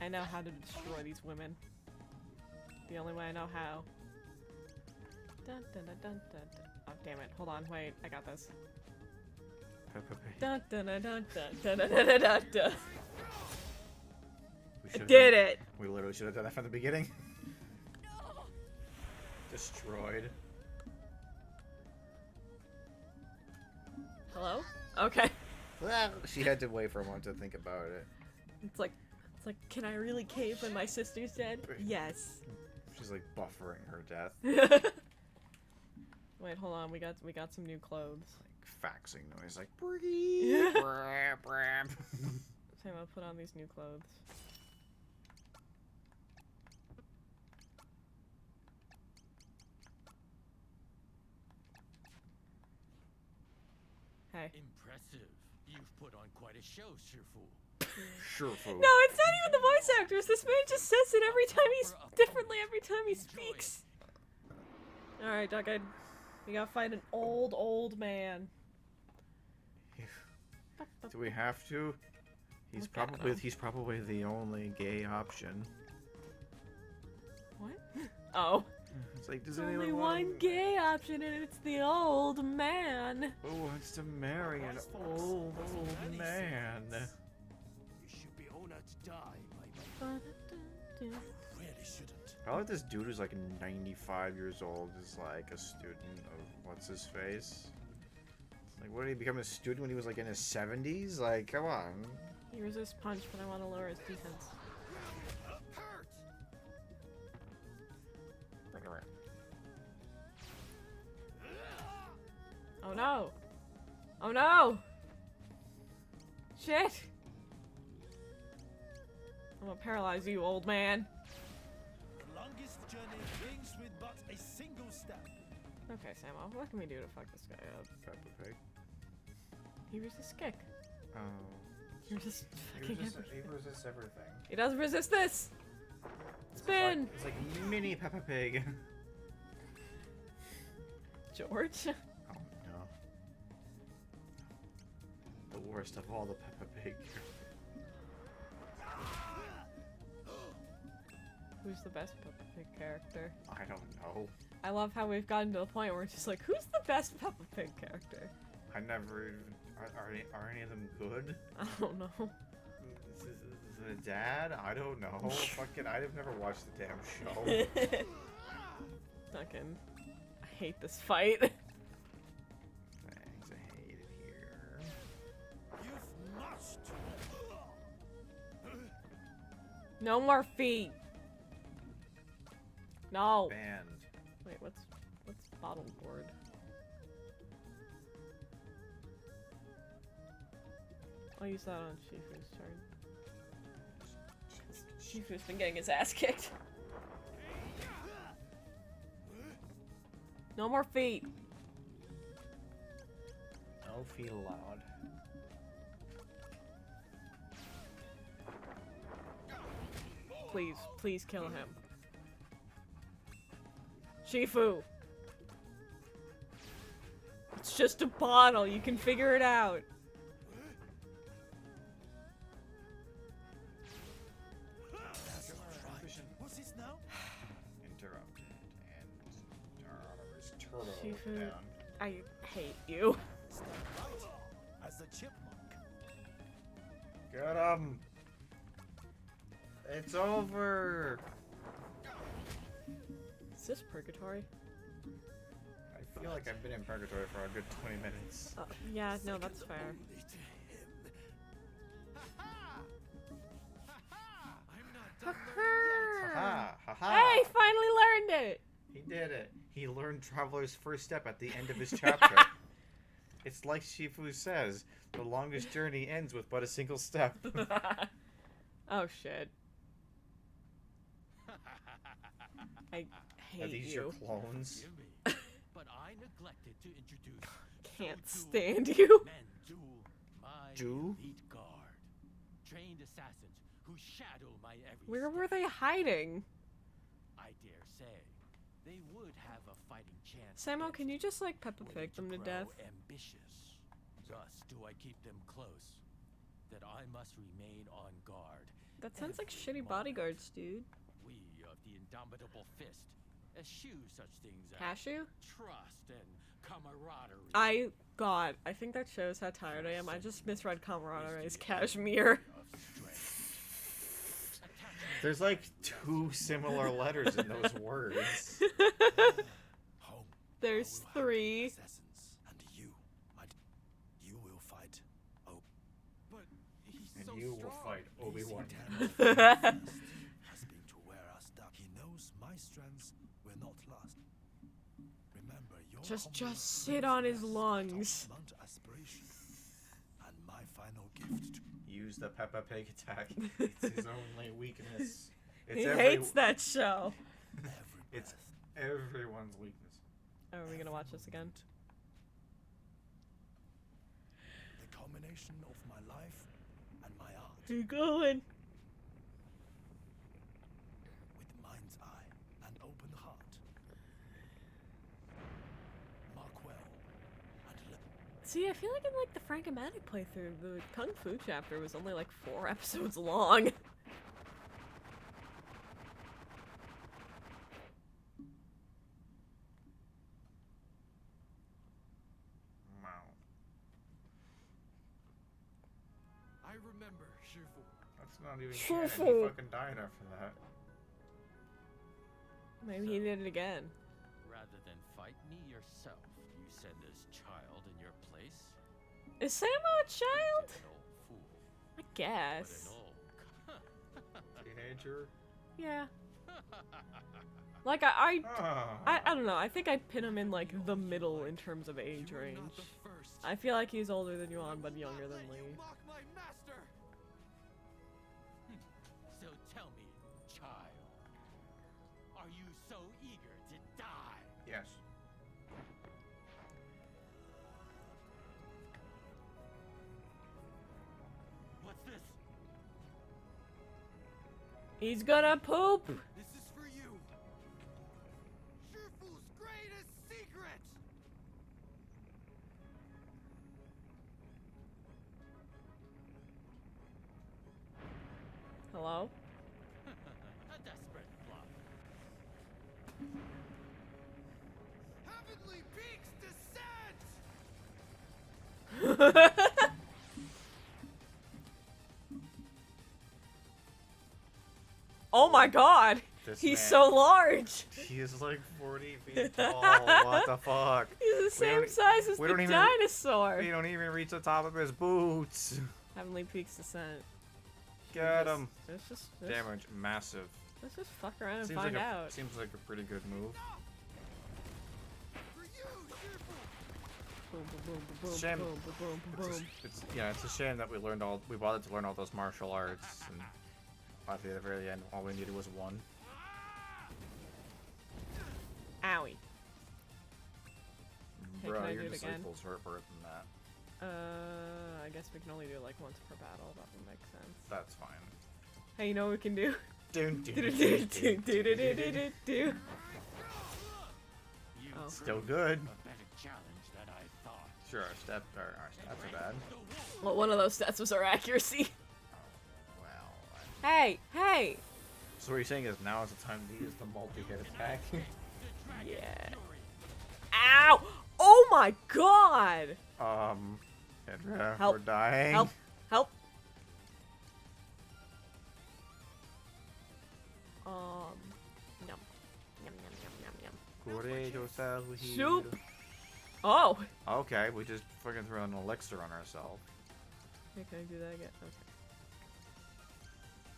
A: I know how to destroy these women. The only way I know how. Dun, dun, dun, dun, dun, dun. Oh, damn it. Hold on. Wait. I got this.
B: Peppa Pig.
A: Dun, dun, dun, dun, dun, dun, dun, dun, dun, dun.
B: We
A: I
B: should've
A: did
B: done-
A: it.
B: We literally should have done that from the beginning. Destroyed.
A: Hello? Okay.
B: Well, she had to wait for a moment to think about it.
A: It's like, can I really cave when my sister's dead? Yes.
B: She's like buffering her death,
A: Wait, hold on. We got some new clothes.
B: like faxing noise, like breathe. Brap, brap.
A: So I'm gonna put on these new clothes. Hey.
H: Impressive. You've put on quite a show, Shifu.
B: Sure, fool.
A: No, it's not even the voice actors. This man just says it every time he's differently every time he speaks. All right, Duckhead. We gotta find an old man.
B: Do we have to? He's
A: Look at
B: probably
A: him.
B: the only gay option.
A: What? Oh.
B: It's like, does
A: There's
B: anyone
A: only
B: want
A: one gay option, and it's the old man.
B: Who wants to marry an old man?
C: You should be honored to die, my man. Really shouldn't.
B: I like this dude who's like 95 years old is like a student of what's his face. Like, what did he become a student when he was like in his 70s? Like, come on.
A: He resists punch, but I want to lower his defense. Oh no! Oh no! Shit! I'm gonna paralyze you, old man.
C: The longest journey begins with but a single step.
A: Okay, Samo, what can we do to fuck this guy up?
B: Peppa Pig.
A: He resists kick.
B: Oh.
A: He resists fucking everything.
B: He resists everything.
A: He doesn't resist this! Spin!
B: It's like mini Peppa Pig.
A: George?
B: Oh no. The worst of all the Peppa Pig.
A: Who's the best Peppa Pig character?
B: I don't know.
A: I love how we've gotten to the point where it's just like, who's the best Peppa Pig character?
B: I never even. Are any of them good?
A: I don't know.
B: The dad? I don't know. Fucking, I've never watched the damn show.
A: Fucking, I hate this fight.
B: Thanks, I hate it here.
C: You've must.
A: No more feet. No.
B: Banned.
A: Wait, what's bottle board? I'll use that on Shifu's turn. Shifu's been getting his ass kicked. No more feet.
B: No feet allowed.
A: Please, please kill him. Shifu. It's just a bottle. You can figure it out.
C: That's not right. What's this now?
B: Interrupted and turtle
A: Shifu.
B: down.
A: I hate you.
C: Stand right as a chipmunk.
B: Get him! It's over!
A: Is this purgatory?
B: I feel like I've been in purgatory for a good 20 minutes.
A: Yeah, no, that's fair.
C: Only to him.
G: I'm not done learning yet.
B: Haha! Haha!
A: Hey, finally learned it!
B: He did it! He learned Traveler's first step at the end of his chapter. It's like Shifu says, the longest journey ends with but a single step.
A: Oh shit. I
B: Are
A: hate
B: these your
A: you.
B: clones?
H: Forgive me, but I neglected to introduce.
A: Can't
H: so to
A: stand you.
H: Mandu, my
B: Ju?
H: elite guard, trained assassins who shadow my every
A: Where
H: step.
A: were they hiding?
H: I dare say, they would have a fighting chance.
A: Samo,
H: against
A: can you just like Peppa
H: were
A: Pig
H: they
A: them to
H: grow
A: death?
H: Ambitious. Thus do I keep them close, that I must remain on guard.
A: That sounds like
H: every
A: shitty
H: moment.
A: bodyguards, dude.
H: We of the indomitable fist eschew such things as
A: Cashew?
H: trust and camaraderie.
A: God, I think that shows how tired I am. I just misread camaraderie as cashmere.
H: Of strength.
B: There's like 2 similar letters in those words.
C: Home.
A: There's
C: I will have
A: 3.
C: assassins, and you will fight. Oh,
G: But he's
B: And
G: so
B: you will
G: strong.
B: fight Obi-Wan.
C: has been to wear us down. He knows my strengths will not last. Remember, your
A: Just sit on his lungs.
C: Mount aspiration, and my final gift to
B: Use the Peppa Pig attack. It's his only weakness. It's
A: He hates that show.
C: every
B: It's
C: breath.
B: everyone's weakness.
A: Oh, are we gonna watch this again?
C: The culmination of my life and my art.
A: Keep going.
C: With mind's eye and open heart. Mark well and let
A: See, I feel like in like the Frank-O-Matic playthrough, the Kung Fu chapter was only like 4 episodes long.
B: Wow.
G: I remember, Shifu.
B: That's not even
A: Shoo
B: canon. He
A: foo.
B: fucking died after that.
A: Maybe he did it again.
H: Rather than fight me yourself, you send this child in your place?
A: Is Samo a child?
H: Typical fool.
A: I
H: But
A: guess.
H: an old
B: Teenager.
A: Yeah. Like I
B: Oh.
A: don't know. I think I'd pin him in like the middle in terms of age
G: You are
A: range.
G: not the first.
A: I feel like he's older than Yuan, but younger
G: Not
A: than
G: let you
A: Lee.
G: mock my master.
H: So tell me, child, are you so eager to die?
B: Yes.
H: What's this?
A: He's gonna poop.
G: This is for you. Shifu's greatest secret.
A: Hello?
H: A desperate bluff.
G: Heavenly Peaks descent.
A: Oh my god!
B: This
A: He's
B: man-
A: so large!
B: He is like 40 feet tall. What the fuck?
A: He's the
B: We
A: same
B: don't-
A: size as
B: we
A: the
B: don't even-
A: dinosaur!
B: We don't even reach the top of his boots.
A: Heavenly Peaks Descent.
B: Get him.
A: Let's
B: Damage massive.
A: just fuck around and
B: Seems
A: find
B: like
A: out.
B: seems like a pretty good move.
G: For you, Shifu.
A: Boom, boom, boom, boom,
B: Shame.
A: boom, boom, boom, boom, boom.
B: It's a shame that we bothered to learn all those martial arts, and at the very end, all we needed was one.
A: Owie. Hey,
B: Bro,
A: can I
B: your
A: do it again?
B: disciples hurt worse than that.
A: I guess we can only do it like once per battle. That would make sense.
B: That's fine.
A: Hey, you know what we can do?
B: Dun,
A: Do
B: dun,
A: do
B: dun,
A: do
B: dun,
A: do
B: dun,
A: do do
B: dun,
A: do
B: dun,
A: do
B: dun.
A: do.
H: You
A: Oh.
B: Still good.
H: a better challenge than I thought.
B: Sure, our stats are bad.
A: Well, one of those stats was our accuracy.
B: Well,
A: Hey, hey!
B: so what you're saying is now is the time to use the multi-hit attack?
A: Yeah. Ow! Oh my god!
B: Kendra,
A: Help.
B: we're dying.
A: Help! Help! Yum. Yum, yum, yum, yum, yum.
B: Courageous as we
A: Soup. Oh!
B: Okay, we just fucking threw an elixir on ourselves.
A: Hey, can I do that again?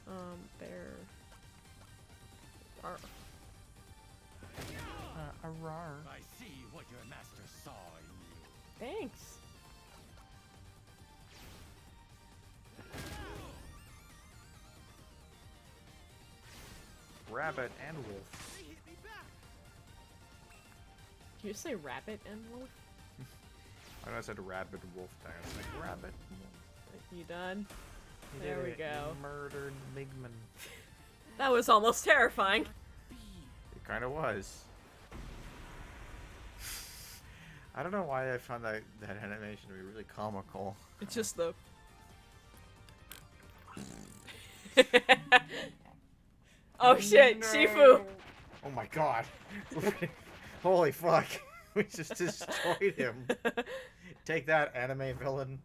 A: Okay. Bear. Arr.
H: I see what your master saw in you.
A: Thanks.
B: Rabbit and wolf.
G: They hit me back.
A: Did you say rabbit and wolf?
B: I know I said rabbit and wolf there. It's like rabbit.
A: You done?
B: He
A: There
B: did
A: we
B: it.
A: go.
B: He murdered Migman.
A: That was almost terrifying.
B: It kind of was. I don't know why I found that animation to be really comical.
A: It's just the. Oh shit,
B: No.
A: Shifu!
B: Oh my god. Holy fuck. We just destroyed him. Take that, anime villain.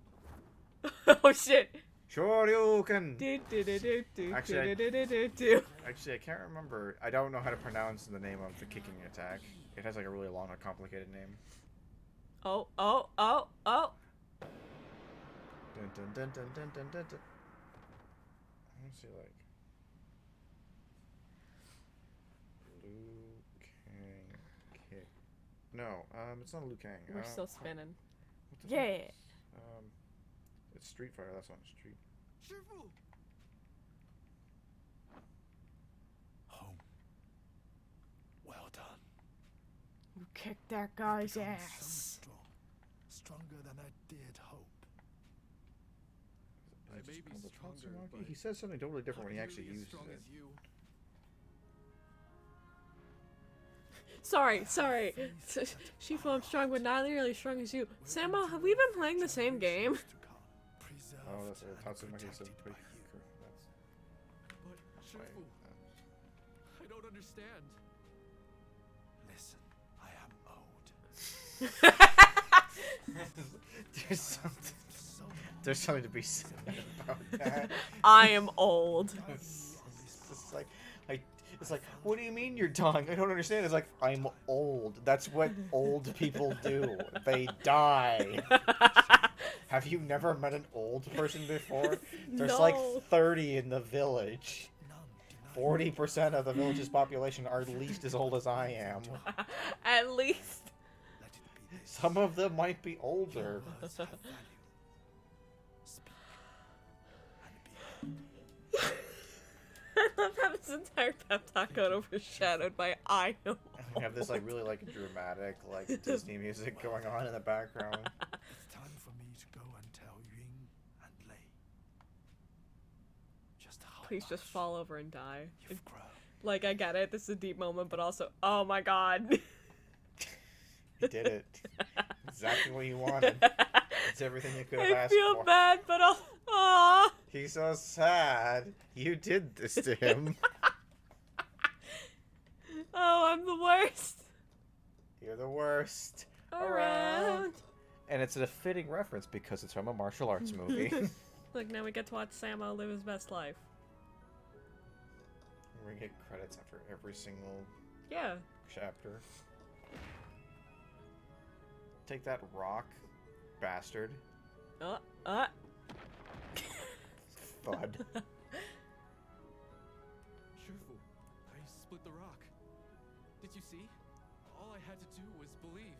A: Oh shit.
B: Shoryuken.
A: Actually,
B: Actually, I can't remember. I don't know how to pronounce the name of the kicking attack. It has like a really long and complicated name.
A: oh.
B: Dun, dun, dun, dun, dun, dun, dun, dun. Let's see, like Liu Kang kick. No, it's not Liu Kang.
A: We're still spinning.
B: What the
A: Yeah.
B: fuck? It's Street Fighter. That's not Street.
G: Shifu!
C: Home. Well done.
A: You kicked that guy's
C: Become
A: ass.
C: So strong. Stronger than I did hope.
G: I
B: Is it
G: may
B: just
G: be
B: called the
G: stronger,
B: Tatsumaki?
G: but
B: He says something totally different when he
G: not
B: actually
G: nearly as
B: uses
G: strong
B: it.
G: as you.
A: Sorry. Shifu, I'm strong, but not nearly as strong as you. Sammo, have we been playing the same game?
B: Oh, that's
C: Preserved
B: a
C: and
B: Tatsumaki said.
C: protected by you.
B: That's
G: But Shifu, I don't understand.
C: Listen, I am old.
B: there's something.
C: So
B: There's something to be said about that.
A: I am old.
B: It's like, what do you mean you're dying? I don't understand. It's like, I'm old. That's what old people do. They die. Have you never met an old person before? There's like
A: No.
B: 30 in the village.
C: none deny
B: 40% of the village's population are at least as old as I am.
A: At least.
C: Let it be this.
B: Some of them might be older.
C: Words have value. Speak and be heard.
A: I love how this entire pep talk got overshadowed by I am
B: We have this like really like dramatic like Disney music going on in the background.
C: It's time for me to go and tell Ying and Lei just how
A: Please just
C: much
A: fall over and die.
C: you've grown.
A: Like, I get it, this is a deep moment, but also, oh my god.
B: You did it. Exactly what you wanted. It's everything you could have
A: I
B: asked
A: feel
B: for.
A: bad, but aww.
B: He's so sad. You did this to him.
A: Oh, I'm the worst.
B: You're the worst.
A: Around.
B: And it's a fitting reference because it's from a martial arts movie.
A: Look, now we get to watch Sammo live his best life.
B: We get credits after every single
A: Yeah.
B: chapter. Take that, rock, bastard. Thud.
G: Shifu, I split the rock. Did you see? All I had to do was believe.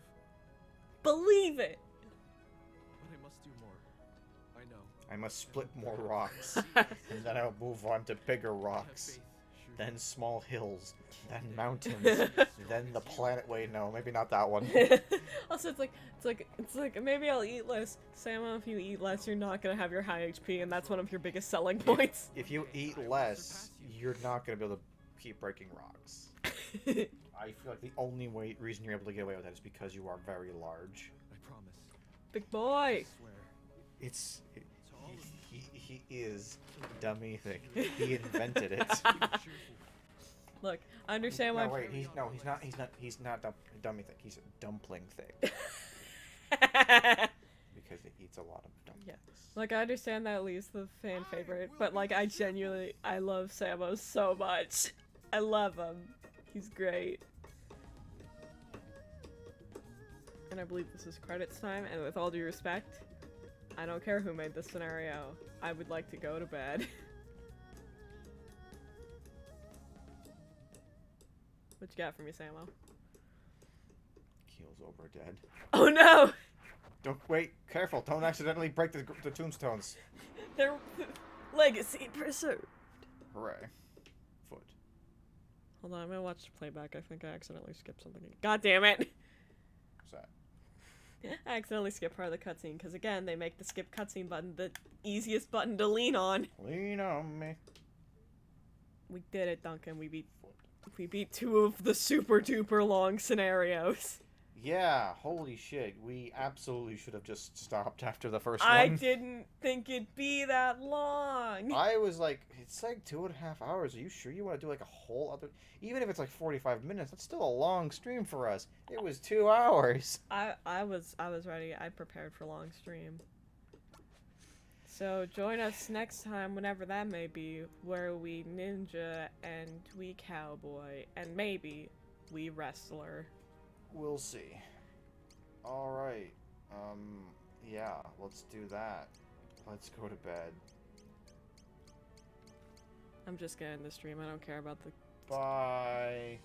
A: Believe it.
G: But I must do more. I know.
B: I must split more rocks. And then I'll move on to bigger
G: I have
B: rocks.
G: faith, Shifu.
B: Then small hills. Then mountains. Then the planet. Wait, no, maybe not that one.
A: Also, it's like maybe I'll eat less. Sammo, if you eat less, you're not gonna have your high HP, and that's one of your biggest selling points.
B: If you eat less, you're not going to be able to keep breaking rocks. I feel like the only reason you're able to get away with that is because you are very large.
G: I promise.
A: Big boy.
G: I swear. To all of you.
B: He is dummy thing. He invented it.
G: Shifu.
A: Look, I understand why.
B: No, wait, he's not dummy thing. He's a dumpling thing because he eats a lot of dumplings.
A: Yeah. Like, I understand that Lee's the fan favorite, but like, I love Sammo so much. I love him. He's great. And I believe this is credits time, and with all due respect, I don't care who made this scenario. I would like to go to bed. What you got for me, Sammo?
B: Keel's over dead.
A: Oh no!
B: Don't wait. Careful. Don't accidentally break the tombstones.
A: Their legacy preserved.
B: Hooray. Foot.
A: Hold on, I'm gonna watch the playback. I think I accidentally skipped something. God damn it!
B: What's that?
A: I accidentally skipped part of the cutscene, because again, they make the skip cutscene button the easiest button to lean on.
B: Lean on me.
A: We did it, Duncan. We beat 2 of the super duper long scenarios.
B: Yeah, holy shit. We absolutely should have just stopped after the first
A: I
B: one.
A: didn't think it'd be that long.
B: I was like, it's like 2.5 hours. Are you sure you want to do like a whole other... Even if it's like 45 minutes, that's still a long stream for us. It was 2 hours.
A: I was ready. I prepared for long stream. So join us next time, whenever that may be, where we ninja and we cowboy and maybe we wrestler.
B: We'll see. Alright. Yeah, let's do that. Let's go to bed.
A: I'm just gonna end the stream. I don't care about the...
B: Bye.